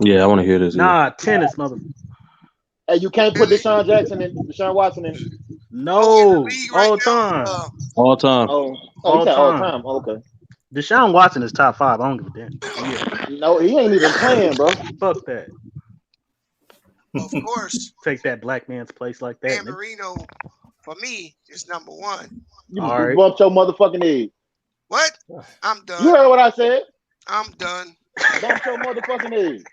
Yeah, I want to hear this. Nah, tennis, mother. Hey, you can't put Deshaun Jackson in, Deshaun Watson in. No, all time. All time. All time. Okay. Deshaun Watson is top 5. I don't give a damn. Yeah. No, he ain't even playing, bro. Fuck that. Of course. Take that black man's place like that. Dan Marino, for me, is number 1. You bumped your motherfucking head. What? I'm done. You heard what I said? I'm done. Bumped your motherfucking head.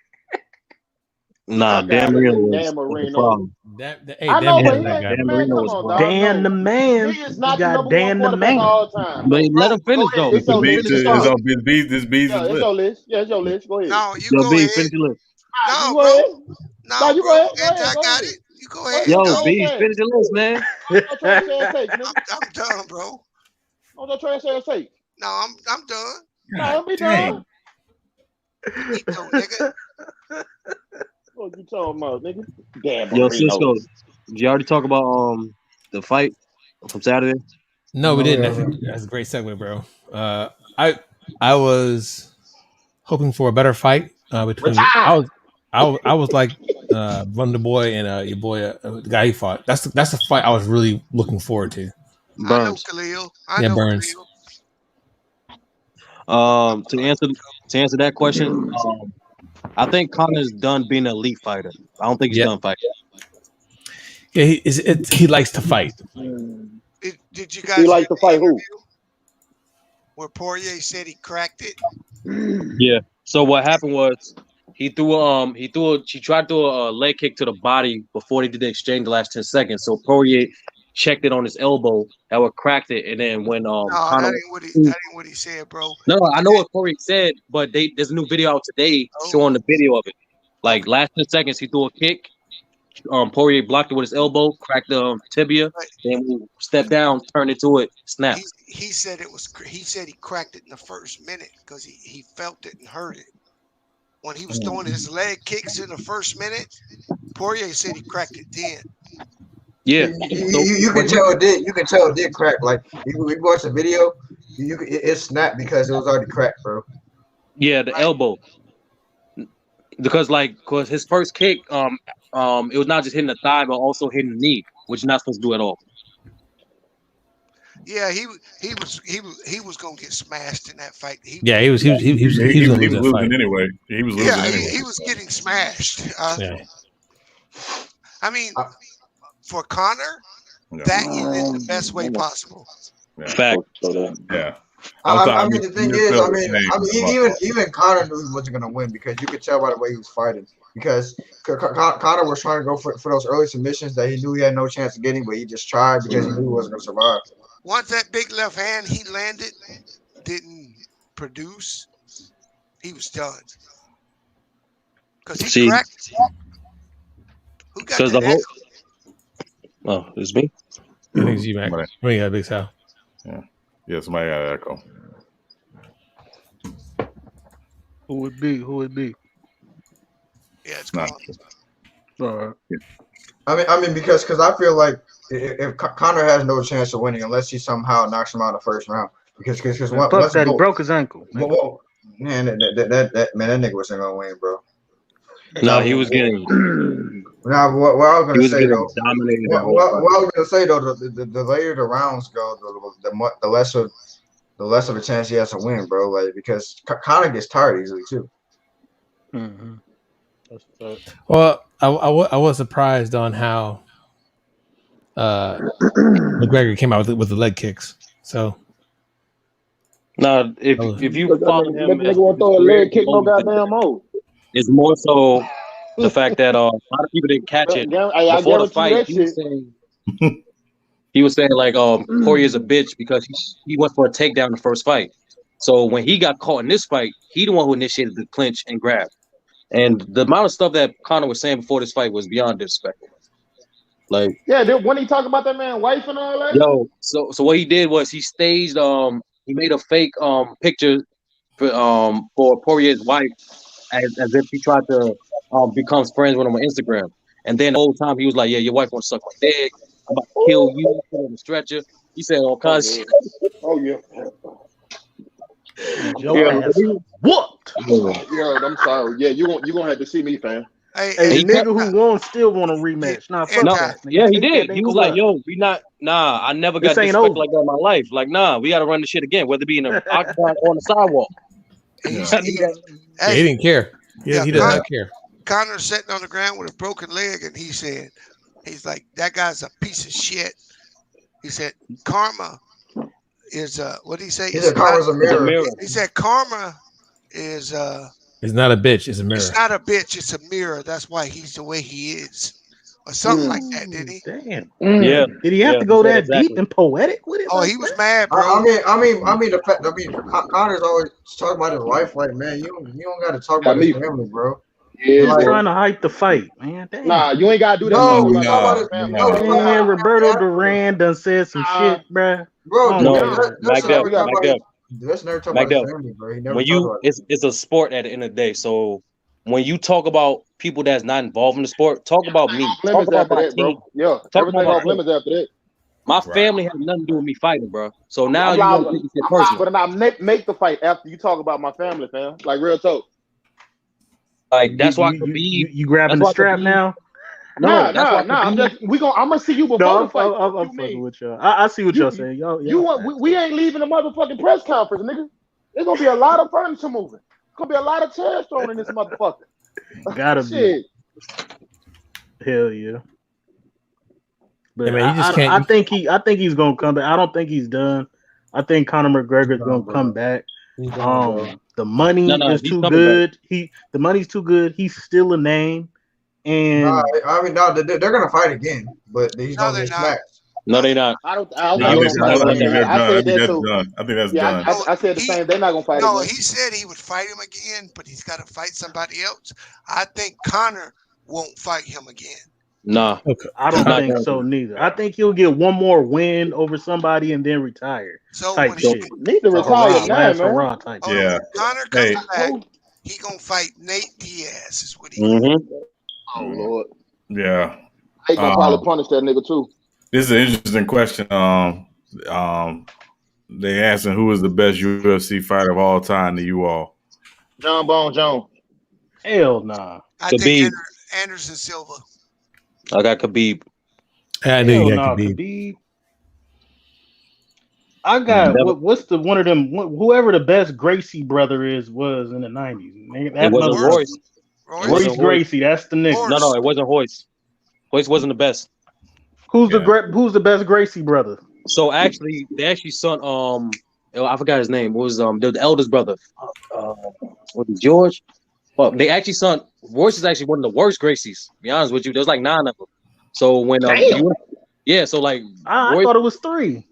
Nah, Dan Marino. Dan Marino. I know, but Dan Marino was Dan the man. He is not you got Dan the man. All time. But let him finish though. It's on Bees' list. It's your list. Yeah, it's your list. Go ahead. No, you go ahead. Finish your list. No, bro. No, you go ahead. I got it. You go ahead. Yo, Bees, finish your list, man. I'm done, bro. I'm just trying to say a take. No, I'm done. No, I'm be done. Nigga. What you talking about, nigga? Damn. Yo, Cisco, did you already talk about the fight from Saturday? No, we didn't. That's a great segue, bro. I was hoping for a better fight between. I was like Wonder Boy and your boy, the guy he fought. That's the fight I was really looking forward to. Burns. I know Khalil. I know Burns. Khalil. To answer that question, I think Conor's done being an elite fighter. I don't think he's done fighting. Yeah, he likes to fight. Did you guys? He likes to fight who? Where Poirier said he cracked it. Yeah. So what happened was he tried to do a leg kick to the body before they did the exchange the last 10 seconds. So Poirier checked it on his elbow, that would cracked it, and then when that ain't what he said, bro. No, I know what Poirier said, but there's a new video out today showing the video of it. Like last 10 seconds, he threw a kick. Poirier blocked it with his elbow, cracked the tibia, then stepped down, turned into it, snapped. He said he said he cracked it in the first minute because he felt it and heard it. When he was throwing his leg kicks in the first minute, Poirier said he cracked it then. Yeah, you can tell it did. You can tell it did crack. Like we watched the video, it snapped because it was already cracked, bro. Yeah, the elbow. Because his first kick, it was not just hitting the thigh, but also hitting the knee, which you're not supposed to do at all. Yeah, he was gonna get smashed in that fight. He was losing anyway. He was losing anyway. He was getting smashed. I mean, for Conor, that ended the best way possible. Fact. Yeah. I mean, the thing is, even Conor knew he wasn't gonna win because you could tell by the way he was fighting. Because Conor was trying to go for those early submissions that he knew he had no chance of getting, but he just tried because he knew he wasn't gonna survive. Once that big left hand he landed didn't produce, he was done. Because he cracked. Who got that echo? Oh, it's me. I think it's you, Mac. We got a big sound. Yeah, somebody got an echo. Who would be? Yeah, it's not. I mean, because I feel like if Conor has no chance of winning unless he somehow knocks him out of the first round, because he broke his ankle. Man, that nigga wasn't gonna win, bro. No, he was getting. Now, what I was gonna say though, dominated. what I was gonna say though, the later the rounds go, the less of a chance he has to win, bro. Like because Conor gets tired easily too. Mm-hmm. Well, I was surprised on how McGregor came out with the leg kicks. So now, if you follow him, nigga won't throw a leg kick no goddamn more. It's more so the fact that a lot of people didn't catch it before the fight. He was saying like Poirier's a bitch because he went for a takedown in the first fight. So when he got caught in this fight, he the one who initiated the clinch and grab. And the amount of stuff that Conor was saying before this fight was beyond disrespectful. Like, yeah, when he talking about that man's wife and all that. Yo, so what he did was he staged he made a fake picture for Poirier's wife as if he tried to become friends with him on Instagram. And then the whole time he was like, yeah, your wife wants to suck my dick. I'm about to kill you, put on the stretcher. He said all kinds of shit. Oh yeah. What? Yeah, I'm sorry. Yeah, you gonna have to see me, fam. Hey, the nigga who won still want a rematch. Nah, fuck that. Yeah, he did. He was like, yo, I never got disrespected like that in my life. Like, we got to run the shit again, whether it be in the octagon or on the sidewalk. He didn't care. He does not care. Conor's sitting on the ground with a broken leg, and he said, he's like, that guy's a piece of shit. He said, karma is what did he say? He said karma's a mirror. He said karma is it's not a bitch, it's a mirror. It's not a bitch, it's a mirror. That's why he's the way he is. Or something like that, didn't he? Damn. Yeah. Did he have to go that deep and poetic with it? Oh, he was mad, bro. The fact Conor's always talking about his wife, like, man, you don't gotta talk about his family, bro. Yeah, he's trying to hype the fight, man. Damn. Nah, you ain't gotta do that. Man, Roberto Duran done said some shit, bro. Let's never talk about his family, bro. He never it's a sport at the end of the day. So when you talk about people that's not involved in the sport, talk about me. Talk about my team. Yeah, talk about off limits after that. My family has nothing to do with me fighting, bro. So now you don't take it personal. But I make the fight after you talk about my family, fam. Like real talk. Like that's why Khabib. You grabbing the strap now? No, I'm gonna see you before the fight. I'm fucking with y'all. I see what y'all saying. We ain't leaving the motherfucking press conference, nigga. There's gonna be a lot of furniture moving. There's gonna be a lot of chairs thrown in this motherfucker. Gotta be. Hell yeah. But yeah, man, I think he's gonna come back. I don't think he's done. I think Conor McGregor's gonna come back. The money is too good. The money's too good. He's still a name. And they're gonna fight again, but he's gonna get smacked. No, they're not. I think that's done. I think that's done. I said the same. They're not gonna fight again. No, he said he would fight him again, but he's got to fight somebody else. I think Conor won't fight him again. Nah, I don't think so neither. I think he'll get one more win over somebody and then retire. So type shit. Need to retire now, man. Type yeah. Conor comes back. He gonna fight Nate Diaz. Is what he. Oh Lord. Yeah. They gonna probably punish that nigga too. This is an interesting question. They asking who is the best UFC fighter of all time to you all. John Bone Jones. Hell nah. I think Anderson Silva. I got Khabib. I knew you got Khabib. I got what's the one of them? Whoever the best Gracie brother was in the 90s. It wasn't Royce. Royce Gracie, that's the nigga. No, it wasn't Royce. Royce wasn't the best. Who's the best Gracie brother? So actually, they son. I forgot his name. It was the eldest brother. Was it George? Well, they actually son. Royce is actually one of the worst Gracies. To be honest with you, there's like 9 of them. So when so like I thought it was 3.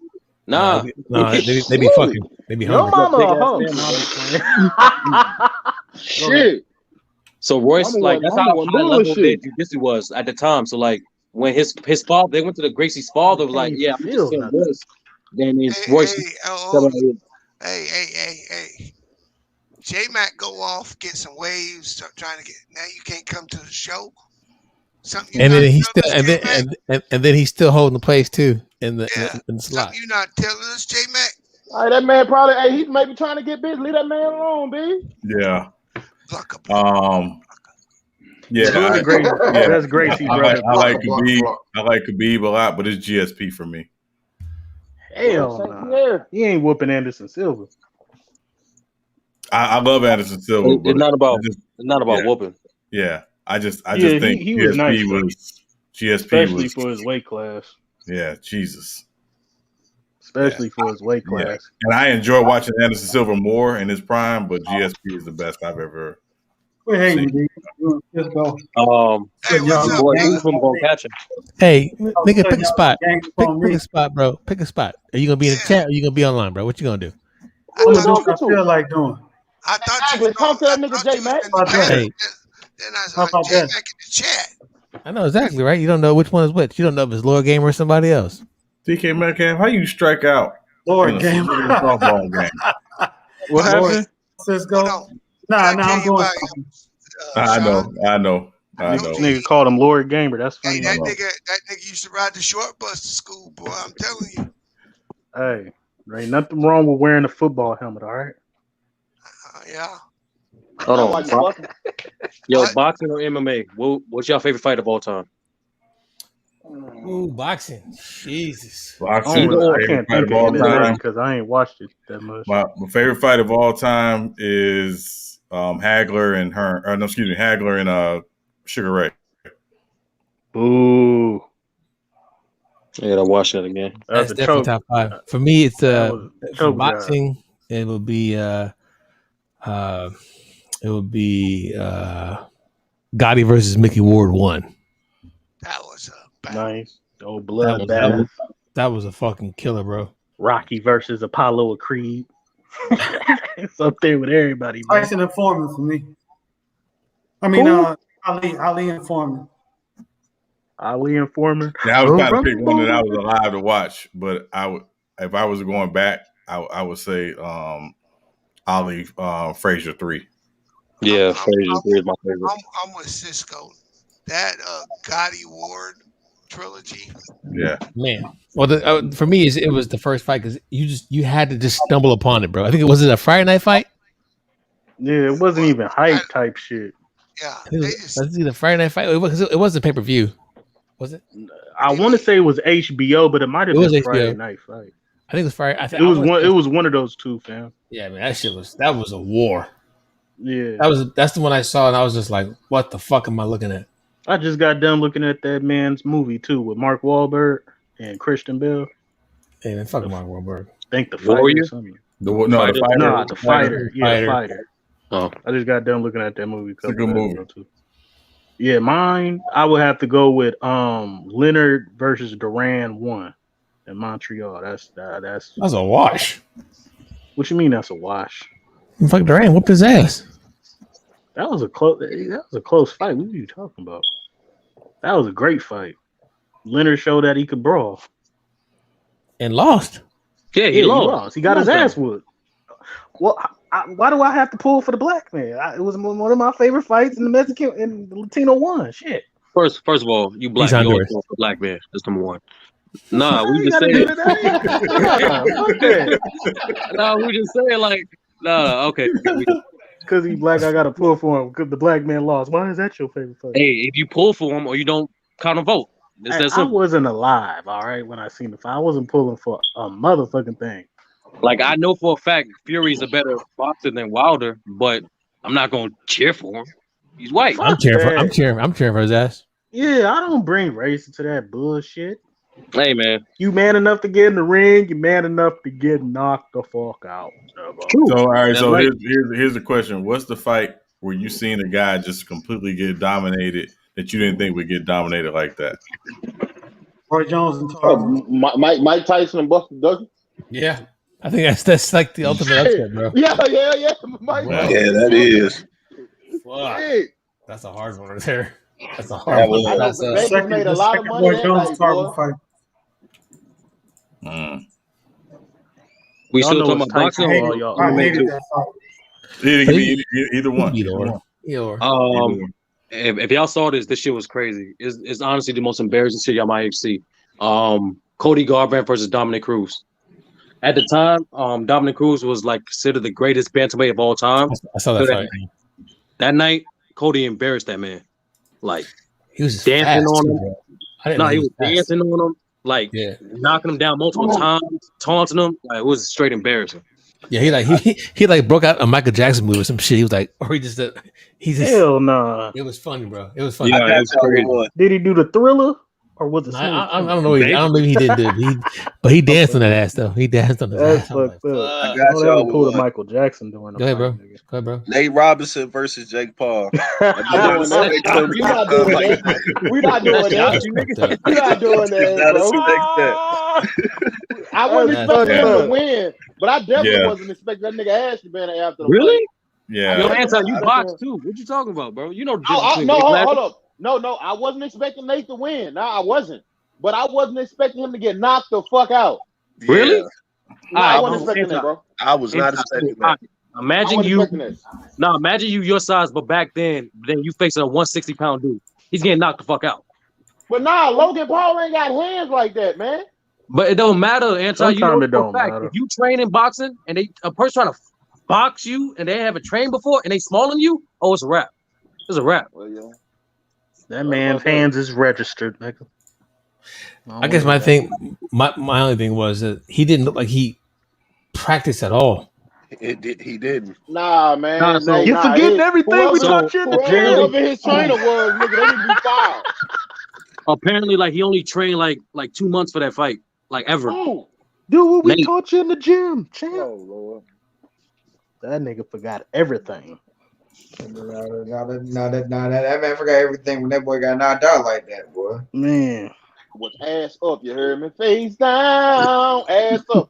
Nah, they be fucking. They be hungry. Your mama a hoe. Shit. So Royce, like that's how high level their jiu-jitsu was at the time. So like when his father, they went to the Gracie's father, was like, yeah, I'm just saying Royce. Then it's Royce. Hey. J-Mac go off, get some waves, start trying to get. Now you can't come to the show. And then he's still holding the place too in the slot. Something you not telling us, J-Mac. All right, that man probably. He may be trying to get busy. Leave that man alone, B. Yeah. That's Gracie, brother. I like Khabib a lot, but it's GSP for me. Hell no. He ain't whooping Anderson Silva. I love Anderson Silva. It's not about whooping. Yeah, I just think he was nice, GSP was for his weight class. Yeah, Jesus. Especially for his weight class. Yeah. And I enjoy watching Anderson Silva more in his prime, but GSP is the best I've ever seen. Let's go. Gonna catch him. Hey, nigga, pick a spot. Pick a spot, bro. Pick a spot. Are you gonna be in the chat or are you gonna be online, bro? What you gonna do? I'm gonna do what I feel like doing. I thought you talk to that nigga J Mac. Hey. Then I was like, J Mac in the chat. I know exactly, right? You don't know which one is which. You don't know if it's Lord Gamer or somebody else. DK Metcalf, how you strike out Lord Gamer softball game? What happened? Cisco? Nah, I'm going. I know. Nigga called him Lord Gamer. That's funny. Hey, that nigga used to ride the short bus to school, boy. I'm telling you. Hey, there ain't nothing wrong with wearing a football helmet, all right? Yeah. Hold on. Yo, boxing or MMA? What's your favorite fight of all time? Ooh, boxing. Jesus. Boxing. I can't think of it because I ain't watched it that much. My favorite fight of all time is Hagler and Sugar Ray. Ooh. I gotta watch that again. That's definitely top 5. For me, it's boxing. It would be Gotti versus Mickey Ward 1. That was nice. Oh, blood. That was a fucking killer, bro. Rocky versus Apollo Creed. It's up there with everybody. Tyson and Foreman for me. I mean, Ali and Foreman. Ali and Foreman. Yeah, I was trying to pick one that I was alive to watch, but if I was going back, I would say Ali Frazier 3. Yeah, Frazier 3 is my favorite. I'm with Cisco. That Gotti Ward trilogy. Yeah, man. Well, for me, it was the first fight because you had to just stumble upon it, bro. I think it was a Friday night fight. Yeah, it wasn't even hype type shit. Yeah, Let's see the Friday night fight. It wasn't pay per view, was it? I want to say it was HBO, but it might have been was Friday HBO. night fight. I think it was Friday. It was one of those two, fam. Yeah, man, that was a war. Yeah, that's the one I saw, and I was just like, "What the fuck am I looking at?" I just got done looking at that man's movie too with Mark Wahlberg and Christian Bale. Hey, man, fuck Mark Wahlberg. I think the fighter or something. The fighter. Yeah, the fighter. Oh, I just got done looking at that movie. It's a good movie. Too. Yeah, mine. I would have to go with Leonard versus Duran 1 in Montreal. That's a wash. What you mean that's a wash? Fuck Duran whooped his ass. That was a close fight. What are you talking about? That was a great fight. Leonard showed that he could brawl. And lost. Yeah, he lost. He got his ass whooped. Well, why do I have to pull for the black man? It was one of my favorite fights in the Mexican and the Latino one. Shit. First of all, you black. You always go for black man. That's number one. Nah, we just saying. Nah, we just saying like, nah, okay. Because he's black, I got to pull for him. Because the black man lost. Why is that your favorite fight? Hey, if you pull for him or you don't count a vote, I wasn't alive, all right, when I seen the fight. I wasn't pulling for a motherfucking thing. Like, I know for a fact Fury's a better boxer than Wilder, but I'm not going to cheer for him. He's white. I'm cheering for his ass. Yeah, I don't bring race into that bullshit. Hey, man. You man enough to get in the ring, you man enough to get knocked the fuck out. So, all right, so here's the question. What's the fight where you seen a guy just completely get dominated that you didn't think would get dominated like that? Roy Jones and Mike Tyson and Buster Douglas? Yeah. I think that's like the ultimate upset, bro. Yeah. Wow. Yeah, that is. Fuck. That's a hard one right there. That's a hard one. Vegas made a lot of money that night, boy. We still talking about boxing or y'all? I hated that fight. Either one. If y'all saw this shit was crazy. It's honestly the most embarrassing shit y'all might see. Cody Garbrandt versus Dominic Cruz. At the time, Dominic Cruz was like considered the greatest bantamweight of all time. I saw that fight. That night, Cody embarrassed that man. Like he was dancing fast, on him. No, he was dancing on him, like knocking him down multiple times, taunting him. Like, it was straight embarrassing. Yeah, he broke out a Michael Jackson move or some shit. He was like, or he just hell nah. It was funny, bro. It was funny. Yeah, it was crazy. Did he do the Thriller? Or was it? I don't know. I don't know if he did but he danced on that ass though. He danced on the ass. I got y'all. Pulled Michael Jackson doing. Go ahead, bro. Nate Robinson versus Jake Paul. We're not doing that. We're not doing that, bro. I wasn't expecting him to win, but I definitely wasn't expecting that nigga ass to be after the Really? Yeah. Yo, Anton, you box too. What you talking about, bro? You know. No, hold up. No, I wasn't expecting Nate to win. No, I wasn't. But I wasn't expecting him to get knocked the fuck out. Really? No, I wasn't expecting that, bro. I was not expecting that. Imagine you your size, but back then you facing a 160-pound dude. He's getting knocked the fuck out. But nah, Logan Paul ain't got hands like that, man. But it don't matter, Anton. You know, it don't matter. If you train in boxing and a person trying to box you and they haven't trained before and they smaller than you, it's a wrap. It's a wrap. Well, yeah. That man's hands is registered, nigga. I guess my only thing was that he didn't look like he practiced at all. He didn't. Nah, man. You're forgetting everything we taught you in the gym. Whoever his trainer was, nigga, they need to be fired. Apparently, like he only trained like 2 months for that fight, like ever. Oh, dude, what we taught you in the gym, champ. Oh Lord, that nigga forgot everything. That man forgot everything when that boy got knocked out like that, boy. Man. Was ass up, you heard me? Face down, ass up.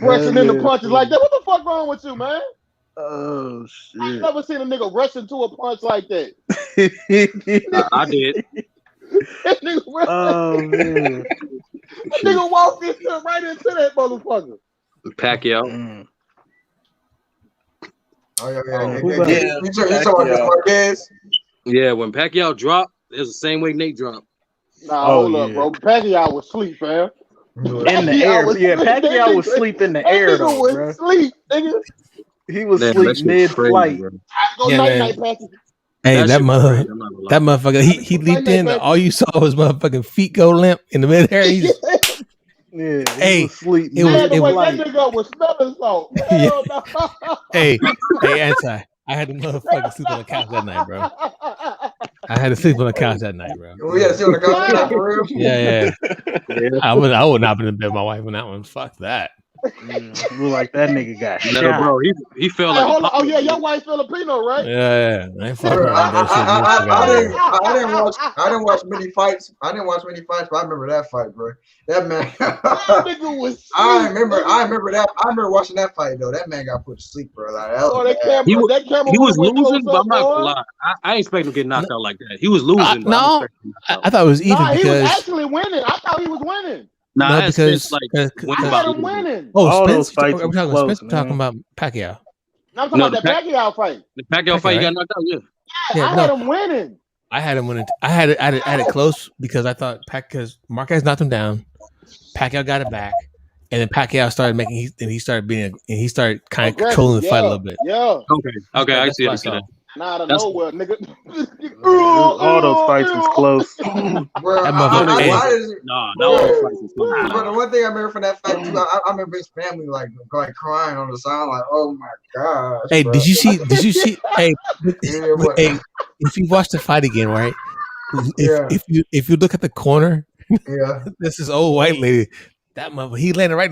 Rushing in the punches like that. What the fuck wrong with you, man? Oh shit! I never seen a nigga rush into a punch like that. I did. That nigga man. That nigga walked right into that motherfucker. Pacquiao. Oh yeah. Yeah, when Pacquiao dropped, it was the same way Nate dropped. Nah, hold up, bro. Pacquiao was asleep, fam. In the air. Pacquiao was asleep in the air, though, was bro. Asleep, nigga. He was asleep mid-flight. Hey, that motherfucker, he leaped in. All you saw was motherfucking feet go limp in the midair. Yeah, hey, was asleep. That nigga was smelling salt. Hey, Anti, I had to motherfucking sleep on the couch that night, bro. I had to sleep on the couch that night, bro. We had to sleep on the couch that night for real. Yeah. I would not been in bed with my wife on that one. Fuck that. Look like that nigga got shot. No, bro, he felt like. Oh yeah, your wife Filipino, right? Yeah. I ain't fucking I didn't watch many fights. But I remember that fight, bro. That man. That nigga was. I remember that. I remember watching that fight though. That man got put to sleep, bro. Like, he was losing, but I'm not gonna lie. I ain't expect him to get knocked out like that. He was losing. I thought it was even because he was actually winning. I thought he was winning. No, because I had him winning. Oh, Spence, we're talking about Pacquiao. No, I'm talking about that Pacquiao fight. The Pacquiao fight, you got knocked out. Yeah, I had him winning. I had him winning. I had it close because I thought because Marquez knocked him down. Pacquiao got it back, and then Pacquiao started he started kind of controlling the fight a little bit. Yeah. Okay, I see that. Not out of nowhere, nigga. All those fights was close. Bro, the one thing I remember from that fight too, I remember his family like crying on the side, like, "Oh my gosh." Hey, bro. did you see? Hey, if you watch the fight again, right? If you look at the corner, this is old white lady. That mother, he landed right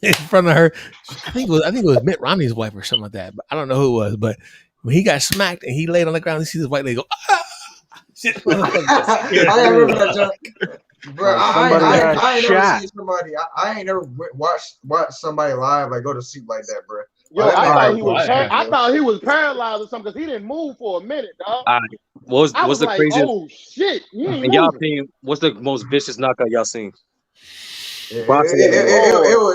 in front of her. I think it was Mitt Romney's wife or something like that. But I don't know who it was, but. When he got smacked and he laid on the ground, you see this white lady go, ah! Shit. I remember that junk. Bro, I ain't never seen somebody. I ain't never watched somebody live like go to sleep like that, bro. Yo, I thought he was paralyzed or something because he didn't move for a minute, dog. What's the like, craziest? Oh shit! And y'all seen what's the most vicious knockout y'all seen? It was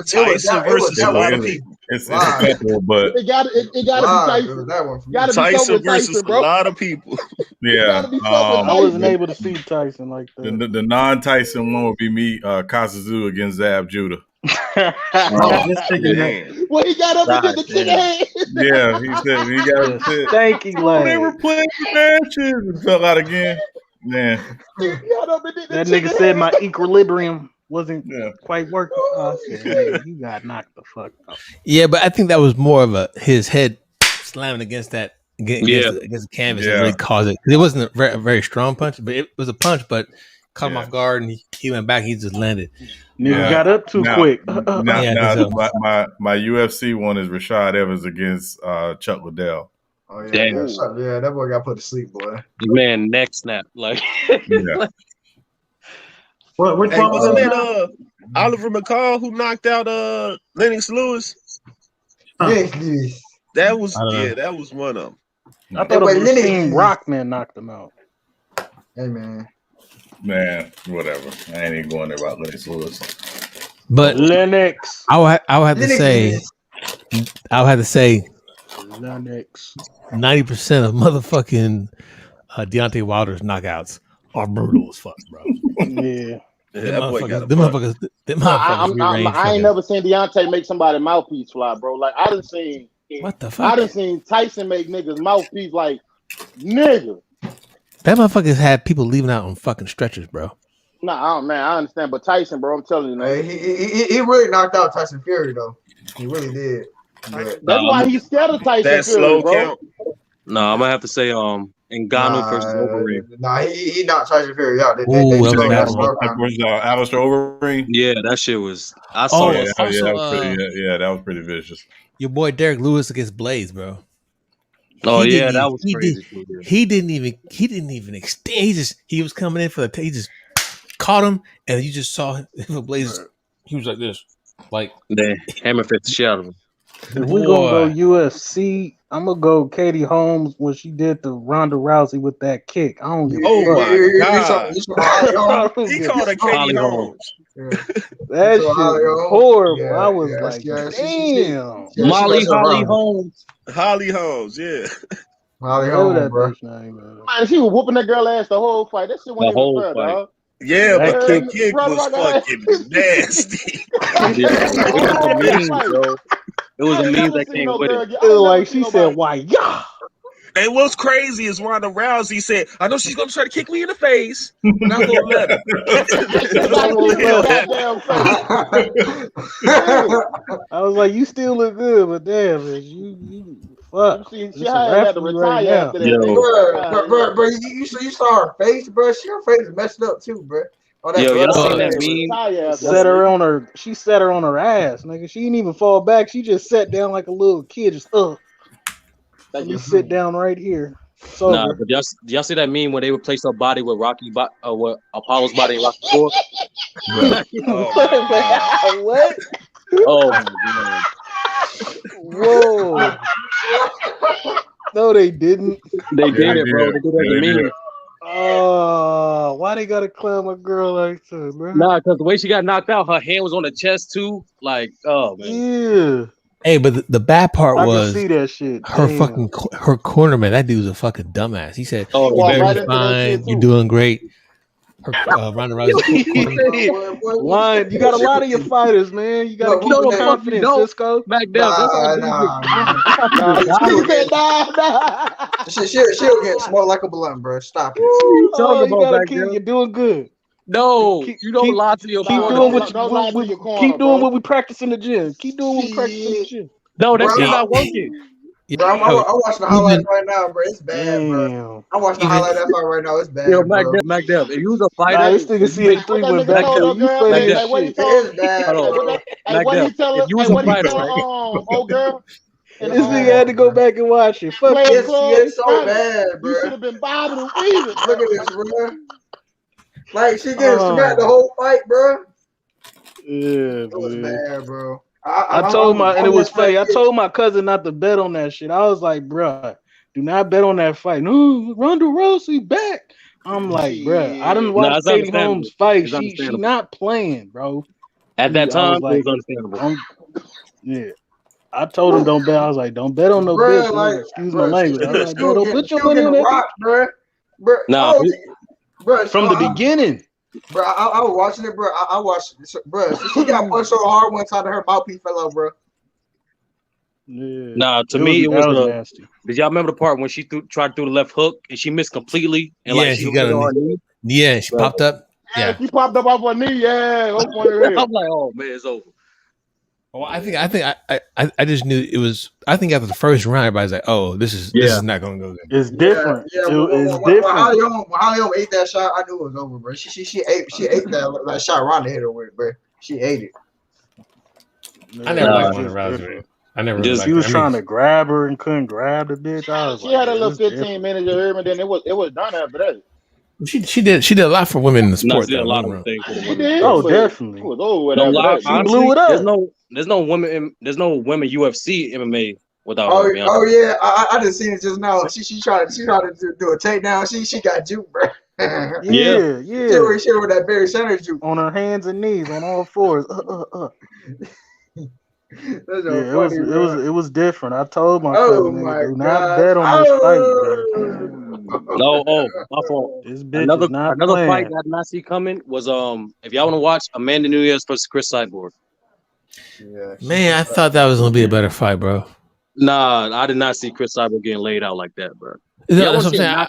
Tyson versus a lot of people. It's a couple, but it gotta be Tyson. That one. Tyson versus a lot of people. Yeah, I wasn't able to see Tyson like that. The non-Tyson one would be me, Kazuzu against Zab Judah. Well, he got up and did the chicken head. Yeah, he said he got up and Thank you, they were playing matches and fell out again. Man, that nigga said my equilibrium wasn't quite working. You got knocked the fuck out. Yeah, but I think that was more of his head slamming against the canvas that really caused it. It wasn't a very strong punch, but it was a punch, but caught him off guard and he went back. He just landed. Nigga got up too quick. My UFC one is Rashad Evans against Chuck Liddell. Oh yeah, that boy got put to sleep, boy. Man, neck snap like. Which one was that? Oliver McCall who knocked out Lennox Lewis. That was that was one of them. I thought it was Team Rockman knocked him out. Hey man, whatever. I ain't even going there about Lennox Lewis. But Lennox, I would have to say, Lennox. 90% of motherfucking Deontay Wilder's knockouts are brutal as fuck, bro. Yeah. Them motherfuckers. I ain't never seen Deontay make somebody's mouthpiece fly, bro. Like I done seen. What the fuck? I done seen Tyson make niggas mouthpiece like nigga. That motherfuckers had people leaving out on fucking stretchers, bro. Nah, man, I understand, but Tyson, bro, I'm telling you, man. He really knocked out Tyson Fury though. He really did. That's why he's scared of Tyson that Fury, slow bro. count. No, I'm gonna have to say Ngannou versus Overeem. Nah, he knocked Tyson Fury out. Alistair Overeem. Yeah, that shit was. I saw it. That was pretty vicious. Your boy Derek Lewis against Blaze, bro. Oh that was crazy. He didn't even extend. He was coming in for he just caught him, and you just saw him. Blaze. He was like this, like the hammer fit the shit out of him. If we're gonna go UFC, I'm gonna go Katie Holmes when she did the Ronda Rousey with that kick. I don't give a fuck. He called her Katie Holmes. That shit was horrible. I was like, damn. Holly Holmes, yeah. Holly Holmes, bro. Man, she was whooping that girl ass the whole fight. That shit wasn't even fair, dog. Yeah, but kick was fucking nasty. It was a meme that came with it. Like she said, "Why, yeah." And what's crazy is Ronda Rousey said, "I know she's gonna try to kick me in the face, but I'm gonna let her." I was like, "You still look good, but damn, man, you fuck." She had to retire after that. Bro, you saw her face, bro. Her face is messed up too, bro. Y'all seen that meme? She set her on her ass, nigga. She didn't even fall back. She just sat down like a little kid, just let me sit down right here. Nah, but y'all see that meme when they replaced her body with with Apollo's body in Rocky IV? What? Oh my god! Whoa! No, they didn't. They did it, bro. They did it as a meme. Oh, why they gotta clown a girl like that, bro? Nah, because the way she got knocked out, her hand was on the chest too. Like, oh man. Yeah. Hey, but the bad part was see that shit. Her cornerman. That dude's a fucking dumbass. He said, "Oh, you're fine. You're doing great." Ronda Rousey. Line, you got a lot of your fighters, man. You got to keep your confidence, Cisco. Back down. She'll get smoked like a blunt, bro. Stop it. You're doing good. No, you don't lie to your corner. Keep doing what we practice in the gym. Keep doing what we practice in the gym. No, that shit's not working. Bro, I'm watching the highlights right now, bro. It's bad, bro. I'm watching the highlight that fight right now. It's bad, Yo, bro. Mac Deb, if you was a fighter, this nigga CH3 went back there. You funny as shit. It's bad, bro. If you was a fighter, old girl. And this nigga had to go back and watch it. Fuck it. It's so bad, bro. You should have been bobbing and weaving. Look at this, bro. Like, she getting smacked the whole fight, bro. Yeah, it was bad, bro. I told it was funny. I told my cousin not to bet on that shit. I was like, bro, do not bet on that fight. No, Ronda Rousey back. I'm like, bro, I didn't watch Katie Holmes fight. She not playing, bro. At that time, it was understandable. Yeah. I told him don't bet. I was like, don't bet on no bitch. Like, excuse my language. I was like, bro, don't put your money on that. Rock, bro. Nah, bro, from the beginning. Bro, I was watching it, bro. I watched it, bro. She got punched so hard one time that her mouthpiece fell out, bro. Yeah. Nah, to me it was nasty. Did y'all remember the part when she tried to do the left hook and she missed completely? And she got on her knee. Yeah, she popped up. Yeah, she popped up off her knee. Yeah, I'm like, oh man, it's over. Well, I just knew it was. I think after the first round, everybody's like, "Oh, this is not going to go good." It's different. Yeah, it's different. Holly ate that shot. I knew it was over, bro. She ate that shot. Ronda hit her with, bro. She ate it. I never liked Ronda Rousey. I never. He was trying to grab her and couldn't grab the bitch. I was she had a little 15 minutes of her, and then it was done after that. She did a lot for women in the sport. She did a lot of things. Oh, definitely. It was over with. She blew it up. There's no women UFC MMA without her. Her, oh yeah, I just seen it just now. She tried to do a takedown. She got juked, bro. Yeah. She with that Barry Sanders juke on her hands and knees on all fours. It was different. I told my cousin, do not bet on this fight, bro. No, my fault. This bitch another playing. fight that I did not see coming was if y'all want to watch Amanda Nunes versus Chris Cyborg. Yeah, man, I thought that was gonna be a better fight, bro. Nah, I did not see Chris Cyborg getting laid out like that, bro. That's what I'm saying.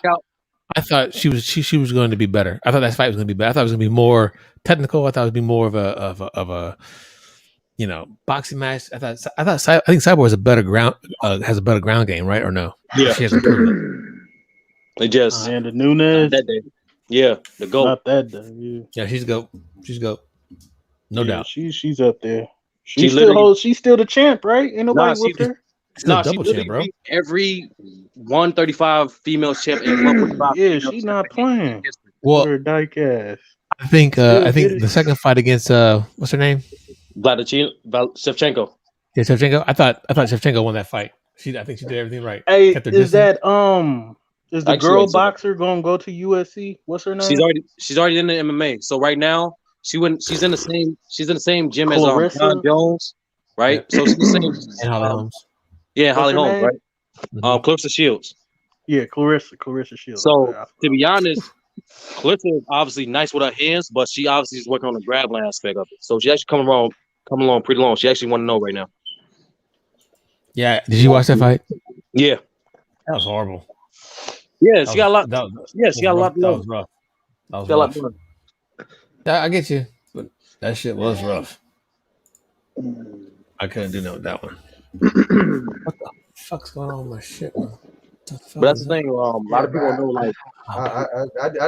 I thought she was going to be better. I thought that fight was going to be better. I thought it was going to be more technical. I thought it would be more of a boxing match. I think Cyborg has a better ground game, right? Or no? Yeah, she has improved. They just and the Nunes that day. Yeah, the GOAT. Not that day. Yeah, she's GOAT. No doubt. She's up there. She's still the champ, right? Ain't nobody whooped her. No, she champ, bro. Every 135 female champ in 145. Yeah, she's not playing. Well, her dyke ass. I think the second fight against what's her name? Shevchenko. Yeah, Shevchenko. I thought Shevchenko won that fight. I think she did everything right. Hey, is the girl boxer gonna go to USC? What's her name? She's already in the MMA. So right now she's in the same gym as John Jones, right? So she's the same. And Holly Holmes. Yeah, Holly Holmes, right? Mm-hmm. Clarissa Shields. Yeah, Clarissa Shields. So to be honest, Clarissa is obviously nice with her hands, but she obviously is working on the grappling aspect of it. So she actually coming along pretty long. She actually want to know right now. Yeah, did you watch that fight? Yeah, that was horrible. Yeah, she got a lot. Yeah, she got a lot. That was rough. That was rough. I get you, but that shit was rough. I couldn't do nothing with that one. What the fuck's going on with my shit, man? But that's the thing. A lot of people know, like, I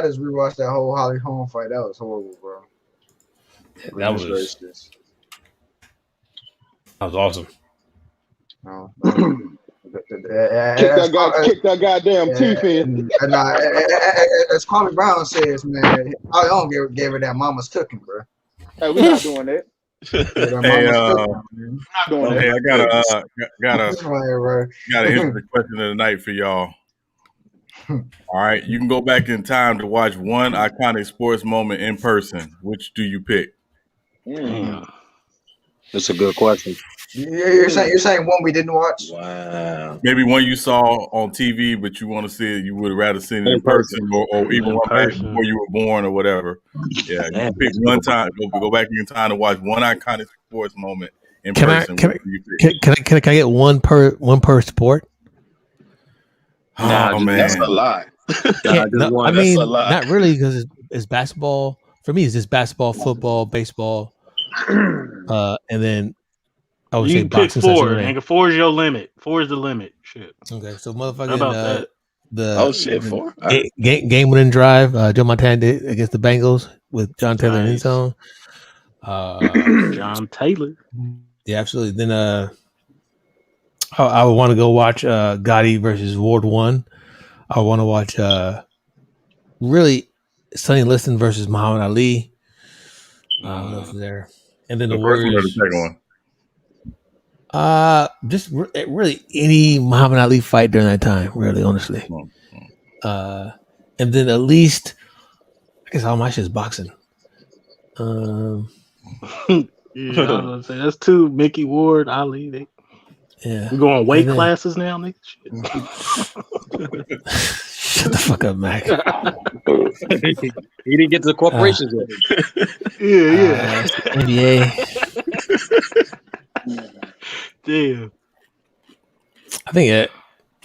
just rewatched that whole Holly Holm fight. That was horrible, bro. That was awesome. No. Kick that goddamn teeth in. As Kwame Brown says, man, I don't give her that mama's cooking, bro. Hey, we're not doing that. I got an interesting question of the night for y'all. All right, you can go back in time to watch one iconic sports moment in person. Which do you pick? That's a good question. You're saying one we didn't watch? Wow. Maybe one you saw on TV, but you want to see it. You would rather see it in person, or even one back before you were born, or whatever. Yeah, you can pick one time. Go back in time to watch one iconic sports moment in person. Can I get one per sport? Oh man, that's a lot. I mean, not really, because it's basketball. For me, it's just basketball, football, baseball, and then I would say boxing. Pick 4, nigga. 4 is your limit. 4 is the limit. Shit. Okay, so motherfucking the 4 game winning drive. Joe Montana did against the Bengals with John Taylor in his zone. John Taylor. Yeah, absolutely. Then I would want to go watch Gotti versus Ward 1. I want to watch really Sonny Liston versus Muhammad Ali. What else is there? And then the Warriors. Or the second one? Just really any Muhammad Ali fight during that time, really, honestly. And then at least, I guess all my shit is boxing. Yeah, I was gonna say that's 2. Mickey Ward, Ali. Yeah, we going weight classes now, nigga. Shut the fuck up, Mac. He didn't get to the corporations yet. Yeah. NBA. Damn. I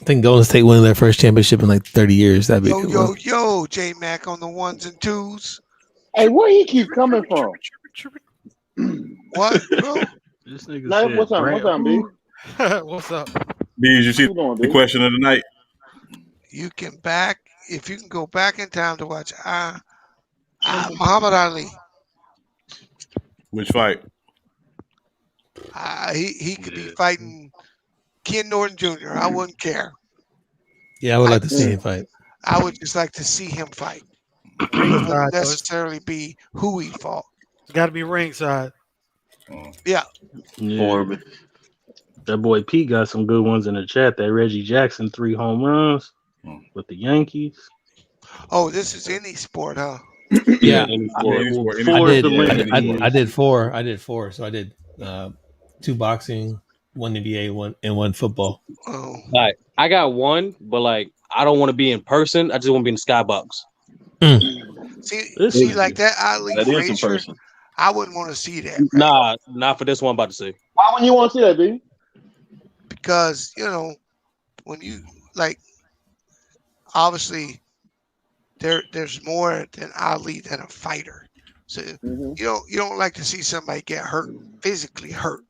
think Golden State winning their first championship in like 30 years. That'd be cool. Yo, J Mac on the 1s and 2s. Hey, where he keep coming from? What, bro? This nigga What's up, B? What's up? B, did you see the question of the night? You can if you can go back in time to watch Muhammad Ali. Which fight? He could be fighting Ken Norton Jr. I wouldn't care. Yeah, I would like to see him fight. I would just like to see him fight. It wouldn't necessarily be who he fought. It's got to be ringside. Yeah. That boy Pete got some good ones in the chat. That Reggie Jackson 3 home runs with the Yankees. Oh, this is any sport, huh? Yeah, I did 4. So I did 2 boxing, 1 NBA, 1 football. Oh. Like, I got 1, but like I don't want to be in person. I just want to be in the skybox. See, like that Ali that is in Frazier, person. I wouldn't want to see that. Right? Nah, not for this one I'm about to see. Why wouldn't you want to see that, B? Because when you like, obviously, there's more than Ali than a fighter. So you don't like to see somebody get hurt, physically hurt.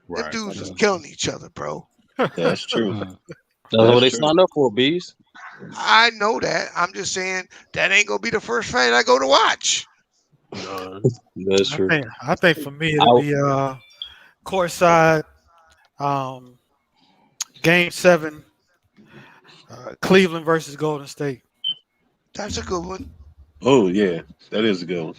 Right. The dudes was killing each other, bro. That's true. That's what they signed up for, Bees. I know that. I'm just saying that ain't gonna be the first fight I go to watch. That's true. I think for me it'll be courtside, Game 7, Cleveland versus Golden State. That's a good one. Oh yeah, that is a good one.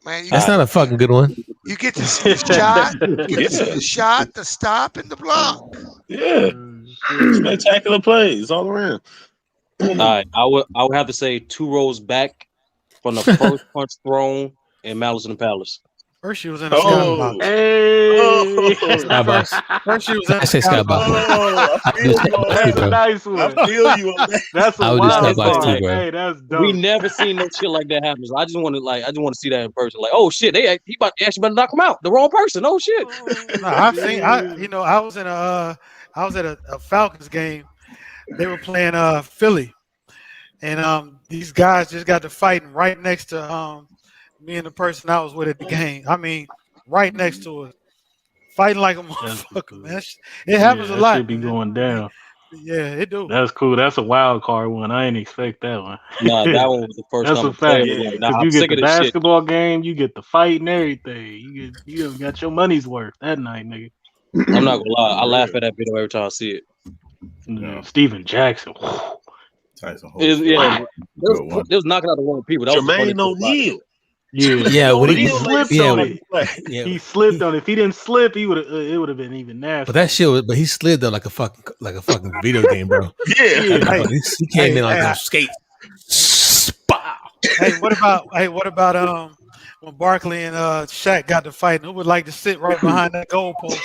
Man, that's not a fucking good one. You get to see the shot, the shot, the stop, and the block. Yeah, spectacular plays all around. All right, I would have to say 2 rows back from the first punch thrown and Malice in the Palace. First, she was in a skybox. Hey, Skybox. First, she was in a Skybox. I feel you on that's a that. nice one. I feel you on that. That's a I would do wild Skybox card. too, bro. Hey, that's dope. We never seen no shit like that happen. So I just want to see that in person. Like, oh shit, he actually about to knock him out. The wrong person. Oh shit. No, I've seen. I was in I was at a Falcons game. They were playing Philly, and these guys just got to fighting right next to me and the person I was with at the game. I mean, right next to us, fighting like a motherfucker, man. It happens a lot. Should be going down. Yeah, it do. That's cool. That's a wild card one. I ain't expect that one. Nah, that one was the first That's time a fact. like, nah, you I'm sick get of the this basketball game, you get the fight and everything. You got your money's worth that night, nigga. I'm not gonna lie. I laugh at that video every time I see it. Steven Jackson. Tyson They was knocking out the wrong people. That Jermaine O'Neal. Yeah, when he slipped on it. Yeah. He slipped on it. If he didn't slip, it would have been even nasty. But that shit but he slid though like a fucking video game, bro. Yeah. He came in like those skates. Hey, what about when Barkley and Shaq got to fight? Who would like to sit right behind that goalpost?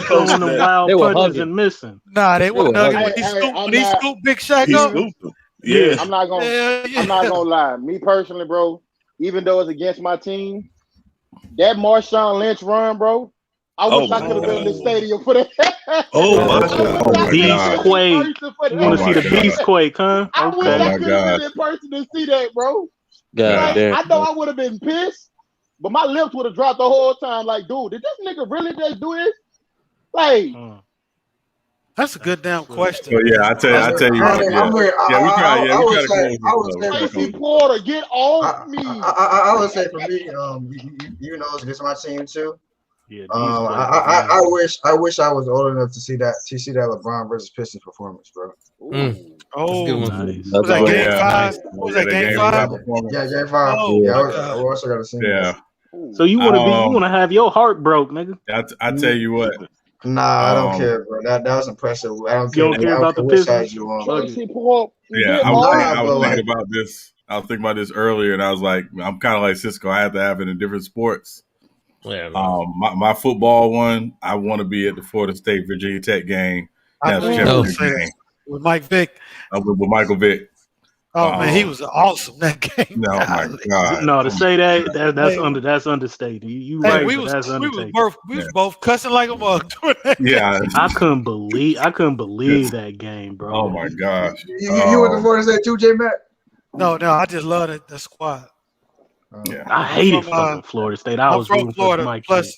Throwing the wild punches and missing. Nah, they weren't hugging when he scooped Big Shaq up. Yeah, I'm not gonna lie. Me personally, bro, even though it's against my team, that Marshawn Lynch run, bro, I wish I could have been in the stadium for that. Oh my God. Beast Quake. You want to see the Beast Quake, huh? I wish I could have been in person to see that, bro. God damn. I know I would have been pissed, but my lips would have dropped the whole time. Like, dude, did this nigga really just do this? Like, that's a good damn question. So yeah, I tell you. I would say Tracy Porter, get off me. I would say for me, you know, it's against my team too. Yeah, I wish I was old enough to see that LeBron versus Pistons performance, bro. Oh, nice. Was that game 5? Was that game 5? Yeah, game 5. Oh, yeah, I also got to see. Yeah. So you want to have your heart broke, nigga? I tell you what. Nah, I don't care, bro. That was impressive. I don't care. You don't care about the Pistons? Yeah, I was thinking about this. I was thinking about this earlier, and I was like, I'm kind of like Cisco. I have to have it in different sports. Yeah, my football one, I want to be at the Florida State Virginia Tech game. With Mike Vick. With Michael Vick. Oh man, he was awesome that game. No, my God. No, to say that's understated. You right, we was both cussing like a mug. Yeah, I couldn't believe that game, bro. Oh my gosh. You went to Florida State too, J Mac? No, I just love the squad. Yeah, I hated fucking Florida State. I was from Florida. Mike Plus,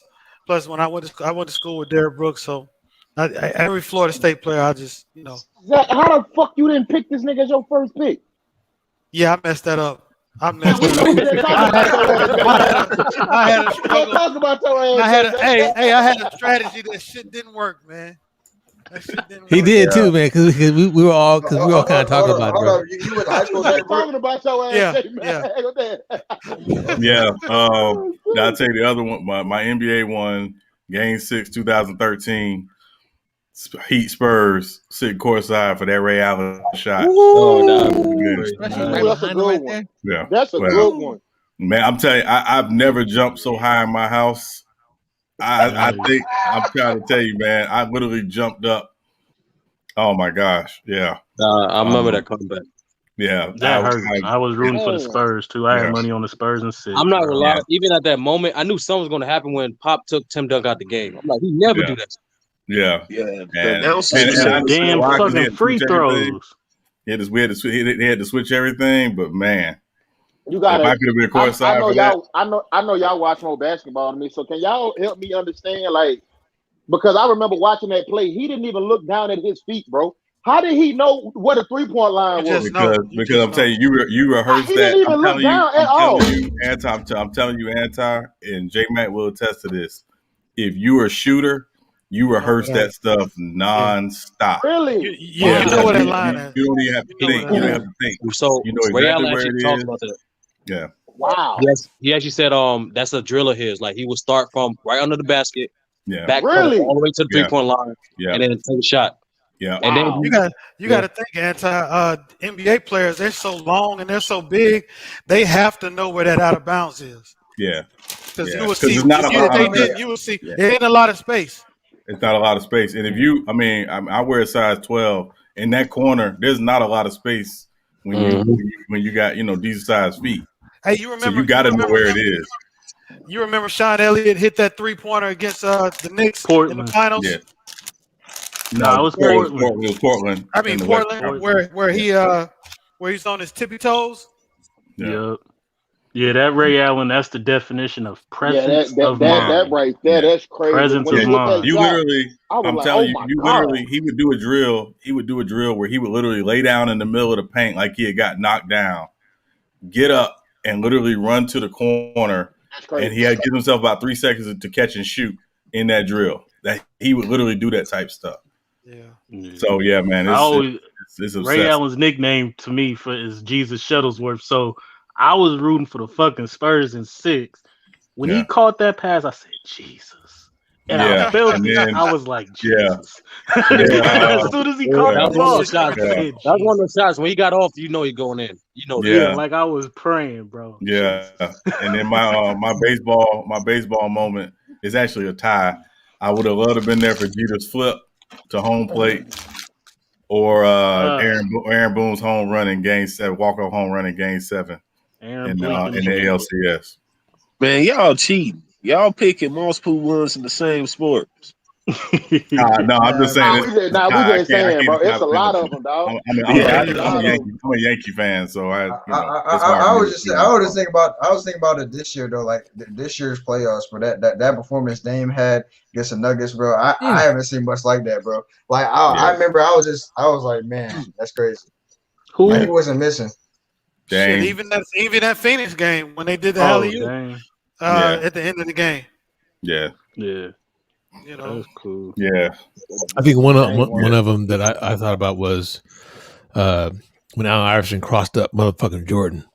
when I went to school with Derrick Brooks, so every Florida State player, I just Zach, how the fuck you didn't pick this nigga as your first pick? Yeah, I messed that up. I had a struggle. I had a strategy that shit didn't work, man. He did too, man. Because we were all kind of talking about it, bro. You went to high school talking about your ass. Yeah. Now I'll tell you the other one. My NBA one, Game 6, 2013. Heat Spurs sitting courtside for that Ray Allen shot. That's a good one. Yeah, that's a good one. Man, I'm telling you, I've never jumped so high in my house. I think I'm trying to tell you, man. I literally jumped up. Oh my gosh, yeah. I remember that comeback. Yeah, that hurt. I was rooting for the Spurs too. I had money on the Spurs and 6. I'm not gonna lie. Even at that moment, I knew something was gonna happen when Pop took Tim Duncan out the game. I'm like, he never do that. Yeah. And damn fucking free throws. He had to switch everything, but man, you got. If I could have been courtside for that. I know y'all watch more basketball than me. So can y'all help me understand? Like, because I remember watching that play, he didn't even look down at his feet, bro. How did he know what a 3-point line was? Because I'm telling you rehearsed he that. Didn't even look down at all. I'm telling you, Anti, and J Mac will attest to this. If you are a shooter, you rehearse that stuff nonstop. Really? You know what that line is. You don't even have to think. You don't have to think. So you know Ray exactly Allen where actually it talked is. about that. Yeah. Wow. Yes, he actually said that's a drill of his. Like he would start from right under the basket, back all the way to the 3-point line, and then take a shot. Yeah. And then you got to think, NBA players, they're so long and they're so big, they have to know where that out of bounds is. Yeah. Because you will see, it's not if they didn't, you will see there ain't a lot of space. It's not a lot of space. And if you, I wear a size 12. In that corner, there's not a lot of space when you got, decent sized feet. Hey, you remember? So you got to know where it is. You remember Sean Elliott hit that 3-pointer against the Knicks in the finals? Yeah. No, it was Portland. It was Portland. I mean Portland, where he's on his tippy toes. Yeah. Yeah, that Ray Allen, that's the definition of presence of mind. That right there, that's crazy. Presence of mind. You literally, I'm telling you, literally, he would do a drill. He would do a drill where he would literally lay down in the middle of the paint like he had got knocked down, get up, and literally run to the corner. And he had to give himself about 3 seconds to catch and shoot in that drill. That he would literally do that type stuff. Yeah. So yeah, man, it's Ray Allen's nickname to me is Jesus Shuttlesworth. So I was rooting for the fucking Spurs in 6. When he caught that pass, I said, Jesus. And I felt it. I was like, Jesus. As soon as he caught that ball, that's one of the shots. When he got off, you know he's going in. Like I was praying, bro. Yeah. And then my baseball moment is actually a tie. I would have loved to have been there for Jeter's flip to home plate or Aaron Boone's home run in Game 7, walk-off home run in Game 7 in the ALCS. Man, y'all cheating. Y'all picking multiple ones in the same sports. No, I'm just saying. We just saying, bro. It's a lot of them, dog. I'm a Yankee fan, so I was thinking about it this year though, like this year's playoffs, bro. That performance Dame had against the Nuggets, bro. I haven't seen much like that, bro. Like I remember, I was like, man, that's crazy. Like, he wasn't missing. Shit, even that Phoenix game when they did the alley-oop at the end of the game. Yeah. That's cool. Yeah. I think one of them that I thought about was when Allen Iverson crossed up motherfucking Jordan.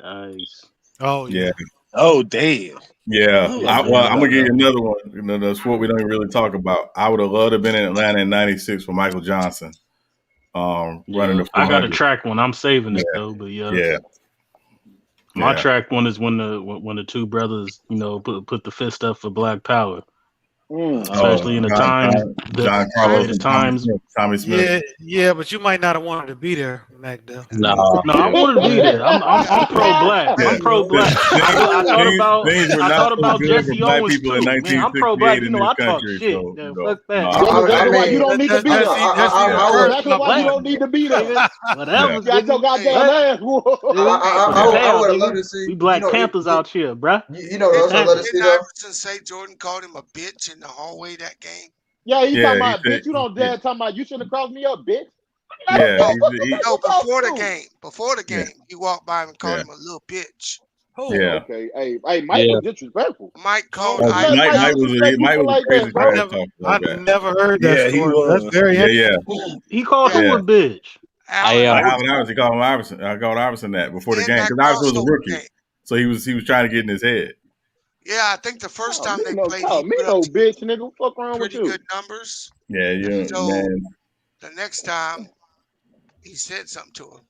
Nice. Oh yeah. Oh damn. Yeah. I'm gonna give you another one. The sport we don't even really talk about. I would have loved to have been in Atlanta in '96 for Michael Johnson. Running the 400. I got a track one. I'm saving it though, but yeah. My track one is when the two brothers, put the fist up for Black Power. Especially in the times. Tommy Smith. Yeah, but you might not have wanted to be there, MacDell. No, I wanted to be there. I'm pro-black. I'm pro-black. I thought about Jesse Owens too. Man, I'm pro-black. I talk shit. Fuck that. That's why you don't need to be there. That's why you don't need to be there. Whatever. You got your goddamn ass. I would have loved to see. We Black Panthers out here, bruh. You know, those I love to see though. Iverson say Jordan called him a bitch in the hallway that game? Yeah, he's talking about bitch. You don't dare talking about you shouldn't have crossed me up, bitch. No, before the game, he walked by him and called him a little bitch. Yeah. Okay. Hey, Mike was disrespectful. Mike called Mike was crazy. I never heard that story. That's very interesting. He called him a bitch. Allen Iverson called him Iverson. I called Iverson that before the game because Iverson was a rookie, so he was trying to get in his head. Yeah, I think the first time they played, me no bitch, nigga. Fuck around with you. Pretty good numbers. Yeah, So man. the next time, he said something to him.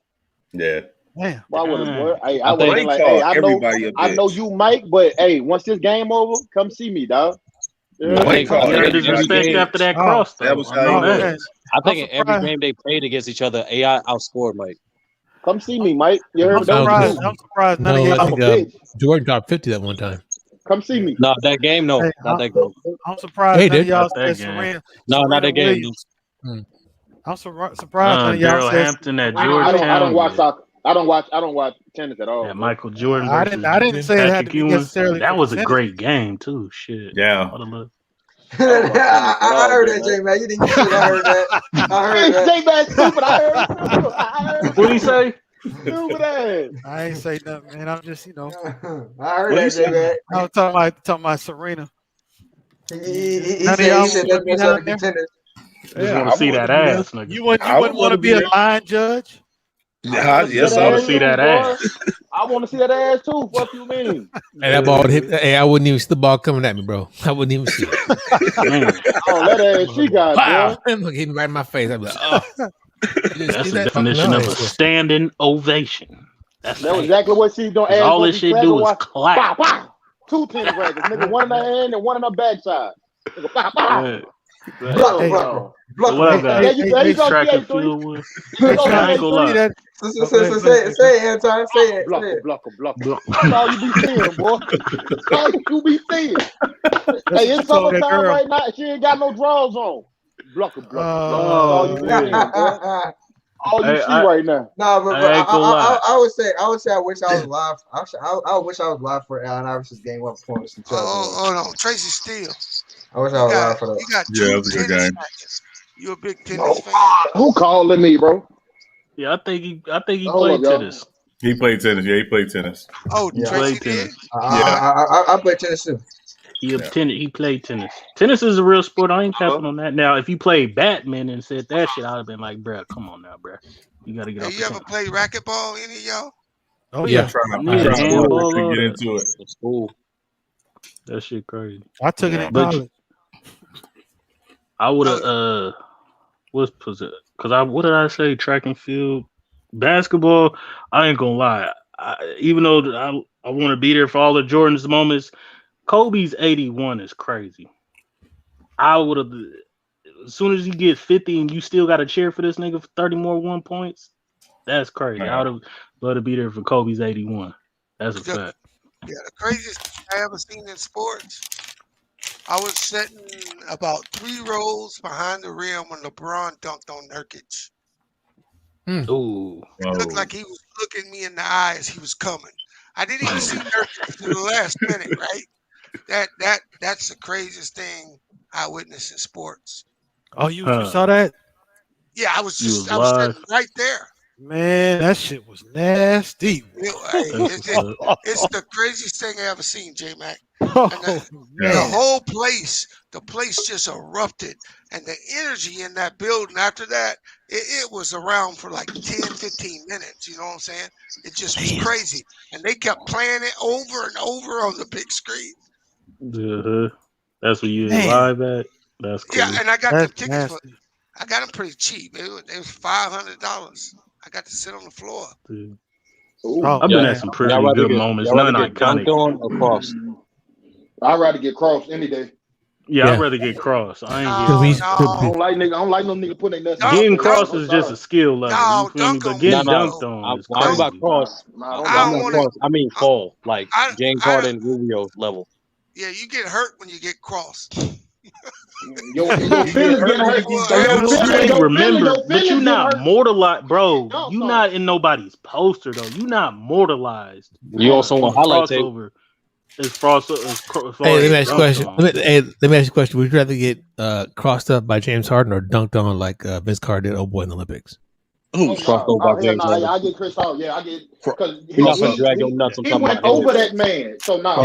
Yeah. Man, I would have. I would have like, hey, I know you, Mike, but hey, once this game over, come see me, dog. Disrespect after that cross. That was how I think in every game they played against each other, AI outscored Mike. Come see me, Mike. You heard I'm surprised none of y'all. Jordan got 50 that one time. Come see me. No, that game, no. Not that game. I'm surprised none of y'all said Serena. No, not that game. I'm surprised none of y'all said Hampton at Georgetown. I don't watch soccer. I don't watch tennis at all. Yeah, Michael Jordan. I didn't say it had to be necessarily. That was a great game too. Shit. Yeah. I heard that, J Man. You didn't get it. I heard that. J Man stupid. I heard. What did he say? Stupid ass. I ain't say nothing, man. I'm just, I heard that, J Man. I was talking about Serena. He said that's best tennis. Just want to see that ass, nigga. You wouldn't want to be a line judge? Yes, I want to see that ass. I want to see that ass too. What you mean? Hey, that ball hit. Hey, I wouldn't even see the ball coming at me, bro. I wouldn't even see it. Oh, that ass she got, wow. boy. Look, hit me right in my face. I'm like, oh. That's the definition of a standing ovation. That was exactly what she doing. All this shit do is clap. Pow, pow. 2 tennis rackets, nigga. One in her hand and one in her backside. Nigga, pow, pow. Block, there you go. Track and field with. I ain't gonna lie. Say it, Anton. Say it. Block. That's all you be seeing, boy. That's all you be seeing. Hey, it's summertime right now. She ain't got no drawers on. Block. All you see, boy. All you see right now. Nah, but I would say I wish I was live. I wish I was live for Allen Iverson's game 1 points. Hold on, Tracy Steele. I wish I was live for that. You got Yeah, that was a good game. You a big tennis fan? Who calling me, bro? Yeah, I think he played tennis. He played tennis. Yeah, he played tennis. Oh, he played tennis. I played tennis too. He played tennis. Tennis is a real sport. I ain't capping on that. Now, if you played Batman and said that shit, I'd have been like, bruh, come on now, bruh. You got to get off. You ever play racquetball, any of y'all? Oh, yeah. I tried to get into it. It's cool. That shit crazy. I took it in college. I would have, what did I say? Track and field. Basketball, I ain't going to lie. Even though I want to be there for all the Jordan's moments, Kobe's 81 is crazy. I would have, as soon as you get 50 and you still got to cheer for this nigga for 30 more 1 points, that's crazy. I would have loved to be there for Kobe's 81. That's a fact. Yeah, the craziest thing I ever seen in sports, I was sitting about 3 rows behind the rim when LeBron dunked on Nurkic. Ooh. It looked like he was looking me in the eye as he was coming. I didn't even see Nurkic through the last minute, right? That's the craziest thing I witnessed in sports. Oh, you saw that? Yeah, I was sitting right there. Man, that shit was nasty. It's the craziest thing I ever seen, J-Mac. The whole place, just erupted. And the energy in that building after that, it was around for like 10, 15 minutes. You know what I'm saying? It just was crazy. And they kept playing it over and over on the big screen. That's what you live at? That's cool. Yeah, and I got the tickets. I got them pretty cheap. It was $500. I got to sit on the floor. I've been at some pretty good moments. None iconic. I'd rather get crossed any day. Yeah, I'd rather get crossed. I don't like no nigga putting their nuts. Getting crossed is just a skill level. But getting dunked on is crazy. I'm about cross. I mean fall, like James Harden, Rubio level. Yeah, you get hurt when you get crossed. Remember, but you're not mortalized, bro. You're not in nobody's poster though. You're not mortalized. You also want highlight tape. Hey, let me ask you a question. Let me ask you a question. Would you rather get crossed up by James Harden or dunked on like Vince Carter did, old boy in the Olympics? Crossed over by James Harden. I get Chris Paul. Yeah, I get because he drag your nuts. He went over that man. So now,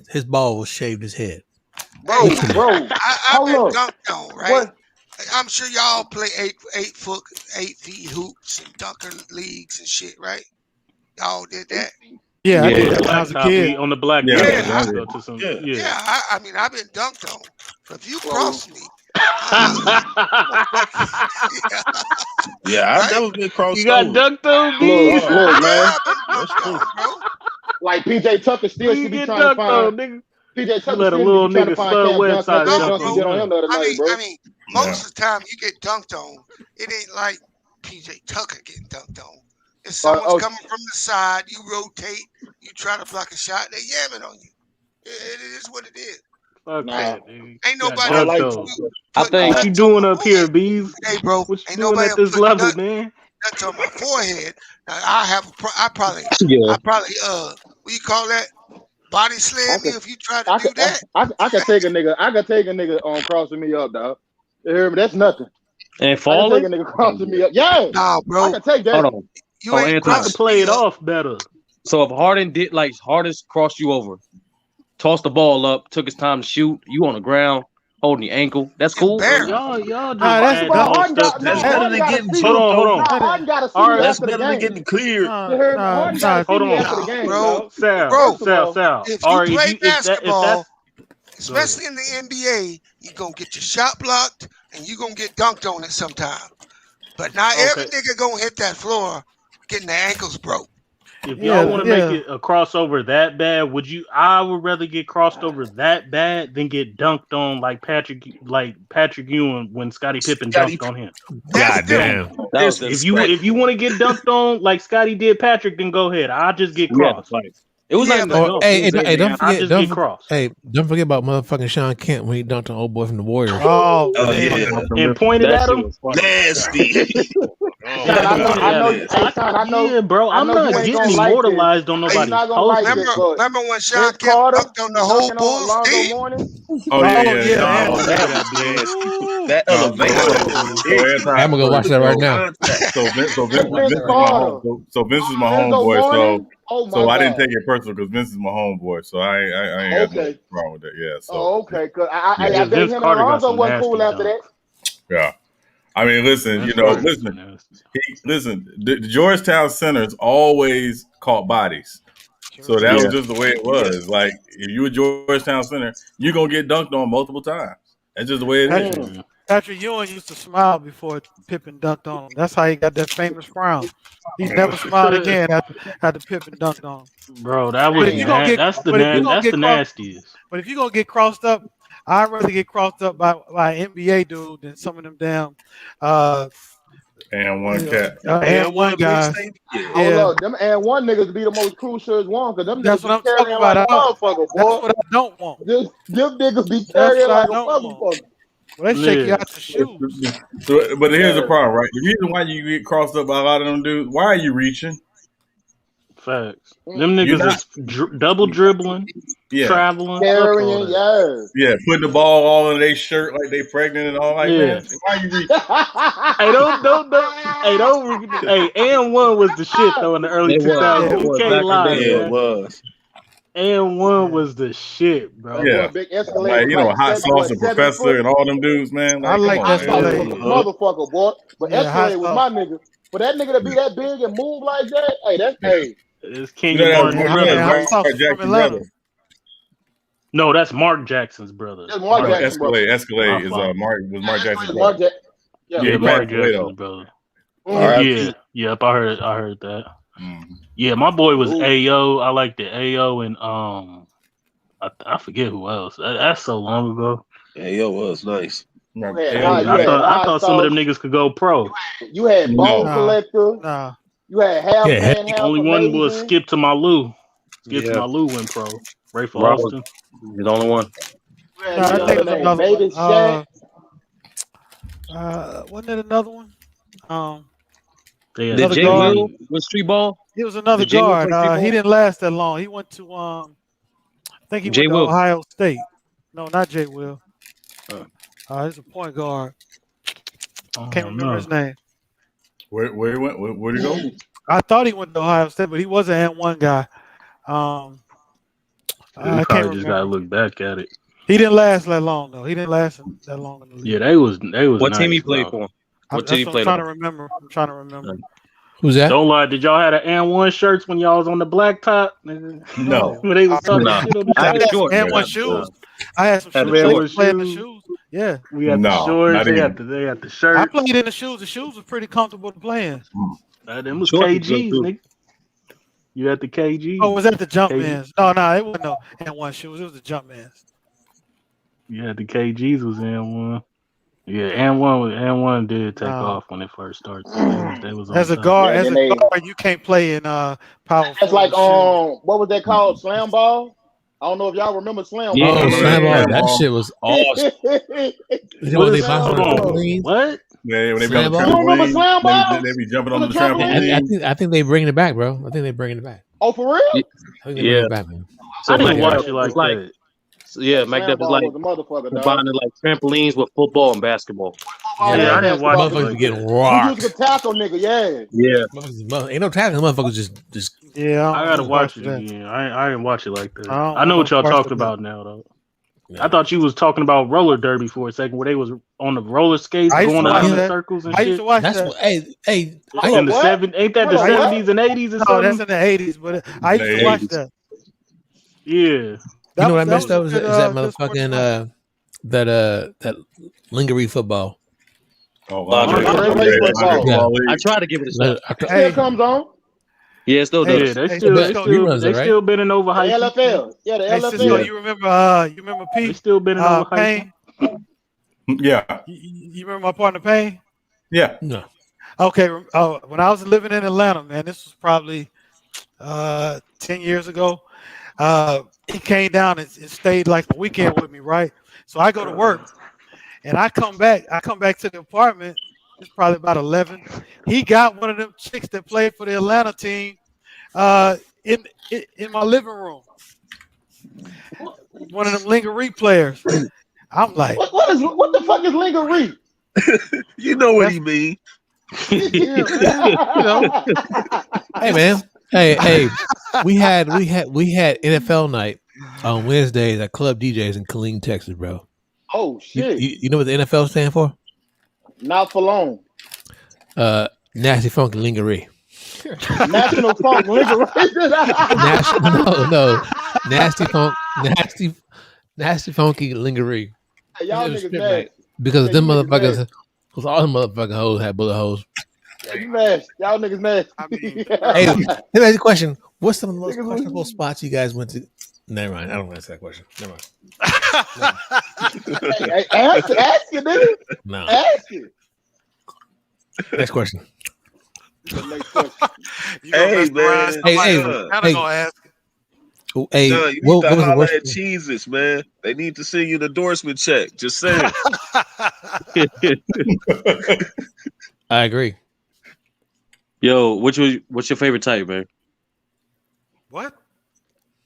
his ball was shaved his head. Bro, I've been dunked on, right? What? I'm sure y'all play 8 feet hoops and dunker leagues and shit, right? Y'all did that? Yeah, I did that when I was a kid. On the black I mean, I've been dunked on. But if you cross me, I've never been crossed. You got dunked on, look, man. That's true. Like PJ Tucker still should be trying to find. PJ Tucker let a little nigga spell website. I mean, most of the time you get dunked on, it ain't like PJ Tucker getting dunked on. If someone's coming from the side, you rotate, you try to block a shot, they yamming on you. It is what it is. Fuck that, dude. Ain't nobody what you doing up here, Bees? Hey, bro, what you doing at this level, man? That's on my forehead. Now, I probably, what you call that? Body slam me if you try to do that. I can take a nigga on crossing me up, dog. You hear me? That's nothing. And falling? I can take a nigga crossing me up. Yeah. Nah, bro. I can take that. Hold on. You ain't to play it off better. So if Harden crossed you over, tossed the ball up, took his time to shoot, you on the ground, holding your ankle. That's cool. Y'all just that's better than getting hold on. Harden got to see All right, you that's after the better than game. getting cleared. Harden got to see you after the game, bro. Sal. If All you right, play basketball, that's especially in the NBA, you're going to get your shot blocked and you're going to get dunked on it sometime. But not every nigga going to hit that floor getting their ankles broke. If y'all want to make it a crossover that bad, I would rather get crossed over that bad than get dunked on like Patrick Ewing when Scottie Pippen dunked on him. God damn. If you want to get dunked on like Scottie did Patrick, then go ahead. I'll just get crossed. It was not don't forget about motherfucking Sean Kemp when he dunked on old boy from the Warriors. Oh yeah, and pointed at him. Nasty. I know, bro. I'm not getting immortalized on nobody's post. Remember when Sean Kemp dunked on the whole Bulls team? That elevation. I'm gonna go watch that right now. So Vince is my homeboy. So I didn't take it personal because Vince is my homeboy. So I ain't got no problem with that. Yeah. So Because I bet him and Alonzo wasn't cool after that. Yeah. I mean, listen, listen. The Georgetown centers always caught bodies. So that was just the way it was. Like, if you a Georgetown center, you're going to get dunked on multiple times. That's just the way it is. Patrick Ewing used to smile before Pippen dunked on him. That's how he got that famous frown. He's never smiled again after Pippen dunked on him. Bro, that's the nastiest. But if you're going to get crossed up, I'd rather get crossed up by an NBA dude than some of them damn and one cat. And one guy. Hold up, them and one niggas be the most crucial as one because them that's niggas what I'm be talking about. like a motherfucker, boy. That's what I don't want. Them niggas be carrying like a motherfucker. Well, they shake you out the shoes. But here's the problem, right? The reason why you get crossed up by a lot of them dudes, why are you reaching? Facts. Them niggas is double dribbling, traveling, carrying, putting the ball all in their shirt like they pregnant and all like that. Why are you reaching? Hey, and one was the shit though in the early 2000s. You can't lie. It was. And one was the shit, bro. Yeah, big Escalade, like, hot sauce and Professor and all them dudes, man. I like Escalade, motherfucker, boy. But Escalade was my nigga. For that nigga to be that big and move like that, that's It's King Martin. No, that's Mark Jackson's brother. That's Mark Jackson's brother. Escalade is Mark Jackson's brother. Mark Jackson's brother. Yep, I heard that. Mm-hmm. Yeah, my boy was AO. I liked the AO and I forget who else. That's so long ago. AO was nice. I thought some of them niggas could go pro. You had Bone Collector. Nah. You had half man. The only one was Skip to my Lou. Skip to my Lou went pro. Ray for Austin. He's the only one. Wasn't it another one? Did Jay Will with street ball? It was another guard. He didn't last that long. He went to I think he went to Ohio State. No, not Jay Will. He's a point guard. Can't remember his name. Where he went? Where'd he go? I thought he went to Ohio State, but he was an N1 guy. I can't just gotta look back at it. He didn't last that long though. He didn't last that long in the league. Yeah, they was. What nice, team he played for? What team he played I'm trying to remember. Who's that? Don't lie. Did y'all have the N1 shirts when y'all was on the blacktop? No. When they was talking shit on the I had N1 shoes. I had some shoes. Playing the shoes. Yeah. We had the shorts. They had the shirt. I played in the shoes. The shoes were pretty comfortable to play in. Them was KGs, nigga. You had the KGs. Oh, was that the Jumpmans? No, it wasn't no N1 shoes. It was the Jumpmans. You had the KGs was N1. Yeah, N1 did take off when it first started. They was as a guard, you can't play in power. It's like what was that called? Slam ball. I don't know if y'all remember slam ball. Oh, slam ball! That shit was awesome. What? Yeah, when they be on the trampoline, they be jumping on the trampoline. I think they bringing it back, bro. I think they bringing it back. Oh, for real? I think they bringing it back, man. So I didn't watch it like that. Yeah, Mike was like combining like trampolines with football and basketball. Yeah, I didn't watch it. Motherfuckers getting rocked. You used to tackle, nigga. Yeah. Ain't no tackling. Motherfuckers just. Yeah, I gotta watch it again. I didn't watch it like that. I know what y'all talked about now, though. I thought you was talking about roller derby for a second, where they was on the roller skates going around in circles and shit. I used to watch that. Hey, in the 70s, ain't that the 70s and 80s or something? No, that's in the 80s, but I used to watch that. Yeah. You know what I messed up is that motherfucking that lingerie football. Oh, I tried to give it a shot. Still comes on. Yeah, it still does. Yeah, they still bending over hype. NFL. Yeah, the NFL. Cisco, you remember Pete? They still bending over Payne? Yeah. You remember my partner Payne? Yeah. No. Okay. When I was living in Atlanta, man, this was probably 10 years ago. He came down and stayed like a weekend with me, right? So I go to work, and I come back to the apartment. It's probably about 11. He got one of them chicks that played for the Atlanta team in my living room. One of them lingerie players. I'm like, what the fuck is lingerie? You know what he mean. Hey man. Hey, we had NFL night on Wednesdays at Club DJs in Killeen, Texas, bro. Oh shit! You know what the NFL stand for? Not for long. Nasty Funky Lingerie. National Funk Lingerie. No. Nasty Funky Lingerie. Hey, y'all niggas mad. Because them motherfuckers, because all them motherfucking hoes had bullet holes. You mad? Y'all niggas mad. Hey, let me ask you a question. What's some of the most questionable spots you guys went to? Never mind. I don't want to answer that question. Never mind. Hey, ask it, nigga. No. Ask it. Next question. Hey, man. Hey, you need to holler at Cheez-Its, man. They need to send you an endorsement check. Just saying. I agree. Yo, what's your favorite type, man? What?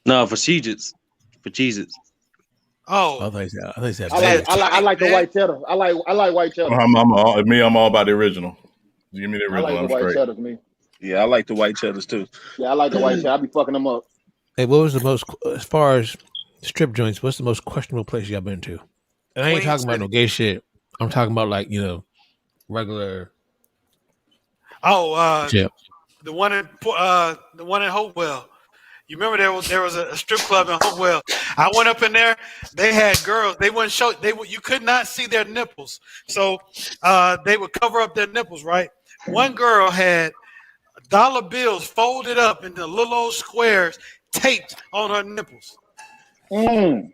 No, for Cheez-Its. For Cheez-Its. Oh, I like the white cheddar. I like white cheddar. I'm all about the original. Give me the original. I like the white cheddar to me. Yeah, I like the white cheddars too. Yeah, I like the white cheddar. I be fucking them up. Hey, what was the most, as far as strip joints, what's the most questionable place y'all been to? And I ain't talking about no gay shit. I'm talking about like, regular. Oh, the one in Hopewell. You remember there was a strip club in Hopewell. I went up in there. They had girls. They wouldn't show. You could not see their nipples, so they would cover up their nipples. Right. One girl had dollar bills folded up into little old squares taped on her nipples. Y'all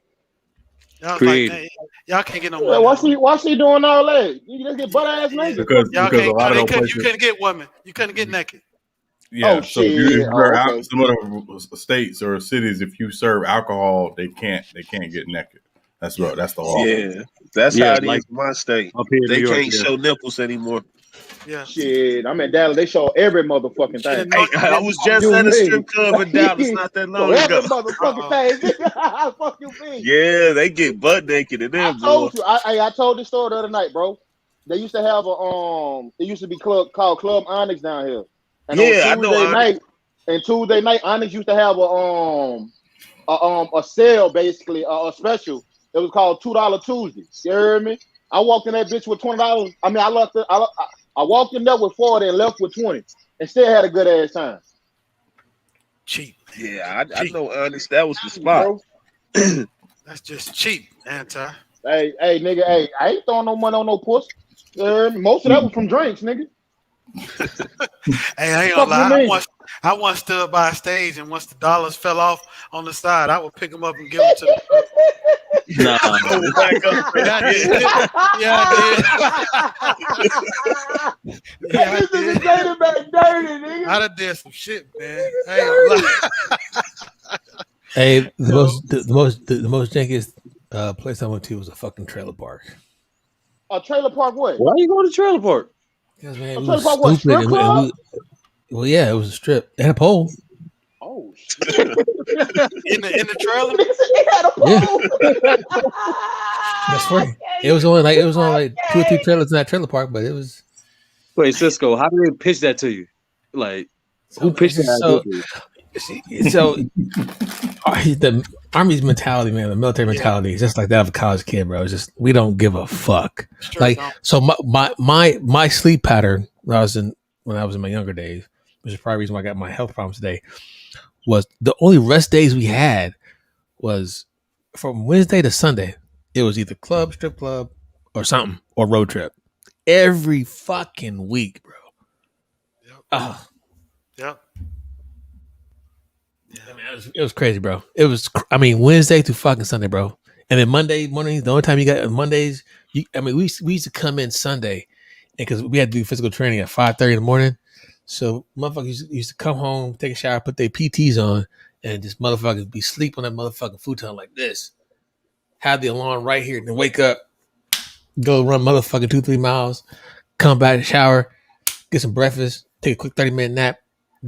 like, hey, y'all can't get no money. Why she doing all that? You just get butt ass naked. Because a lot of places, you couldn't get women. You couldn't get naked. Yeah, so some of the states or cities, if you serve alcohol, they can't get naked. That's the law. Yeah, that's how it is in my state. They can't show nipples anymore. Yeah, shit. I'm in Dallas. They show every motherfucking thing. Hey, I was just at a strip club in Dallas not that long ago. Every motherfucking thing. Fuck you, mean? Yeah, they get butt naked in there. I told you. I told this story the other night, bro. They used to have it used to be called Club Onyx down here. And on Tuesday night, Onyx used to have a sale, basically a special. It was called $2 Tuesday. You heard me? I walked in that bitch with $20. I mean, I walked in there with 40 and left with 20, and still had a good ass time. Cheap. Yeah, I know Onyx. That was the spot. That's just cheap, anti. Hey, nigga. Hey, I ain't throwing no money on no puss. Most of that was from drinks, nigga. Hey, I ain't gonna lie. I once stood by a stage, and once the dollars fell off on the side, I would pick them up and give them to the. Nah. I done did some shit, man. I ain't gonna lie. Hey, the most jankiest place I went to was a fucking trailer park. A trailer park what? Why are you going to trailer park? Because man, it was stupid. Well, yeah, it was a strip. It had a pole. Oh shit! in the trailer. It had a pole. Yeah. That's right. It was only like 2 or 3 trailers in that trailer park, but it was. Wait, Cisco, how did they pitch that to you? Like, who pitched that? So the Army's mentality, man, the military mentality is just like that of a college kid, bro. It's just we don't give a fuck. Sure like don't. so, my sleep pattern when I was in my younger days, which is probably the reason why I got my health problems today, was the only rest days we had was from Wednesday to Sunday. It was either club, strip club, or something, or road trip. Every fucking week, bro. Oh. Yep. I mean, it was crazy, bro. It was, Wednesday through fucking Sunday, bro. And then Monday morning, the only time you got Mondays, we used to come in Sunday, and because we had to do physical training at 5:30 in the morning, so motherfuckers used to come home, take a shower, put their PTs on, and just motherfuckers be sleep on that motherfucking futon like this. Have the alarm right here, then wake up, go run motherfucking 2-3 miles, come back, shower, get some breakfast, take a quick 30-minute nap,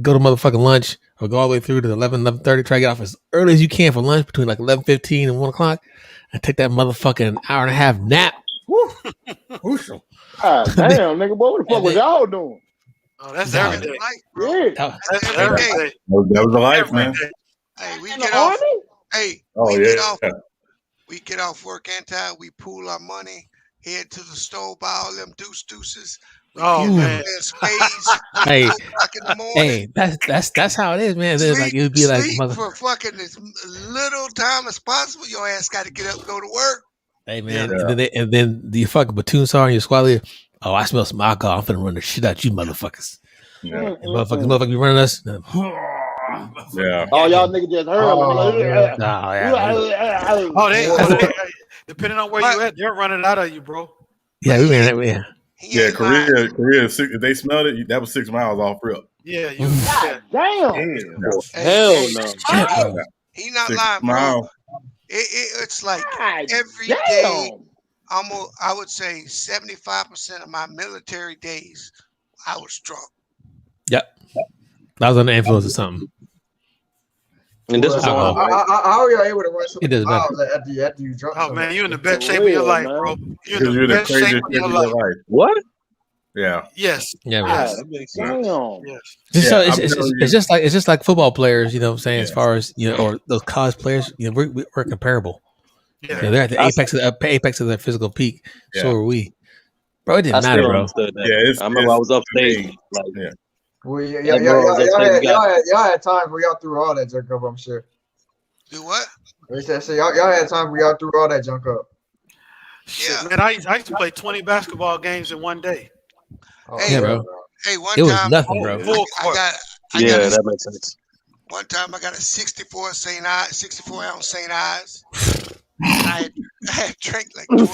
go to motherfucking lunch, or go all the way through to 11:30, try to get off as early as you can for lunch between like 11:15 and 1 o'clock, and take that motherfucking hour and a half nap. Crucial. God damn, nigga, boy, what the fuck was y'all doing? Oh, that's every day. Yeah. That's every day. That was the life, man. Hey, we get off. Hey, Oh yeah. We get off work and time. We pool our money, head to the store, buy all them deuces. Oh man, spades. Hey, in the morning. hey, that's how it is, man. Like it would be like sleep for fucking as little time as possible. Your ass got to get up and go to work. Hey man, and then the fucking platoon sergeant, your squad leader. Oh, I smell some alcohol. I'm finna run the shit out you, motherfuckers. Yeah. And motherfuckers be running us. Yeah. Oh, y'all niggas just heard. They depending on where you at, they're running out of you, bro. Yeah, we ran that way. Yeah, Korea. If they smelled it, that was 6 miles off rip. Yeah, damn. Hell no. He not 6 lying, miles. bro. It's like every day. I would say 75% of my military days, I was drunk. Yep. I was under the influence of something. And this was how are y'all able to run so many miles after you drunk? Oh man, you in the best shape of your life, bro. You're in the best shape of your life. What? Yeah. Yes. Yeah. Yes. That makes sense. Yes. It's just like football players, you know what I'm saying, as far as, you know, or those college players, you know, we're comparable. Yeah. You know, they're at the apex of their physical peak. Yeah. So are we. Bro, it didn't matter, bro. Yeah, I remember I was upstage. Yeah. Well, y'all had times where y'all threw all that junk up, I'm sure. Do what? So y'all had times where y'all threw all that junk up. Yeah. Man, I used to play 20 basketball games in one day. Yeah, bro. Hey, one it was time, nothing, bro. That makes sense. One time I got a 64 ounce St. Ives. I had drank like 20.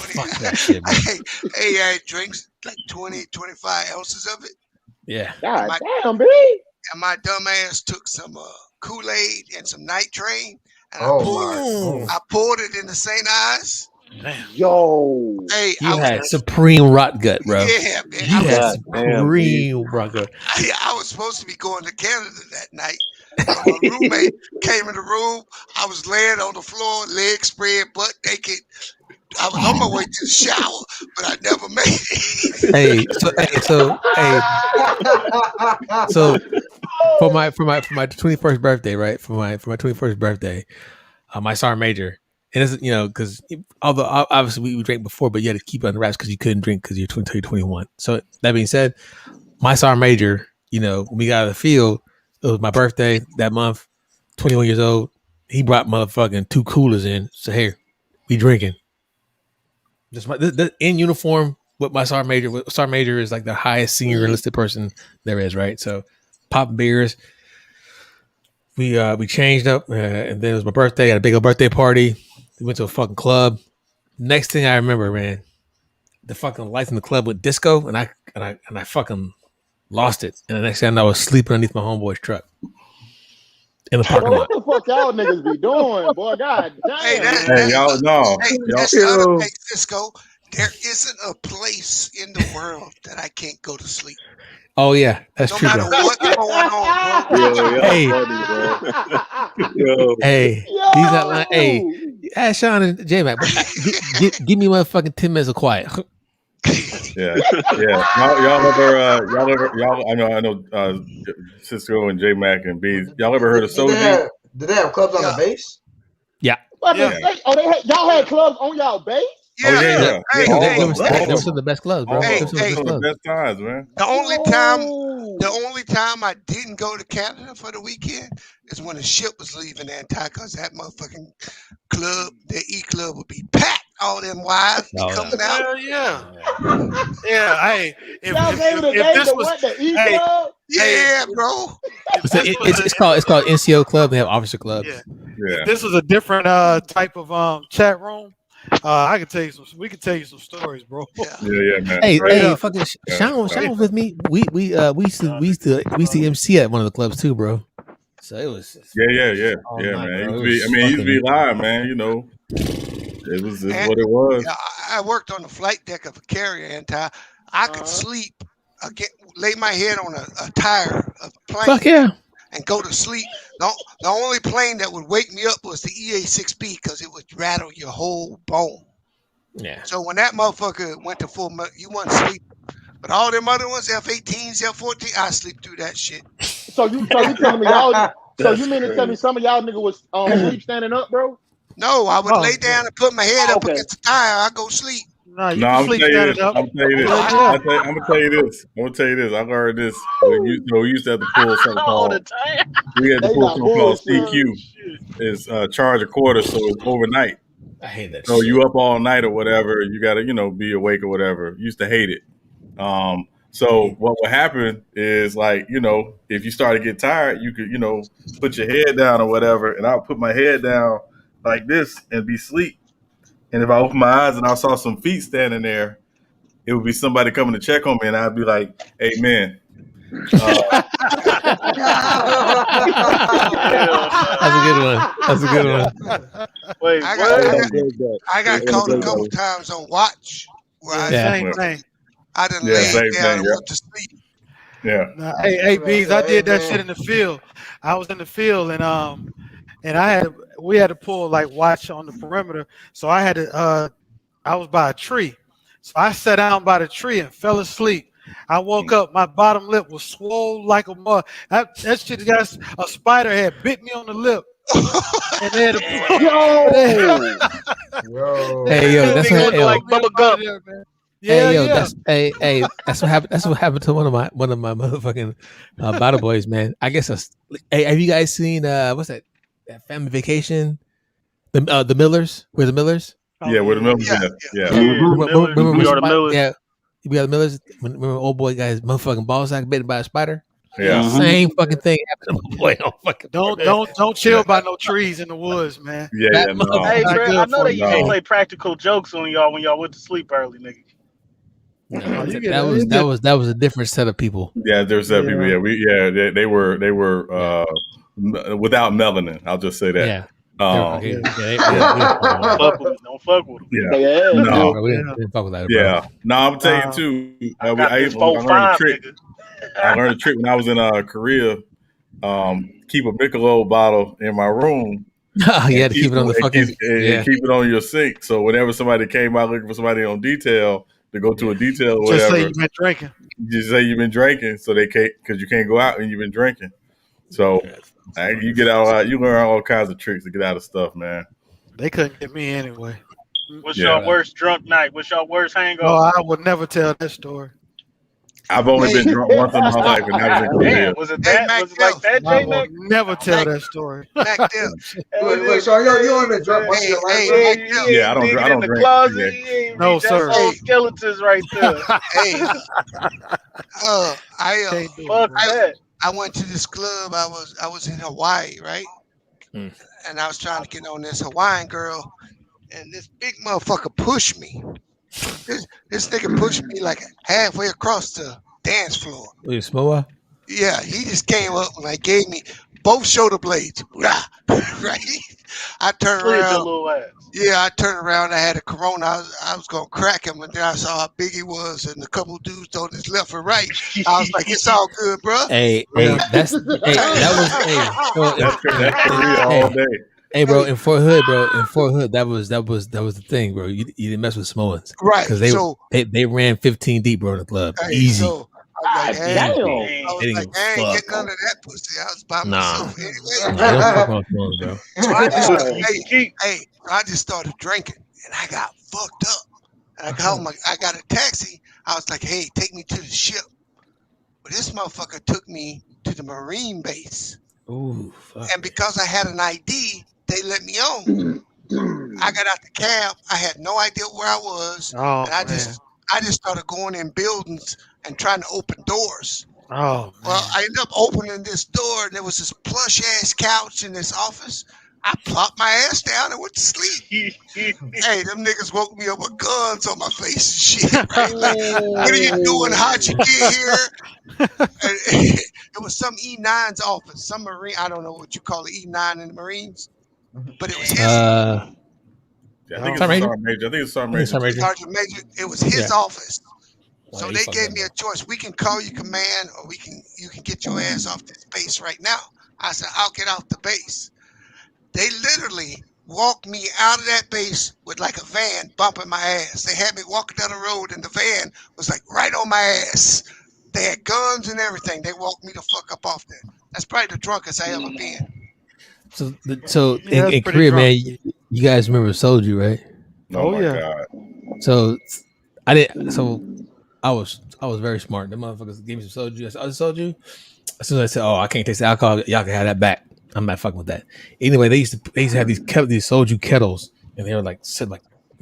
I had drinks like 20, 25 ounces of it. Yeah. God damn, B. And my dumb ass took some Kool-Aid and some night train, and I poured it in the St. Ives. Damn. Yo. Hey, you had supreme rot gut, bro. Yeah, man. You had supreme rot gut. I was supposed to be going to Canada that night. My roommate came in the room. I was laying on the floor, legs spread, butt naked. I was on my way to the shower, but I never made it. So for my 21st birthday, right? For my 21st birthday, my sergeant major, and it's, you know, because although obviously we drank before, but you had to keep it on the wraps because you couldn't drink because you're 21. So that being said, my sergeant major, you know, when we got out of the field, it was my birthday that month, 21 years old. He brought motherfucking 2 coolers in. So here, we drinking. Just in uniform with my sergeant major. Sergeant major is like the highest senior enlisted person there is, right? So popping beers. We changed up, and then it was my birthday. Had a big old birthday party. We went to a fucking club. Next thing I remember, man, the fucking lights in the club went disco, and I fucking lost it. And the next thing I was sleeping underneath my homeboy's truck in the parking lot. What the fuck y'all niggas be doing, boy? God damn. Hey, y'all know. That's the other thing, Cisco. There isn't a place in the world that I can't go to sleep. Oh yeah, that's no true. No matter what's going on, bro. Hey, he's not lying. Hey, ask Sean and J-Mac, give me motherfucking 10 minutes of quiet. Yeah. Y'all. I know. Cisco and J Mac and B. Y'all ever heard of Soji? Did they have clubs on the base? Yeah. Y'all had clubs on y'all base? Yeah. They were some of the best clubs, bro. Some of the best times, man. The only time I didn't go to Canada for the weekend is when the ship was leaving Anti, because that motherfucking club, the E club, would be packed. All them wives be coming out. Hell yeah. Yeah. Hey, y'all gave it a name to what, the E club? Yeah, bro. It's called NCO Club. They have Officer Clubs. Yeah. If this was a different type of chat room, I could tell you we could tell you some stories, bro. Yeah, man. Hey, fucking Sean was with me. We used to MC at one of the clubs too, bro. So it was yeah, man. It used to be live, man. You know, it was what it was. Yeah, I worked on the flight deck of a carrier, Anti. I could sleep, lay my head on a tire of a plane. Fuck yeah. And go to sleep. The only plane that would wake me up was the EA-6B, because it would rattle your whole bone. Yeah. So when that motherfucker went to full, you wasn't sleep. But all them other ones, F-18s, F-14, I sleep through that shit. So you telling me y'all? So you mean to tell me some of y'all niggas was sleep standing up, bro? No, I would lay down and put my head up against the tire. I go sleep. I'm gonna tell you this. I'm gonna tell you this. I learned this. We used to have to pull something called. We had to pull something called CQ. It's charge a quarter, so it's overnight. I hate that. So you up all night or whatever. You gotta be awake or whatever. Used to hate it. So what would happen is, like, if you start to get tired, you could put your head down or whatever, and I'll put my head down like this and be asleep. And if I open my eyes and I saw some feet standing there, it would be somebody coming to check on me, and I'd be like, "Hey, man." That's a good one. Wait, I got caught a couple times on watch where I done laid down and went to sleep. Yeah. Hey, Bees, I did that shit in the field. I was in the field, and we had to pull like watch on the perimeter. So I had to I was by a tree. So I sat down by the tree and fell asleep. I woke up, my bottom lip was swole like a mud. That shit got a spider had bit me on the lip. And they had Hey yo, that's what like Bubba Gump. That's what happened. That's what happened to one of my motherfucking battle boys, man. I guess. Have you guys seen what's that Family Vacation? The Millers. We're the Millers. Yeah, we're the Millers. Yeah. We are the Millers. Yeah, we are the Millers. Remember old boy guy's motherfucking ball sack bitten by a spider. Yeah, same fucking thing happened to my boy. Don't chill by no trees in the woods, man. Yeah, no. Hey, bro, I know they used to play practical jokes on y'all when y'all went to sleep early, nigga. That was a different set of people. Yeah, there's that people. Yeah, they were without melanin. I'll just say that. Yeah. Don't fuck with them. Yeah. No. We didn't fuck with that. Yeah. No, I'm telling you too. I learned a trick. I learned a trick when I was in Korea. Keep a Michelob bottle in my room. You had to keep it on the fucking keep it on your sink. So whenever somebody came out looking for somebody on detail to go to a detail or whatever, just say you've been drinking. Just say you've been drinking, so they can't, because you can't go out and you've been drinking. So you get out, you learn all kinds of tricks to get out of stuff, man. They couldn't get me anyway. What's your worst drunk night? What's your worst hangover? Oh, I would never tell that story. I've only been drunk once in my life, and that was in Korea. Was it that? Was it like that, J Mac? Never tell that story. Wait, so you only been drunk once in your life? Yeah, I don't drink. In the closet, no, sir. Skeletons right there. I went to this club. I was in Hawaii, right? And I was trying to get on this Hawaiian girl, and this big motherfucker pushed me. This nigga pushed me like halfway across the dance floor. You Samoa? Yeah, he just came up and like gave me both shoulder blades. Right? I turned around. Yeah, I turned around. I had a Corona. I was gonna crack him, and then I saw how big he was, and a couple dudes on his left and right. I was like, "It's all good, bro." That was all day. Hey, bro, in Fort Hood, that was the thing, bro. You didn't mess with Samoans, Right. Because they ran 15 deep, bro, in the club. Hey, Easy. so I was like, I ain't fuck. getting none of that pussy. I was by myself anyway. Nah, don't fuck around Samoans, bro. So I just I just started drinking and I got fucked up. And I got a taxi. I was like, hey, take me to the ship. But this motherfucker took me to the Marine base. Ooh, fuck. And because I had an ID, they let me on. I got out the cab. I had no idea where I was. And I just started going in buildings and trying to open doors. Oh, well, I ended up opening this door, and there was this plush ass couch in this office. I plopped my ass down and went to sleep. Hey, them niggas woke me up with guns on my face and shit. Right? Like, what are you doing? How'd you get here? It was some E9's office, some Marine. I don't know what you call it, E9 in the Marines, but it was his. I think it's Sergeant Major. I think it's Sergeant Major. Sergeant Major. It was his office. So they gave me a choice. We can call you command, or you can get your ass off this base right now. I said, I'll get off the base. They literally walked me out of that base with like a van bumping my ass. They had me walking down the road, and the van was like right on my ass. They had guns and everything. They walked me the fuck up off there. That's probably the drunkest I ever been. So in Korea, man, you guys remember Soju, right? Oh my God. So I didn't. So I was very smart. The motherfuckers gave me some soju. I said, "Oh, soju." As soon as I said, "Oh, I can't taste the alcohol," y'all can have that back. I'm not fucking with that. Anyway, they used to have these soju kettles, and they were like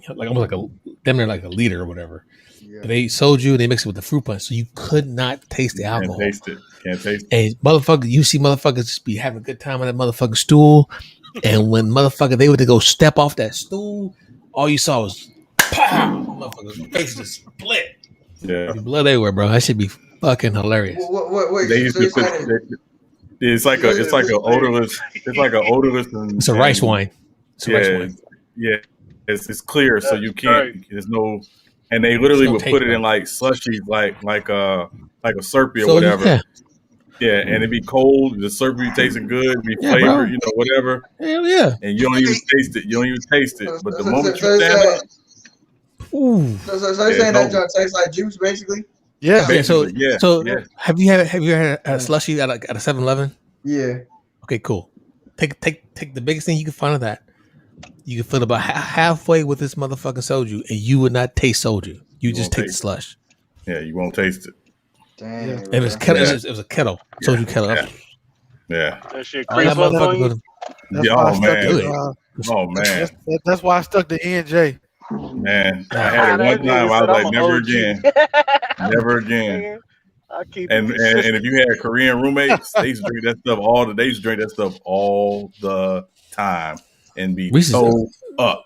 almost like a liter or whatever. Yeah. But they soju, they mix it with the fruit punch, so you could not taste the alcohol. Can't taste it. And motherfucker, you see motherfuckers just be having a good time on that motherfucking stool, and when motherfucker they were to go step off that stool, all you saw was pow, motherfucker's face just split. Yeah, blood everywhere, bro. That should be fucking hilarious. Wait, they used to put. It's like an odorless. It's like an odorless. It's a rice wine. It's a rice wine. Yeah, it's clear, so you can't. There's no. And they literally would put it in like slushies, like a Slurpee or whatever. Yeah, and it'd be cold. The Slurpee be tasting good, be flavored, you know, whatever. Hell yeah. And you don't even taste it. But the moment you stand up. So you're saying that joint tastes like juice, basically? Yeah. So have you had a slushie at a 7-Eleven? Yeah. Okay, cool. Take the biggest thing you can find of that. You can fill about halfway with this motherfucking soju, and you would not taste soju. You just take the slush. Yeah, you won't taste it. Damn. Yeah. It was a kettle. Soju kettle. Yeah. That shit creep up on you. Oh man. That's why I stuck to E&J. Man, I had it one time. I was like, never again. Never again. And if you had Korean roommates, they used to drink that stuff all the time and be so up.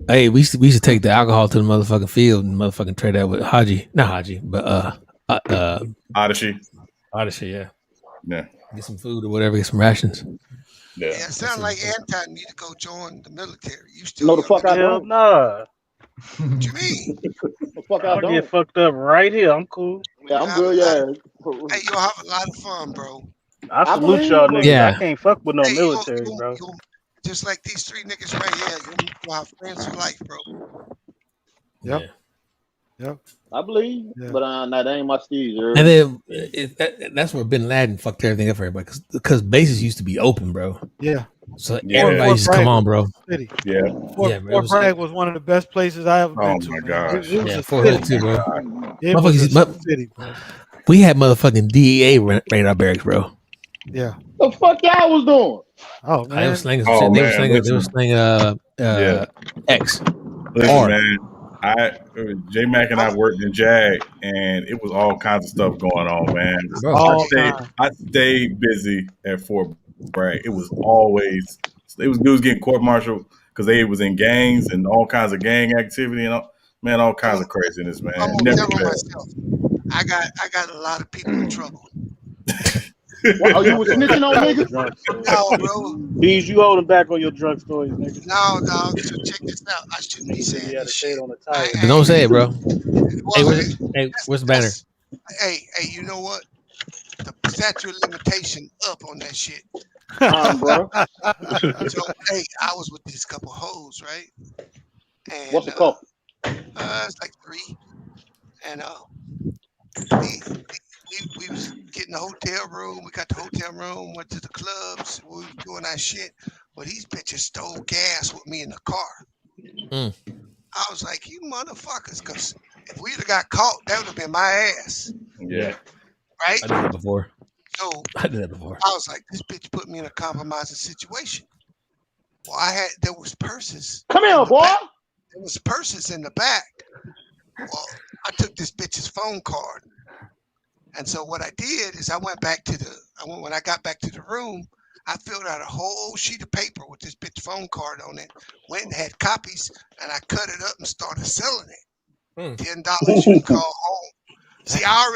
Hey, we used to take the alcohol to the motherfucking field and motherfucking trade that with not Haji, but Odyssey, yeah. Yeah. Get some food or whatever, get some rations. Yeah, it sounds like Anton need to go join the military. You still no, the fuck I don't. Nah. What you mean? The fuck I I'll don't. get fucked up right here. I'm cool. Yeah, I'm good. Yeah. Hey, you'll have a lot of fun, bro. I salute y'all niggas. Yeah. I can't fuck with no military, bro. Just like these three niggas right here, you'll have friends for life, bro. Yep. I believe, but that ain't my steez. And then that's where Bin Laden fucked everything up for everybody because bases used to be open, bro. Yeah. So everybody used to come on, bro. Yeah. Fort Bragg was one of the best places I ever been to. Oh my gosh. Yeah, Fort Hood too, bro. City, bro. We had motherfucking DEA radar barracks, bro. Yeah. The fuck y'all was doing? Oh man. They were slinging some shit. They were slinging X. Listen, man. J Mac and I worked in JAG, and it was all kinds of stuff going on, man. I stayed busy at Fort Bragg. It was always it was getting court martial because they was in gangs and all kinds of gang activity and all kinds of craziness, man. I got a lot of people in trouble. Oh, you was snitching on niggas? No, bro. Bees, you holding back on your drug stories, nigga. No, dog. So check this out. I shouldn't be saying this shit. On the tire. But don't say it, bro. Hey, where's the banner? Hey, you know what? the statute of limitation up on that shit. Bro. So hey, I was with this couple hoes, right? And what's a couple? It's like 3, and we was getting the hotel room. We got the hotel room. Went to the clubs. We was doing that shit. Well, these bitches stole gas with me in the car. I was like, you motherfuckers, because if we'd have got caught, that would have been my ass. Yeah. Right? I did that before. So I did that before. I was like, this bitch put me in a compromising situation. Well, there was purses. Come here, boy. There was purses in the back. Well, I took this bitch's phone card. And so what I did is when I got back to the room, I filled out a whole sheet of paper with this bitch phone card on it, went and had copies, and I cut it up and started selling it. $10 you can call home. See, I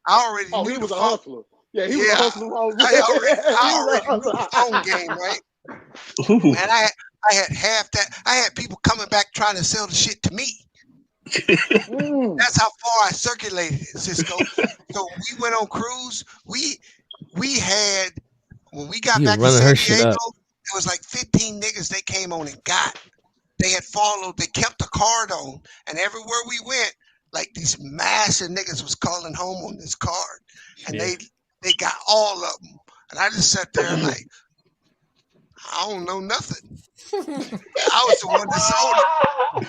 already knew he was the a phone. hustler. Yeah, he was a hustler. I already knew the phone game, right? And I had half that. I had people coming back trying to sell the shit to me. That's how far I circulated it, Cisco. So we went on cruise. We had, when we got back to San Diego, it was like 15 niggas they came on and got. They had followed, they kept the card on, and everywhere we went, like these massive niggas was calling home on this card, and they got all of them. And I just sat there like, I don't know nothing. I was the one that sold it.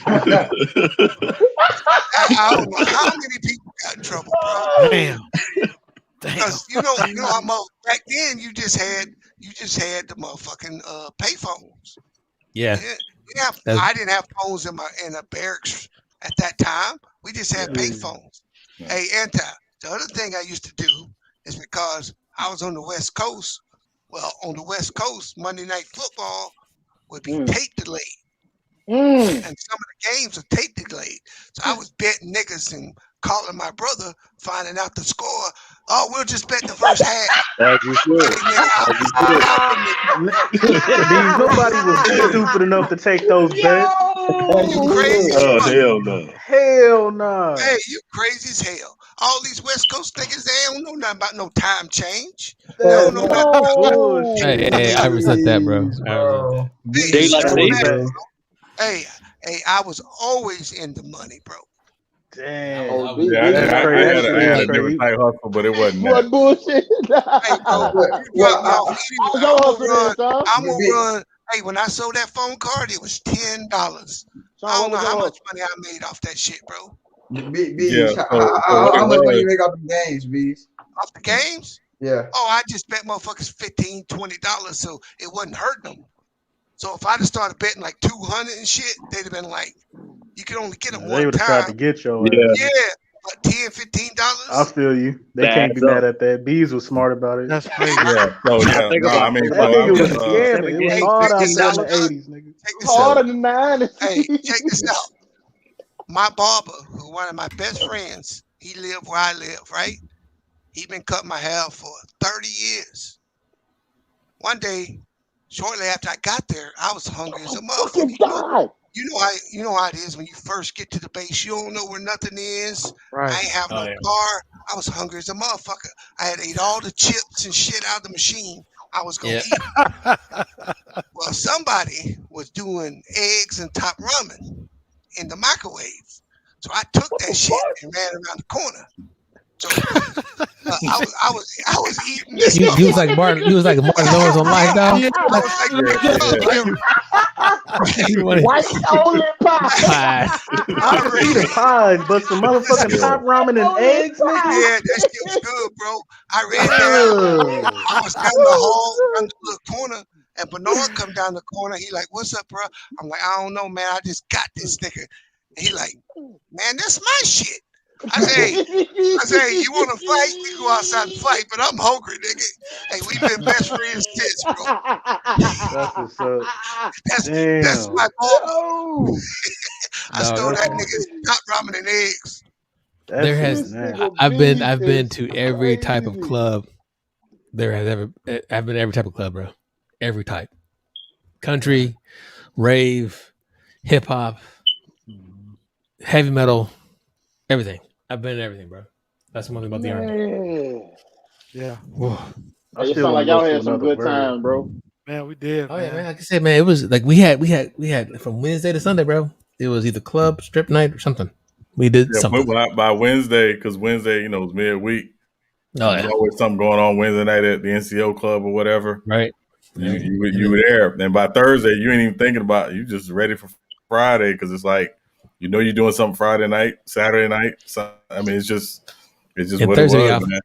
I don't know how many people got in trouble, bro. Damn. Because you know, back then you just had the motherfucking payphones. Yeah. I didn't have phones in a barracks at that time. We just had payphones. Hey, the other thing I used to do is because I was on the West Coast. Well, on the West Coast, Monday Night Football would be tape delayed. And some of the games are tape delayed. So I was betting niggas and calling my brother, finding out the score. Oh, we'll just bet the first half. As you should. Nobody was stupid enough to take those bets. You crazy? Oh, hell no. Hell no. Hey, you crazy as hell. All these West Coast niggas, they don't know nothing about no time change. They don't know nothing about Hey, I resent that, bro. Hey, I was always in the money, bro. Damn. I had a different type hustle, but it wasn't that. What bullshit? Hey, bro, I'm gonna run. Hey, when I sold that phone card, it was $10. I don't know how much money I made off that shit, bro. How much money you make off the games, Bees? Off the games? Yeah. Oh, I just bet motherfuckers $15, $20, so it wasn't hurting them. So if I'd have started betting like 200 and shit, they'd have been like, you could only get them one time. They would have tried to get your ass. Yeah, but $10, $15. I feel you. They can't be mad at that. Bees was smart about it. That's crazy. Yeah. So yeah. That nigga was scamming. It was hard out there in the 80s, nigga. Harder than 90s. Hey, check this out. My barber, who one of my best friends, he lived where I live, right? He been cutting my hair for 30 years. One day, shortly after I got there, I was hungry as a motherfucker. You know how it is when you first get to the base. You don't know where nothing is. Right. I ain't have no car. I was hungry as a motherfucker. I had ate all the chips and shit out of the machine. I was gonna eat. Well, somebody was doing eggs and top ramen in the microwave, so I took that shit and ran around the corner. So I was eating this. You was like Martin. You was like Martin Lawrence on Life now. White only pie. I eat the pies, but some motherfucking top ramen and eggs, nigga. Yeah, that shit was good, bro. I ran down. I was down the hall, around the little corner, and Bernard come down the corner. He like, "What's up, bro?" I'm like, "I don't know, man. I just got this nigga." And he like, "Man, that's my shit." I say, you want to fight? We go outside and fight, but I'm hungry, nigga. Hey, we've been best friends since, bro. That's what's up. That's my ball. I stole that nigga's top ramen and eggs. I've been to every type of club there has ever. I've been to every type of club, bro. Every type, country, rave, hip hop, heavy metal, everything. I've been in everything, bro. That's one thing about the Army. Yeah. It sound like y'all had some good time, bro. Man, we did. Oh yeah, man. Like I said, man, it was like we had from Wednesday to Sunday, bro. It was either club, strip night, or something. We did something. By Wednesday, because Wednesday, it was midweek. There's always something going on Wednesday night at the NCO club or whatever. Right. You were there. And by Thursday, you ain't even thinking about it. You just ready for Friday because it's like, you're doing something Friday night, Saturday night. So, I mean, it's just what Thursday, it was, man.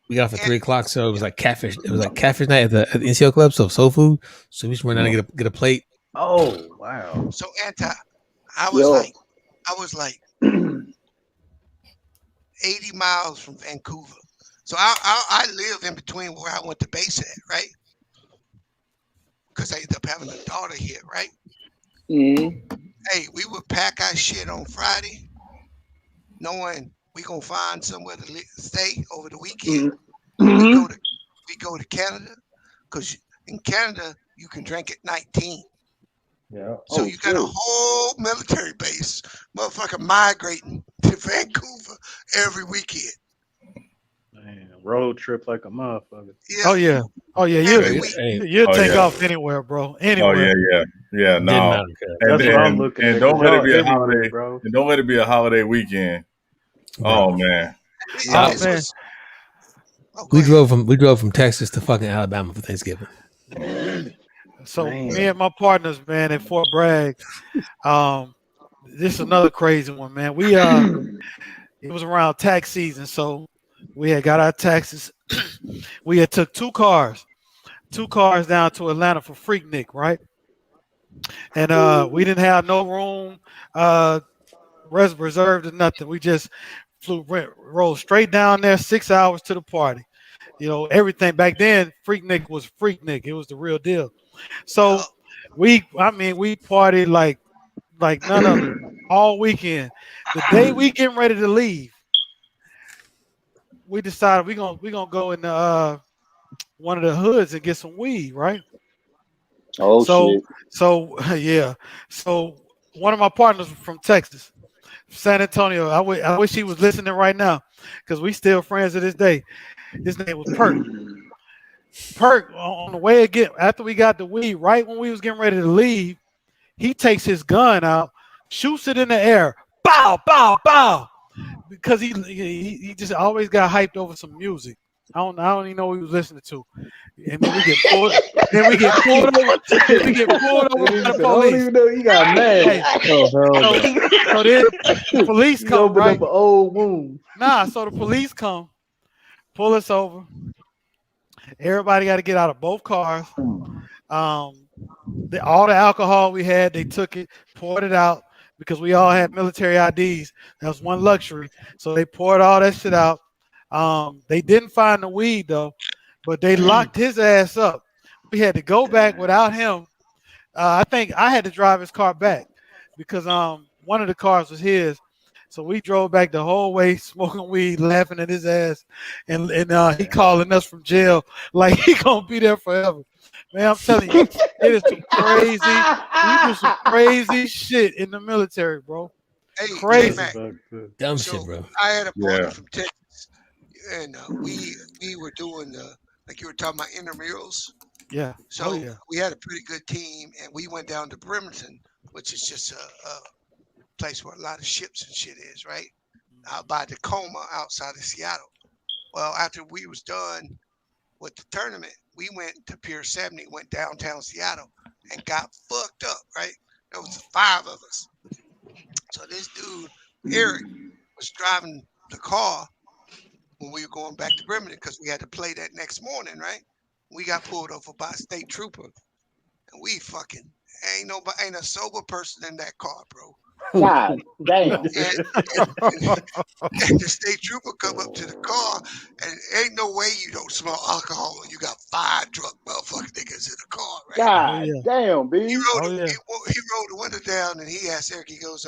We got off at 3:00, so it was like catfish. It was like catfish night at the NCO club, so soul food. So we just went down and get a plate. Oh wow! So I was like 80 miles from Vancouver. So I live in between where I went to base at, right? Because I ended up having a daughter here, right? Mm-hmm. Hey, we would pack our shit on Friday, knowing we gonna find somewhere to stay over the weekend. Mm-hmm. We go to Canada, because in Canada you can drink at 19. Yeah. So you got a whole military base, motherfucker, migrating to Vancouver every weekend. Man, road trip like a motherfucker. Yeah. Oh yeah. You take off anywhere, bro. Anywhere. Oh yeah. No. That's what I'm looking at. And don't let it be a holiday, bro. And don't let it be a holiday weekend. Oh man. We drove from Texas to fucking Alabama for Thanksgiving. So me and my partners, man, at Fort Bragg, this is another crazy one, man. We it was around tax season, so we had got our taxes. We had took two cars down to Atlanta for Freaknik, right? And we didn't have no room reserved or nothing. We just rolled straight down there, 6 hours to the party. Everything back then, Freaknik was Freaknik. It was the real deal. So we partied like none other all weekend. The day we getting ready to leave, we decided we gonna go in one of the hoods and get some weed, right? Oh shit. So yeah. So one of my partners from Texas, San Antonio. I wish he was listening right now, because we still friends to this day. His name was Perk. Perk, on the way after we got the weed, right when we was getting ready to leave, he takes his gun out, shoots it in the air, bow, bow, bow, because he just always got hyped over some music. I don't even know what he was listening to. And then we get pulled. We get pulled over by the police. I don't even know he got mad. So then the police come. Open up an old wound. So the police come, pull us over. Everybody got to get out of both cars. All the alcohol we had, they took it, poured it out, because we all had military IDs. That was one luxury. So they poured all that shit out. They didn't find the weed though, but they locked his ass up. We had to go back without him. I think I had to drive his car back, because one of the cars was his. So we drove back the whole way, smoking weed, laughing at his ass, and he calling us from jail like he gonna be there forever. Man, I'm telling you, it is some crazy. We do some crazy shit in the military, bro. Hey, crazy, dumb shit, bro. I had a partner from Texas, and we were doing like you were talking about intramurals. Yeah. So we had a pretty good team, and we went down to Bremerton, which is just a place where a lot of ships and shit is, right? Out by Tacoma, outside of Seattle. Well, after we was done with the tournament, we went to Pier 70, went downtown Seattle, and got fucked up, right? There was 5 of us. So this dude, Eric, was driving the car when we were going back to Bremerton, because we had to play that next morning, right? We got pulled over by a state trooper, and we fucking ain't a sober person in that car, bro. God damn. And the state trooper come up to the car, and ain't no way you don't smell alcohol when you got 5 drunk motherfucking niggas in the car, right? God damn, B. He rolled the window down, and he asked Eric, he goes,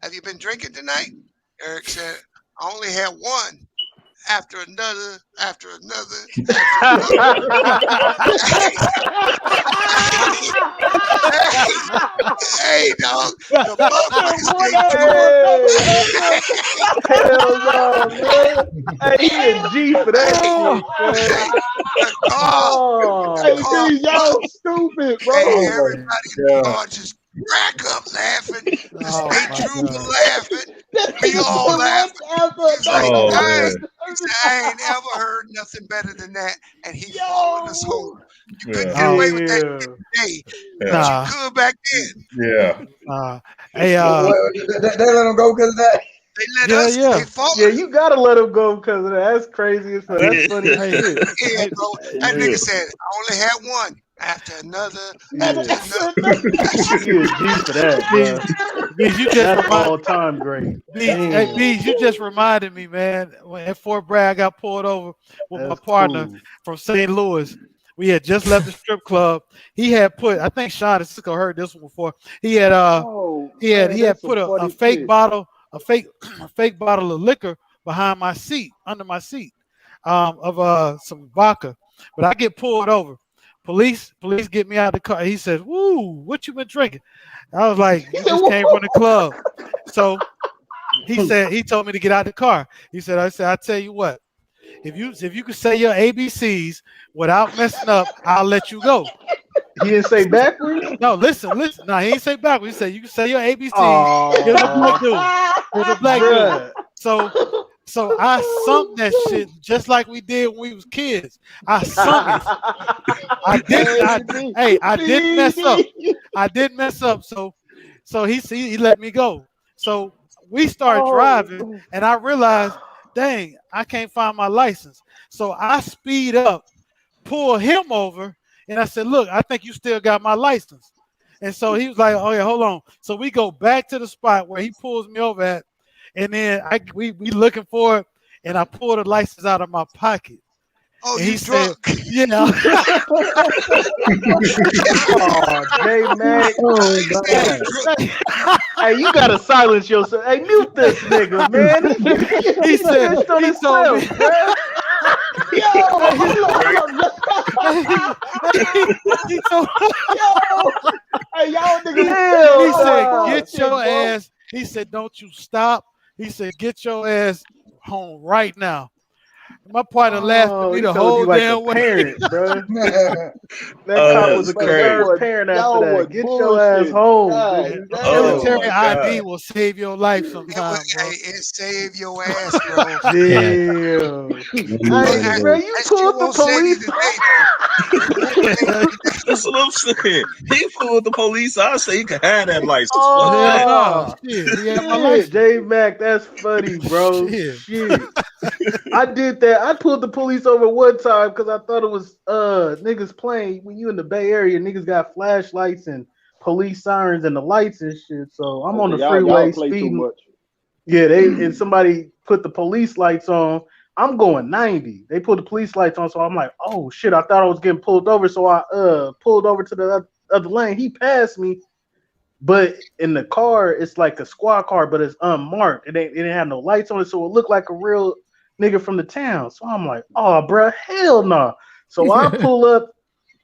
have you been drinking tonight? Eric said, I only had one. After another. Hey, dog. Hell no, man. Hey, he a G for that shit, man. Hey, y'all stupid, bro. Hey, everybody just crack up laughing. They Trooper laughing. We all laughing. He's like, I ain't ever heard nothing better than that. And he followed us home. You couldn't get away with that today, but you could back then. Yeah. Hey, they let him go because of that. They let us. They fought. Yeah, you gotta let him go because of that. That's crazy as fuck. That's funny as shit. Yeah, bro. That nigga said, I only had one. After another. You just all time great. Bees, you just reminded me, man. When at Fort Bragg, I got pulled over with my partner from St. Louis. We had just left the strip club. He had put, I think Sean and Cisco heard this one before. He had put a fake bottle, a fake bottle of liquor behind my seat, under my seat, of some vodka. But I get pulled over. Police get me out of the car. He says, "Woo, what you been drinking?" I was like, "You just came from the club." So he told me to get out of the car. He said, I tell you what, if you can say your ABCs without messing up, I'll let you go. He didn't say backwards? No, listen. No, he didn't say backwards. He said you can say your ABCs. It was a black dude. It was a black dude. So I sunk that shit just like we did when we was kids. I sunk it. I didn't mess up. I didn't mess up. So he let me go. So we started driving, and I realized, dang, I can't find my license. So I speed up, pull him over, and I said, look, I think you still got my license. And so he was like, oh yeah, hold on. So we go back to the spot where he pulls me over at. And then we looking for it, and I pulled the license out of my pocket. Oh, and you drunk? Yeah. J-Mac. Hey, you gotta silence yourself. Hey, mute this nigga, man. He said, he told me, Hey, y'all niggas. He said, get your ass. He said, don't you stop. He said, get your ass home right now. My partner laughed at me the whole damn way. Parent, bro. That cop was a concerned parent after that. Get your ass home. Military ID will save your life sometimes, bro. It saved your ass, bro. Damn. Hey, bro, you pulled the police. That's what I'm saying. He pulled the police. I say you can have that license. Shit, J-Mac, that's funny, bro. Shit. I did that. I pulled the police over one time because I thought it was niggas playing. When you in the Bay Area, niggas got flashlights and police sirens and the lights and shit. So I'm on the freeway speeding. Yeah, and somebody put the police lights on. I'm going 90. They put the police lights on, so I'm like, oh shit, I thought I was getting pulled over. So I pulled over to the other lane. He passed me, but in the car, it's like a squad car, but it's unmarked. It didn't have no lights on it, so it looked like a real nigga from the town. So I'm like, oh, bro, hell no. Nah. So I pull up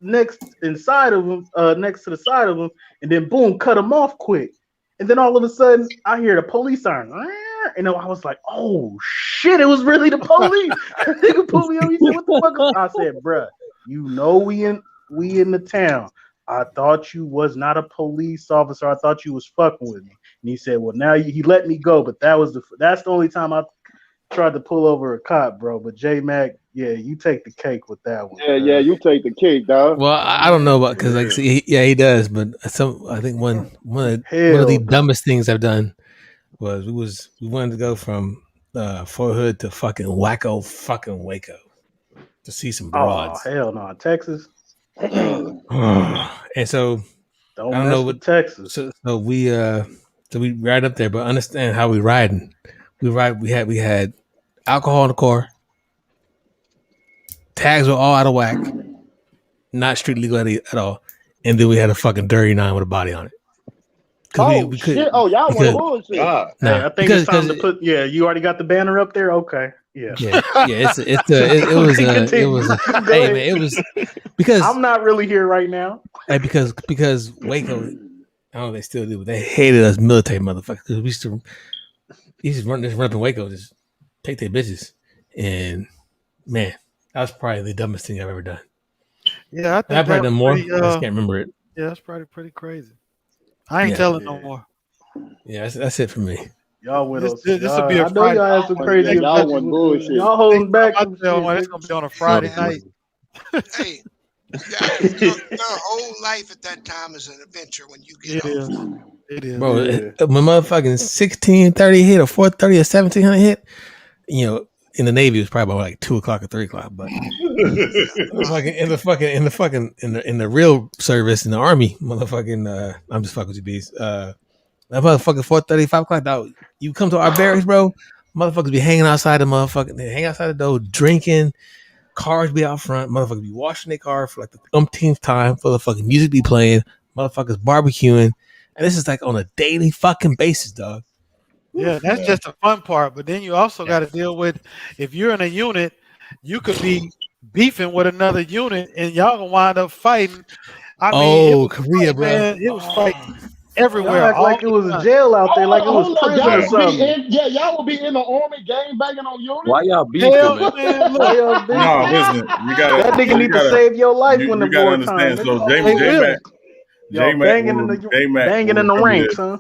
next to the side of him, and then boom, cut him off quick. And then all of a sudden, I hear the police siren. And I was like, oh shit, it was really the police. Nigga pulled me over. He said, what the fuck? I said, bruh, you know we in the town. I thought you was not a police officer. I thought you was fucking with me. And he said, well, now he let me go, but that's the only time I tried to pull over a cop, bro. But J-Mac, yeah, you take the cake with that one. Yeah, you take the cake, dog. Well, I don't know about because like he does, but I think one of the dumbest things I've done was we wanted to go from Fort Hood to fucking Waco to see some broads. Oh hell no, Texas. And so don't I don't know what Texas. So we ride up there, but understand how we riding. We had alcohol in the car. Tags were all out of whack. Not street legal at all. And then we had a fucking dirty 9 with a body on it. We shit! Oh, y'all want bullshit? Nah, hey, I think it's time to put. Yeah, you already got the banner up there. Okay. Yeah. It was. Hey man, it was because I'm not really here right now. Hey, because Waco, I don't know if they still do, but they hated us military motherfuckers because we used to run up in Waco, just take their bitches. And man, that was probably the dumbest thing I've ever done. Yeah, I think I've had them more. pretty, I just can't remember it. Yeah, that's probably pretty crazy. I ain't telling no more. Yeah, that's it for me. Y'all with us. This will be a I know Friday. y'all had some crazy. Y'all want bullshit. Y'all holding back. It's gonna be on a Friday night. Hey, your whole life at that time is an adventure when you get home. It is. Bro, my motherfucking 1630 hit or 430 or 1700 hit, you know, in the Navy it was probably about like 2 o'clock or 3 o'clock, but in the real service in the Army, motherfucking I'm just fucking with you, bees. That motherfucking 4:30, 5 o'clock, dog. You come to our barracks, bro. Motherfuckers be hanging outside the motherfucking. They hang outside the door, drinking. Cars be out front. Motherfuckers be washing their car for like the umpteenth time. For the fucking music be playing. Motherfuckers barbecuing, and this is like on a daily fucking basis, dog. Yeah, that's just the fun part. But then you also got to deal with if you're in a unit, you could be beefing with another unit, and y'all gonna wind up fighting. I mean, Korea, bro. Man, it was fighting everywhere. Act like it was a jail out there, like it was prison or something. Y'all will be in the Army game banging on units. Why y'all beefing, man? No, listen, you gotta. That nigga need to save your life when the you gotta war time. understand. So J-Mac banging in the ranks, huh?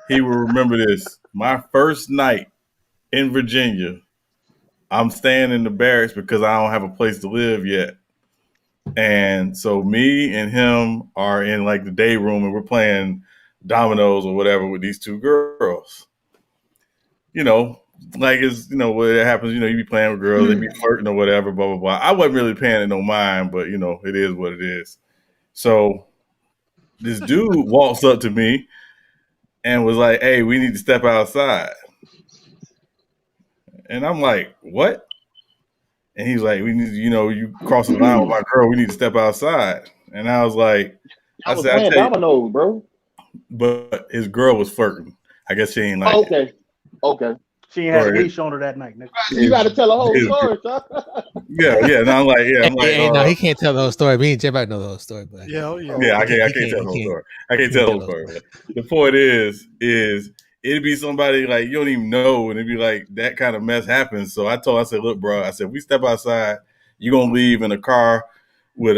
He will remember this. My first night in Virginia, I'm staying in the barracks because I don't have a place to live yet. And so me and him are in like the day room and we're playing dominoes or whatever with these two girls. You know, like it's, you know, what happens, you know, you be playing with girls, they be flirting or whatever, blah, blah, blah. I wasn't really paying it no mind, but you know, it is what it is. So this dude walks up to me and was like, "Hey, we need to step outside." And I'm like, "What?" And he's like, "We need to, you know, you cross the line with my girl, we need to step outside." And I was like, I was playing dominoes, bro. But his girl was flirting. I guess she ain't like it. Okay. She ain't had a leash on her that night, nigga. You got to tell a whole story, son. Yeah. And I'm like, no, he can't tell the whole story. Me and J-Mac know the whole story, but I can't tell the whole story. I can't tell the whole story. But the point is it'd be somebody like you don't even know, and it'd be like that kind of mess happens. So I said, "Look, bro," I said, "We step outside, you gonna leave in a car with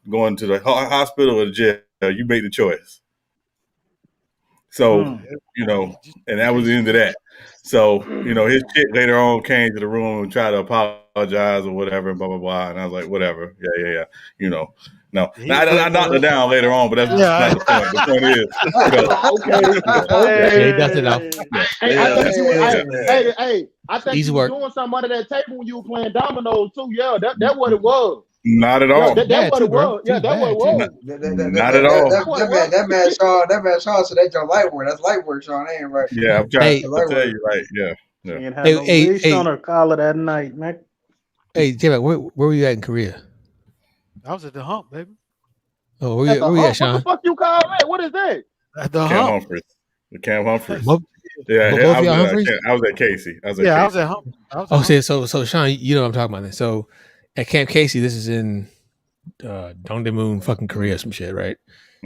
going to the hospital or the jail. You make the choice." So you know, and that was the end of that. So, you know, his chick later on came to the room and tried to apologize or whatever, blah, blah, blah. And I was like, whatever. Yeah. You know, no. Now, I knocked her down later on, but that's not the point. The point is. Okay. He does it now. Hey, I think you were doing something under that table when you were playing dominoes, too. Yeah, that's what it was. Not at all. That's what it was. Yeah, that's what it was. Not at all. That man Sean said that's your light work. That's light work, Sean. Ain't right. Yeah, I'm trying to tell you, right? Yeah. She ain't had no leash on her collar that night, man. Hey, J-Mac, where were you at in Korea? I was at the hump, baby. Oh, where you at, Sean? What the fuck you call that? What is that? At the Camp hump. Humphreys. The Camp Humphreys. Yeah, I was at Casey. I was at hump. So Sean, you know what I'm talking about then. So at Camp Casey, this is in Dongdaemun, fucking Korea, some shit, right?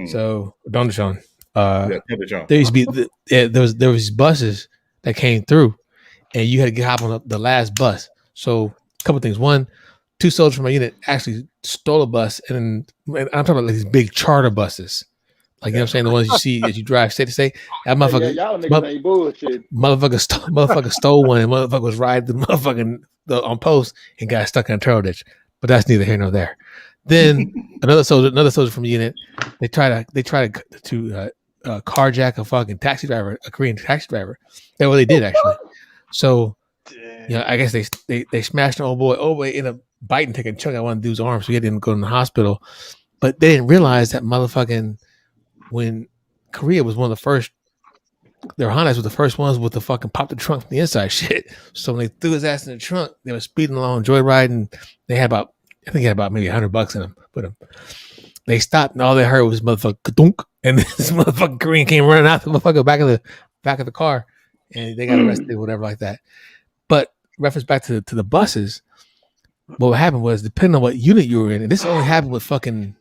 So Dongdaemun. There used to be there was these buses that came through, and you had to hop on the last bus. So a couple things. One, 2 soldiers from my unit actually stole a bus, and I'm talking about like these big charter buses. Like, you know what I'm saying? The ones you see as you drive state to state. That motherfucker, y'all niggas ain't bullshit. Motherfucker stole one, and motherfucker was riding the motherfucking on post and got stuck in a turtle ditch. But that's neither here nor there. Then another soldier from the unit, they try to carjack a fucking taxi driver, a Korean taxi driver. That's what they did actually. So, you know, I guess they smashed an old boy. Old boy ended up biting, taking a chunk out one dude's arm, so he had to go to the hospital. But they didn't realize that motherfucking when Korea was one of the first, their Hondas were the first ones with the fucking pop the trunk from the inside shit. So when they threw his ass in the trunk, they were speeding along, joyriding. They had about, I think he had about maybe $100 in them. But they stopped, and all they heard was motherfucker dunk, and this motherfucking Korean came running out the motherfucker back of the car, and they got arrested or whatever like that. But reference back to the buses, what happened was depending on what unit you were in, and this only happened with fucking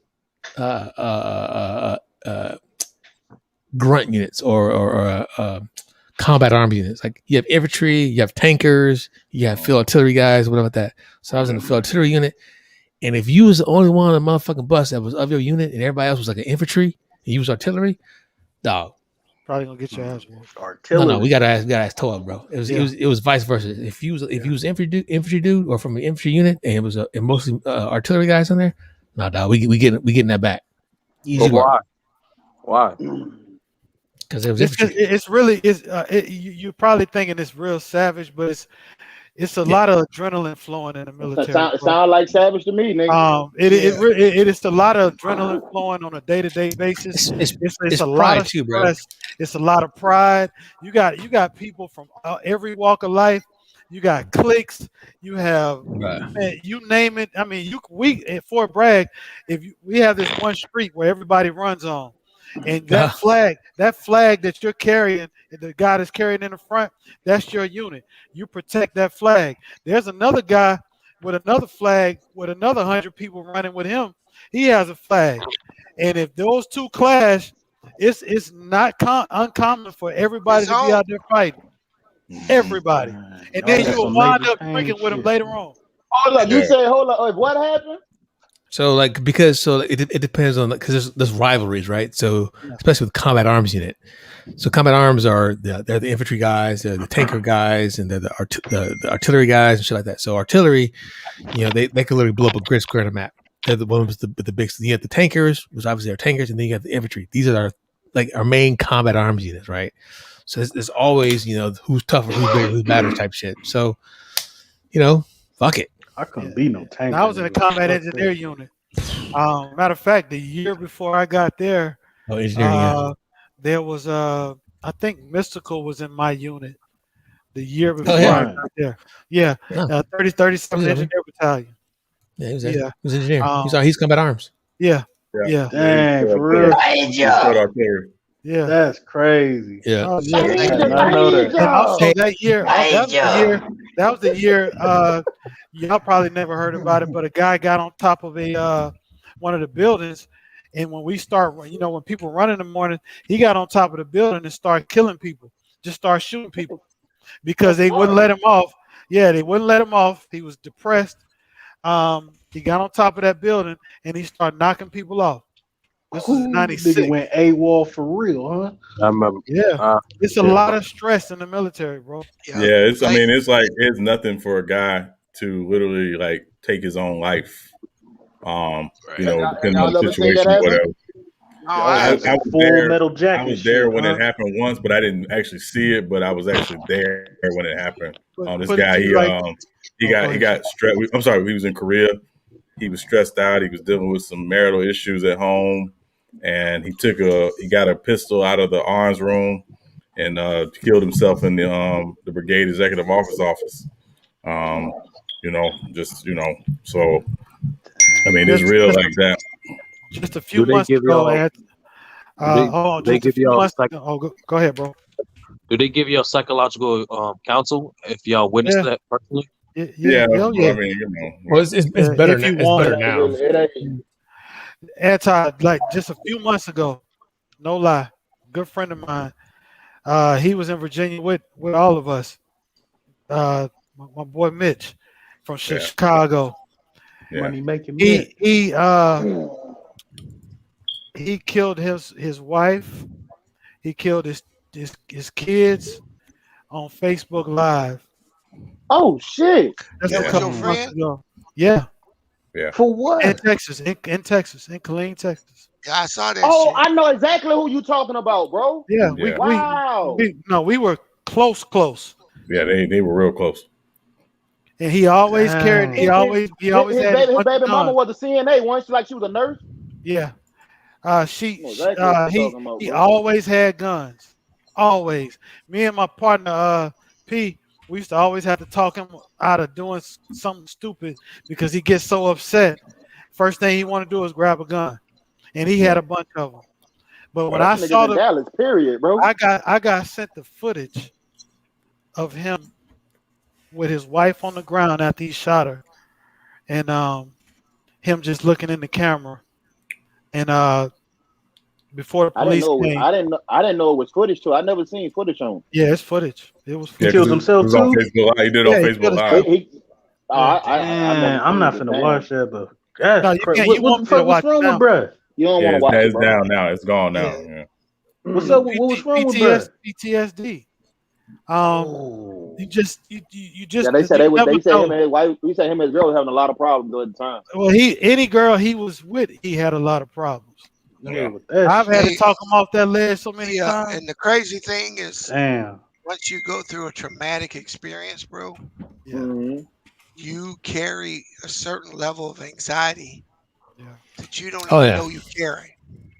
grunt units or combat arms units. Like you have infantry, you have tankers, you have field artillery guys, whatever like that. So I was in the field artillery unit, and if you was the only one on the motherfucking bus that was of your unit, and everybody else was like an infantry, and you was artillery, dog. Probably gonna get your ass whooped. Artillery. No, we gotta ask toe up, bro. It was vice versa. If you was infantry dude or from an infantry unit, and it was and mostly artillery guys in there, no, dog, we getting that back. Easy work. Why? Because it was you're probably thinking it's real savage, but it's a lot of adrenaline flowing in the military. Sound like savage to me, nigga. It is a lot of adrenaline flowing on a day-to-day basis. It's a lot of too, stress. Bro. It's a lot of pride. You got people from every walk of life. You got cliques. You have man, you name it. I mean, we at Fort Bragg, we have this one street where everybody runs on. And that flag that you're carrying, the guy that's carrying in the front, that's your unit. You protect that flag. There's another guy with another flag with another 100 people running with him. He has a flag. And if those two clash, it's not uncommon for everybody to be out there fighting. Everybody. And then you will wind up drinking with them later on. Hold up. You say, hold up. What happened? So it depends on because there's rivalries, right? So especially with combat arms unit. So combat arms they're the infantry guys, they're the tanker guys, and they're the artillery guys and shit like that. So artillery, they can literally blow up a grid square on a map. They're the ones with the big. You have the tankers, which obviously are tankers, and then you have the infantry. These are our main combat arms units, right? So there's always who's tougher, who's bigger, who's better type shit. So fuck it. I couldn't be no tank. I was in a combat engineer unit. Matter of fact, the year before I got there, there was I think Mystical was in my unit. The year before I got there, 37th Engineer Battalion. Yeah, he was there. He was an engineer. He's combat arms. Yeah. Dang, for real. Yeah, that's crazy. Yeah, I know that. Also, that was the year. Y'all probably never heard about it, but a guy got on top of one of the buildings, and when when people run in the morning, he got on top of the building and started killing people. Just started shooting people because they wouldn't let him off. Yeah, they wouldn't let him off. He was depressed. He got on top of that building and he started knocking people off. This was 96. Nigga went AWOL for real, huh? I remember. Yeah, it's a lot of stress in the military, bro. Yeah, it's nothing for a guy to literally take his own life. Depending on the situation, whatever. I was there when it happened once, but I didn't actually see it. But I was actually there when it happened. This guy, he got stressed. I'm sorry, he was in Korea. He was stressed out. He was dealing with some marital issues at home, and he got a pistol out of the arms room and killed himself in the brigade executive office. So I mean, it's real like that. Just a few months ago, go ahead, bro. Do they give y'all psychological counsel if y'all witnessed that personally? Yeah. I mean, Well, it's better now. It's better now. Just a few months ago, no lie, good friend of mine. He was in Virginia with all of us. My boy Mitch from Chicago. Yeah. Money making he killed his wife. He killed his kids on Facebook Live. Oh shit! That's a couple months ago. Yeah. For what? In Texas, in Killeen, Texas. Yeah, I saw that. Oh, shit. I know exactly who you talking about, bro. Yeah. We were close. Yeah, they were real close. And he always carried. He always had his baby mama was a CNA. Once she was a nurse. Yeah. He always had guns. Always. Me and my partner P, we used to always have to talk him out of doing something stupid because he gets so upset. First thing he want to do is grab a gun, and he had a bunch of them. But when I saw the Dallas, period, bro, I got sent the footage of him with his wife on the ground after he shot her, and him just looking in the camera, and before the police came. I didn't know it was footage too. I never seen footage on. Yeah, it's footage. It was. He killed himself it was on too. Facebook Live. He did it on Facebook Live. I'm not finna watch that, but that's crazy. You What the fuck was wrong with bruh? You don't want to watch it, It's down now. It's gone now. Yeah. What's up? What was wrong with bruh? PTSD. You just. Yeah, they said him and his wife. He said him and his girl was having a lot of problems at the time. Well, any girl he was with, he had a lot of problems. Yeah. I've had to talk him off that ledge so many times. And the crazy thing is, damn. Once you go through a traumatic experience, bro, you carry a certain level of anxiety that you don't even know you carry.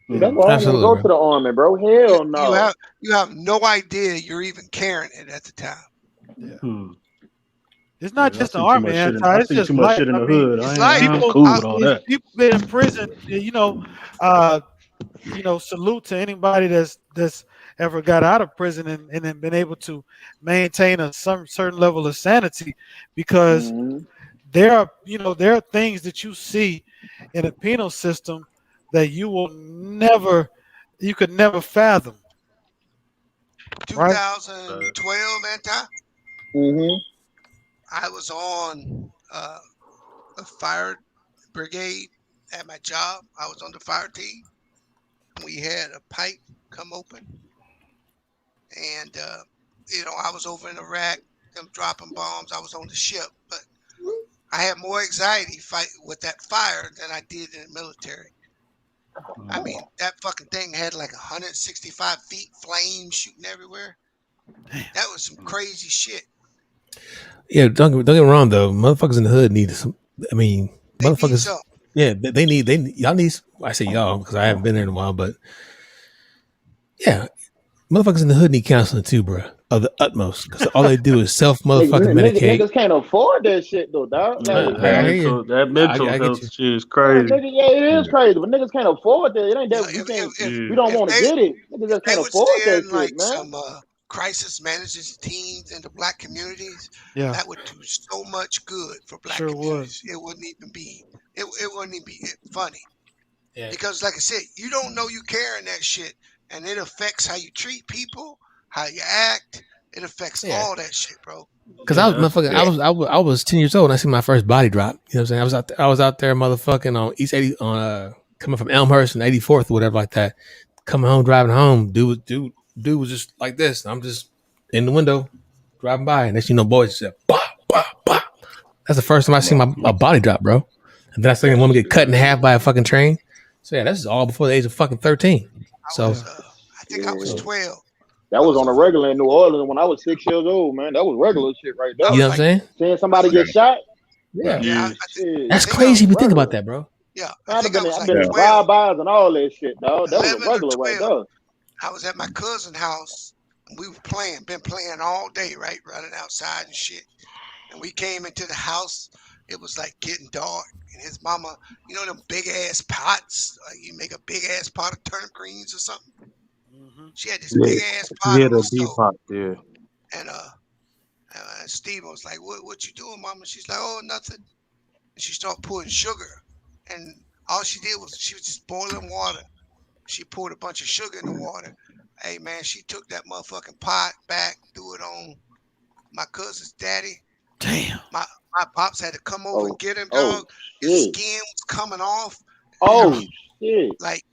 That's why I don't go to the army, bro. Hell no. You have no idea you're even carrying it at the time. Yeah. It's not just the army, it's just too much life. shit in the hood. It's like I'm cool with all that. People been in prison, salute to anybody that's ever got out of prison and then been able to maintain some certain level of sanity, because there are things that you see in a penal system that you could never fathom. 2012, I was on a fire brigade at my job. I was on the fire team. We had a pipe come open, and I was over in Iraq, them dropping bombs. I was on the ship, but I had more anxiety fight with that fire than I did in the military. I mean, that fucking thing had like 165 feet, flames shooting everywhere. That was some crazy shit. Yeah, don't get me wrong though. Motherfuckers in the hood need some. I mean, motherfuckers. Yeah, they need. Y'all need. I say y'all because I haven't been there in a while, but yeah, motherfuckers in the hood need counseling too, bro. Of the utmost, because all they do is motherfucking medicate. Niggas can't afford that shit though, dog. That mental health shit is crazy. It is crazy, but niggas can't afford that. It ain't that we don't want to get it. Niggas just can't afford that shit, man. Some crisis managers teams in the black communities, that would do so much good for black communities. It wouldn't even be funny. Yeah. Because like I said, you don't know you carrying that shit, and it affects how you treat people, how you act. It affects all that shit, bro. Because I was 10 years old and I see my first body drop. You know what I'm saying? I was out there motherfucking on East 80 coming from Elmhurst and 84th or whatever like that. Coming home, driving home, dude was just like this. I'm just in the window driving by, and then boys just said, bah, bah, bah. That's the first time I seen my body drop, bro. And then I seen a woman get cut in half by a fucking train. So yeah, this is all before the age of fucking 13. So I think I was 12. That was on a regular in New Orleans when I was 6 years old, man. That was regular shit right there. You know what I'm saying? Seeing somebody get shot. That's crazy if you think about that, bro. Yeah, I've been in drive-bys and all that shit, dog. That was a regular right there. I was at my cousin's house. And we were been playing all day, right? Running outside and shit. And we came into the house. It was like getting dark. And his mama, them big ass pots. You make a big ass pot of turnip greens or something. She had this big ass pot. Yeah, the deep pot, yeah. And Steve was like, "What you doing, mama?" She's like, "Oh, nothing." And she started pouring sugar, and all she did was she was just boiling water. She poured a bunch of sugar in the water. Hey man, she took that motherfucking pot back, threw it on my cousin's daddy. Damn. My pops had to come over and get him, dog. His skin was coming off. Shit. Like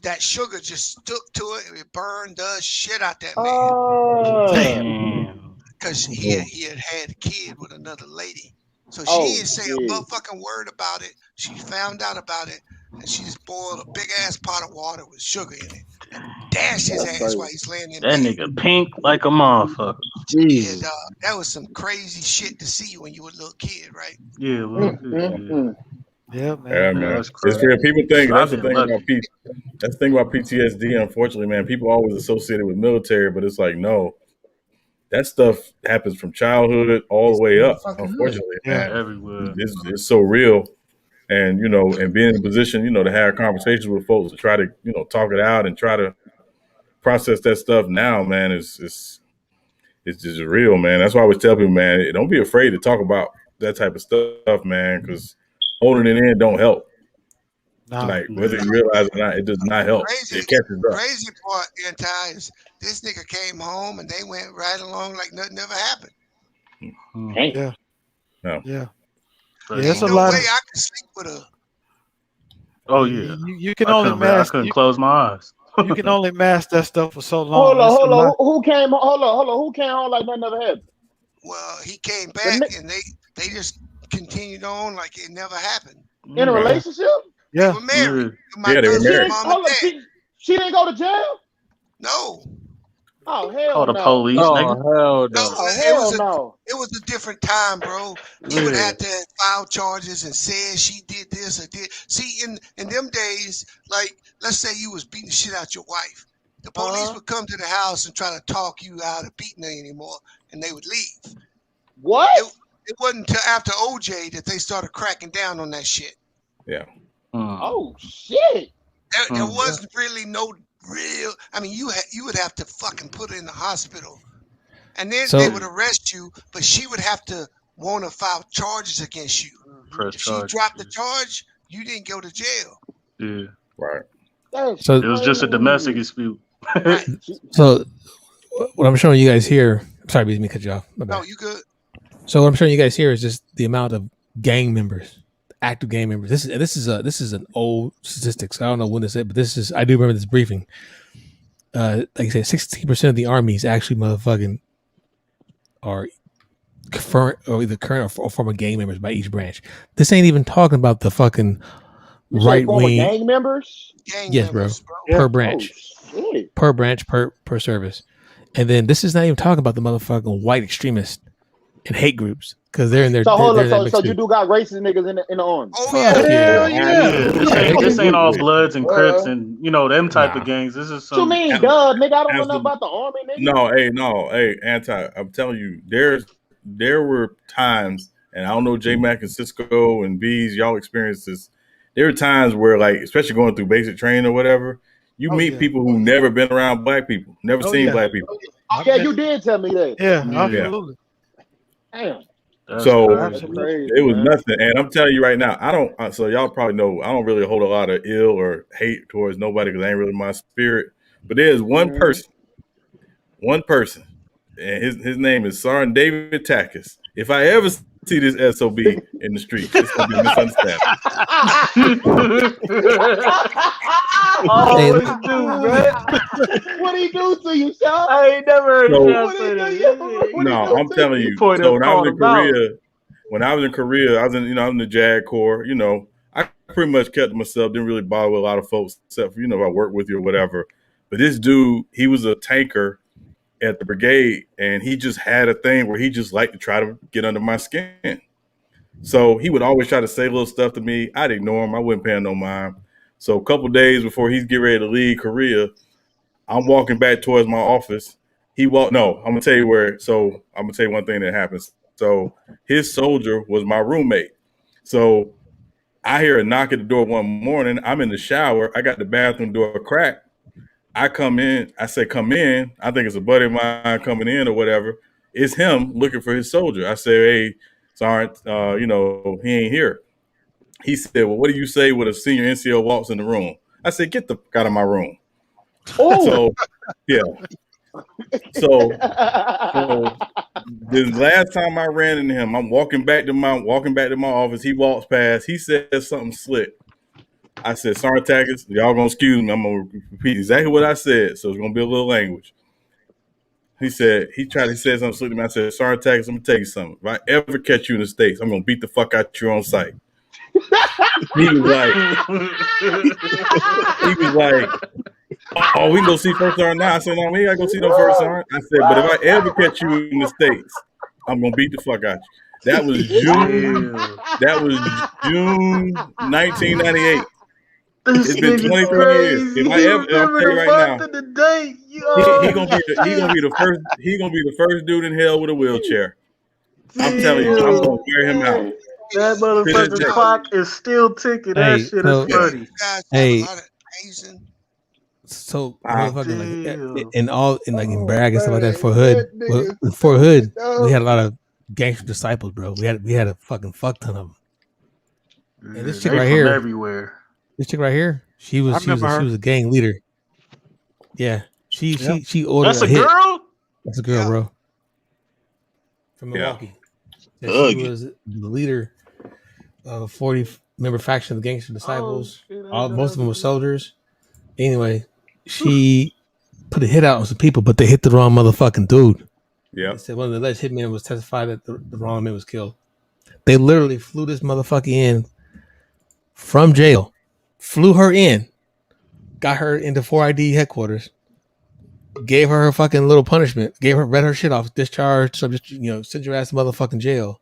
that sugar just stuck to it and it burned the shit out that man. Damn. Because he had a kid with another lady. So she didn't say a motherfucking word about it. She found out about it, and she just boiled a big ass pot of water with sugar in it and dashed his ass while he's laying in that bed. Nigga pink like a motherfucker. Yeah, dog. That was some crazy shit to see when you were a little kid, right? Yeah, little kid. Yeah, man. Yeah, man. That's crazy. It's real. People think that's the thing about PTSD. Unfortunately, man, people always associate it with military, but it's like no. That stuff happens from childhood all the way up. Unfortunately, man, everywhere. It's so real, and and being in a position, to have conversations with folks to try to, talk it out and try to process that stuff now, man, it's just real, man. That's why I always tell people, man, don't be afraid to talk about that type of stuff, man, because holding it in don't help. Like whether you realize it or not, it does not help. It catches up. Crazy part, anti, is this nigga came home and they went right along like nothing ever happened. Yeah. No. Yeah. There's no way I can sleep with her. Oh yeah. You can only mask. I couldn't close my eyes. You can only mask that stuff for so long. Hold on. Who came home like nothing ever happened? Well, he came back and they just continued on like it never happened. In a relationship? Yeah. They were married. Yeah, they were married. She didn't go to jail? No. Oh hell Call the no. police, nigga. Hell No, it was a different time, bro. He would have to file charges and say she did this or did. See, in them days, like let's say you was beating the shit out your wife, the police would come to the house and try to talk you out of beating her anymore, and they would leave. What? It wasn't until after OJ that they started cracking down on that shit. Yeah. Oh shit. There wasn't really no real. I mean, you would have to fucking put her in the hospital, and then they would arrest you. But she would have to want to file charges against you. If she dropped the charge, you didn't go to jail. Yeah. Right. So it was just a domestic dispute. So what I'm showing you guys here. Sorry, me cut you off. My bad. No, you good. So what I'm showing you guys here is just the amount of gang members, active gang members. This is an old statistics. I don't know when this is, but I do remember this briefing. Like I said, 16% of the armies actually motherfucking are current or either current or former gang members by each branch. This ain't even talking about the fucking right wing gang members. Yes, bro. Per branch, per branch, per service, and then this is not even talking about the motherfucking white extremists and hate groups because they're in there. So hold on. So you do got racist niggas in the army? Oh yeah. This ain't all Bloods and Crips and them type of gangs. This is some. What you mean, duh, nigga? I don't know nothing about the army, nigga. Anti. I'm telling you, there were times, and I don't know J-Mac and Cisco and B's, y'all experienced this. There were times where, like, especially going through basic training or whatever, you meet people who never been around black people, never seen black people. Oh, yeah, you did tell me that. Yeah, absolutely. Damn. So it was nothing, and I'm telling you right now, I don't. So y'all probably know I don't really hold a lot of ill or hate towards nobody because I ain't really my spirit. But there's one person, and his name is Sergeant David Takis. If I ever see this SOB in the street, it's gonna be misunderstanding. What he do to you, Sean? I ain't never heard you say that. No, I'm telling you. So when I was in Korea, I was in the JAG Corps. I pretty much kept to myself. Didn't really bother with a lot of folks, except for if I worked with you or whatever. But this dude, he was a tanker at the brigade, and he just had a thing where he just liked to try to get under my skin. So he would always try to say little stuff to me. I'd ignore him. I wouldn't pay him no mind. So a couple days before he's getting ready to leave Korea, I'm walking back towards my office. I'm gonna tell you where. So I'm gonna tell you one thing that happens. So his soldier was my roommate. So I hear a knock at the door one morning. I'm in the shower. I got the bathroom door cracked. I come in. I say, "Come in." I think it's a buddy of mine coming in or whatever. It's him looking for his soldier. I say, "Hey, Sergeant, he ain't here." He said, "Well, what do you say when a senior NCO walks in the room?" I said, "Get the fuck out of my room." Oh. So, yeah. So the last time I ran into him, I'm walking back to my office. He walks past. He says something slick. I said, "Sergeant Takis, y'all gonna excuse me. I'm gonna repeat exactly what I said. So it's gonna be a little language." He said something slick to me. I said, "Sergeant Takis, I'm gonna tell you something. If I ever catch you in the States, I'm gonna beat the fuck out you on sight." He was like, "Oh, we can go see First Sergeant now." I said, "No, we ain't gotta go see no First Sergeant." I said, "But if I ever catch you in the States, I'm gonna beat the fuck out you." That was June 1998. It's been 23 years. If I ever, I'll tell you right now, he gonna be the first dude in hell with a wheelchair. I'm telling you, I'm gonna wear him out. That motherfucking clock is still ticking. That shit is funny. Hey, so motherfucking in brag and stuff like that for Hood. For Hood, we had a lot of gangster disciples, bro. We had a fucking fuck ton of them. And this chick right here, everywhere. This chick right here, she was a gang leader. Yeah, she ordered. That's a girl. That's a girl, bro. From Milwaukee. Yeah. She was the leader of a 40-member faction of the Gangster Disciples. Most of them were soldiers. Anyway, she put a hit out on some people, but they hit the wrong motherfucking dude. Yeah. They said one of the alleged hitmen was testified that the wrong man was killed. They literally flew this motherfucker in from jail, flew her in, got her into 4ID headquarters, gave her fucking little punishment, read her shit off, discharged, subject, sent your ass to motherfucking jail,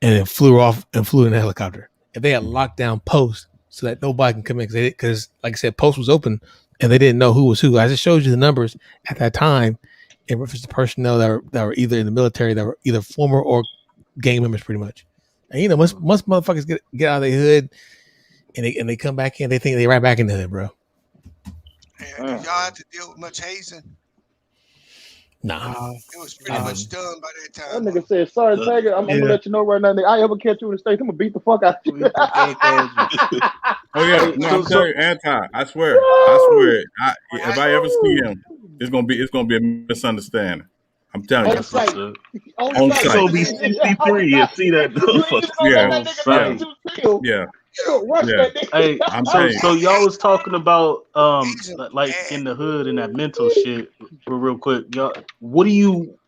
and then flew her off and flew in a helicopter. And they had locked down Post so that nobody can come in because, like I said, Post was open and they didn't know who was who. I just showed you the numbers at that time in reference to personnel that were either in the military, that were either former or gang members, pretty much. And once motherfuckers get out of their hood and they come back in, they think they right back in the hood, bro. Did y'all have to deal with much hazing? Nah. It was pretty much done by that time. That nigga said, sorry, Tiger, I'm gonna let you know right now, nigga. I ever catch you in the States, I'm gonna beat the fuck out of you. Oh yeah, no, I'm telling you, Anti. I swear. If I ever see him, it's gonna be a misunderstanding. I'm telling you. On site. So be 63 and see that motherfucker. Yeah. Hey, so y'all was talking about like in the hood and that mental shit. Real quick, y'all, what do you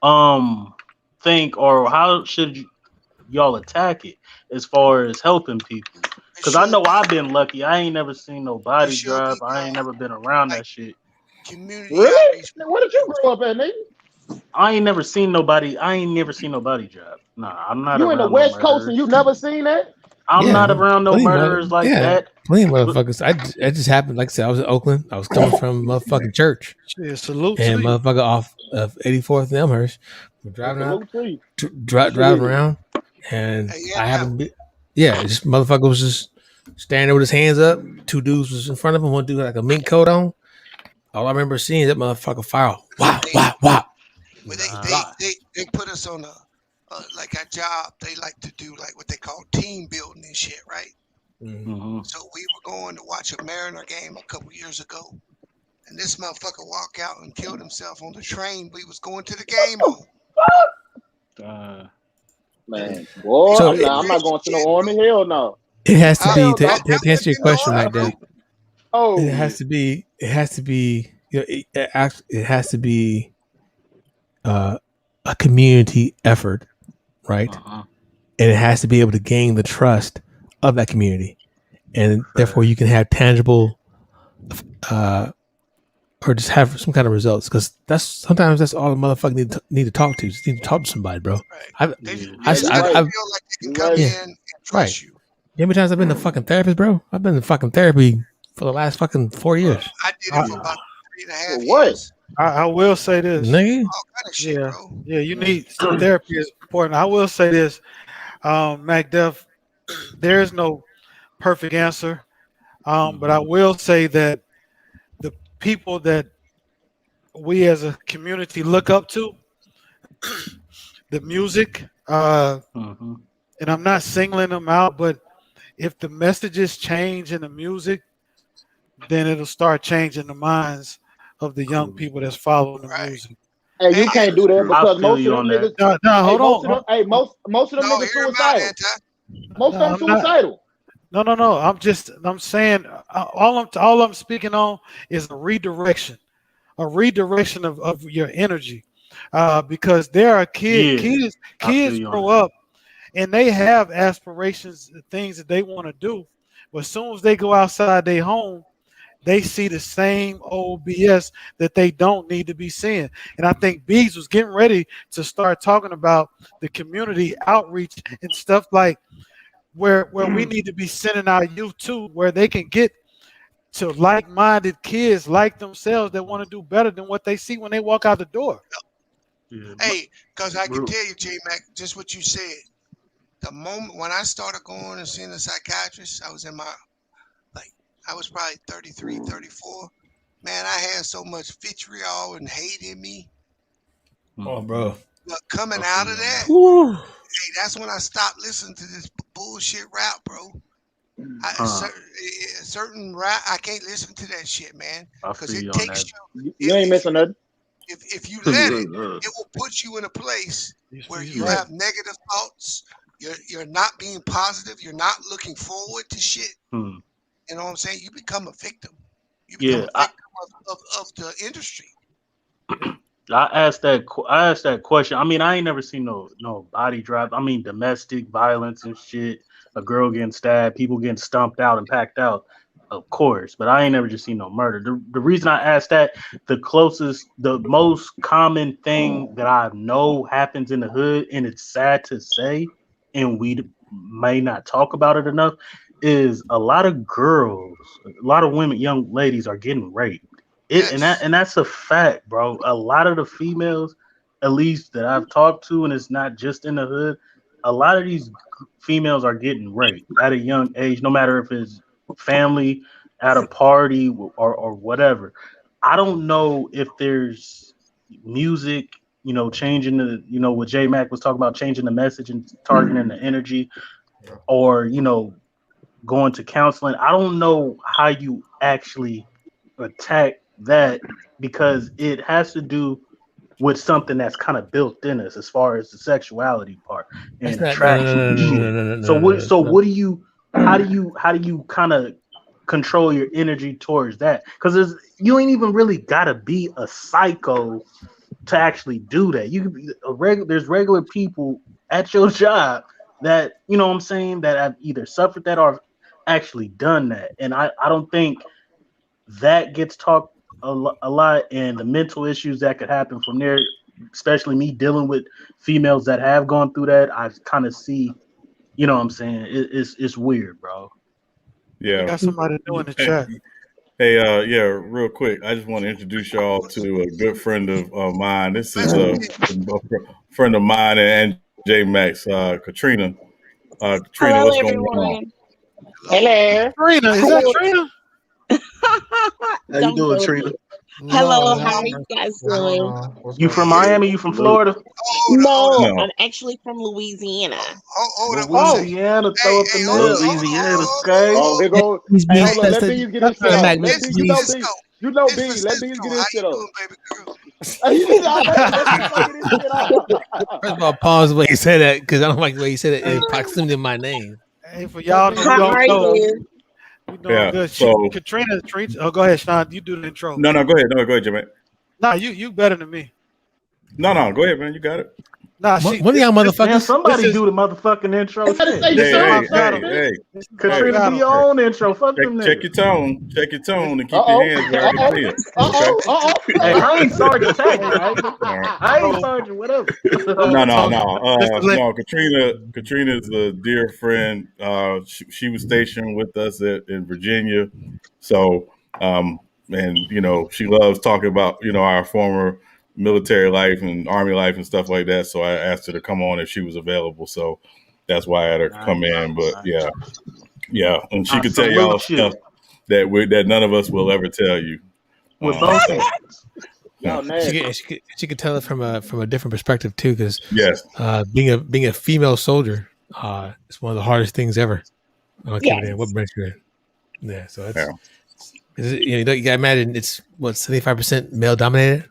think, or how should y'all attack it as far as helping people? Because I know I've been lucky. I ain't never seen no body drop. I ain't never been around that shit. Really? Where did you grow up at, nigga? I ain't never seen nobody drop. Nah, I'm not. You in the West Coast and you never seen that? I'm not around no murderers like that. Plenty of motherfuckers. I just happened. Like I said, I was in Oakland. I was coming from motherfucking church. Yeah, salute and to motherfucker off of 84th and Elmhurst. We're driving around, and I happened to be, just motherfucker was just standing there with his hands up. Two dudes was in front of him. One dude had like a mink coat on. All I remember seeing is that motherfucker fire. Wow. Well, they put us on like a job. They like to do like what they call team building and shit, right? Mm-hmm. So we were going to watch a Mariner game a couple years ago, and this motherfucker walked out and killed himself on the train we was going to the game on. Man, boy, so I'm not going to no army. Hell no. It has to be to answer your question like that. Oh, it has to be. It has to be. It has to be a community effort, right? And it has to be able to gain the trust of that community, and therefore you can have tangible, or just have some kind of results. Because sometimes that's all the motherfucker need to talk to. Just need to talk to somebody, bro. Right. They feel like they can come in and trust you. How many times I've been to fucking therapist, bro? I've been to fucking therapy for the last fucking 4 years. I did it for about 3.5 years. I will say this. Nigga? All kind of shit, bro. Yeah, you need some therapy is important. I will say this, MacDuff, there is no perfect answer. But I will say that the people that we as a community look up to, the music, and I'm not singling them out, but if the messages change in the music, then it'll start changing the minds of the young people that's following the music. Hey, you can't do that because most of them niggas. No, hold on. Most of them niggas suicidal. Most of them suicidal. No. I'm saying all I'm speaking on is a redirection of your energy, because there are kids grow up and they have aspirations, things that they want to do, but as soon as they go outside their home, they see the same old BS that they don't need to be seeing. And I think Biggs was getting ready to start talking about the community outreach and stuff like where we need to be sending our youth to, where they can get to like-minded kids like themselves that want to do better than what they see when they walk out the door. Hey, because I can tell you, J-Mac, just what you said. The moment when I started going and seeing a psychiatrist, I was I was probably 33, 34. Man, I had so much vitriol and hate in me. Oh, bro. But coming out of that, hey, that's when I stopped listening to this bullshit rap, bro. Certain rap, I can't listen to that shit, man, because it takes you. You ain't missing nothing. If you let it, it will put you in a place where you have negative thoughts. You're not being positive. You're not looking forward to shit. You know what I'm saying? You become a victim. You become a victim of the industry. I asked that question. I mean, I ain't never seen no body drop. I mean, domestic violence and shit. A girl getting stabbed, people getting stumped out and packed out, of course. But I ain't never just seen no murder. The reason I asked that, the most common thing that I know happens in the hood, and it's sad to say, and we may not talk about it enough, is a lot of girls, a lot of women, young ladies are getting raped. And that's a fact, bro. A lot of the females, at least that I've talked to, and it's not just in the hood, a lot of these females are getting raped at a young age, no matter if it's family, at a party, or whatever. I don't know if there's music, changing what J Mac was talking about, changing the message and targeting the energy, or, going to counseling. I don't know how you actually attack that, because it has to do with something that's kind of built in us as far as the sexuality part and attraction. What do you, how do you kind of control your energy towards that? Because you ain't even really gotta be a psycho to actually do that. You can be there's regular people at your job that, you know what I'm saying, that have either suffered that or actually done that. And I don't think that gets talked a lot, and the mental issues that could happen from there, especially me dealing with females that have gone through that, I kind of see, you know what I'm saying? It's weird, bro. Yeah. We got somebody new in the chat. Hey, real quick, I just want to introduce y'all to a good friend of mine. This is a friend of mine and J Max, Katrina. Katrina, hello, what's everyone. going on? Hello. Trina, is that Trina? How you doing, Trina? Hello, how are you guys doing? You from Miami? You from Florida? No, I'm actually from Louisiana. Louisiana, throw up the nail. Louisiana. Okay. Oh, here goes. Hey, hold on. Let Beans get his shit off. Let Beans, you know Beans. You know Beans. Let Beans get his shit off. First of all, pause the way you said that, because I don't like the way you said it in proximity to my name. Hey, for y'all who How are don't know, you? we doing good. So, Katrina, oh, go ahead, Sean. You do the intro. No, go ahead. No, go ahead, J Mac. Nah, you better than me. No, go ahead, man. You got it. Nah, one of y'all motherfuckers. Man, somebody do the motherfucking intro. Hey. Katrina, do your own intro. Fuck them niggas. Check your tone. Check your tone and keep your hands where they feel. Hey, I ain't Sergeant Tank, right? I ain't Sergeant whatever. No. Katrina's a dear friend. She was stationed with us in Virginia. So, and she loves talking about, our former military life and army life and stuff like that. So I asked her to come on if she was available. So that's why I had her come in. But yeah, and she could tell y'all stuff that none of us will ever tell you. She could tell it from a different perspective too, because being a female soldier, it's one of the hardest things ever. What branch you're in? Yeah, so that's you got to imagine it's 75% male dominated.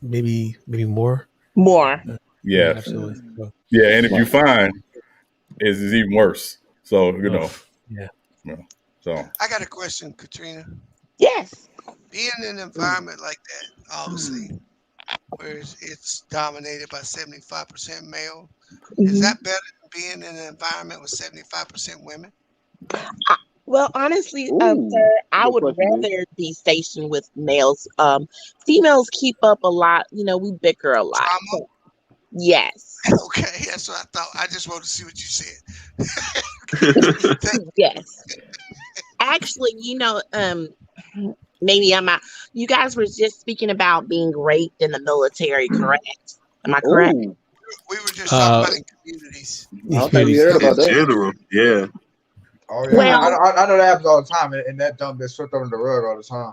Maybe more. Yeah, absolutely. So, and if you find it's even worse. So So I got a question, Katrina. Yes. Being in an environment like that, obviously, where it's dominated by 75% male, is that better than being in an environment with 75% women? Well, honestly, sir, I would rather be stationed with males. Females keep up a lot. We bicker a lot. So, yes. Okay, that's what I thought. I just wanted to see what you said. Yes. Actually, maybe I'm not. You guys were just speaking about being raped in the military, correct? Am I correct? We were just talking about in communities. I don't think you heard about that. General, yeah. Oh yeah, I know that happens all the time, and that dump gets swept under the rug all the time.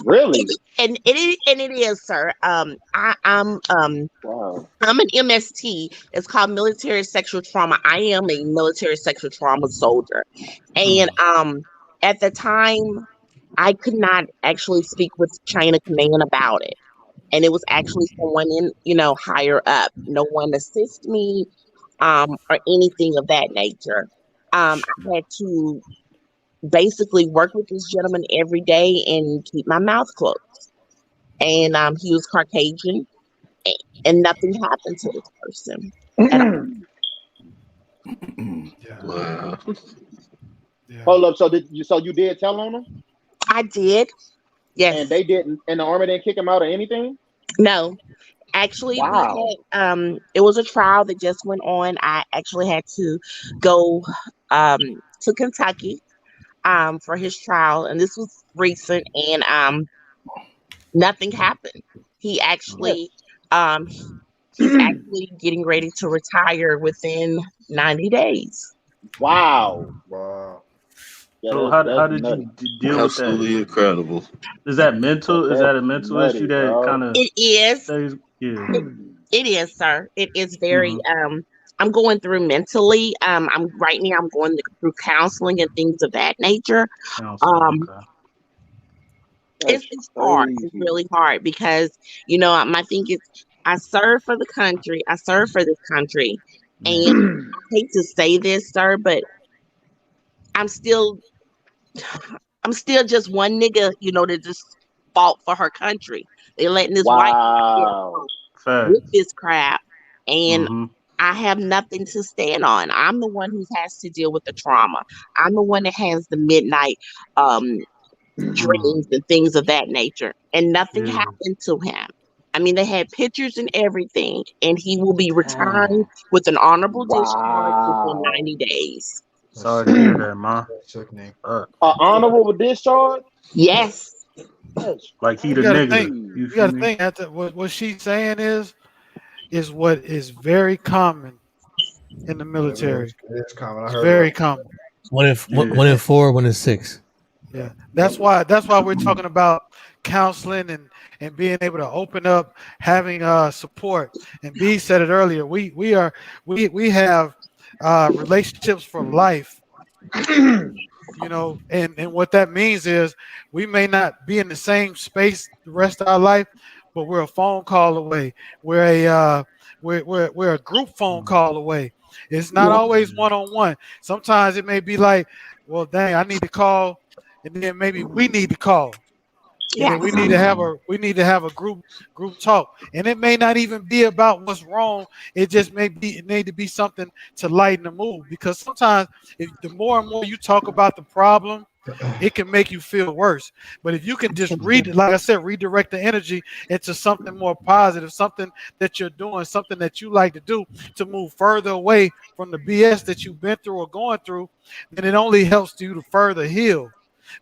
Really? And it is, sir. I'm an MST. It's called military sexual trauma. I am a military sexual trauma soldier, and at the time, I could not actually speak with chain of command about it, and it was actually someone higher up. No one assist me, or anything of that nature. I had to basically work with this gentleman every day and keep my mouth closed. And he was Caucasian, and nothing happened to this person. Wow. Yeah. Hold up. So you did tell on them? I did. Yes. And they didn't. And the Army didn't kick him out or anything? No. Actually, wow. It was a trial that just went on. I actually had to go to Kentucky for his trial, and this was recent, and nothing happened. He actually he's actually getting ready to retire within 90 days. Wow. Yeah, so how did you deal with that? Absolutely incredible. Is that mental? Is that a mental issue that kind of? It is. Yeah. It is, sir. It is very. I'm going through mentally. I'm going through counseling and things of that nature. It's hard. It's really hard because my thing is I serve for the country. I serve for this country, and I hate to say this, sir, but I'm still just one nigga, that just fought for her country. They're letting this white with this crap, and I have nothing to stand on. I'm the one who has to deal with the trauma. I'm the one that has the midnight dreams and things of that nature, and nothing happened to him. I mean, they had pictures and everything, and he will be retiring with an honorable discharge within 90 days. Sorry to hear that, Ma. Honorable discharge? Yes. Like he the nigga. You gotta think that what she's saying is what is very common in the military. It's common. It's very common. 1 in 4, 1 in 6. Yeah, that's why we're talking about counseling and being able to open up, having support. And B said it earlier. We have relationships for life. And what that means is we may not be in the same space the rest of our life, but we're a phone call away. We're a group phone call away. It's not always one-on-one. Sometimes it may be like, well, dang, I need to call, and then maybe we need to call. Yeah. We need to have a group talk, and it may not even be about what's wrong. It just need to be something to lighten the mood. Because sometimes, the more and more you talk about the problem, it can make you feel worse. But if you can just redirect the energy into something more positive, something that you're doing, something that you like to do to move further away from the BS that you've been through or going through, then it only helps you to further heal.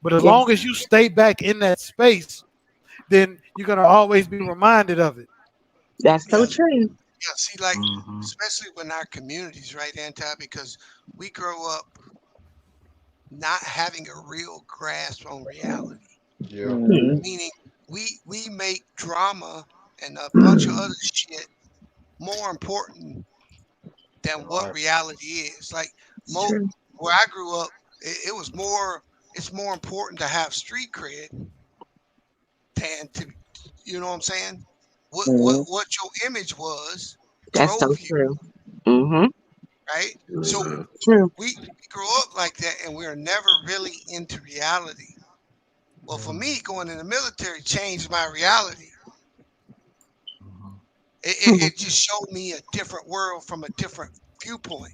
But as long as you stay back in that space, then you're going to always be reminded of it. That's so true. Yeah, see, like, especially when our communities, right, Anti, because we grow up not having a real grasp on reality. Yeah. Meaning we make drama and a bunch of other shit more important than what reality is. Like, where I grew up, it was more... It's more important to have street cred than to, you know what I'm saying? What your image was. That's so true. Right? So we grew up like that, and we're never really into reality. Well, for me, going in the military changed my reality. It just showed me a different world from a different viewpoint.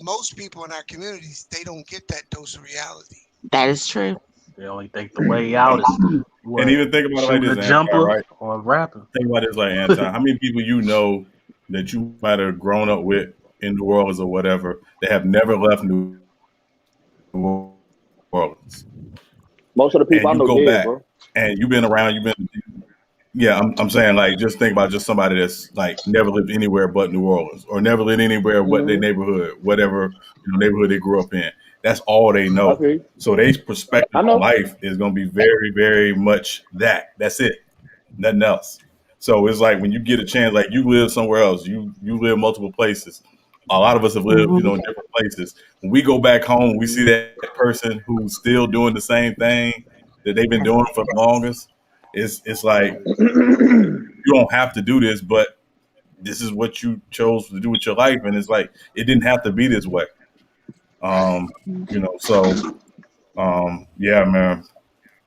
Most people in our communities, they don't get that dose of reality. That is true. They only think the way out is and even think about it like this, jumper, right? Or rapping. Think about this like Anti. How many people that you might have grown up with in New Orleans or whatever that have never left New Orleans? Most of the people I know go dead, back, bro. And you've been around. Yeah, I'm saying, like, just think about just somebody that's like never lived anywhere but New Orleans, or never lived anywhere but their neighborhood, whatever neighborhood they grew up in. That's all they know. Okay. So their perspective on life is going to be very, very much that. That's it. Nothing else. So it's like when you get a chance, like you live somewhere else, you live multiple places. A lot of us have lived, in different places. When we go back home, we see that person who's still doing the same thing that they've been doing for the longest. It's like you don't have to do this, but this is what you chose to do with your life, and it's like it didn't have to be this way. Yeah, man.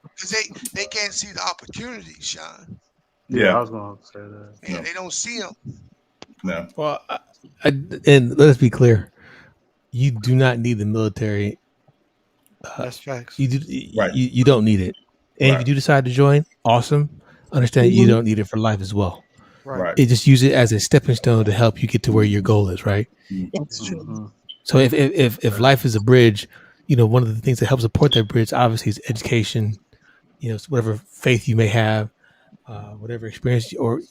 Because they can't see the opportunity, Sean. Yeah, I was gonna say that. Yeah, they don't see them. No. Well, and let's be clear, you do not need the military. That's facts. You don't need it, and if you do decide to join, awesome. Understand you don't need it for life as well. Right. It just use it as a stepping stone to help you get to where your goal is. Right. That's true. So if life is a bridge, one of the things that helps support that bridge obviously is education. Whatever faith you may have, whatever experience or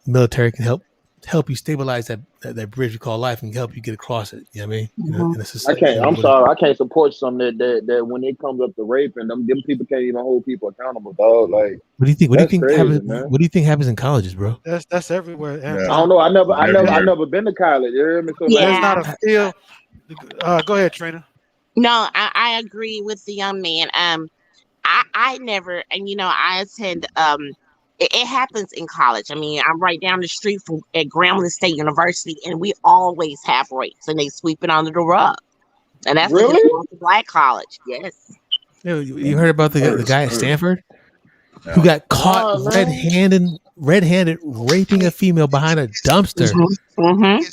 military can help you stabilize that bridge we call life and help you get across it. You know what I mean? I'm sorry. I can't support something that when it comes up to rape and them people can't even hold people accountable, dog. Like, what do you think? What do you think crazy, happens? man. What do you think happens in colleges, bro? That's everywhere. I don't know. I never been to college. You hear me? So There's not a field. Go ahead, Trina. No, I agree with the young man. I never, and I attend. It happens in college. I mean, I'm right down the street at Grambling State University, and we always have rapes, and they sweep it under the rug. And that's really a black college. Yes. You heard about the guy at Stanford who got caught red-handed raping a female behind a dumpster. Mm-hmm.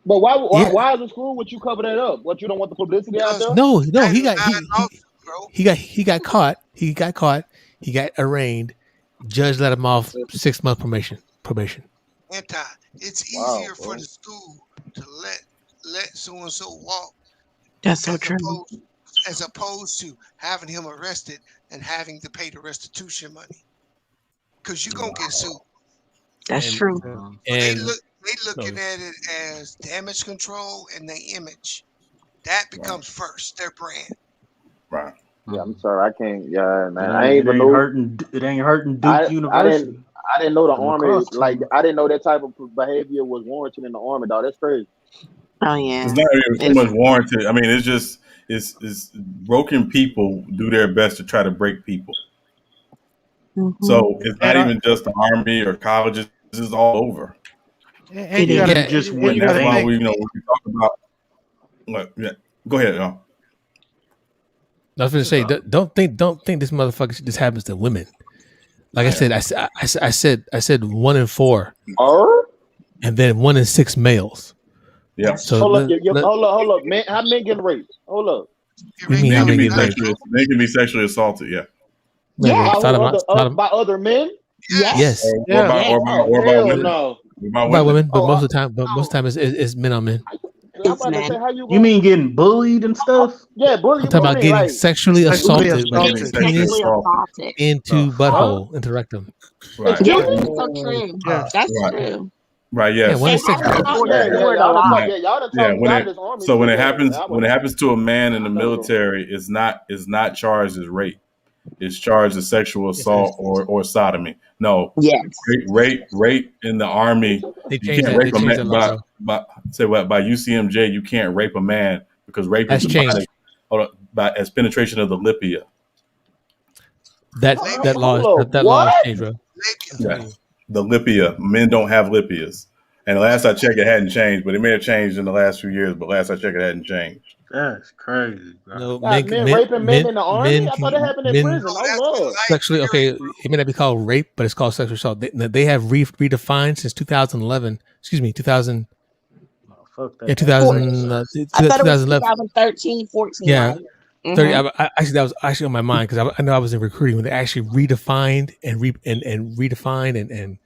But why is it cool? Would you cover that up? What, you don't want the publicity out there? No, he got caught. He got arraigned. Judge let him off 6 month probation. It's easier for the school to let so and so walk. That's so true. As opposed to having him arrested and having to pay the restitution money, because you're gonna get sued. That's true. They looking at it as damage control and their image. That becomes first, their brand. Right. Yeah, I'm sorry, I can't. Yeah, man, I ain't even know. It ain't hurting Duke University. I didn't know the Army. Like, I didn't know that type of behavior was warranted in the Army, dog. That's crazy. Oh yeah. It's not even so much warranted. I mean, it's just it's broken people do their best to try to break people. Mm-hmm. So it's not even just the Army or colleges. This is all over. And just one that's why thing. we talk about. Look, yeah, go ahead, y'all. I was going to say, don't think this motherfucker this happens to women. Like I said 1 in 4, and then 1 in 6 males. Yeah. So hold up, man. How men get raped? Hold up. Men can be sexually assaulted. Yeah. By other men. Yes. Or by women. No. By women, but most of the time it's men on men. You mean getting bullied and stuff? Yeah, bullied. I'm talking about getting sexually assaulted by Sexually penis assaulted. into butthole, into rectum. Right. Yeah, that's so true. That's true. Right. Yes. When it happens to a man in the military, it's not charged as rape. It's charged as sexual assault or sodomy. No. Yes. Rape in the Army. You can't rape a man by UCMJ. You can't rape a man because rape is as penetration of the labia. That law has changed, bro. Yeah. The labia. Men don't have lipias. And last I checked, it hadn't changed, but it may have changed in the last few years. But last I checked, it hadn't changed. That's crazy, bro. No, men raping men in the Army? I thought it happened in prison. Oh, Lord. Sexually, okay, it may not be called rape, but it's called sexual assault. They have redefined since 2011. Excuse me, 2000. Fuck that. Yeah, 2000. I thought it was 2013, 14. Yeah. Right? 30. Actually, that was actually on my mind because I know I was in recruiting when they actually redefined and redefined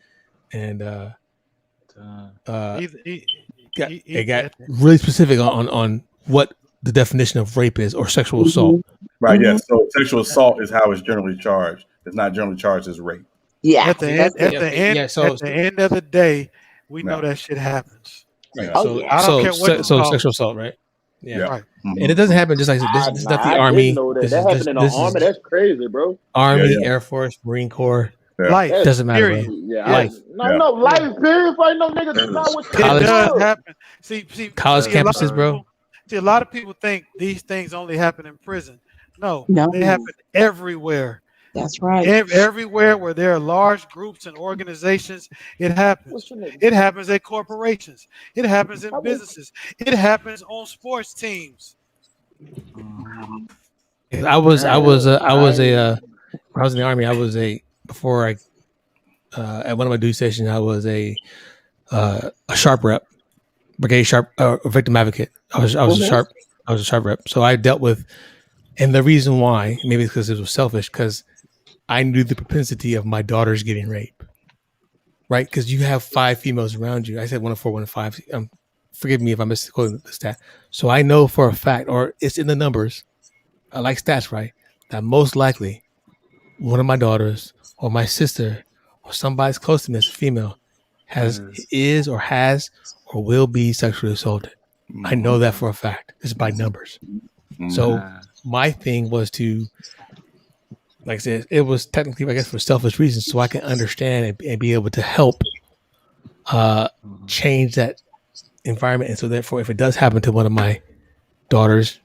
it got really specific on what the definition of rape is or sexual assault. Right. Yes. So sexual assault is how it's generally charged. It's not generally charged as rape. Yeah. At the end of the day, we know that shit happens. Yeah. I don't care what. So sexual assault, right? Yeah. Right. And it doesn't happen just like this. This is not the I Army. didn't know that. This That is happened in the this Army. is That's crazy, bro. Army, Air Force, Marine Corps. Life. That's Doesn't matter, Period. bro. Yeah, Life. No, life, period. If ain't no nigga not with College. It does happen. See, College a lot campuses, of bro. people, see, a lot of people think these things only happen in prison. No, No. they happen everywhere. That's right. Everywhere where there are large groups and organizations, it happens. It happens at corporations. It happens in businesses. It happens on sports teams. When I was in the Army, at one of my duty stations, I was a sharp rep, brigade sharp, victim advocate. I was a sharp rep. So I dealt with, and the reason why, maybe it's because it was selfish, because I knew the propensity of my daughters getting raped, right? Because you have 5 females around you. I said 1 of 4, 1 of 5. Forgive me if I misquoting the stat. So I know for a fact, or it's in the numbers, I like stats, right? That most likely one of my daughters or my sister or somebody's close to me as a female is or has or will be sexually assaulted. I know that for a fact. It's by numbers. So my thing was to, like I said, it was technically, I guess, for selfish reasons, so I can understand and be able to help change that environment. And so therefore, if it does happen to one of my daughters,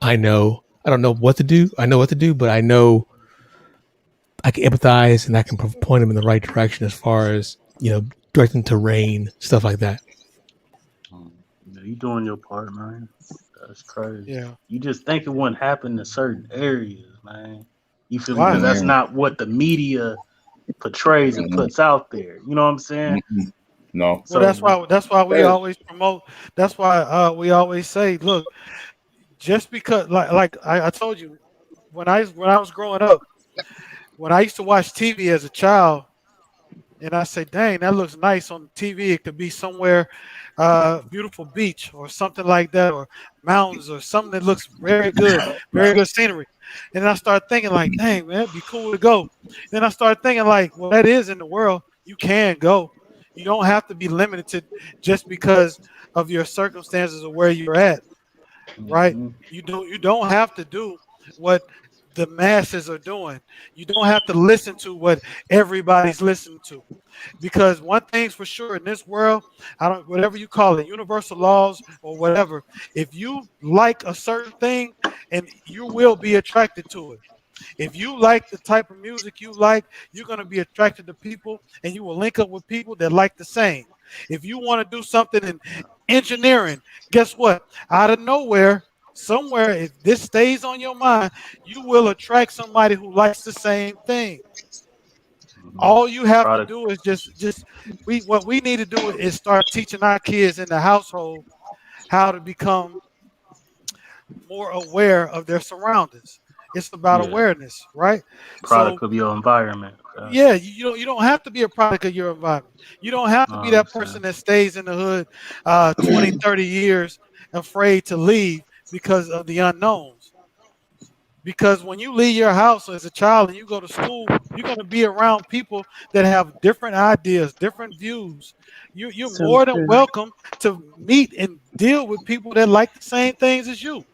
I don't know what to do. I know what to do, but I know I can empathize and I can point them in the right direction as far as, direct them to rain, stuff like that. Yeah, you doing your part, man. That's crazy. Yeah. You just think it wouldn't happen in certain areas, man. You feel me? Why? Because that's not what the media portrays and puts out there. You know what I'm saying? No. So that's why we always promote. That's why we always say, look, just because, like I told you, when I was growing up, when I used to watch TV as a child, and I say, dang, that looks nice on TV. It could be somewhere, beautiful beach or something like that, or mountains or something that looks very good scenery. And then I start thinking like, dang, man, it'd be cool to go. Then I start thinking like, well, that is in the world. You can go. You don't have to be limited just because of your circumstances or where you're at, right? You don't have to do what the masses are doing. You don't have to listen to what everybody's listening to, because one thing's for sure in this world, whatever you call it, universal laws or whatever, if you like a certain thing, and you will be attracted to it. If you like the type of music you like, you're going to be attracted to people, and you will link up with people that like the same. If you want to do something in engineering, guess what? Out of nowhere, somewhere, if this stays on your mind, you will attract somebody who likes the same thing. All you have to do is what we need to do is start teaching our kids in the household how to become more aware of their surroundings. It's about awareness, right? Product of your environment. Yeah, you don't have to be a product of your environment. You don't have to be that person that stays in the hood 20, 30 years afraid to leave because of the unknowns. Because when you leave your house as a child and you go to school, you're going to be around people that have different ideas, different views. You're more than welcome to meet and deal with people that like the same things as you.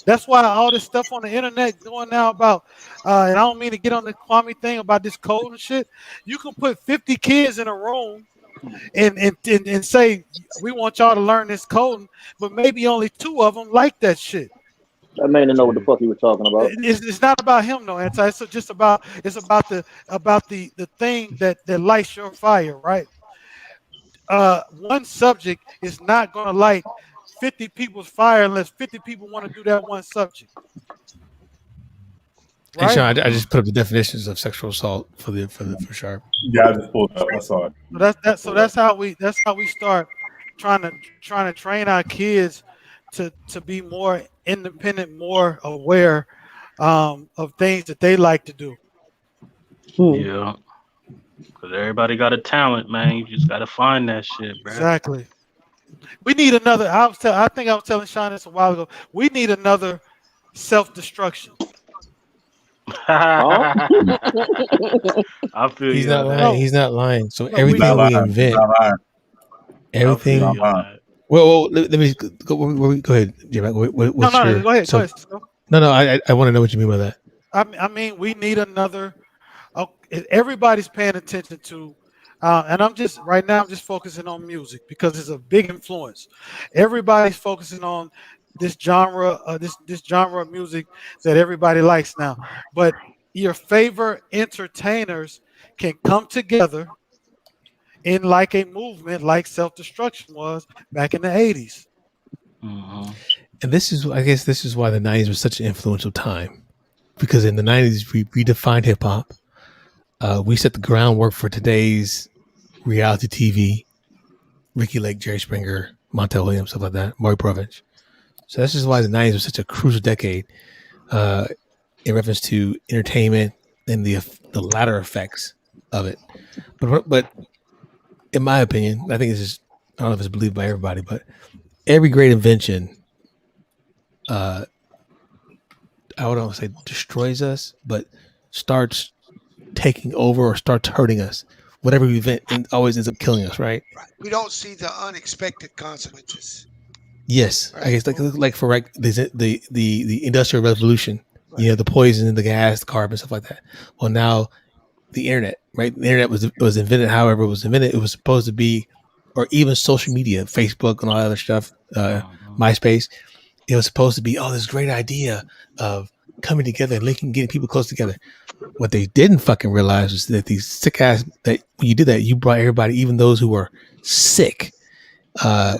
That's why all this stuff on the internet going now about, and I don't mean to get on the Kwame thing about this code and shit. You can put 50 kids in a room and say, we want y'all to learn this code, but maybe only 2 of them like that shit. That man didn't know what the fuck he was talking about. It's not about him, no, Anti. It's just about the thing that lights your fire, right? One subject is not going to light 50 people's fire unless 50 people want to do that one subject. Right? Hey, Sean, I just put up the definitions of sexual assault for Sharp. Yeah, I just pulled up. I saw it. So that's how we start trying to train our kids to be more independent, more aware of things that they like to do. Yeah. Because everybody got a talent, man. You just got to find that shit, bro. Exactly. We need another. I think I was telling Sean this a while ago. We need another self-destruction. I feel he's you. Not lying. He's not lying. So everything we invent, everything Well, let me go ahead, Jim. What's your? Go ahead. So, go ahead. no. I want to know what you mean by that. I mean, we need another. Everybody's paying attention to, and I'm just focusing on music because it's a big influence. Everybody's focusing on this genre, this genre of music that everybody likes now. But your favorite entertainers can come together in like a movement, like Self-Destruction was back in the '80s. And I guess this is why the '90s was such an influential time, because in the '90s we redefined hip hop. We set the groundwork for today's reality TV, Ricky Lake, Jerry Springer, Montel Williams, stuff like that, Maury Povich. So this is why the '90s was such a crucial decade in reference to entertainment and the latter effects of it. But in my opinion, I think I don't know if it's believed by everybody, but every great invention, I wouldn't say destroys us, but starts taking over or starts hurting us. Whatever we invent always ends up killing us, right? We don't see the unexpected consequences. Yes, right. I guess like for the Industrial Revolution, right. The poison, the gas, the carbon, stuff like that. Well, now the internet, right? The internet was invented. However, it was invented. It was supposed to be, or even social media, Facebook and all that other stuff, MySpace. It was supposed to be this great idea of coming together, linking, getting people close together. What they didn't fucking realize was that these sick ass, that when you did that, you brought everybody, even those who were sick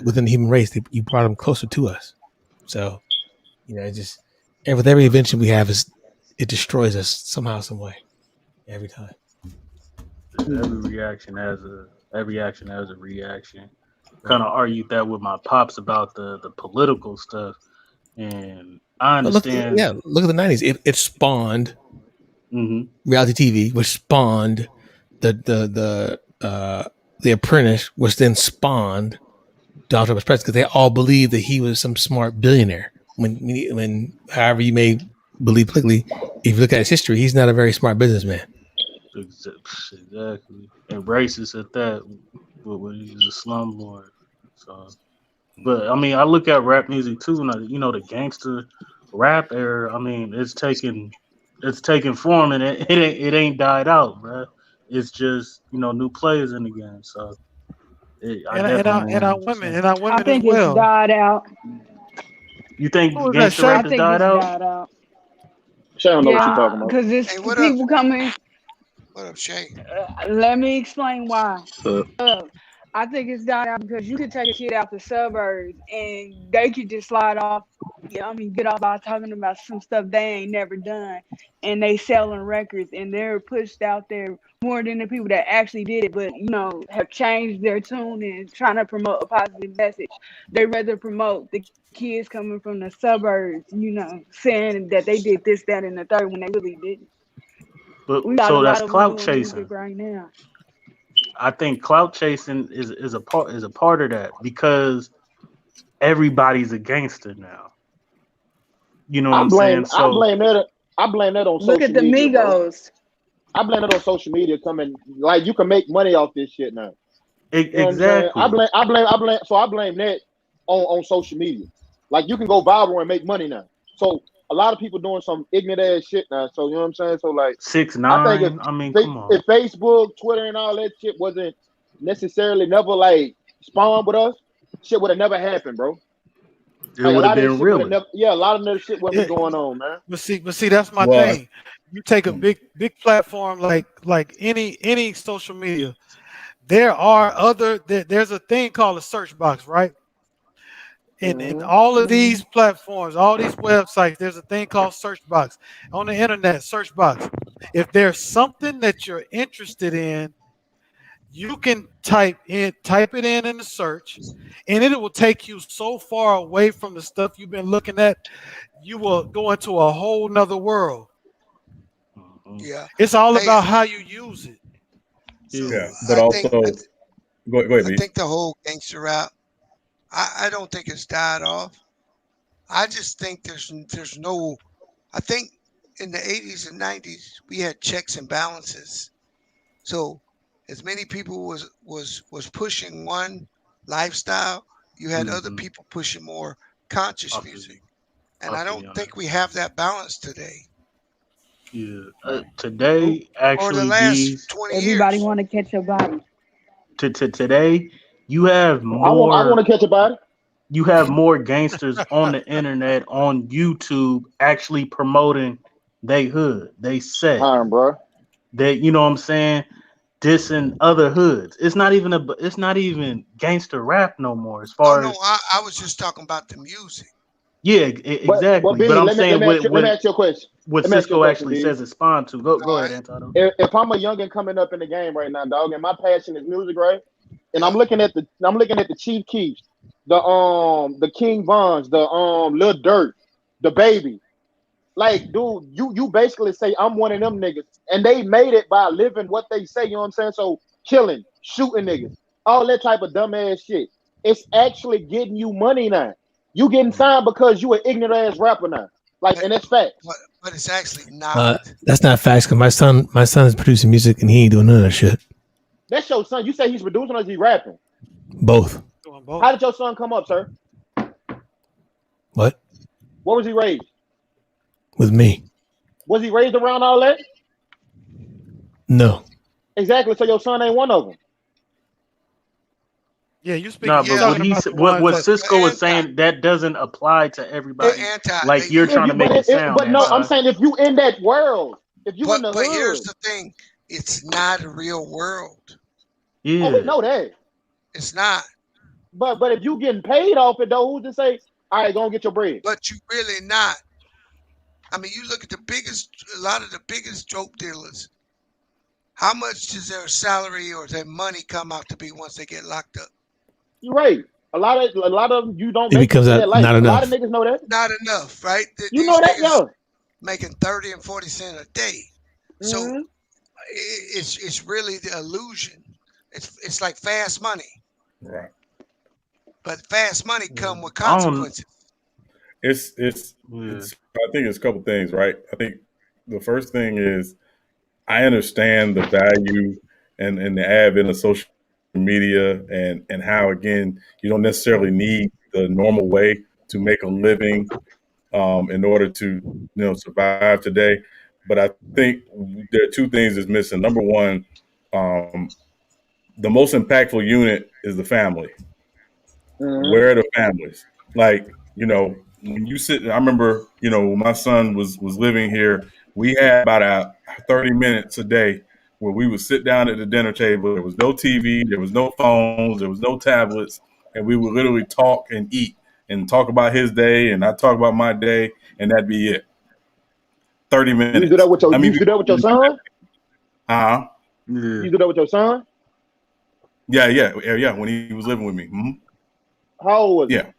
within the human race, you brought them closer to us. So, with every invention we have, it destroys us somehow, some way, every time. Every reaction has a reaction. Kind of argued that with my pops about the political stuff, and I understand. Look at the '90s. It spawned reality TV, which spawned the Apprentice, which then spawned Donald Trump's president, because they all believed that he was some smart billionaire. When however you may believe politically, if you look at his history, he's not a very smart businessman. Exactly, and racist at that. When he was a slumlord. So, but I mean, I look at rap music too, and the gangster rap era. I mean, it's taking form, and it ain't died out, bro. It's just new players in the game. So, our women I think as well. It's died out. You think gangster rap has died out? Shay don't know what you're talking about. Because it's people coming. What up, Shay? Let me explain why. I think it's died out because you could take a kid out the suburbs and they could just slide off. Get off by talking about some stuff they ain't never done, and they selling records and they're pushed out there more than the people that actually did it, but have changed their tune and trying to promote a positive message. They rather promote the kids coming from the suburbs, saying that they did this, that, and the third when they really didn't. But so that's clout chasing right now. I think clout chasing is a part of that, because everybody's a gangster now. You know what I'm saying? So I blame that on social media. Look at the Migos. I blame it on social media coming. Like, you can make money off this shit now. Exactly. I blame that on social media. Like, you can go viral and make money now. So a lot of people doing some ignorant ass shit now. So you know what I'm saying? So like 6ix9ine. I think if Facebook, Twitter, and all that shit wasn't necessarily never like spawned with us, shit would have never happened, bro. It would have been real. A lot of that shit wasn't going on, man. But see, that's my thing. You take a big platform like any social media. There's a thing called a search box, right? In all of these platforms, all these websites, there's a thing called search box. On the internet, search box. If there's something that you're interested in, you can type it in the search, and it will take you so far away from the stuff you've been looking at, you will go into a whole nother world. Yeah, it's all about how you use it. But I go ahead. I think the whole gangster rap, I don't think it's died off. I just think there's no. I think in the 80s and 90s we had checks and balances, so as many people was pushing one lifestyle, You had other people pushing more conscious music. And I don't think we have that balance today. Yeah. Today, actually, or the last 20 Everybody years. want to catch a body. Today, you have more. I want to catch a body. You have more gangsters on the internet, on YouTube, actually promoting they hood, they set, bro. They, you know what I'm saying, dissing other hoods. It's not even gangster rap no more. As far as I was just talking about the music. Yeah, exactly. But I'm saying let me ask you a question. What Cisco actually says it spawned to. Go ahead, Antonio. If I'm a youngin coming up in the game right now, dog, and my passion is music, right? And I'm looking at the Chief Keefs, the King Vons, the Lil Durk, the Baby. Like, dude, you basically say I'm one of them niggas, and they made it by living what they say. You know what I'm saying? So killing, shooting niggas, all that type of dumbass shit. It's actually getting you money now. You getting signed because you an ignorant ass rapper now. Like, and that's fact. But it's actually not. That's not facts, because my son is producing music and he ain't doing none of that shit. That's your son. You say he's producing or is he rapping? Both. How did your son come up, sir? What? Where was he raised? With me. Was he raised around all that? No. Exactly. So your son ain't one of them. Yeah, you speak. No, but what Cisco was saying, that doesn't apply to everybody. Like you're trying to make it sound. But no, I'm saying if you in that world, if you in the hood. But here's the thing: it's not a real world. Yeah. Oh, we know that. It's not. But if you getting paid off it though, who's to say, all right, go and get your bread? But you really not. I mean, you look at a lot of the biggest dope dealers. How much does their salary or their money come out to be once they get locked up? You're right. A lot of them you don't it make becomes that life. Not enough. A lot of niggas know that. Not enough, right? You know that, yo. Making 30 and 40 cents a day. So it's really the illusion. It's like fast money. Right. But fast money come with consequences. It's I think it's a couple things, right? I think the first thing is I understand the value and the advent of social media and how, again, you don't necessarily need the normal way to make a living in order to survive today. But I think there are two things that's missing. Number one, the most impactful unit is the family. Where are the families? Like, when you sit, I remember, when my son was living here, we had about 30 minutes a day where we would sit down at the dinner table. There was no TV, there was no phones, there was no tablets, and we would literally talk and eat and talk about his day, and I talk about my day, and that'd be it. 30 minutes. You do that with your, you do that with your son? Uh-huh. You do that with your son? Yeah. When he was living with me. Mm-hmm. How old was he? Yeah.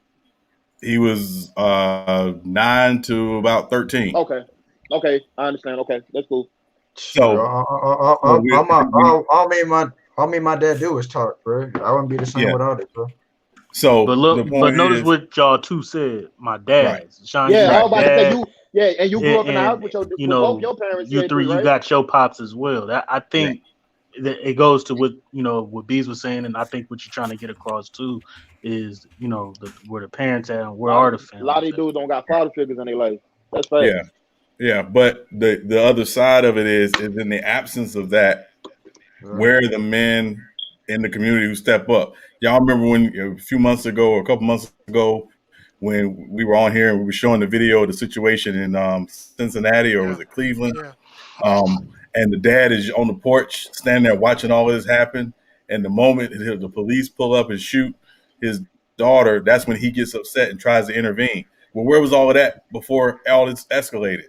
He was 9 to about 13. Okay, I understand. Okay, that's cool. So all me and my dad do is talk, bro. I wouldn't be the same without it, bro. So, but notice what y'all two said. My dad, right. Sean, I was about to say you. Yeah, and you grew up in the house with both your parents. You three, right? You got your pops as well. I think that it goes to what Bees was saying, and I think what you're trying to get across too is where the parents at and where are the families. A lot of these dudes don't got father figures in their life. That's fact. Yeah. But the other side of it is in the absence of that, where are the men in the community who step up? Y'all remember when a few months ago or a couple months ago when we were on here and we were showing the video of the situation in Cincinnati, or was it Cleveland? And the dad is on the porch standing there watching all of this happen. And the moment the police pull up and shoot his daughter, that's when he gets upset and tries to intervene. Well, where was all of that before all this escalated?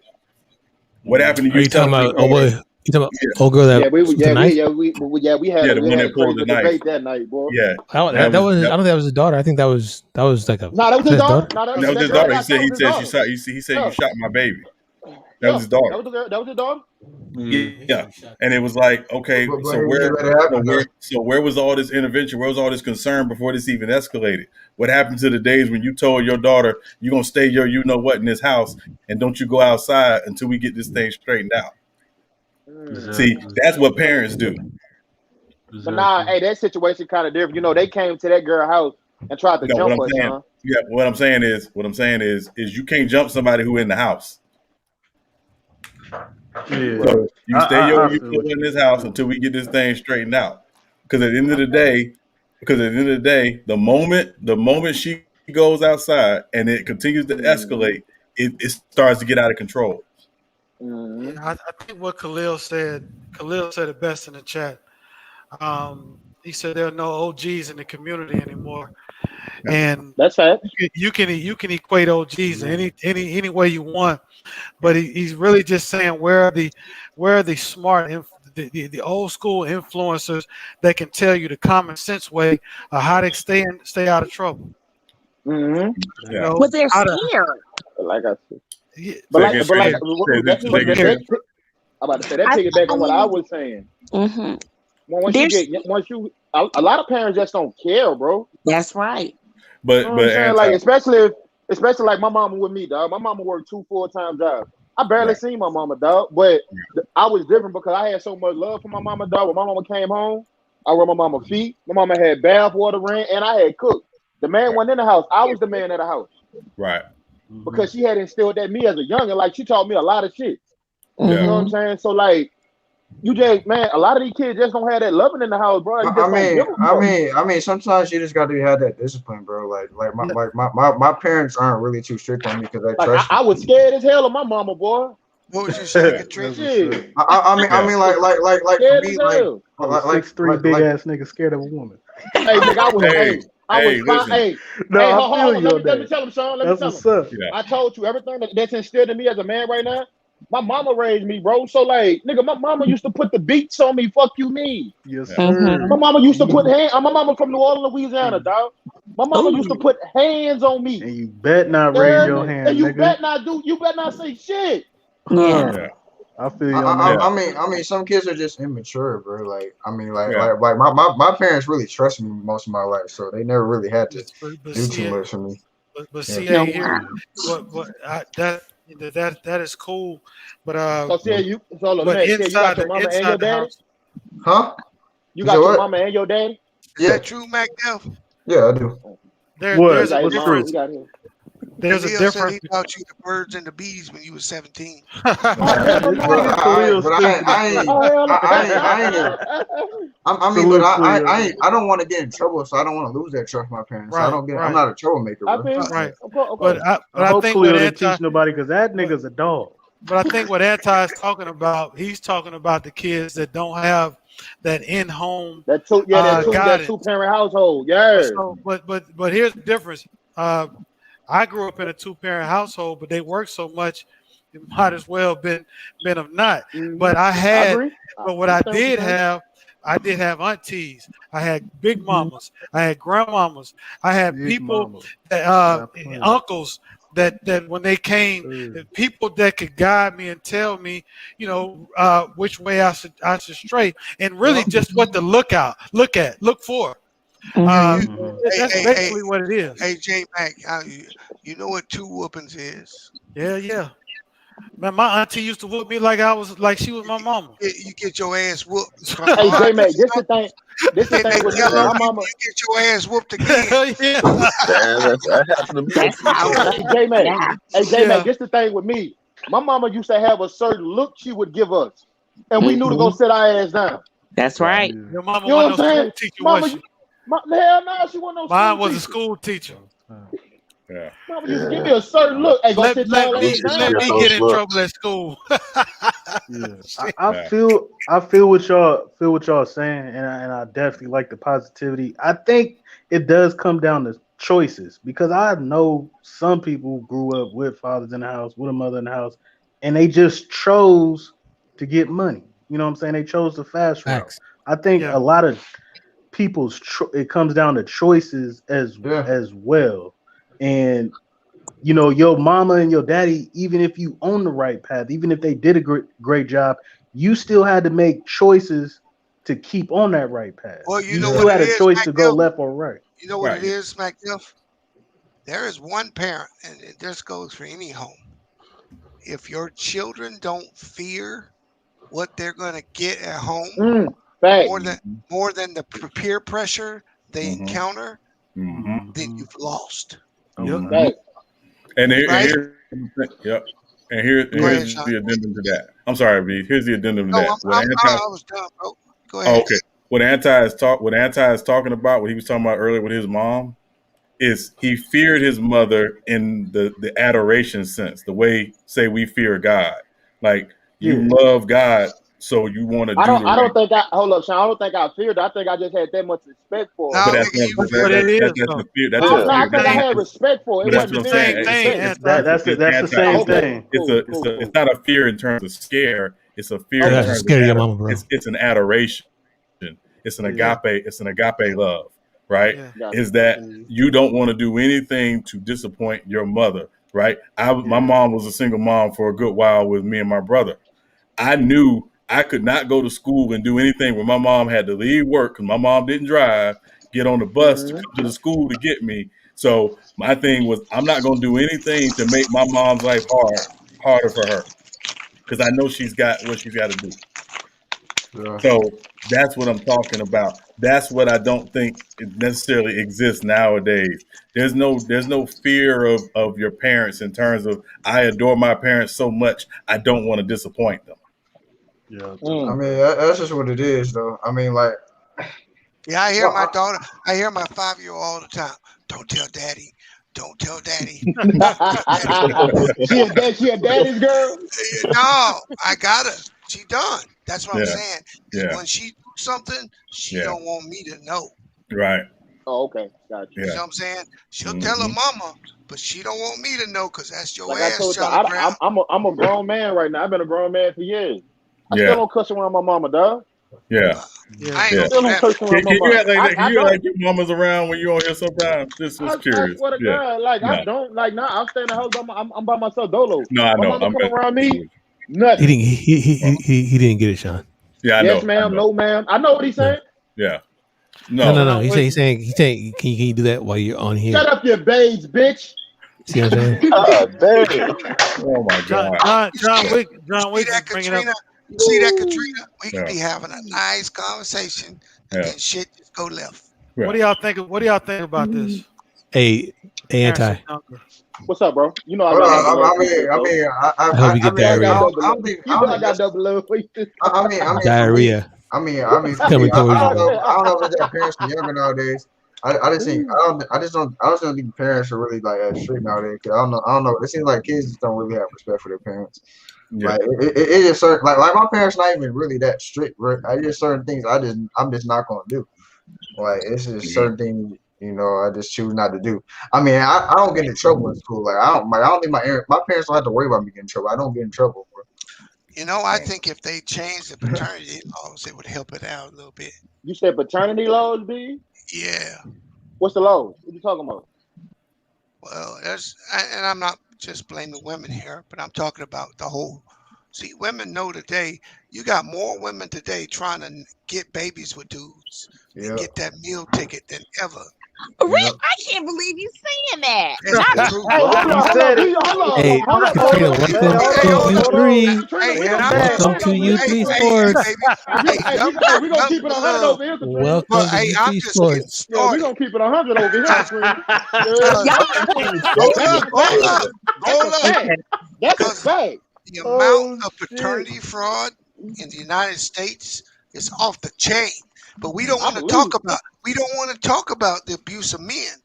What happened to you? Are you talking about you talking about old girl that we had the one that pulled the knife that night, boy. Yeah, that was I don't think that was his daughter. I think that was like a. No, that was his daughter. That was his daughter. He said you shot my baby. That was his daughter. That was his daughter. Yeah, and it was like, okay, so where was all this intervention? Where was all this concern before this even escalated? What happened to the days when you told your daughter you're gonna stay you know what in this house and don't you go outside until we get this thing straightened out? See, that's what parents do. But hey, that situation kind of different. They came to that girl's house and tried to jump us, saying, huh? Yeah, what I'm saying is you can't jump somebody who in the house. Yeah. So you stay in this house until we get this thing straightened out. Because at the end of the day, the moment she goes outside and it continues to escalate, it starts to get out of control. Yeah, I think what Khalil said it best in the chat. He said there are no OGs in the community anymore, and that's right. You can equate OGs any way you want, but he's really just saying where are the smart the old school influencers that can tell you the common sense way of how to stay out of trouble. Mm-hmm. You know, but they're scared. Like I said. Yeah. I'm about to say that piggyback on what I was saying. Mm-hmm. A lot of parents just don't care, bro. That's right. But I'm saying, like especially like my mama with me, dog. My mama worked 2 full-time jobs. I barely seen my mama, dog. But I was different because I had so much love for my mama, dog. When my mama came home, I rubbed my mama's feet. My mama had bath water ran, and I had cooked. The man wasn't in the house. I was the man of the house. Right. Because she had instilled that in me as a youngin'. Like she taught me a lot of shit. Yeah. You know what I'm saying? So like, you just, man, a lot of these kids just don't have that loving in the house, bro. I mean, sometimes you just got to have that discipline, bro. Like my parents aren't really too strict on me because they trust me. I was scared as hell of my mama, boy. What was you saying, Trish? I mean, like for me, like 6'3" big ass nigga scared of a woman. Hey, nigga, I was. Let me tell him, Sean. Let me tell him. I told you everything that's instilled in me as a man right now. My mama raised me, bro. So like, nigga, my mama used to put the beats on me. Fuck you, mean? Yes, sir. My mama used to put hands. My mama from New Orleans, Louisiana, dog. My mama used to put hands on me. And you bet not raise your hand, and you nigga. You bet not say shit. Yeah. I feel you on that. I mean, some kids are just immature, bro. Like, I mean, like my parents really trusted me most of my life, so they never really had to do too much for me. But see, here, that is cool. But let me ask you got your mama and your daddy? Huh? You got your mama and your daddy? Yeah. Is that true, MacDuff? Yeah, I do. There's a difference. There's a difference. Said he taught you the birds and the bees when you were 17. I don't want to get in trouble, so I don't want to lose that trust with my parents. Right, I'm not a troublemaker, bro. Right. But I think Cleo didn't teach nobody because that nigga's a dog. But I think what Anti is talking about, he's talking about the kids that don't have that in-home that two-parent household. Yeah. So, but here's the difference. I grew up in a two-parent household, but they worked so much, it might as well been of not. But I did have aunties. I had big mamas. I had grandmamas. I had people that uncles that when they came, people that could guide me and tell me, which way I should stray, and really just what to look for. That's basically what it is. Hey, J Mac, you know what 2 whoopings is? Yeah. Man, my auntie used to whoop me like she was my mama. You get your ass whooped. Hey, J Mac, this the thing with my mama. You get your ass whooped again. That happened to me. Hey, J Mac, this the thing with me. My mama used to have a certain look she would give us, and we knew to go sit our ass down. That's right. Your mama wasn't no school teacher, was she? Hell no, she wasn't no school Mine was teacher. a school teacher. Yeah. Mama used to give me a certain look. Hey, let me get in trouble at school. I feel what y'all saying, and I definitely like the positivity. I think it does come down to choices, because I know some people grew up with fathers in the house, with a mother in the house, and they just chose to get money. You know what I'm saying? They chose the fast route. I think a lot of people's it comes down to choices as well. And your mama and your daddy, even if you own the right path, even if they did a great job, you still had to make choices to keep on that right path. Well, you still had a choice to go left or right. You know what it is, MacDuff? There is one parent, and this goes for any home. If your children don't fear what they're going to get at home, more than the peer pressure they encounter, then lost. Yep. And here's the addendum to that. I'm sorry, B. Here's the addendum to that. I was done, bro. Go ahead. Okay. What Anti is talking about, what he was talking about earlier with his mom, is he feared his mother in the adoration sense, the way, say, we fear God. Like, you love God, so you want to do I don't think hold up, Sean. I don't think I feared. I think I just had that much respect for her. But that's the fear. That's I think I had respect for it. But that's what I'm saying. That's the same thing. It's not a fear in terms of scare. It's a fear in terms of scare your mama, bro. It's an adoration. It's an agape. It's an agape love, right? Is that you don't want to do anything to disappoint your mother, right? My mom was a single mom for a good while with me and my brother. I knew I could not go to school and do anything where my mom had to leave work because my mom didn't drive, get on the bus to come to the school to get me. So my thing was, I'm not going to do anything to make my mom's life harder for her, because I know she's got what she's got to do. Yeah. So that's what I'm talking about. That's what I don't think necessarily exists nowadays. There's no fear of your parents in terms of, I adore my parents so much, I don't want to disappoint them. Yeah. I mean, that's just what it is, though. I mean, like. Yeah, I hear my daughter. I hear my 5-year-old all the time. Don't tell daddy. Don't tell daddy. She a daddy's girl? No, I got her. She done. That's what I'm saying. Yeah. When she do something, she don't want me to know. Right. Oh, okay. Gotcha. You know what I'm saying? She'll tell her mama, but she don't want me to know, because that's your like ass. I told you, I'm a grown man right now. I've been a grown man for years. I still don't cuss around my mama, dog. Yeah. I ain't still don't cuss around my mama. Can you like your mama's around when you on here sometimes? Just curious. I swear to God, like I don't like now. I'm staying at home. I'm by myself, dolo. No, I know. My mama come around me. Nothing. He didn't get it, Sean. Yeah, I know. Yes, ma'am. No, ma'am. I know what he's saying. Yeah. No. He's saying. Can you do that while you're on here? Shut up, your babes, bitch. See what I'm saying? Oh my God. John Wick bringing up. See that, Katrina? We could be having a nice conversation, and then shit just go left. Yeah. What do y'all think? What do y'all think about this? Hey, Anti. What's up, bro? You know I hope you get diarrhea. I got double love for you. Diarrhea. I don't know if their parents are younger nowadays. I just don't think parents are really like as strict nowadays. I don't know. It seems like kids just don't really have respect for their parents. Yeah. Like it is certain, like my parents not even really that strict. Right? I just certain things I'm just not gonna do. Like it's just certain things, I just choose not to do. I mean, I don't get in trouble in school. Like I don't think my parents don't have to worry about me getting in trouble. I don't get in trouble, bro. I think if they change the paternity laws, it would help it out a little bit. You said paternity laws, B? Yeah. What's the laws? What you talking about? Well, and I'm not just blaming women here, but I'm talking about the whole. See, women know today, you got more women today trying to get babies with dudes and get that meal ticket than ever. Rick, I can't believe you saying that. Hey, welcome to U3 Sports. We're going to keep it 100 over here. Welcome to U3 Sports. Yeah, we're going to keep it 100 over here. That's a fact. The amount of paternity fraud in the United States is off the chain. But we don't want to talk about the abuse of men,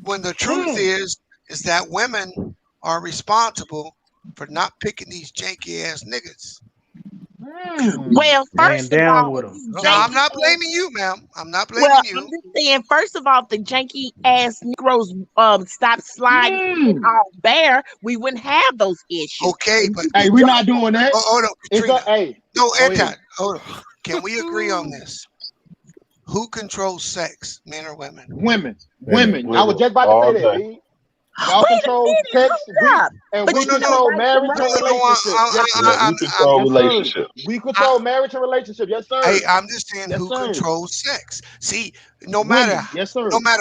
when the truth is that women are responsible for not picking these janky ass niggas. Well, first of all, no, I'm not blaming you, ma'am. I'm not blaming you. I'm just saying, first of all, if the janky ass Negroes stop sliding all bare, we wouldn't have those issues. Okay, but hey, we're not doing that. Hold on, Katrina. Hold on. Can we agree on this? Who controls sex, men or women? Women. I was just about to say that, B. Y'all control sex, we control marriage and relationships. We control marriage and relationships. Yes, sir. Hey, I'm just saying who controls sex. See, no matter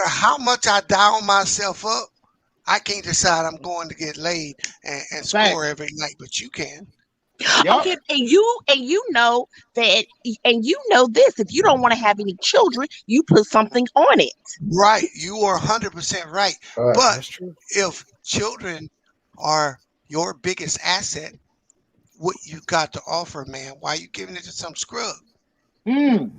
how much I dial myself up, I can't decide I'm going to get laid and score every night, but you can. Yep. Okay, and you know that, and you know this. If you don't want to have any children, you put something on it. Right, you are 100% right. But That's true. if children are your biggest asset, what you got to offer, man? Why are you giving it to some scrub that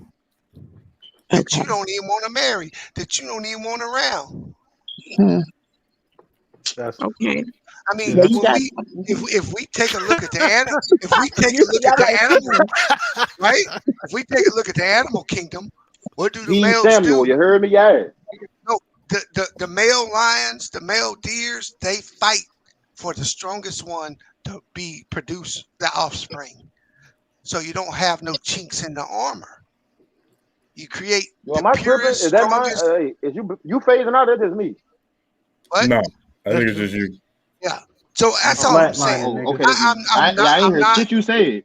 you don't even want to marry, that you don't even want around? That's Okay. I mean, Yeah, if we take a look at the animal, if we take a look at the animal, right? If we take a look at the animal kingdom, what do the B. males Samuel, do? you heard me? Yeah. No, the male lions, the male deers, they fight for the strongest one to produce the offspring. So you don't have no chinks in the armor. You create Well, the am I tripping? purest, Is that mine? strongest. Is you phasing out? That's just me. What? No, I think it's just you. Yeah. So that's all I'm saying. Oh, okay. I ain't hear shit you said.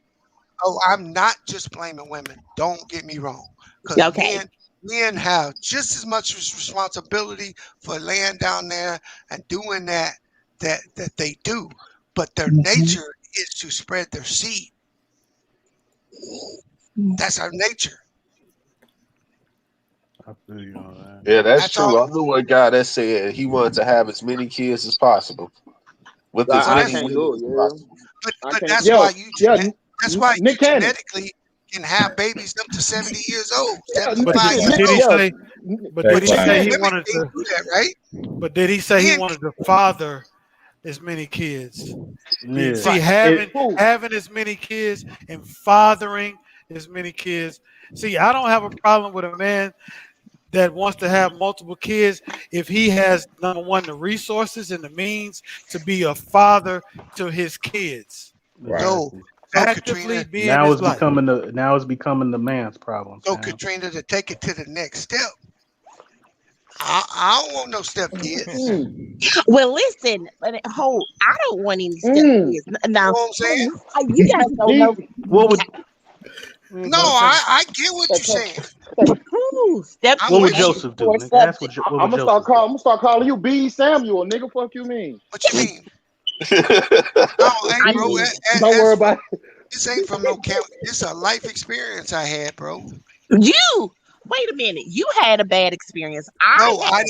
Oh, I'm not just blaming women. Don't get me wrong. Because men have just as much responsibility for laying down there and doing that they do. But their nature is to spread their seed. That's our nature. I feel you on that. Yeah, that's true. I knew a guy that said he wanted to have as many kids as possible with as I many can't women do as it, yeah. possible. But that's why you genetically can have babies up to 70 years old, 75 years Did he old. say? But did he say he Women wanted can't to? do that, right? But did he say he wanted to father as many kids? Yeah. See, having as many kids and fathering as many kids. See, I don't have a problem with a man that wants to have multiple kids if he has, number one, the resources and the means to be a father to his kids. Right. So actively being now his it's life. becoming the man's problem. So Katrina, to take it to the next step, I don't want no step kids. Well, listen, I don't want any step kids. Now, You know what I'm saying? You guys don't know. What would? No, I get what you're saying. Step What would Joseph do? Nigga? That's what I'm would gonna Joseph start calling you B. Samuel, nigga. Fuck you mean? What you mean? No, hey, bro. Don't worry about it. This ain't from no count. This is a life experience I had, bro. Wait a minute. You had a bad experience. I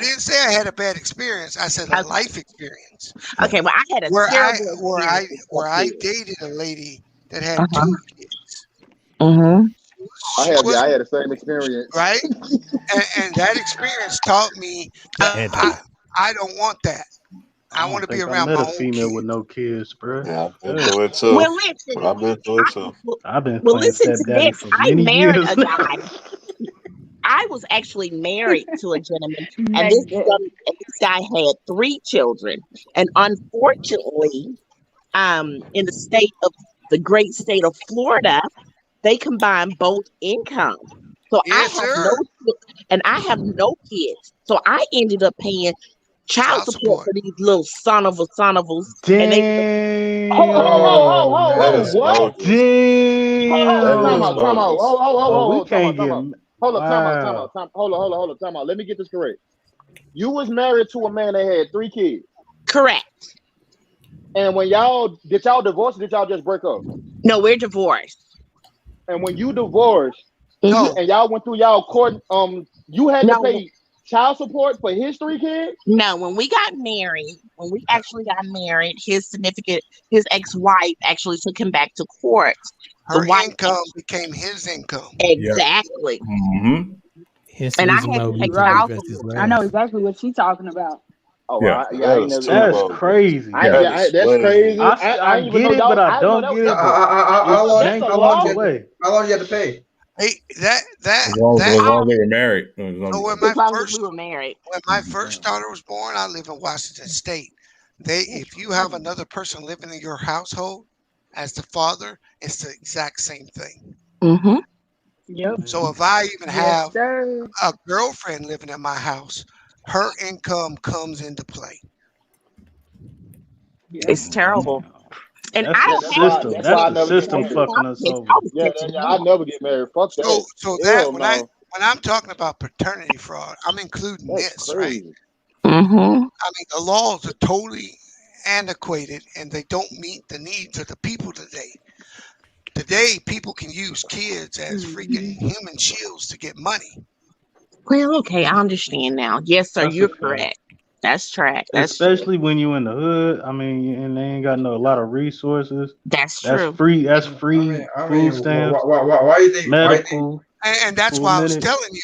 didn't say I had a bad experience. I said a life experience. Okay, well, I had a terrible experience where I dated a lady that had 2 kids. I had the same experience. Right? and that experience taught me that I don't want that. I want to be around my own female kids. with no kids, bro. Yeah, I've been through it too. Well, listen. I've been through it too. I've been Well, playing listen to stepdaddy this. for I many married years. a guy. I was actually married to a gentleman, and this guy had 3 children. And unfortunately, in the great state of Florida, they combine both income. So I have no kids. So I ended up paying child support for these little son of a. Damn. What? Damn. Time out. We can't get. Hold up, time out. Let me get this correct. You was married to a man that had 3 kids. Correct. And when did y'all divorce or did y'all just break up? No, we're divorced. And when you divorced, and y'all went through y'all court, you had to pay child support for his 3 kids? No, when we actually got married, his ex-wife actually took him back to court. Her income became his income. Exactly. Mm-hmm. And I had to pay child support. I know exactly what she's talking about. Oh, yeah. That's crazy. That's crazy. I get it, but I don't get it. How long you have to pay? Hey, as long as they were married. So when my first daughter was born, I live in Washington State. If you have another person living in your household as the father, it's the exact same thing. Mm-hmm. Yep. So if I even have a girlfriend living in my house, her income comes into play. It's terrible. And that's the system fucking us over. Yeah, I'll never get married. Fuck that. So that when I'm talking about paternity fraud, I'm including this, right? Mm-hmm. I mean, the laws are totally antiquated and they don't meet the needs of the people today. Today, people can use kids as freaking human shields to get money. Well, okay, I understand now. Yes, sir, you're correct. That's track. That's especially when you in the hood. I mean, and they ain't got a lot of resources. That's true. Free. That's free. Food stamps. Why do you think? Medical. And that's why I was telling you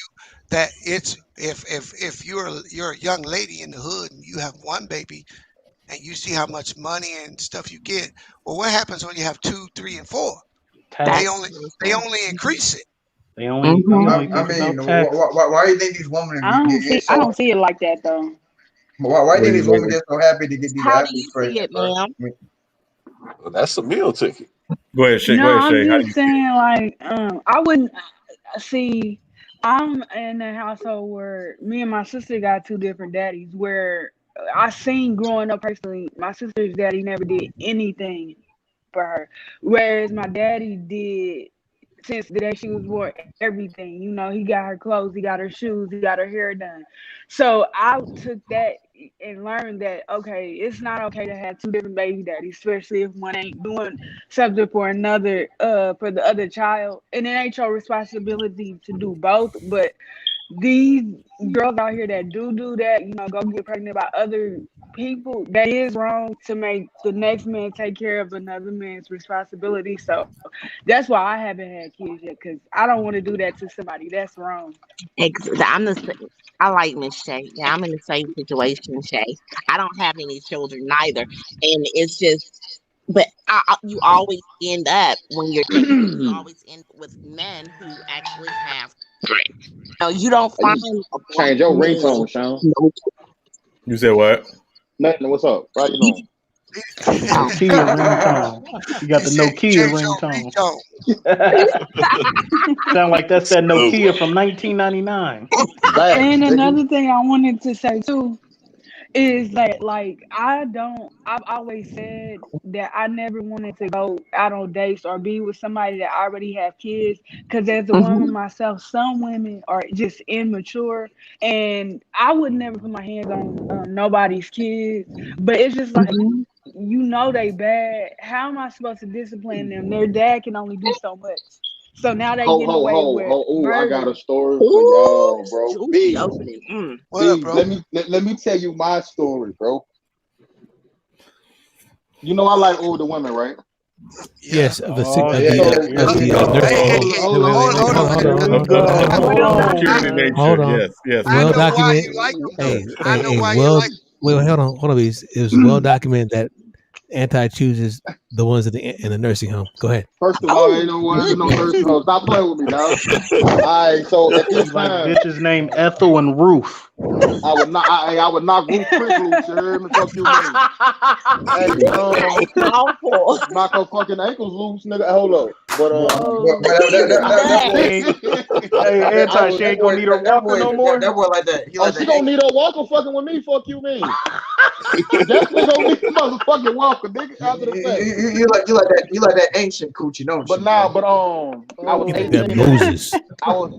that it's if you're a young lady in the hood and you have one baby and you see how much money and stuff you get. Well, what happens when you have 2, 3, and 4? They only increase it. They only. Why do you think these women? I don't see it like that though. Why do you think these women get so happy to get these? How do you see it, ma'am? Well, that's a meal ticket. Go ahead, Shay. No, Go ahead, Shay. I'm just saying, like, I wouldn't see. I'm in a household where me and my sister got 2 different daddies. Where I seen growing up personally, my sister's daddy never did anything for her, whereas my daddy did. Since the day she was born, everything, you know, he got her clothes, he got her shoes, he got her hair done. So I took that and learned that, okay, it's not okay to have 2 different baby daddies, especially if one ain't doing something for another, for the other child. And it ain't your responsibility to do both. But these girls out here that do that, you know, go get pregnant by other people, that is wrong to make the next man take care of another man's responsibility. So that's why I haven't had kids yet, because I don't want to do that to somebody. That's wrong. I like Miss Shay. Yeah, I'm in the same situation, Shay. I don't have any children neither, and it's just. But you always end up when you're dating, you always end with men who actually have. No, you don't find. Change your ringtone, Sean. You said what? Nothing. What's up? Right on. Nokia ringtone. You got the Nokia ringtone. Sound like that's that Nokia from 1999. And another thing I wanted to say too is that, like, I've always said that I never wanted to go out on dates or be with somebody that already have kids, because as a woman myself, some women are just immature, and I would never put my hands on nobody's kids. But it's just like, you know, they bad. How am I supposed to discipline them? Their dad can only do so much. So now they get away with murder. I got a story for y'all, bro. B, let me tell you my story, bro. You know I like older women, right? Yes, Hold on. Yes. Well documented. Hold on. It was well documented that Anti chooses the ones in the nursing home. Go ahead. First of all, ain't no nursing home. Stop playing with me, dog. All right, so at this like time, bitches named Ethel and Ruth. I would knock Ruth Chris loose. You heard me? Fuck you, man. Knock her fucking ankles loose, nigga. Hold up. But hey, Anti, she ain't gonna need her walker no more. That boy like that. She gonna need her walker fucking with me. Fuck you, man. Definitely gonna need motherfucking walker, nigga. After the fact. You like that ancient coochie, don't you? But I was 18. Moses. I was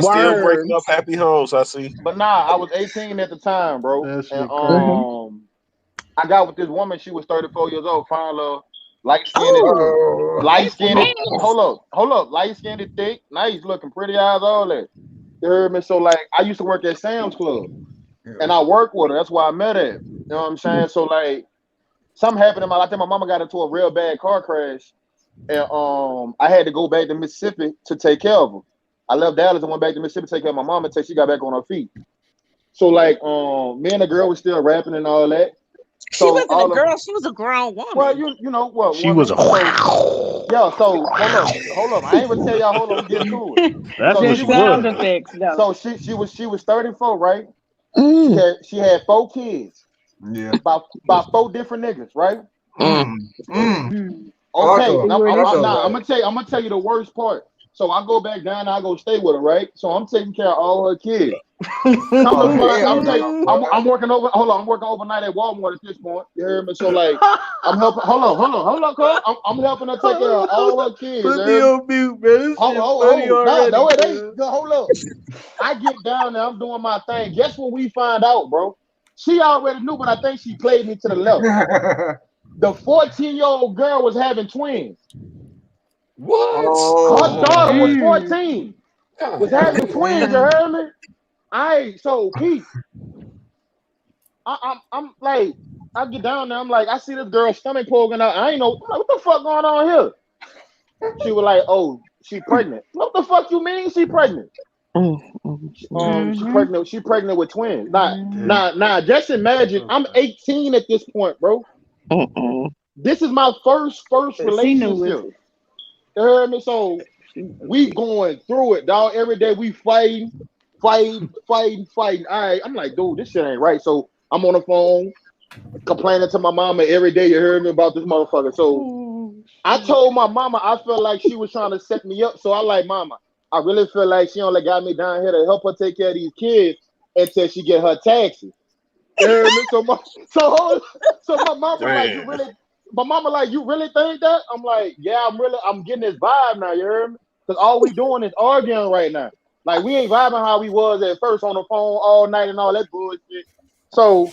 still breaking up happy homes. I see. But I was 18 at the time, bro. And I got with this woman. She was 34 years old. Fine love. Light skinned. Hold up. Light skinned, thick, nice looking, pretty eyes, all that. You heard me? So like, I used to work at Sam's Club, and I worked with her. That's why I met her. You know what I'm saying? So like, something happened in my life. I think my mama got into a real bad car crash, and I had to go back to Mississippi to take care of her. I left Dallas and went back to Mississippi to take care of my mom until she got back on her feet. So like, me and the girl was still rapping and all that. She wasn't a girl. She was a grown woman. Well, you know what? She was a. Yeah. So hold up. I ain't gonna tell y'all. Hold on. Get to it. That's what she was. So she was 34, right? She had 4 kids. Yeah. About 4 different niggas, right? Okay. I'm gonna tell you the worst part. So I go back down and I go stay with her, right? So I'm taking care of all her kids. I'm working overnight at Walmart at this point. You hear me? So like, I'm helping. Hold on, Carl. I'm helping her take care of all her kids. Put me on mute, man. No, it ain't. Hold up. I get down there. I'm doing my thing. Guess what we find out, bro? She already knew, but I think she played me to the left. The 14-year-old girl was having twins. What? Her daughter was 14. Was having twins, you heard me? So Pete, I'm like, I get down there, I'm like, I see this girl's stomach poking out. I ain't know, what the fuck going on here? She was like, oh, she pregnant. What the fuck you mean she pregnant? She pregnant with twins. Nah, just imagine, I'm 18 at this point, bro. This is my first relationship. You heard me? So we going through it, dog. Every day we fighting. All right, I'm like, dude, this shit ain't right. So I'm on the phone complaining to my mama every day. You heard me about this motherfucker. So I told my mama I felt like she was trying to set me up. So I like, mama, I really feel like she only got me down here to help her take care of these kids until she get her taxes. You heard me? So my mama like, you really? My mama like, you really think that? I'm like, yeah, I'm getting this vibe now. You heard me? Because all we doing is arguing right now. Like, we ain't vibing how we was at first on the phone all night and all that bullshit. So,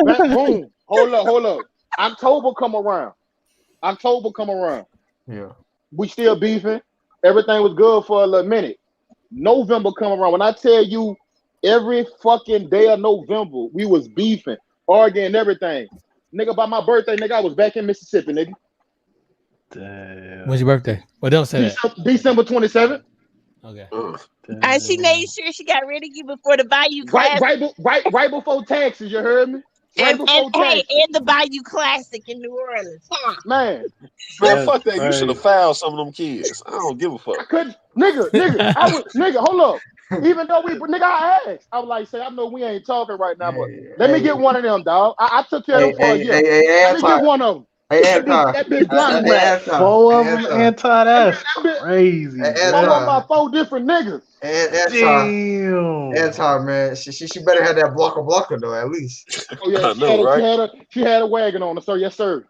boom, hold up. October come around. Yeah. We still beefing. Everything was good for a little minute. November come around. When I tell you, every fucking day of November, we was beefing, arguing, everything. Nigga, by my birthday, nigga, I was back in Mississippi, nigga. Damn. When's your birthday? Well, don't say that. December 27th. Okay. And she made sure she got rid of you before the Bayou Classic. Right before taxes, you heard me? And the Bayou Classic in New Orleans. Huh? Man, fuck that. You should have found some of them kids. I don't give a fuck. I couldn't, nigga, hold up. Even though I asked, I was like, say, I know we ain't talking right now, but let me get one of them, dog. I took care of them for a year. Let me get one of them. That bitch blind man. 4 of them, Anton. That's crazy. Four by 4 different niggas. Damn. Anton, man, she better have that blocker though, at least. Oh yeah, she had a wagon on her, sir. Yes, sir.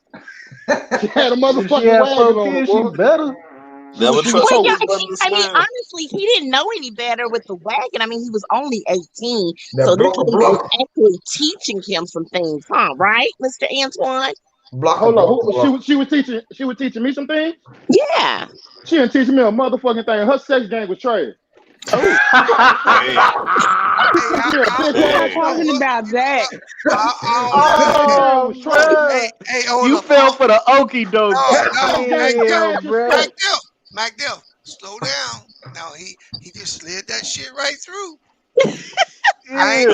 She had a motherfucking wagon on her. She better. Never trust I mean, honestly, he didn't know any better with the wagon. I mean, he was only 18, so this lady was actually teaching him some things, huh? Right, Mr. Antoine? Hold on, she was teaching me some things. Yeah, she didn't teach me a motherfucking thing. Her sex game was trash. We're not talking about that. You fell for the okie doke. MacDill, slow down. No, he just slid that shit right through. I ain't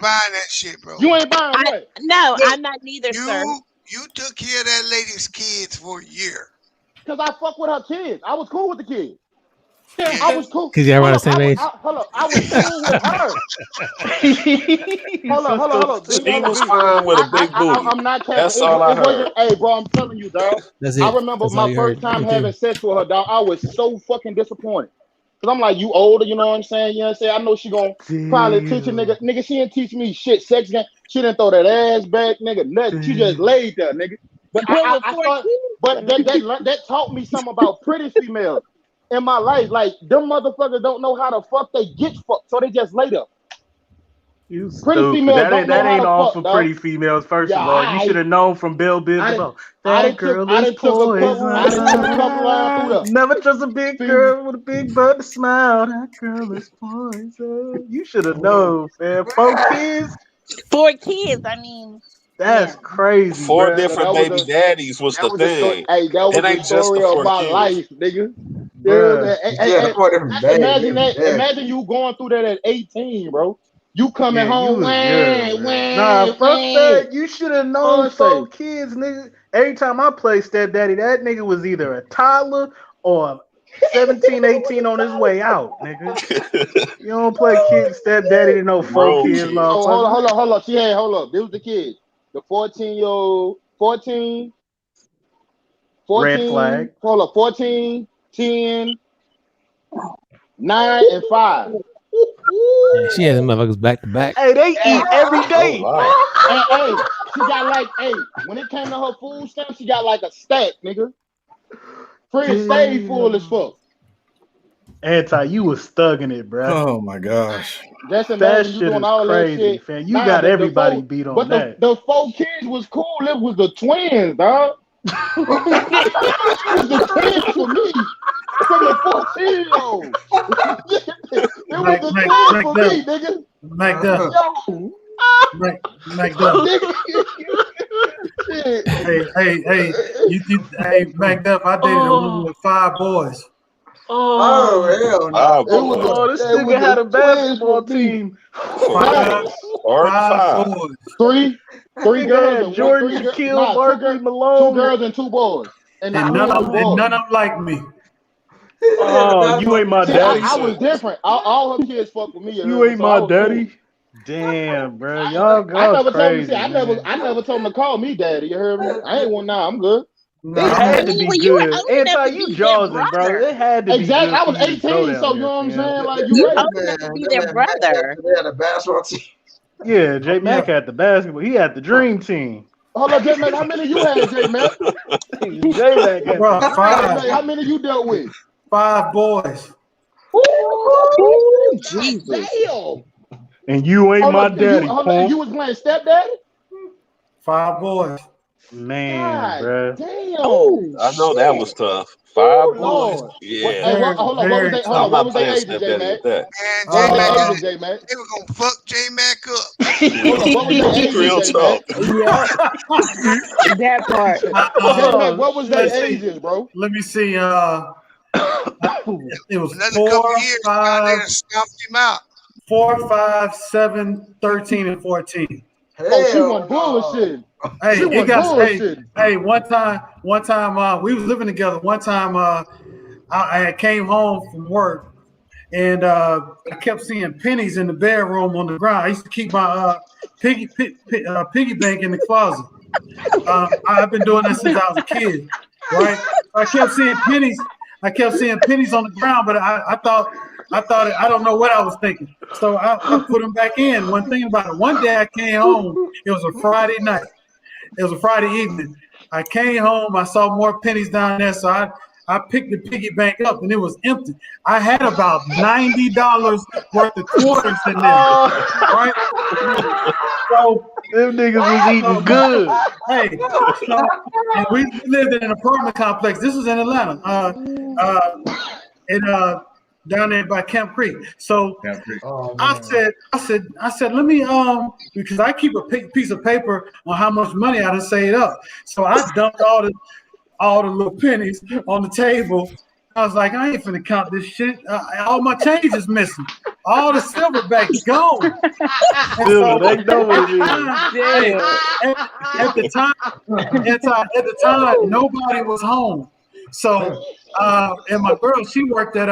buying that shit, bro. You ain't buying what? No, I'm not neither, sir. You took care of that lady's kids for a year. Because I fuck with her kids. I was cool with the kids. Yeah, I was cool. Because you're around the same age. Hold up. I was cool with her. Hold up. She was fine with a big booty. I'm not capping. That's all I heard. Hey, bro, I'm telling you, dog. I remember my first time having sex with her, dog. I was so fucking disappointed. Because I'm like, you older, you know what I'm saying? You know what I'm saying? I know she going to probably teach a nigga. Nigga, she didn't teach me shit. Sex game. She didn't throw that ass back, nigga. Nothing. She just laid there, nigga. But that taught me something about pretty females in my life. Like, them motherfuckers don't know how to fuck. They get fucked, so they just lay there. Pretty females that ain't all for pretty females. First of all, you should have known from Bill Bizzle. That girl is poison. Never trust a big girl with a big butt to smile. That girl is poison. You should have known, man. 4 kids. I mean, that's crazy. 4 different baby daddies was the thing. Hey, that was the story of my life, nigga. Imagine that. Imagine you going through that at 18, bro. You coming home, fuck that. You should have known 4 kids, nigga. Every time I played stepdaddy, that nigga was either a toddler or 17, 18 on his way out, nigga. You don't play kids stepdaddy to know 4 kids, motherfucker. Hold up. Hold up. This was the kid. The 14-year-old, 14. Red flag. Hold up. 14, 10, 9, and 5. Yeah, she has them motherfuckers back to back. Hey, they eat every day. Hey, she got like, when it came to her food stamp, she got like a stack, nigga. Fridge stayed full as fuck. Anti, you was thugging it, bro. Oh my gosh. Just imagine That you shit doing is all crazy, that shit. fam. You got everybody beat on that. The 4 kids was cool. It was the twins, dog. It was the twins for me. From the 14-year-old. It was the twins for me, nigga. Mac Duff. Mac Duff. Hey, Mac Duff, I dated a woman with 5 boys. Oh, hell no. This nigga had a basketball team. 5 boys. Three girls and Jordan, Shaquille, Barkley, Malone. 2 girls and 2 boys. And none of them like me. Oh, you ain't my daddy. I was different. All her kids fuck with me. You ain't my daddy. Cool. Damn, bro. Y'all go crazy. I never told him to call me daddy. You heard me? I ain't one now. I'm good. It had to be good. Anti, you jawsing, bro. It had to be exactly. Good I was 18, so you know what I'm saying? Like you to be their brother. They had a basketball team. Yeah, J Mac had the basketball. He had the dream team. Hold on, J Mac. How many you had, J Mac? J Mac. How many you dealt with? 5 boys. Ooh, Jesus. Damn. And you ain't my daddy. You was playing stepdaddy? 5 boys. Man, bro. Damn. I know that was tough. 5 boys. Yeah. Hey, hold on. What was their ages, J-Mac? And J-Mac, they were going to fuck J-Mac up. Hold on, what was their ages, Real talk. Yeah. That part. J-Mac, what was their ages, bro? Let me see. It was Another 4, couple years, 5, stomped him out. 4, 5, 7, 13, and 14. Oh, she wasn't bullshit. Hey, one time, we was living together. One time, I came home from work, and I kept seeing pennies in the bedroom on the ground. I used to keep my piggy bank in the closet. I've been doing that since I was a kid, right? I kept seeing pennies. On the ground, but I thought I don't know what I was thinking. So I put them back in. One thing about it, one day I came home. It was a Friday night. It was a Friday evening. I came home. I saw more pennies down there, so I picked the piggy bank up, and it was empty. I had about $90 worth of quarters in there, right? So them niggas was eating good. Hey, and we lived in an apartment complex. This was in Atlanta, down there by Camp Creek. So I said, let me because I keep a piece of paper on how much money I done saved up. So I dumped all the little pennies on the table. I was like, I ain't finna count this shit. All my change is missing. All the silverback is gone. They know what it is. At the time, nobody was home. So, and my girl, she worked at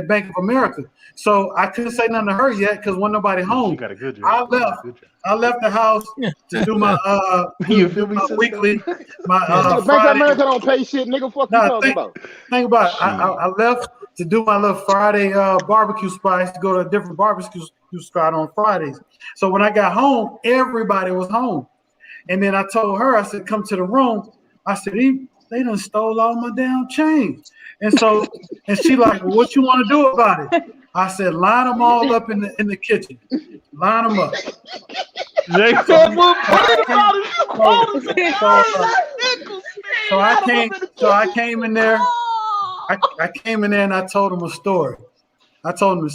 Bank of America. So I couldn't say nothing to her yet because wasn't nobody home. Got a good job. I left the house to do my weekly. Bank of America don't pay shit, nigga. Fuck you talking about? Think about it. I left to do my little Friday barbecue spots to go to a different barbecue spot on Fridays. So when I got home, everybody was home. And then I told her, I said, come to the room. I said, they done stole all my damn change. And she like, well, what you want to do about it? I said, line them all up in the kitchen. Line them up. So I came in there. I came in there and I told him a story. I told him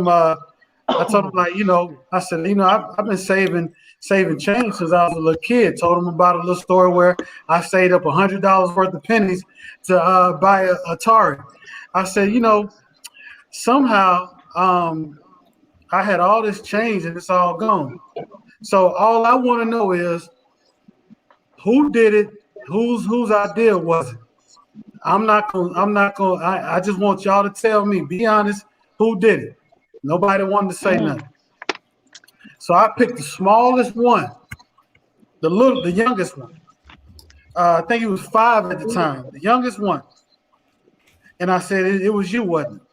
like, I said, I've been saving change since I was a little kid. Told him about a little story where I saved up $100 worth of pennies to buy a Atari. I said, somehow I had all this change and it's all gone. So all I want to know is who did it, whose idea was it? I just want y'all to tell me, be honest, who did it? Nobody wanted to say nothing. So I picked the smallest one, the youngest one. I think he was 5 at the time, the youngest one. And I said, it was you, wasn't it?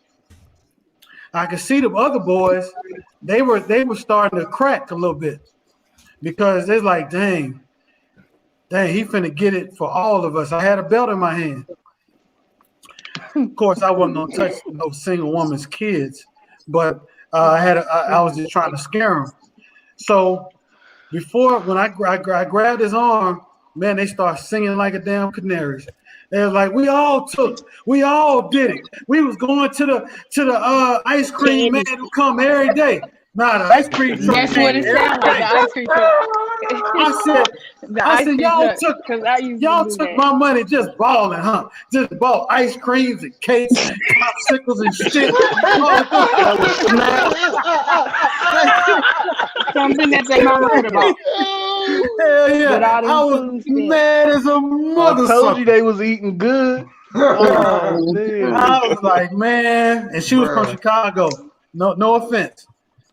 I could see the other boys, they were starting to crack a little bit because they're like, dang, he finna get it for all of us. I had a belt in my hand. Of course, I wasn't gonna touch no single woman's kids, but I was just trying to scare him. So before, when I grabbed his arm, man, they start singing like a damn canaries. They was like, we all did it. We was going to the ice cream man who come every day. Nah, the ice cream truck. That's what it sounds like. The ice cream truck. I said, y'all took my money just balling, huh? Just bought ice creams and cakes, popsicles and shit. Something that they mama could have bought. Hell yeah. I was mad as a mother. I told you they was eating good. Oh, man. I was like, man, and she was from Chicago. No offense.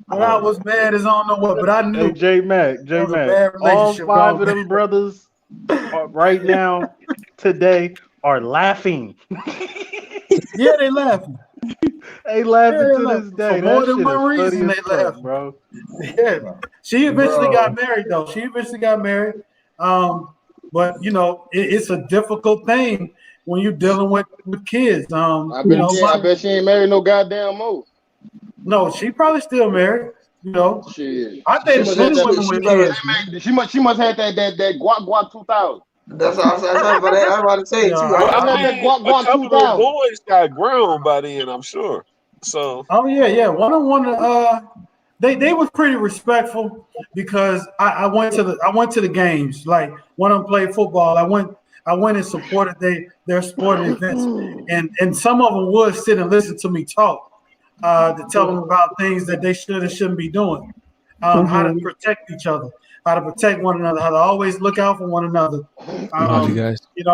But I was mad as I don't know what, but I knew. Hey, J Mac, all 5 of them brothers right now, today, are laughing. Yeah, they laughing. They laughing to this day. For more than one reason, they laughing, bro. Yeah, she eventually got married, though. But you know, it's a difficult thing when you're dealing with kids. I bet she ain't married no goddamn more. No, she probably still married. You know, shit. I think she must have had that guac 2000. That's what I was about to say too. A couple of boys got grown by then, I'm sure. So. Oh yeah. They was pretty respectful because I went to the games. Like one of them played football. I went and supported their sporting events, and some of them would sit and listen to me talk. To tell them about things that they should and shouldn't be doing, how to protect each other, how to protect one another, how to always look out for one another. You know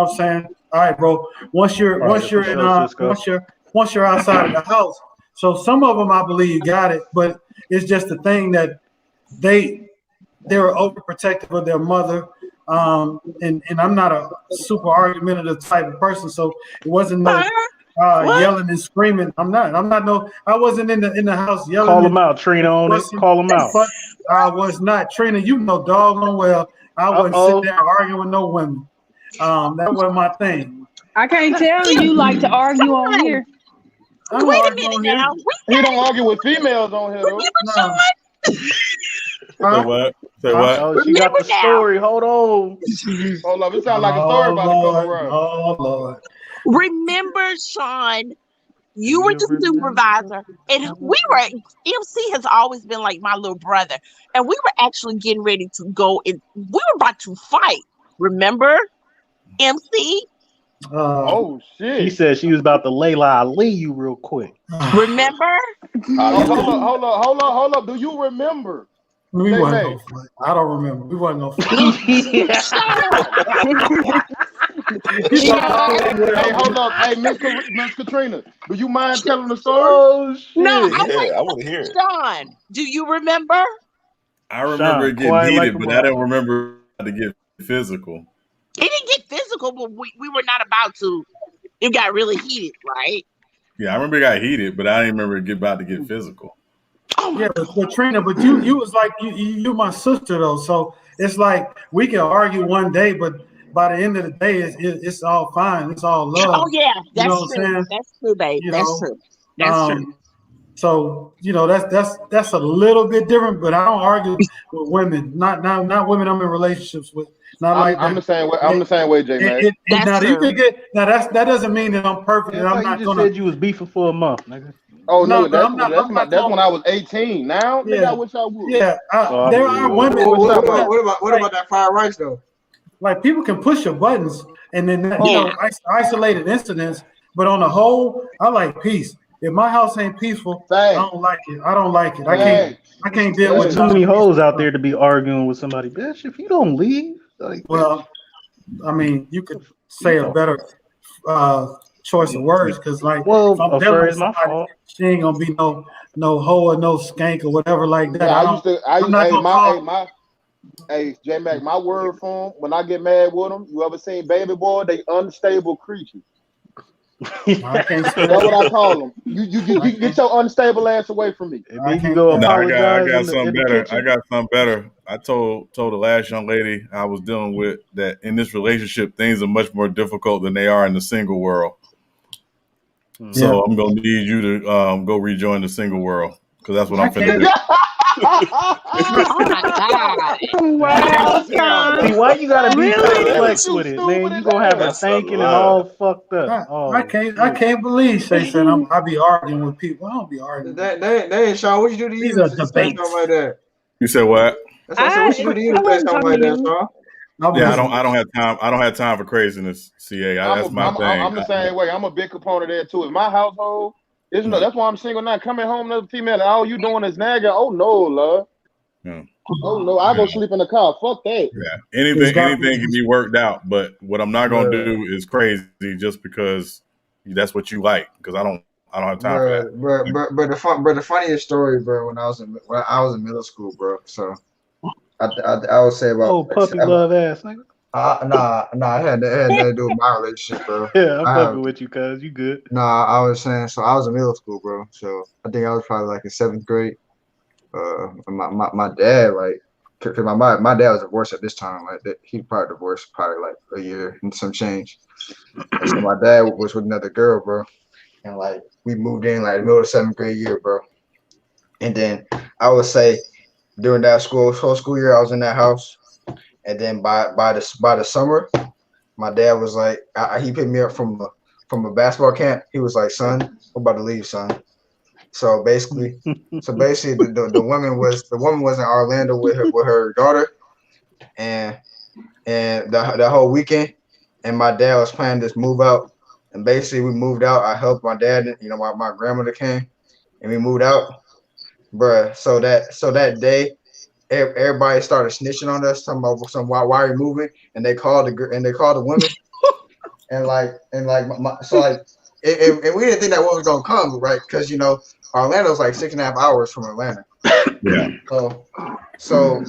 what I'm saying? All right, bro. Once you're outside of the house, so some of them I believe got it, but it's just the thing that they were overprotective of their mother. And I'm not a super argumentative type of person, so it wasn't no. Yelling and screaming. I wasn't in the house yelling. Call them out, Trina, on it. Call them out. But I was not. Trina, you know doggone well I wasn't sitting there arguing with no women. That was my thing. I can't tell you like to argue on here. Wait a minute now. He don't argue with females on here, though. Say what? Oh, she got the story. Hold on. Hold on. It sounds like a story about to come around. Oh, Lord. Remember, Sean, you were the supervisor, and MC has always been like my little brother, and we were actually getting ready to go, and we were about to fight. Remember, MC? Oh, shit. She said she was about to Layla Ali you real quick. Remember? Hold up. Do you remember? We wasn't gonna fight. I don't remember. We wasn't gonna fight. Hey, hold up. Hey, Miss Katrina, do you mind telling the story? Oh, shit. No, I want to hear it. Sean, do you remember? I remember it getting heated, but I don't remember how to get physical. It didn't get physical, but we were not about to. It got really heated, right? Yeah, I remember it got heated, but I didn't remember it about to get physical. Yeah, but Trina, but you was like you my sister though, so it's like we can argue one day, but by the end of the day, it's all fine. It's all love. Oh yeah, that's true. That's true, babe. That's true. That's true. So that's a little bit different, but I don't argue with women. Not women I'm in relationships with. I'm the same way. I'm the same way, J Man. That doesn't mean that I'm perfect. And I'm not you just said you was beefing for a month, nigga. Oh no, that's when I was 18. Now, nigga, I wish I would. Yeah, there are women. What about that fried rice though? Like people can push your buttons, and then isolated incidents. But on the whole, I like peace. If my house ain't peaceful, I don't like it. I can't deal with too many hoes out there to be arguing with somebody. Bitch, if you don't leave, well, I mean, you could say a better choice of words because, like, if I'm dealing with somebody, she ain't gonna be no hoe or no skank or whatever like that. Hey, J Mac, my word for him, when I get mad with them, you ever seen Baby Boy? They unstable creatures. That's what I call them. You get your unstable ass away from me. I got something better. I got something better. I told the last young lady I was dealing with that in this relationship, things are much more difficult than they are in the single world. So I'm gonna need you to go rejoin the single world because that's what I'm finna do. Oh my God! Wow, See, why you gotta be really? complex with it, man? You gonna have her thinking and all fucked up. I can't believe Shay said I be arguing with people. I don't be arguing. They ain't Sean. What you do to you? These are To say debates. something like that? You said what? That's what I said. What you do to you to say something like that, Sean? Yeah, I don't have time. I don't have time for craziness. CA, that's my thing. I'm the same way. I'm a big component of that too. In my household, that's why I'm single now. Coming home to a female, and all you doing is nagging. Oh no, love. Yeah. Oh no, I go sleep in the car. Fuck that. Yeah, anything can be worked out, but what I'm not gonna do is crazy just because that's what you like. Because I don't have time for that. But the funniest story, bro, when I was in middle school, bro. So I would say about puppy love ass nigga. Nah, it had nothing to do with my relationship, bro. Yeah, I'm fucking with you, cuz you good. Nah, I was saying, so I was in middle school, bro. So I think I was probably like in 7th grade. My dad, like, cause my dad was divorced at this time. Like, he probably divorced like a year and some change. And so my dad was with another girl, bro. And like we moved in like the middle of 7th grade year, bro. And then I would say during that whole school year, I was in that house. And then by the summer, my dad was like, he picked me up from a basketball camp. He was like, "Son, we're about to leave, son." So basically, the woman was in Orlando with her daughter, and the whole weekend, and my dad was planning this move out, and basically we moved out. I helped my dad. My grandmother came, and we moved out, bruh. So that day, everybody started snitching on us, talking about why we moving, and they called the women, and we didn't think that one was gonna come, right? Because Orlando's like 6.5 hours from Atlanta. Yeah. So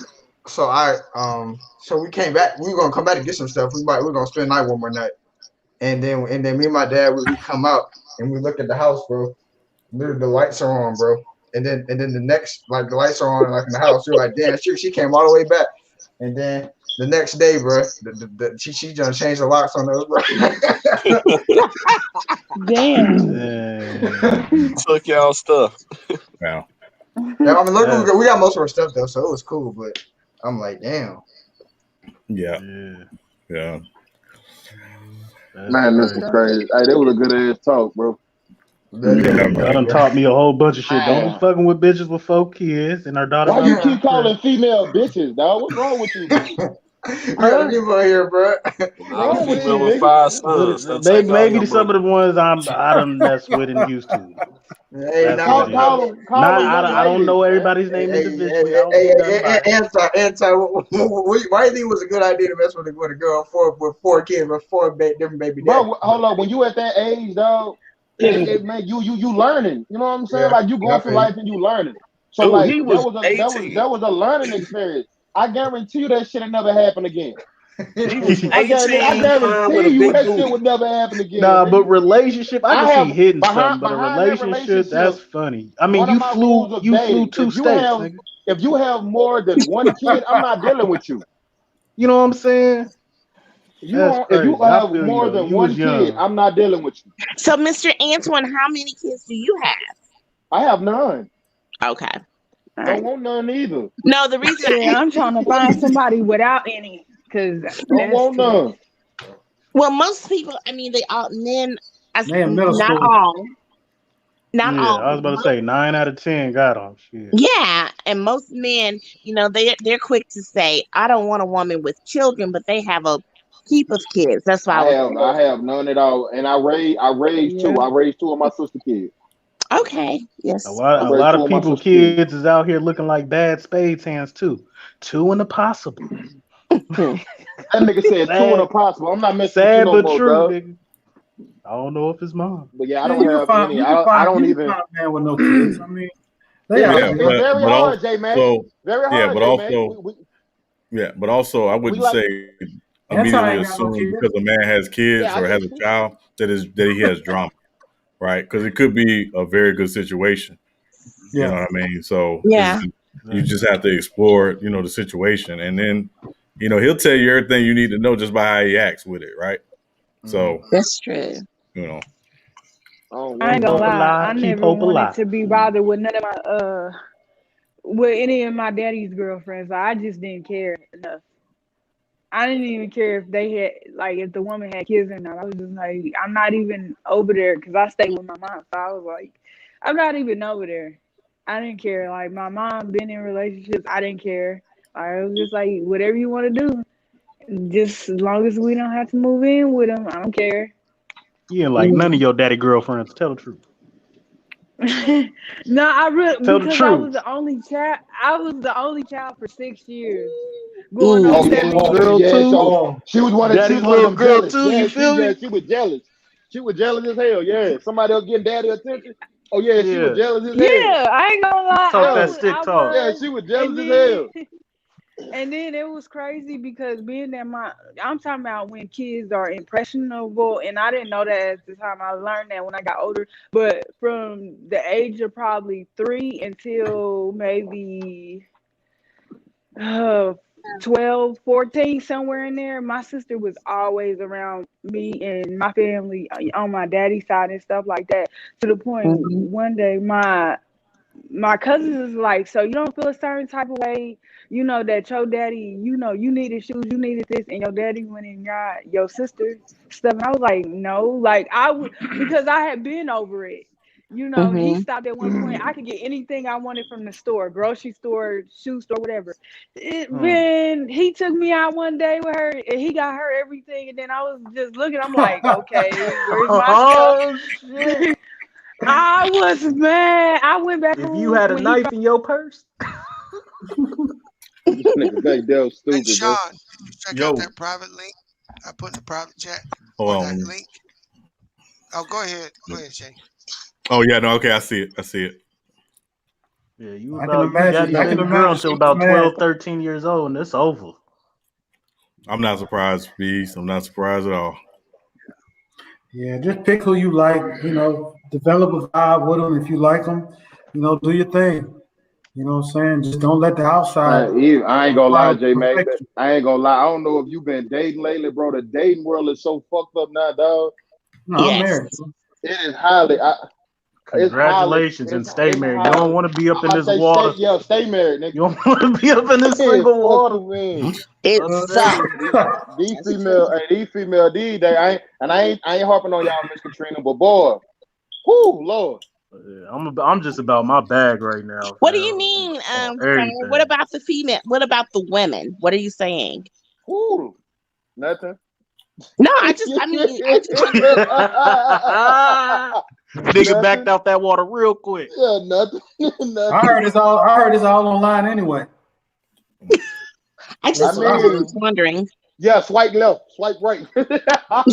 we came back. We were gonna come back to get some stuff. We were gonna spend the night one more night, and then me and my dad we come out and we look at the house, bro. Literally, the lights are on, bro. And then the next, like, the lights are on like in the house. You're like, damn, she came all the way back. And then the next day, bro, she just changed the locks on those, bro. Damn. Took y'all stuff. Wow. Yeah, I mean, look, we got most of our stuff though, so it was cool. But I'm like, damn. Yeah. Man, this is crazy. Hey, that was a good ass talk, bro. Y'all done taught me a whole bunch of shit. Don't be fucking with bitches with 4 kids and our daughter. Why you keep calling female bitches, dog? What's wrong with you? You got people here, bro. I'm female with 5 sons. Maybe some of the ones I done messed with and used to. Hey, I don't know everybody's name individually. Anti, why do you think it was a good idea to mess with a girl with 4 kids with 4 different baby daddies? Bro, hold on. When you at that age, dog, man, you learning. You know what I'm saying? Like, you going through life and you learning. So like that was a learning experience. I guarantee you that shit will never happen again. He was 18. I guarantee you that shit would never happen again. Nah, but relationship, I can see hitting something, but a relationship, that's funny. I mean, you flew 2 states. If you have more than 1 kid, I'm not dealing with you. You know what I'm saying? If you have more than 1 kid, I'm not dealing with you. So, Mr. Antoine, how many kids do you have? I have none. Okay. Don't want none either. No, the reason I'm trying to find somebody without any, because don't want none. Well, most people, I mean, they all men. Not all. Not all. I was about to say 9 out of 10 got them. Shit. Yeah, and most men, they're quick to say, "I don't want a woman with children," but they have a heap of kids. That's why I have none at all, and I raised 2. I raised 2 of my sister kids. Okay. Yes. A lot of people, kids is out here looking like bad spades hands too. 2 and a possible. That nigga said 2 and a possible. I'm not messing sad with you no but more, true, dog. nigga. I don't know if it's mine. But yeah, I don't have any. I don't even. Man with no kids. I mean, it's very hard, J man. Very hard. Yeah, but also, also, I wouldn't say immediately assume because a man has kids or has a child that he has drama, right? Because it could be a very good situation. You know what I mean? So you just have to explore, the situation, and then he'll tell you everything you need to know just by how he acts with it, right? So that's true. I ain't gonna lie. I never wanted to be bothered with none of my with any of my daddy's girlfriends. I just didn't care enough. I didn't even care if they had if the woman had kids or not. I was just like, I'm not even over there because I stayed with my mom. So I was like, I'm not even over there. I didn't care. Like my mom been in relationships. I didn't care. I was just like, whatever you want to do, just as long as we don't have to move in with them, I don't care. You ain't like none of your daddy girlfriends. Tell the truth. No, I really Tell the because truth. I was the only child. I was the only child for 6 years. Going on 7 years. So she was one of Daddy's them little girl jealous. too. You feel me? She was jealous. She was jealous as hell. Yeah, somebody else getting daddy attention. Oh yeah, she was jealous as hell. Yeah, I ain't gonna lie. Talk that stick talk. Yeah, she was jealous as hell. And then it was crazy because being that I'm talking about when kids are impressionable, and I didn't know that at the time. I learned that when I got older. But from the age of probably 3 until maybe 12, 14, somewhere in there, my sister was always around me and my family on my daddy's side and stuff like that. To the point one day my cousins is like, so you don't feel a certain type of way, that your daddy, you needed shoes, you needed this, and your daddy went and got your sister stuff. And I was like, no, like I would, because I had been over it. He stopped at one point. I could get anything I wanted from the store, grocery store, shoe store, whatever. Then he took me out one day with her, and he got her everything. And then I was just looking. I'm like, okay, where's my stuff? I was mad. I went back. If you had a knife in your purse. Niggas like that was stupid. Hey, Sean, did you check out that private link I put in the private chat? Hold that on. link. Oh, go ahead. Go ahead, Jay. Oh yeah, no, okay, I see it. Yeah, you daddy's girl until about 12, 13 years old, and it's over. I'm not surprised, Beast. I'm not surprised at all. Yeah, just pick who you like. Develop a vibe with them if you like them. Do your thing. You know what I'm saying? Just don't let the outside. I ain't gonna lie, J Mac. I ain't gonna lie. I don't know if you've been dating lately, bro. The dating world is so fucked up now, dog. No, I'm married. It is highly. Congratulations and stay married. You don't want to be up in this water. Stay married, nigga. You don't want to be up in this single water. It sucks. These female these days, I ain't harping on y'all, Miss Katrina, but boy, whoo, Lord. I'm just about my bag right now. What do you mean? What about the female? What about the women? What are you saying? Whoo, nothing. No, I mean, nigga backed out that water real quick. Yeah, nothing. I heard it's all online anyway. I was wondering. Yeah, swipe left, swipe right. Oh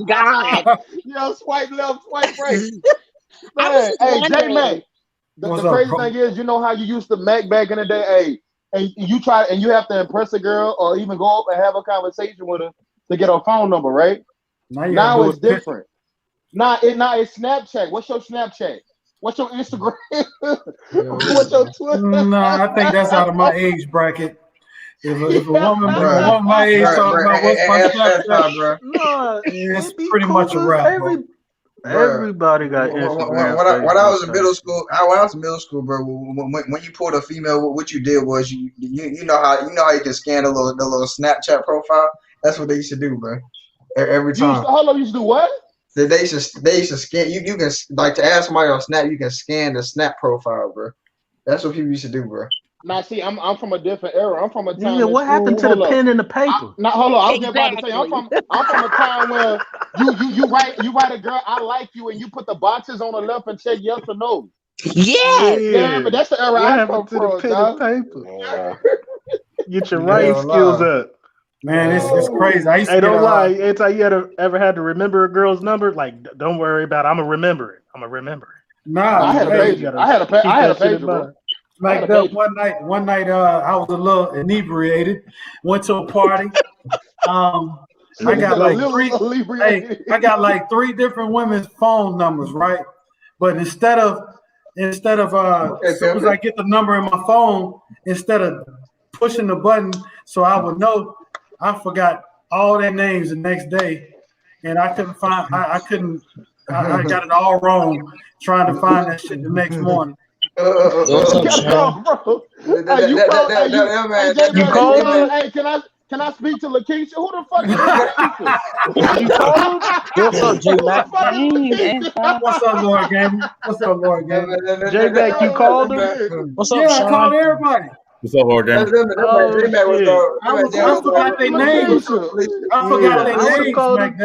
God. Yeah, swipe left, swipe right. Man, hey, J Mac. The crazy thing is, you know how you used to Mac back in the day, and you have to impress a girl or even go up and have a conversation with her to get her phone number, right? Now it's different. Now it's Snapchat. What's your Snapchat? What's your Instagram? What's your Twitter? No, I think that's out of my age bracket. If a woman my age talking about what's my Snapchat, bro, it's pretty much a wrap. Everybody got Instagram. When I was in middle school, bro, when you pulled a female, what you did was you know how you can scan the little Snapchat profile. That's what they used to do, bro. Every time. You used to do what? They used to scan. You can like to ask somebody on Snap. You can scan the Snap profile, bro. That's what people used to do, bro. Now, see, I'm from a different era. I'm from a time. Yeah, what happened to the pen and the paper? Hold on. I was just about to say, I'm from a time where you write a girl, I like you, and you put the boxes on the left and check yes or no. Yeah, but that's the era I come from. The pen and paper. Get your writing skills up. Man, it's crazy. I used to don't lie. Anytime you ever had to remember a girl's number, like don't worry about it. I'm gonna remember it. Nah, I had a pager, bro. Like that one night, I was a little inebriated. Went to a party. I got like three different women's phone numbers, right? But instead of as soon as I get the number in my phone, instead of pushing the button so I would know, I forgot all their names the next day, and I couldn't find. I couldn't I got it all wrong trying to find that shit the next morning. What's up, Sean? You called him? Hey, can I speak to Lakeisha? Who the fuck is Lakeisha? You called him? What's up, J-Mac? What's up, Lord Gaming? What's up, Lord Gaming? J-Mac, you called him? What's up, Yeah, Sean? I called everybody. What's up, Lord Game? I forgot their names. I forgot their names, Mac.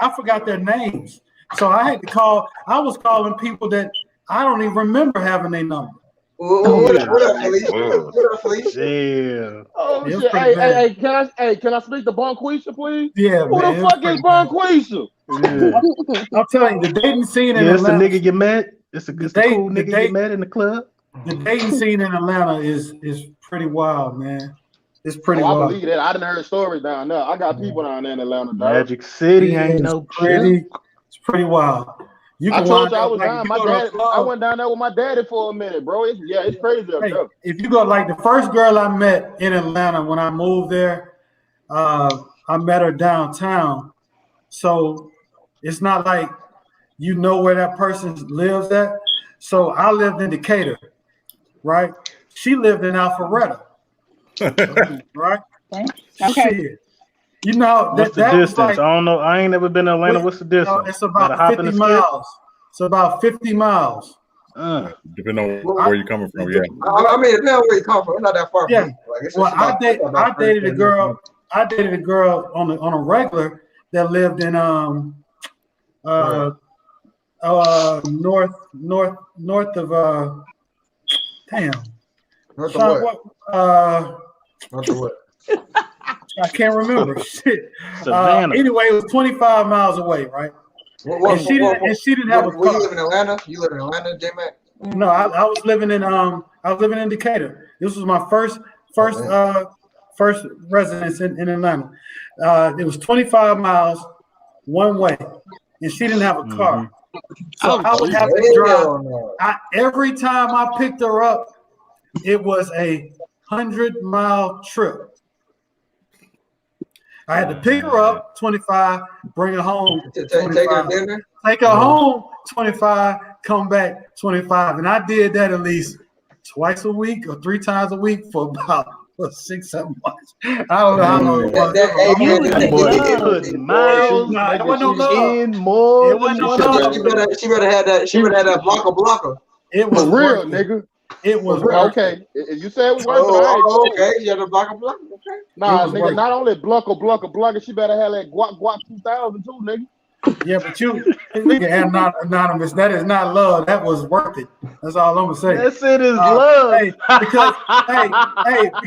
I forgot their names. So I had to call. I was calling people that I don't even remember having their number. What up, Felicia? Yeah. Oh shit! Hey, can I speak to Bonquisha, please? Yeah, Who man, the fuck is Bonquisha? Yeah. I'm telling you, the dating scene in It's the Atlanta. nigga you met. It's a cool nigga you met in the club. The dating scene in Atlanta is pretty wild, man. It's pretty wild. I believe that. I didn't heard stories down there. I got people down there in Atlanta. Dog. Magic City ain't no pretty. It's pretty wild. I told you I was down. My dad. I went down there with my daddy for a minute, bro. It's crazy up there. If you go, like the first girl I met in Atlanta when I moved there, I met her downtown. So it's not like you know where that person lives at. So I lived in Decatur, right? She lived in Alpharetta, right? Okay. Shit. You know, What's the distance? Like, I don't know. I ain't never been to Atlanta. What's the distance? It's about 50 miles. It's about 50 miles. Depending on where you're coming from, yeah. I mean, depending on where you come from, it's not that far from me. Like, well, I dated a girl. I dated a girl on a regular that lived in north of damn. North of what? North of what? I can't remember. Shit. Savannah. Anyway, it was 25 miles away, right? And she didn't have a car. You live in Atlanta? You live in Atlanta, J-Mac? No, I was living in Decatur. This was my first residence in Atlanta. It was 25 miles one way, and she didn't have a car. So I would have to drive. Every time I picked her up, it was a 100-mile trip. I had to pick her up 25, bring her home. Take her dinner. Take her home 25, come back 25, and I did that at least twice a week or 3 times a week for about 6-7 months. I don't know how long it was. She better have that. She better have that blocker. It was real, nigga. It was okay. You said it was worth it. Okay. You had a blocker. Okay. Nah, nigga. Not only blocker. She better have that guac 2000 too, nigga. Yeah, but nigga, not anonymous. That is not love. That was worth it. That's all I'm gonna say. That shit is love. Because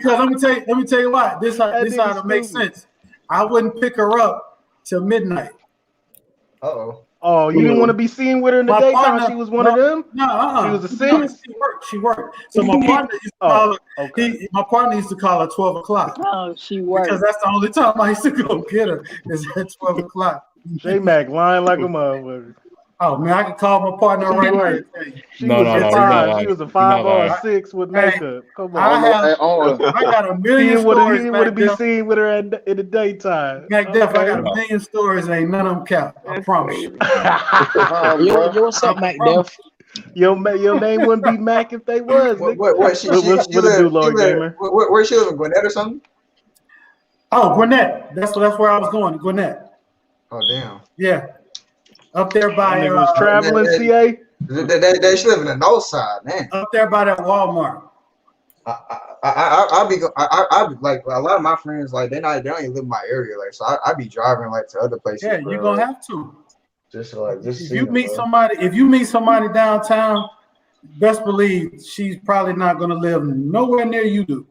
let me tell you why. This how it makes sense. I wouldn't pick her up till midnight. Oh, you didn't want to be seen with her in the daytime? She was one of them? No, She was a six? She worked. So my partner used to call her, my partner used to call her 12 o'clock. Oh, she worked. Because that's the only time I used to go get her is at 12 o'clock. J-Mac lying like a motherfucker. Oh, man, I can call my partner right now. She was a 5 or a 6 with makeup. Come on. I got a million stories. He would be seen with her in the daytime. I got a million stories. Ain't none of them count. I promise you. Yo, what's up, Mac Def? Your name wouldn't be Mac if they was. Where she live in Gwinnett or something? Oh, Gwinnett. That's where I was going. Gwinnett. Oh damn. Yeah. Up there by was traveling CA. They should live in the north side, man. Up there by that Walmart. I'll be like a lot of my friends, like they don't even live in my area, like so I be driving like to other places. Yeah, you're gonna have to. If you meet somebody downtown, best believe she's probably not gonna live nowhere near you do.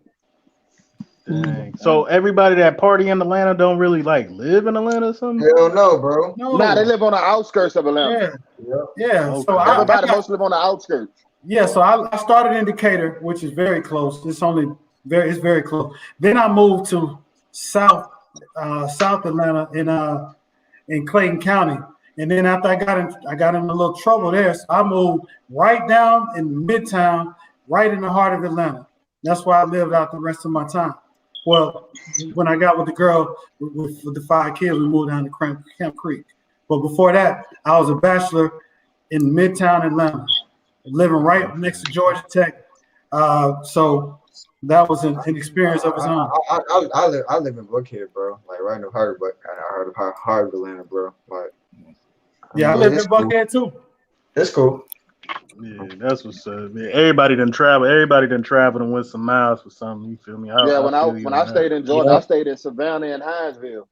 Dang. So everybody that party in Atlanta don't really like live in Atlanta or something? Hell no, bro. Nah, they live on the outskirts of Atlanta. Yeah. Okay. So everybody mostly live on the outskirts. Yeah, so I started in Decatur, which is very close. It's very close. Then I moved to South Atlanta in Clayton County. And then after I got in a little trouble there, so I moved right down in Midtown, right in the heart of Atlanta. That's where I lived out the rest of my time. Well, when I got with the girl with the 5 kids, we moved down to Camp Creek. But before that, I was a bachelor in Midtown Atlanta, living right next to Georgia Tech. So that was an experience of its own. I live in Buckhead, bro. Like right in the heart of Atlanta, bro. Like, yeah, I lived in Buckhead too. It's cool. Yeah, that's what's up. Man. Everybody done travel. Everybody done traveled and went some miles for something. You feel me? When I stayed in Georgia, I stayed in Savannah and Hinesville.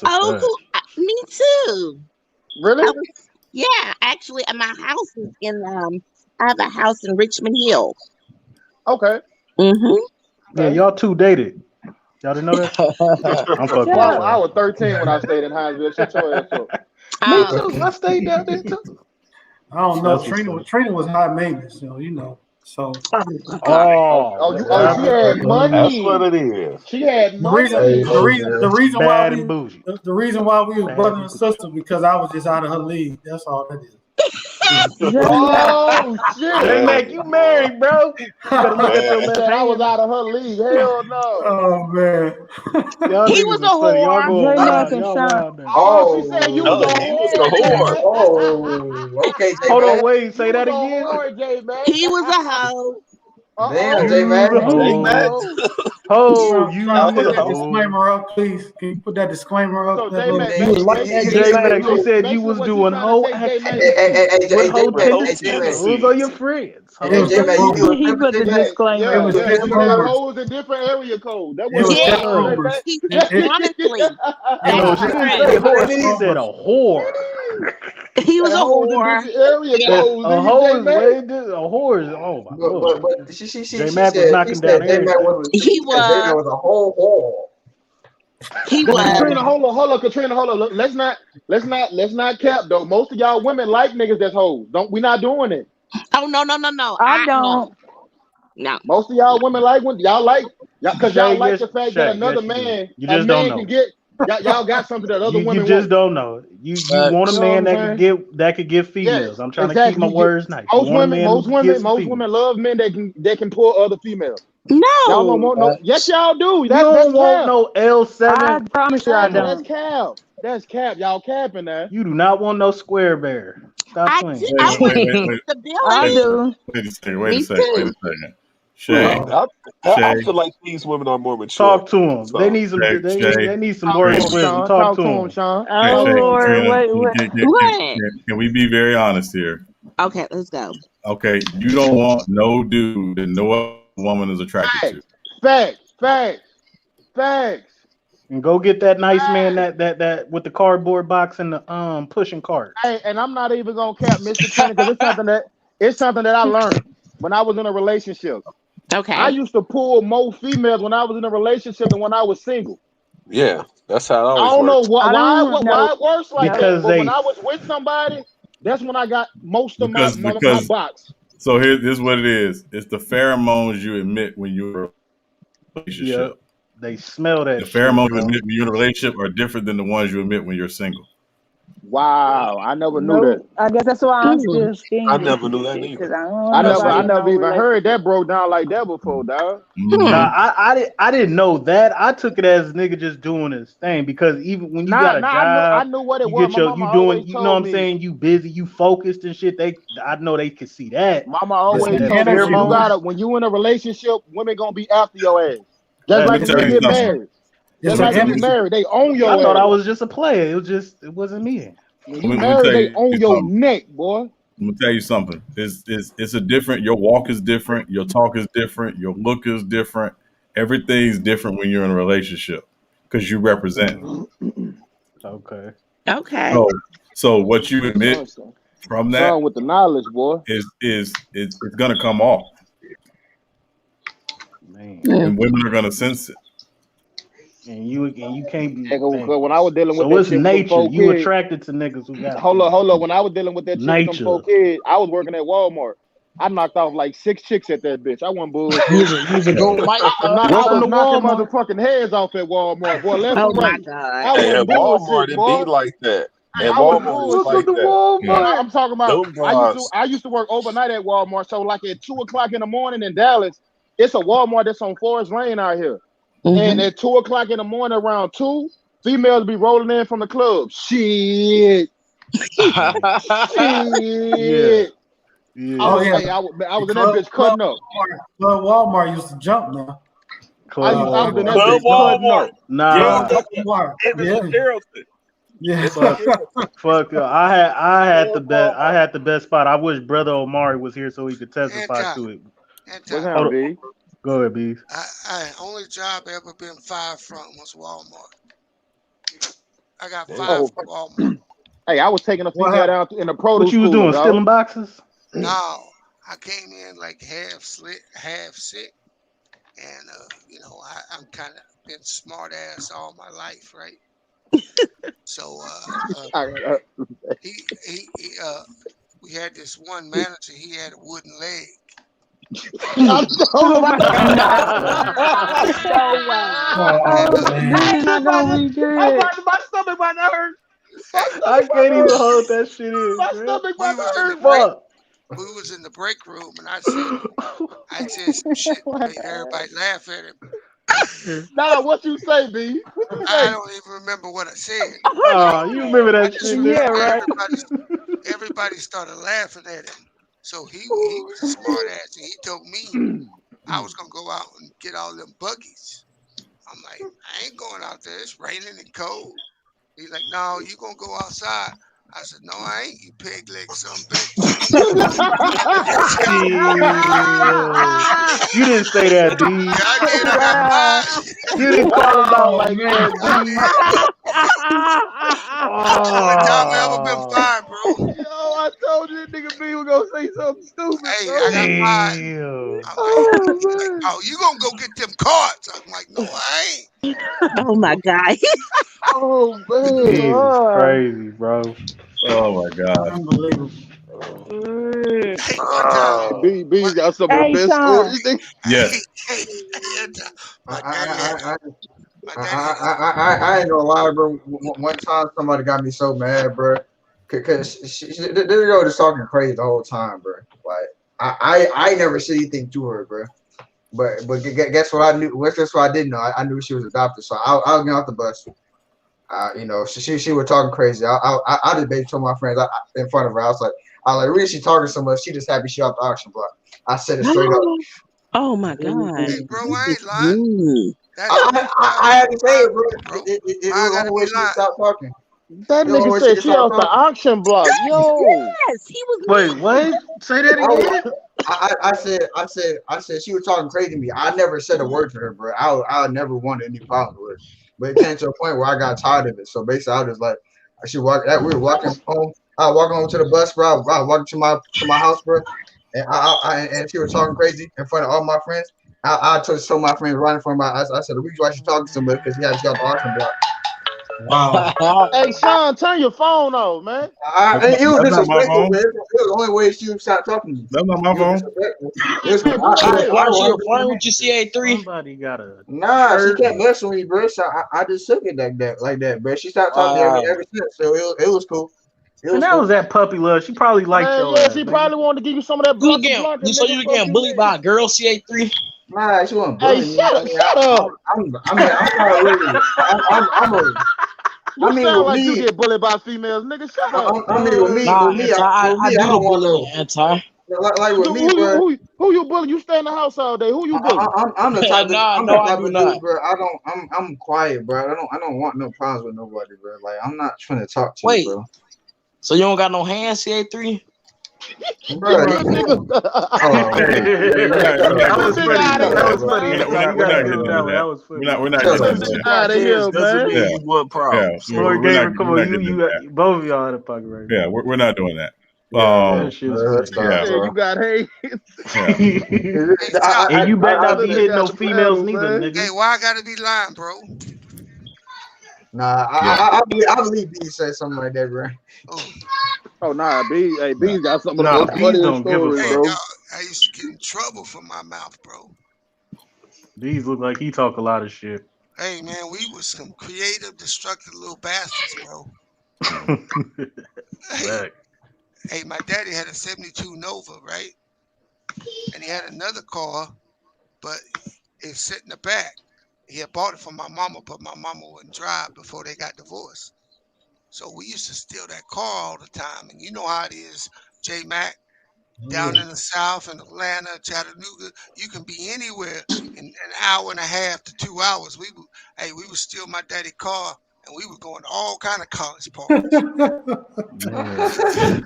Oh, cool. Me too. Really? Yeah, actually, my house is in. I have a house in Richmond Hill. Okay. Yeah, y'all two dated. Y'all didn't know that? I'm fucking. Well, I was 13 when I stayed in Hinesville. Shut your ass up. Me too. I stayed down there too. I don't know. Trina was high maintenance, so you know. So. She had money. That's what it is. She had money. The reason why we was brother and sister because I was just out of her league. That's all that is. Oh shit! They make you married, bro. You better look at your left hand. I was out of her league. Hell no. Oh man. He was a whore. She said you was a whore. Oh, okay. Hold on, wait. Say that again. He was a hoe. Damn, J-Man. Oh, you put that disclaimer up, please. Can you put that disclaimer up? She said you was doing whole who's all your friends? He put the disclaimer. It was hoes in different area code. That was He said a whore. He was a whore. A hoe is way different. A whore is oh my god. But she J-Mac was knocking down everything. He was a whole whore. He was. Katrina, hold on, Katrina, hold on. Look, let's not cap though. Most of y'all women like niggas that's hoes. We not doing it. Oh no. I don't. No. Most of y'all women like when y'all like because y'all like the fact that another man, a man can get. Y'all got something that other women you just want. don't know. You want a man that could give females. I'm trying to keep my words nice. Most women love men that can pull other females. No, y'all don't want no. Yes, y'all do. You don't want no L7. I promise you, I don't. That's cap. Y'all capping that. You do not want no square bear. Stop playing. I do. Wait a second. Shay, I feel like these women are more mature. Talk to them. They need some. They need some words of wisdom. Talk to them, Sean. Oh Lord, wait. Can we be very honest here? Okay, let's go. Okay, you don't want no dude that no other woman is attracted to. Facts. And go get that nice man that with the cardboard box and the pushing cart. Hey, and I'm not even gonna cap Mr. Trent because it's something that I learned when I was in a relationship. Okay. I used to pull more females when I was in a relationship than when I was single. Yeah, that's how it always I don't works. know why it works like because that. But when I was with somebody, that's when I got most of my box. So here's what it is. It's the pheromones you emit when you're in a relationship. Yep. They smell that. The pheromones you emit when you're in a relationship are different than the ones you emit when you're single. Wow, I never knew that. I guess that's why I'm still single. I never knew that either. I never even heard that broke down like that before, dog. I didn't know that. I took it as nigga just doing his thing because even when you got a job, I knew what it was. You doing, you know what I'm saying? You busy, you focused and shit. I know they can see that. Mama always told me when you in a relationship, women gonna be after your ass. Just like when you get married. Just like when you married, they own your ass. I thought I was just a player. It wasn't me. When you married, they own your neck, boy. I'm gonna tell you something. It's a different. Your walk is different. Your talk is different. Your look is different. Everything's different when you're in a relationship because you represent. Okay. So what you admit from that with the knowledge, boy, is it's gonna come off. Man. And women are gonna sense it. And you can't be. When I was dealing with so it's nature. You attracted to niggas who got. Hold on. When I was dealing with that chick from 4 kids, I was working at Walmart. I knocked off like 6 chicks at that bitch. I wasn't bullshit. I was knocking motherfucking heads off at Walmart, boy. Left and right. I wasn't Walmart, it be like that. And Walmart like that. I'm talking about. I used to work overnight at Walmart. So like at 2:00 in the morning in Dallas, it's a Walmart that's on Forest Lane out here. And at 2:00 in the morning, around 2, females be rolling in from the club. Shit, Shit. Yeah. I was in that bitch cutting up. Walmart used to jump now. I was in that bitch cutting up. Nah. Yeah. Fuck yo. I had the best spot. I wish Brother Omari was here so he could testify to it. What's happening, B? Go ahead, B. Only job I ever been fired from was Walmart. I got fired from Walmart. Hey, I was taking a female down in the produce. What you was doing? Stealing boxes? No, I came in like half sick, and I'm kind of been smart ass all my life, right? So we had this one manager. He had a wooden leg. I told him my stomach might hurt. I can't even hold that shit in. My stomach might hurt. We was in the break room, and I said some shit, made everybody laugh at him. Nah, what you say, B? What you say? I don't even remember what I said. Oh, you remember that shit? Yeah, right. Everybody started laughing at him. So he was a smart ass, and he told me I was gonna go out and get all them buggies. I'm like, I ain't going out there. It's raining and cold. He's like, no, you gonna go outside. I said, no, I ain't, you pig leg son bitch. You didn't say that, D. You didn't call him out like that, D. Only time I ever been fired, bro. Yo, I told you that nigga B was gonna say something stupid. Hey, bro. I got fired. I'm like, oh, you gonna go get them cards? I'm like, no, I ain't. Oh my God. Oh man, Jesus crazy, bro. Oh my God. Unbelievable. Hey, one time. B's got some of the best stories. Yes. I ain't gonna lie, bro. One time somebody got me so mad, bro, because they were just talking crazy the whole time, bro. Like I never said anything to her, bro. But guess what I knew? Guess what I didn't know? I knew she was adopted, so I'll get off the bus. She was talking crazy. I just basically told my friends in front of her. I was like, really, she talking so much. She just happy she off the auction block. I said it straight up. Oh my God. Hey, bro, I ain't lying. I had to say it, bro. It was the only way she would stop talking. That nigga said she off the auction block. Yo. Yes, he was. Wait, what? Say that again. I said she was talking crazy to me. I never said a word to her, bro. I never wanted any problems with her. But it came to a point where I got tired of it. So basically, I was like, we were walking home. I was walking home to the bus, bro. I was walking to my house, bro. And she was talking crazy in front of all my friends. I told my friends right in front of my eyes. I said the reason why she's talking to somebody because she got the auction block. Wow. Hey, Sean, turn your phone off, man. It was disrespectful, man. It was the only way she would stop talking to me. That's not my phone. Why would you see A3? Somebody gotta. Nah, she kept messing with me, bro. So I just took it like that, bro. She stopped talking to me ever since, so it was cool. And that was that puppy love. She probably liked your ass. She probably wanted to give you some of that block. So you getting bullied by a girl, CA3? Nah, she wasn't bullying me. Shut up. I'm not really. You sound like you get bullied by females, nigga. Shut up. With me, I do the bullying, anti. Like with me, bro. Who you bully? You stay in the house all day. Who you bully? I'm the type of not. dude, bro. I'm quiet, bro. I don't want no problems with nobody, bro. Like I'm not trying to talk to you, bro. So you don't got no hands, CA3? Bro, That was funny. We're not getting out of here, man. What problem? Come on, you both of y'all out of pocket right now. Yeah, we're not doing that. You got hate. And you better not be hitting no females neither, nigga. Hey, why I gotta be lying, bro? Nah, I believe B said something like that, bro. Oh nah, B's got some of Nah, the B's don't give a Hey, fuck. dog, I used to get in trouble for my mouth, bro. These look like he talk a lot of shit. Hey man, we was some creative, destructive little bastards, bro. Hey, my daddy had a 72 Nova, right? And he had another car, but it sit in the back. He had bought it for my mama, but my mama wouldn't drive before they got divorced. So we used to steal that car all the time. And you know how it is, J-Mac, down in the South, in Atlanta, Chattanooga, you can be anywhere in an hour and a half to 2 hours. We would steal my daddy's car, and we were going to all kind of college parties.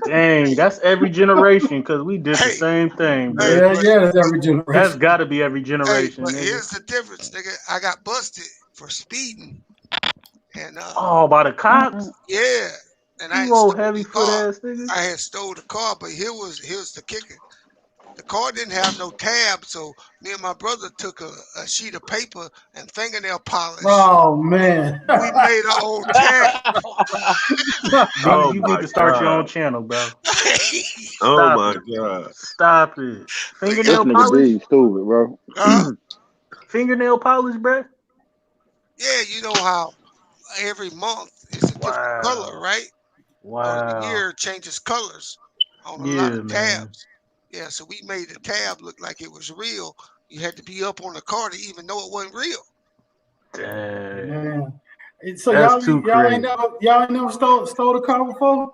Dang, that's every generation because we did the same thing, bro. Yeah, that's every generation. That's got to be every generation. But nigga. here's the difference, nigga. I got busted for speeding. And by the cops? Yeah. And I old heavy foot ass nigga. I had stole the car, but here's the kicker. The car didn't have no tab, so me and my brother took a sheet of paper and fingernail polish. Oh man, we made our own tab. You need to start your own channel, bro. Oh my god! Stop it. Fingernail polish, stupid, bro. Fingernail polish, bro. Yeah, you know how every month is a different color, right? Wow. The year changes colors on a lot of tabs. Yeah, so we made the tab look like it was real. You had to be up on the car to even know it wasn't real. Dang. Man. So y'all ain't never stole the car before?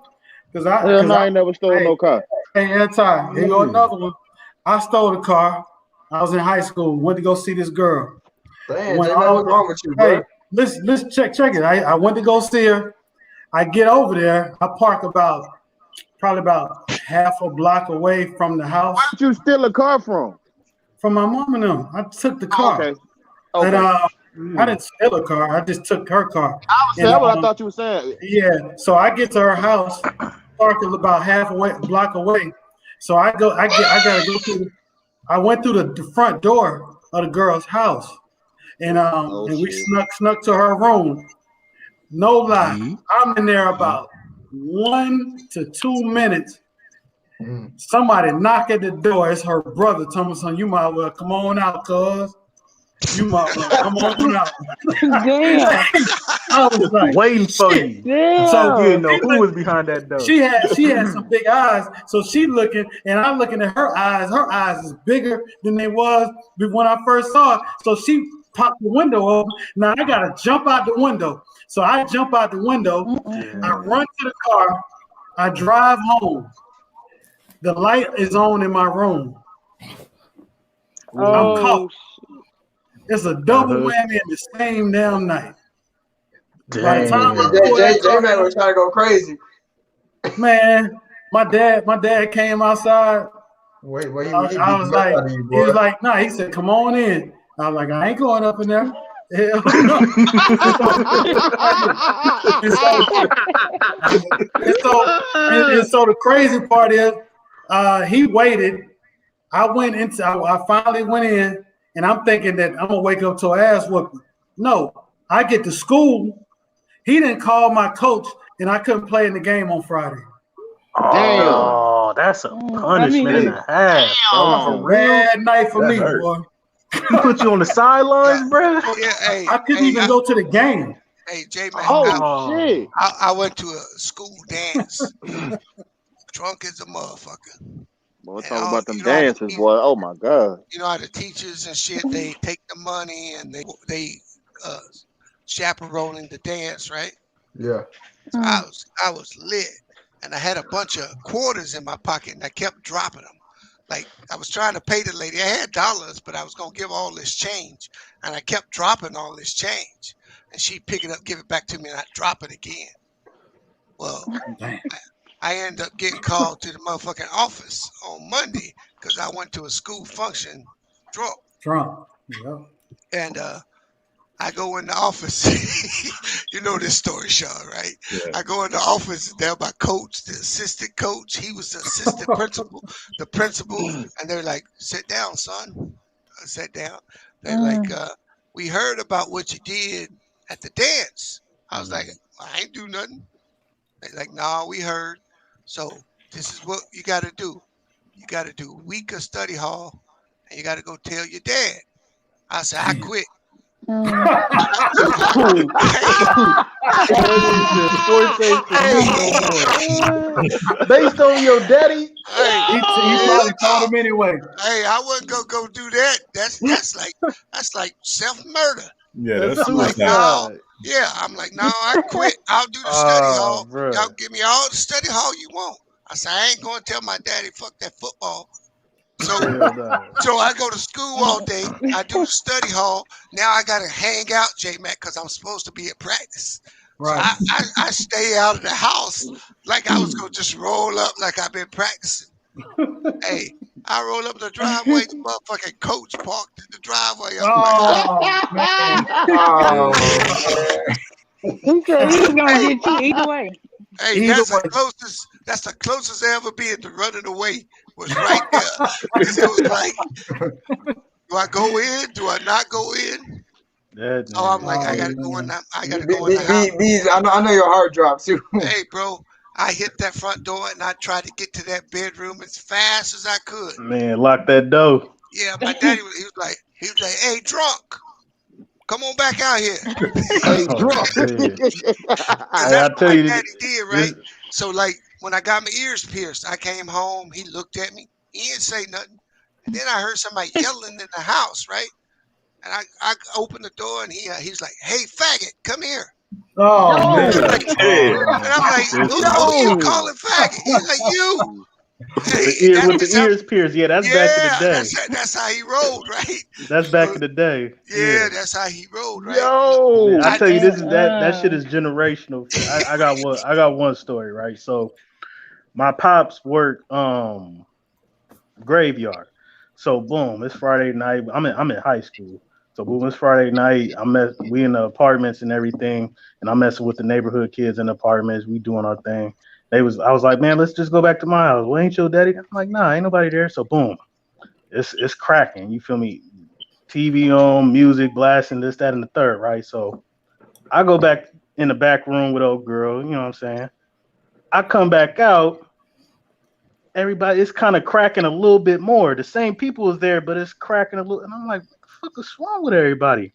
Because I ain't never stole no car. Hey, Anti, here go another one. I stole the car. I was in high school. Went to go see this girl. Damn, what's wrong with you, bro? Hey, listen, check it. I went to go see her. I get over there. I park probably about half a block away from the house. Where'd you steal a car from? From my mom and them. I took the car. Okay. And I didn't steal a car. I just took her car. That's what I thought you were saying. Yeah. So I get to her house, parked about half a block away. So I gotta go through. I went through the front door of the girl's house, and we snuck to her room. No lie, I'm in there about 1 to 2 minutes. Somebody knock at the door. It's her brother. Thomas, you might well come on out, cuz. You might well come on out. Damn. I was like, waiting for you. Damn. So you know who was behind that door. She had some big eyes. So she looking, and I'm looking at her eyes. Her eyes is bigger than they was when I first saw it. So she popped the window open. Now I gotta jump out the window. So I jump out the window. I run to the car. I drive home. The light is on in my room. I'm caught. It's a double whammy in the same damn night. By the time J-Man was trying to go crazy. Man, my dad came outside. Wait, I was like, he was like, nah. He said, "Come on in." I was like, "I ain't going up in there." Hell no. and so the crazy part is, he waited. I finally went in, and I'm thinking that I'm gonna wake up to an ass whooping. No, I get to school. He didn't call my coach, and I couldn't play in the game on Friday. Oh, that's a punishment and a half. That was a red night for me, boy. He put you on the sidelines, bro. Yeah, I couldn't even go to the game. Hey, J-Man. Shit. I went to a school dance. Drunk as a motherfucker. Boy, talk about them dances, boy. Oh my god. You know how the teachers and shit, they take the money and they chaperoning the dance, right? Yeah. So I was lit, and I had a bunch of quarters in my pocket, and I kept dropping them. Like I was trying to pay the lady. I had dollars, but I was gonna give all this change, and I kept dropping all this change, and she'd pick it up, give it back to me, and I'd drop it again. Well, I ended up getting called to the motherfucking office on Monday because I went to a school function drunk. Yeah. And I go in the office. You know this story, Sean, right? Yeah. I go in the office. There my coach, the assistant coach. He was the assistant principal, the principal. And they're like, "Sit down, son." I sat down. They're like, "We heard about what you did at the dance." I was like, "I ain't do nothing." They're like, "Nah, we heard. So this is what you got to do. You got to do a week of study hall, and you got to go tell your dad." I said, "I quit." Based on your daddy, he probably called him anyway. Hey, I wasn't gonna go do that. That's like self-murder. Yeah, that's like, no. Yeah, I'm like, no, I quit. I'll do the study hall. Bro. Y'all give me all the study hall you want. I said, I ain't going to tell my daddy, fuck that football. So, so I go to school all day. I do the study hall. Now I got to hang out, J-Mac, because I'm supposed to be at practice. Right. So I stay out of the house like I was going to just roll up like I've been practicing. Hey, I roll up the driveway. The motherfucking coach parked in the driveway. He said he was going to get you either way. Hey, that's the closest I ever been to running away. Was right there. Because it was like, do I go in? Do I not go in? I'm like, I gotta go in. I gotta go in the house. I know your heart dropped too. Hey, bro, I hit that front door and I tried to get to that bedroom as fast as I could. Man, lock that door. Yeah, my daddy he was like, hey, drunk, come on back out here. Hey, drunk. I tell you, daddy did right. So like when I got my ears pierced, I came home. He looked at me. He didn't say nothing. And then I heard somebody yelling in the house, right? And I opened the door and he's like, "Hey, faggot, come here." Oh, man. And I'm like, who you calling faggot? He's like, you. Hey, with the ears pierced. Yeah, that's back in the day. That's how he rolled, right? That's back in the day. Yeah, that's how he rolled, right? Yo, I tell you, that shit is generational. I got one story, right? So my pops worked graveyard. So boom, it's Friday night. I'm in high school. So boom, it's Friday night. We in the apartments and everything, and I'm messing with the neighborhood kids in the apartments. We doing our thing. I was like, man, let's just go back to my house. Well, ain't your daddy? I'm like, nah, ain't nobody there. So boom, it's cracking. You feel me? TV on, music blasting, this, that, and the third, right? So I go back in the back room with old girl. You know what I'm saying? I come back out. Everybody, it's kind of cracking a little bit more. The same people is there, but it's cracking a little. And I'm like, what the fuck is wrong with everybody?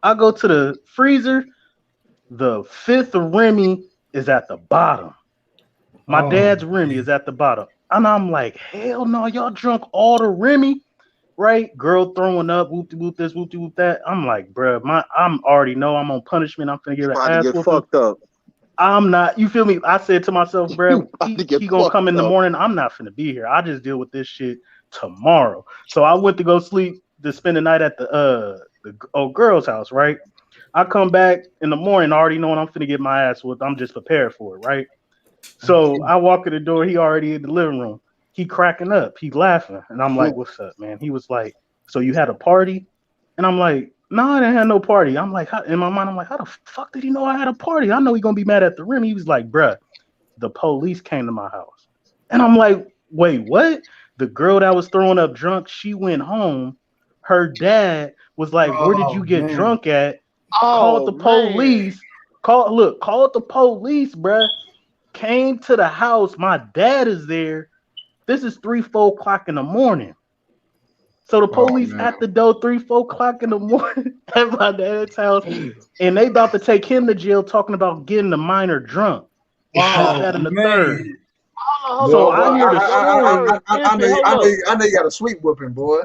I go to the freezer. The fifth of Remy is at the bottom. My dad's Remy is at the bottom. And I'm like, hell no, y'all drunk all the Remy, right? Girl throwing up, whoop-de-whoop this, whoop-de-whoop that. I'm like, bruh, I'm already know I'm on punishment. I'm finna get an ass whooping. Fucked up. I'm not, you feel me? I said to myself, bro, he gonna come in the morning. I'm not finna be here. I just deal with this shit tomorrow. So I went to go sleep to spend the night at the old girl's house, right? I come back in the morning already knowing I'm finna get my ass whooped. I'm just prepared for it, right? So I walk in the door. He already in the living room. He cracking up. He laughing. And I'm like, what's up, man? He was like, so you had a party? And I'm like, no, I didn't have no party. I'm like, in my mind, I'm like, how the fuck did he know I had a party? I know he gonna be mad at the rim. He was like, bruh, the police came to my house. And I'm like, wait, what? The girl that was throwing up drunk, she went home. Her dad was like, where did you get drunk at? Called the police. Called the police, bruh. Came to the house. My dad is there. This is 3-4 o'clock in the morning. So the police at the door 3-4 o'clock in the morning at my dad's house, and they about to take him to jail talking about getting the minor drunk. That in the third. So I hear the story. I know you got a sweet whooping, boy.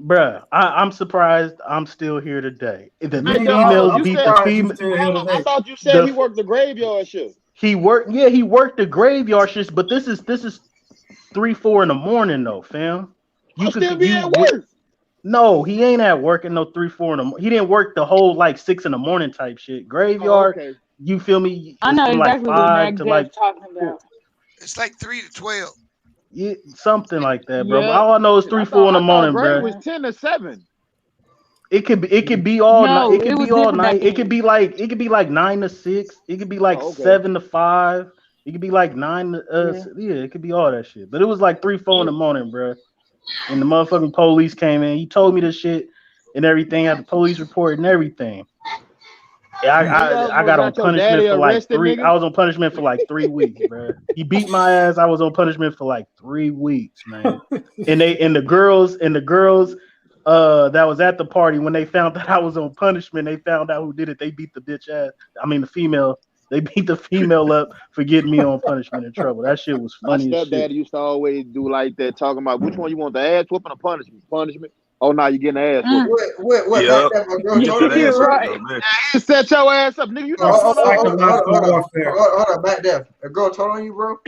Bruh, I'm surprised I'm still here today. The females beat the female. I thought you said he worked the graveyard shift. He worked the graveyard shift, but this is 3-4 in the morning though, fam. You could still be at work. No, he ain't at work at no 3-4 in the morning. He didn't work the whole like 6 in the morning type shit. Graveyard, okay. You feel me? I know exactly what Mag's talking about. It's like 3 to 12. Yeah, something like that, bro. Yeah. All I know is 3-4 in the morning, bro. It was 10 to 7. It could be all night. It could be all night. It could be like 9 to 6. It could be like 7 to 5. It could be like 9 to it could be all that shit. But it was like 3-4 in the morning, bro. And the motherfucking police came in. He told me this shit and everything. Had the police report and everything. Yeah, I got on punishment for like 3. I was on punishment for like 3 weeks, bro. He beat my ass. I was on punishment for like 3 weeks, man. and the girls that was at the party, when they found that I was on punishment, they found out who did it. They beat the bitch ass. I mean the female. They beat the female up for getting me on punishment and trouble. That shit was funny. My stepdad used to always do like that, talking about which one you want, the ass whooping or punishment. Punishment. Oh, now you getting ass. What? Yeah. Back there, girl, told You're you. right. You set your ass up, nigga. You know Hold Psychological on, back there. A girl told on you, bro.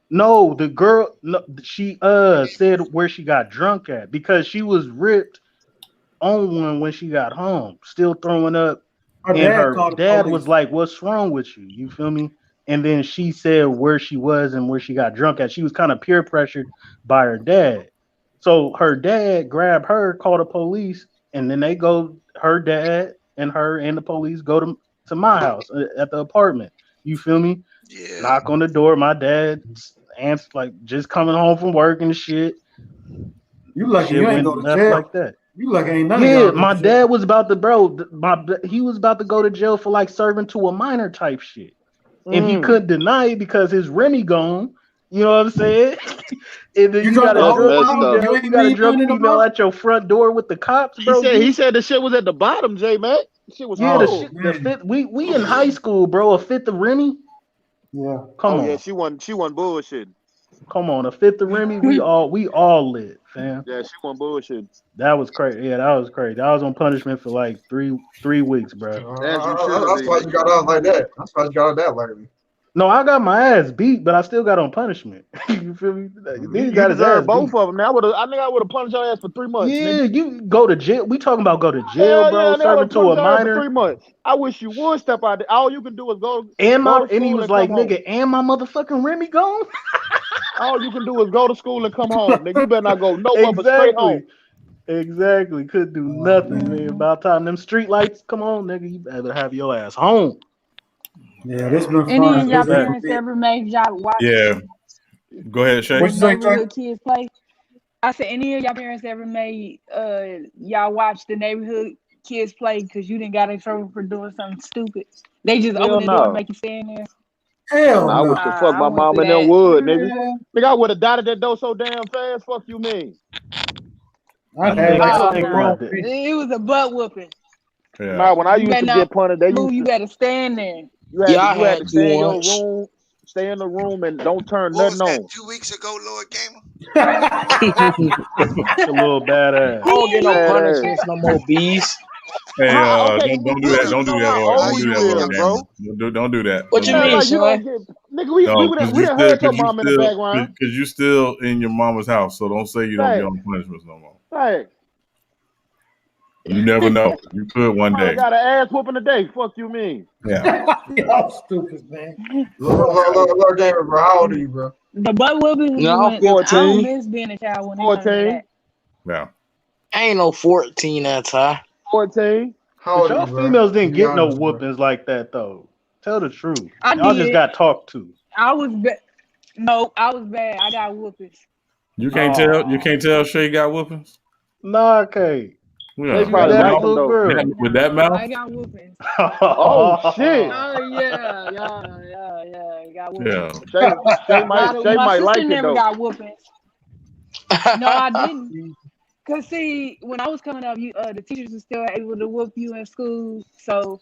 No, the girl. No, she said where she got drunk at because she was ripped on one when she got home, still throwing up. And her dad was like, "What's wrong with you?" You feel me? And then she said where she was and where she got drunk at. She was kind of peer pressured by her dad. So her dad grabbed her, called the police, and then her dad and her and the police go to my house at the apartment. You feel me? Yeah. Knock on the door. My dad answered, like, just coming home from work and shit. You lucky you ain't go to jail. Like that. You lucky ain't none of y'all. Yeah, my dad was about to, he was about to go to jail for like serving to a minor type shit. And he couldn't deny it because his Remy gone. You know what I'm saying? And then you got a drunk female at your front door with the cops, bro. He said the shit was at the bottom, Jay, man. Shit was the fifth. We in high school, bro. A fifth of Remy. Yeah. Come on. Yeah, she won bullshit. Come on, a fifth of Remy. We all lit, fam. Yeah, she won bullshit. That was crazy. Yeah, that was crazy. I was on punishment for like three weeks, bro. That's why you got off like that. That's why you got off that like. No, I got my ass beat, but I still got on punishment. You feel me? You got his ass both of them. Now I think I would have punished your ass for 3 months. Yeah, nigga. you go to jail. We talking about go to jail, bro. Serving to a minor. For 3 months. I wish you would step out there. All you can do is go. And he was like, nigga, and my motherfucking Remy gone. All you can do is go to school and come home, nigga. You better not go nowhere but straight home. Exactly. Couldn't do nothing, man. About time them street lights come on, nigga. You better have your ass home. Yeah, this been fun. Any of y'all parents ever made y'all watch? Yeah. Go ahead, Shay. Neighborhood kids play. I said, any of y'all parents ever made y'all watch the neighborhood kids play because you didn't got in trouble for doing something stupid? They just open the door and make you stand there. Hell no. I wish the fuck my mom in them would, nigga. Nigga, I would have dotted that door so damn fast. Fuck you mean? It was a butt whooping. Yeah. Nah, when I used to get punted, you better stand there. You had to stay in your room, stay in the room, and don't turn nothing on. 2 weeks ago, Lord Gamer? A little badass. I don't get no punishments no more, bees. Hey, don't do that. Don't do that, Lord. Bro. Don't do that. What you mean, Sean? Nigga, we done heard your mom in the background. Because you still in your mama's house, so don't say you don't get on punishments no more. Hey. You never know. You could one day. I got an ass whooping today. Fuck you mean? Yeah. Y'all stupid, man. Lord Gamer, bro. How old are you, bro? The butt whooping. No, I'm 14. I don't miss being a child when 14. Yeah. I ain't no 14 that time. 14. How old y'all are you, females didn't get no whoopings like that though. Tell the truth. Y'all just got talked to. I was bad. No, I was bad. I got whoopings. You can't tell. You can't tell Shay got whoopings. Nah, okay. Yeah. They probably that like little girl with that mouth. I got whoopings. Oh shit. Oh yeah. Got whoopings. Yeah. Shay might like it never though. got whoopings. No, I didn't. Cause see, when I was coming up, the teachers were still able to whoop you in school. So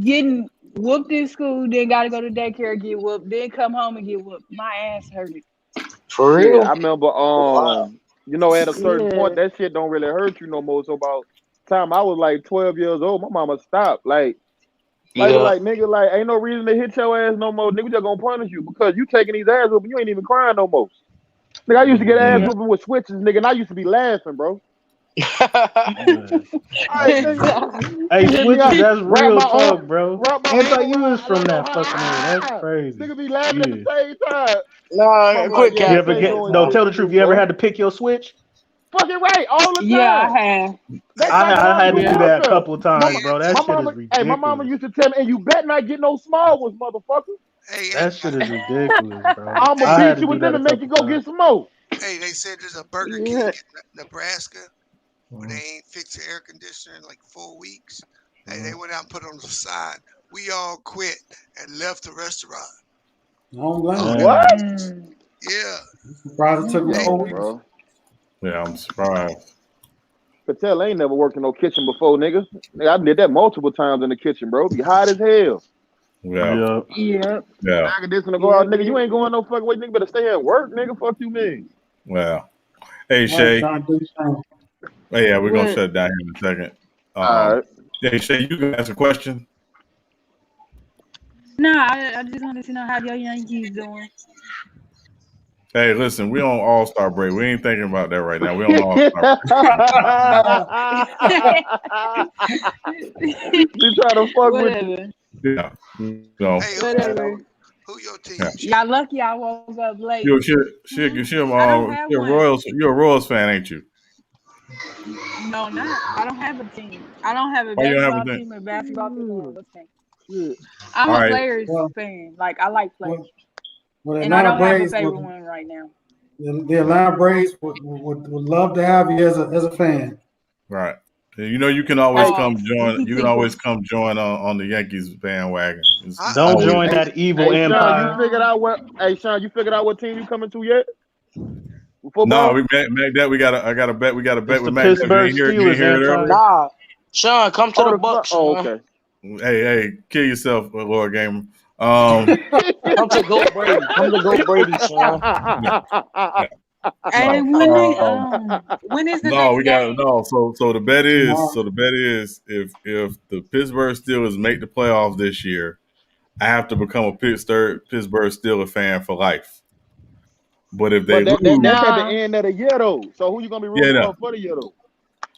getting whooped in school, then gotta go to daycare, get whooped, then come home and get whooped. My ass hurted. For real? Yeah, I remember. You know, at a certain point, that shit don't really hurt you no more. So about time I was like 12 years old, my mama stopped. Like nigga, like ain't no reason to hit your ass no more. Nigga just gonna punish you because you taking these ass whooping. You ain't even crying no more. Nigga, I used to get ass whooping with switches, nigga, and I used to be laughing, bro. Hey, switches, that's real talk, bro. I thought you was from that fucking area. That's crazy. Nigga be laughing at the same time. Nah, quick, you ever no, tell the truth. You ever had to pick your switch? Fucking right, all the time. Yeah, I have. I had to do that a couple of times, bro. That shit is ridiculous. Hey, my mama used to tell me, and you bet not get no small ones, motherfucker. Hey, that shit is ridiculous, bro. I'm gonna beat you with them and make you go get some more. Hey, they said there's a Burger King in Nebraska where they ain't fixed the air conditioner in like 4 weeks. Hey, they went out and put it on the side. We all quit and left the restaurant. What? Yeah. Surprised it took me 4 weeks. Bro. Yeah, I'm surprised. Patel ain't never worked in no kitchen before, nigga. I did that multiple times in the kitchen, bro. Be hot as hell. Yeah. I can this and go out, nigga. You ain't going no fucking way, nigga. Better stay at work, nigga. Fuck you, mean? Well, Hey, Shay. Sean, do your thing. Oh, yeah, we're going to shut it down here in a second. All right. Hey, Shay, you can ask a question. No, I just wanted to know how your Yankees doing. Hey, listen, we on All-Star break. We ain't thinking about that right now. We on All-Star break. You trying to fuck with you? Yeah. No. Hey, Whatever. Who your team? Yeah. Y'all lucky I woke up late. You're a Royals fan, ain't you? No, not. I don't have a team. I don't have a Why you don't have basketball a team, a basketball team, or a team. Yeah. I'm All a right. Players fan. Like, I like players. Well, And I don't have a favorite one right now. The Atlanta Braves would love to have you as a fan. Right. You know, you can always come join. You can always come join on the Yankees bandwagon. Don't join that evil empire. Sean, you figured out what? Hey, Sean, you figured out what team you coming to yet? Football? No, we Magdat. I got to bet. We got to bet with Magdat. Pittsburgh Steelers. Nah, Sean, come to the Bucks. Okay. Hey, kill yourself, Lord Gamer. Come to Go Brady. Come to Go Brady, Sean. Hey, when is the no, next we got game? no. So the bet is if the Pittsburgh Steelers make the playoffs this year, I have to become a Pittsburgh Steelers fan for life. But if they lose, that's at the end of the year though. So who you gonna be rooting for the year though?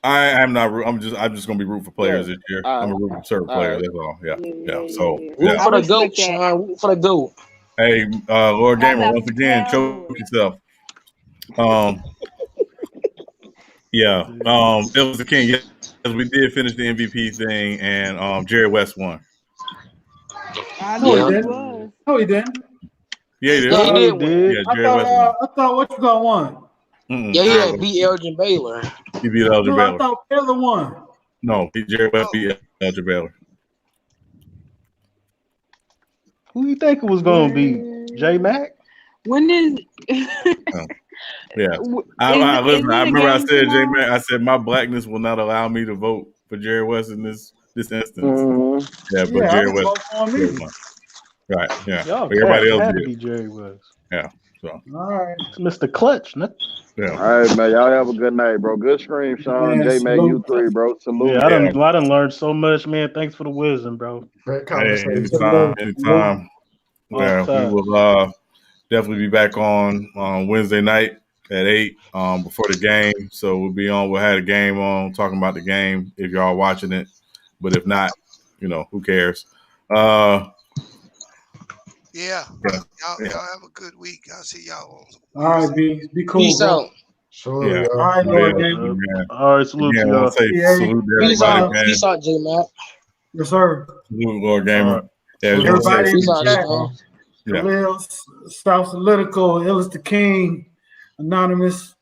I'm not. I'm just gonna be rooting for players this year. I'm gonna root for certain players. That's all. Yeah. So root for the GOAT, Sean. Root for the GOAT. Hey, Lord Gamer, once again, choke yourself. Yeah. It was the king. Yes, we did finish the MVP thing, and Jerry West won. No, he didn't. No, he didn't. Yeah, he did. Yeah, he did. Yeah, Jerry West won. I thought what you gonna won. Yeah, beat Elgin Baylor. He beat Elgin Baylor. I thought Baylor won. No, Jerry West beat Elgin Baylor. Who you think it was gonna be? J Mac? When is? Yeah. I remember I said J Mac. I said my blackness will not allow me to vote for Jerry West in this instance. Mm-hmm. Yeah, but Jerry West. Right. Yeah. But everybody else did. Be Jerry West. Yeah. So. All right. It's Mr. Clutch. Yeah. All right, man. Y'all have a good night, bro. Good stream, Sean. J Mac, you three, bro. Salute. Yeah, I done learned so much, man. Thanks for the wisdom, bro. Great conversation. Anytime. Yeah, we will definitely be back on Wednesday night at 8 before the game. So we'll have a game on, talking about the game if y'all watching it. But if not, who cares? Yeah. Y'all have a good week. I'll see y'all on. All right, be cool. Peace out. Yeah. All right, Lord Gamer. All right, salute to y'all. Salute to everybody, man. Peace out, J Mac. Yes, sir. Salute, Lord Gamer. Yeah, everybody in the chat. Yeah. Khalil, Statistical, Illis the King, Anonymous,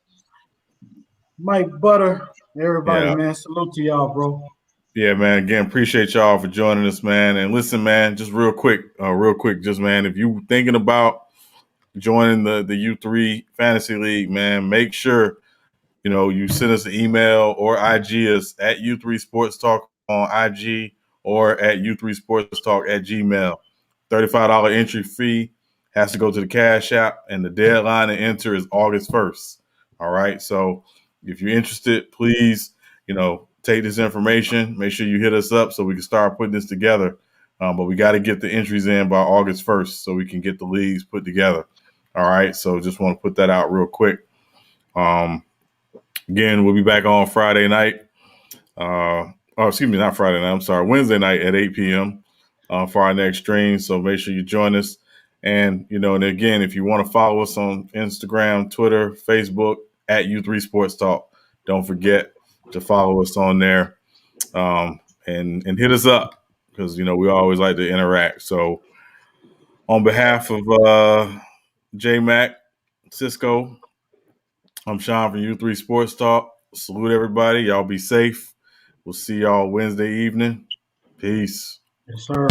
Mike Butter, everybody, man. Salute to y'all, bro. Yeah, man. Again, appreciate y'all for joining us, man. And listen, man, just real quick, just, man, if you thinking about joining the U3 Fantasy League, man, make sure, you send us an email or IG us at U3 Sports Talk on IG or at U3 Sports Talk at Gmail. $35 entry fee, has to go to the Cash App, and the deadline to enter is August 1st. All right. So if you're interested, please, take this information. Make sure you hit us up so we can start putting this together. But we got to get the entries in by August 1st so we can get the leagues put together. All right. So just want to put that out real quick. Again, we'll be back on Friday night. Not Friday night. I'm sorry. Wednesday night at 8 p.m. For our next stream. So make sure you join us. And, and again, if you want to follow us on Instagram, Twitter, Facebook at U3 Sports Talk, don't forget to follow us on there and hit us up because, we always like to interact. So on behalf of J Mac, Cisco, I'm Sean from U3 Sports Talk. Salute everybody. Y'all be safe. We'll see y'all Wednesday evening. Peace. Yes, sir.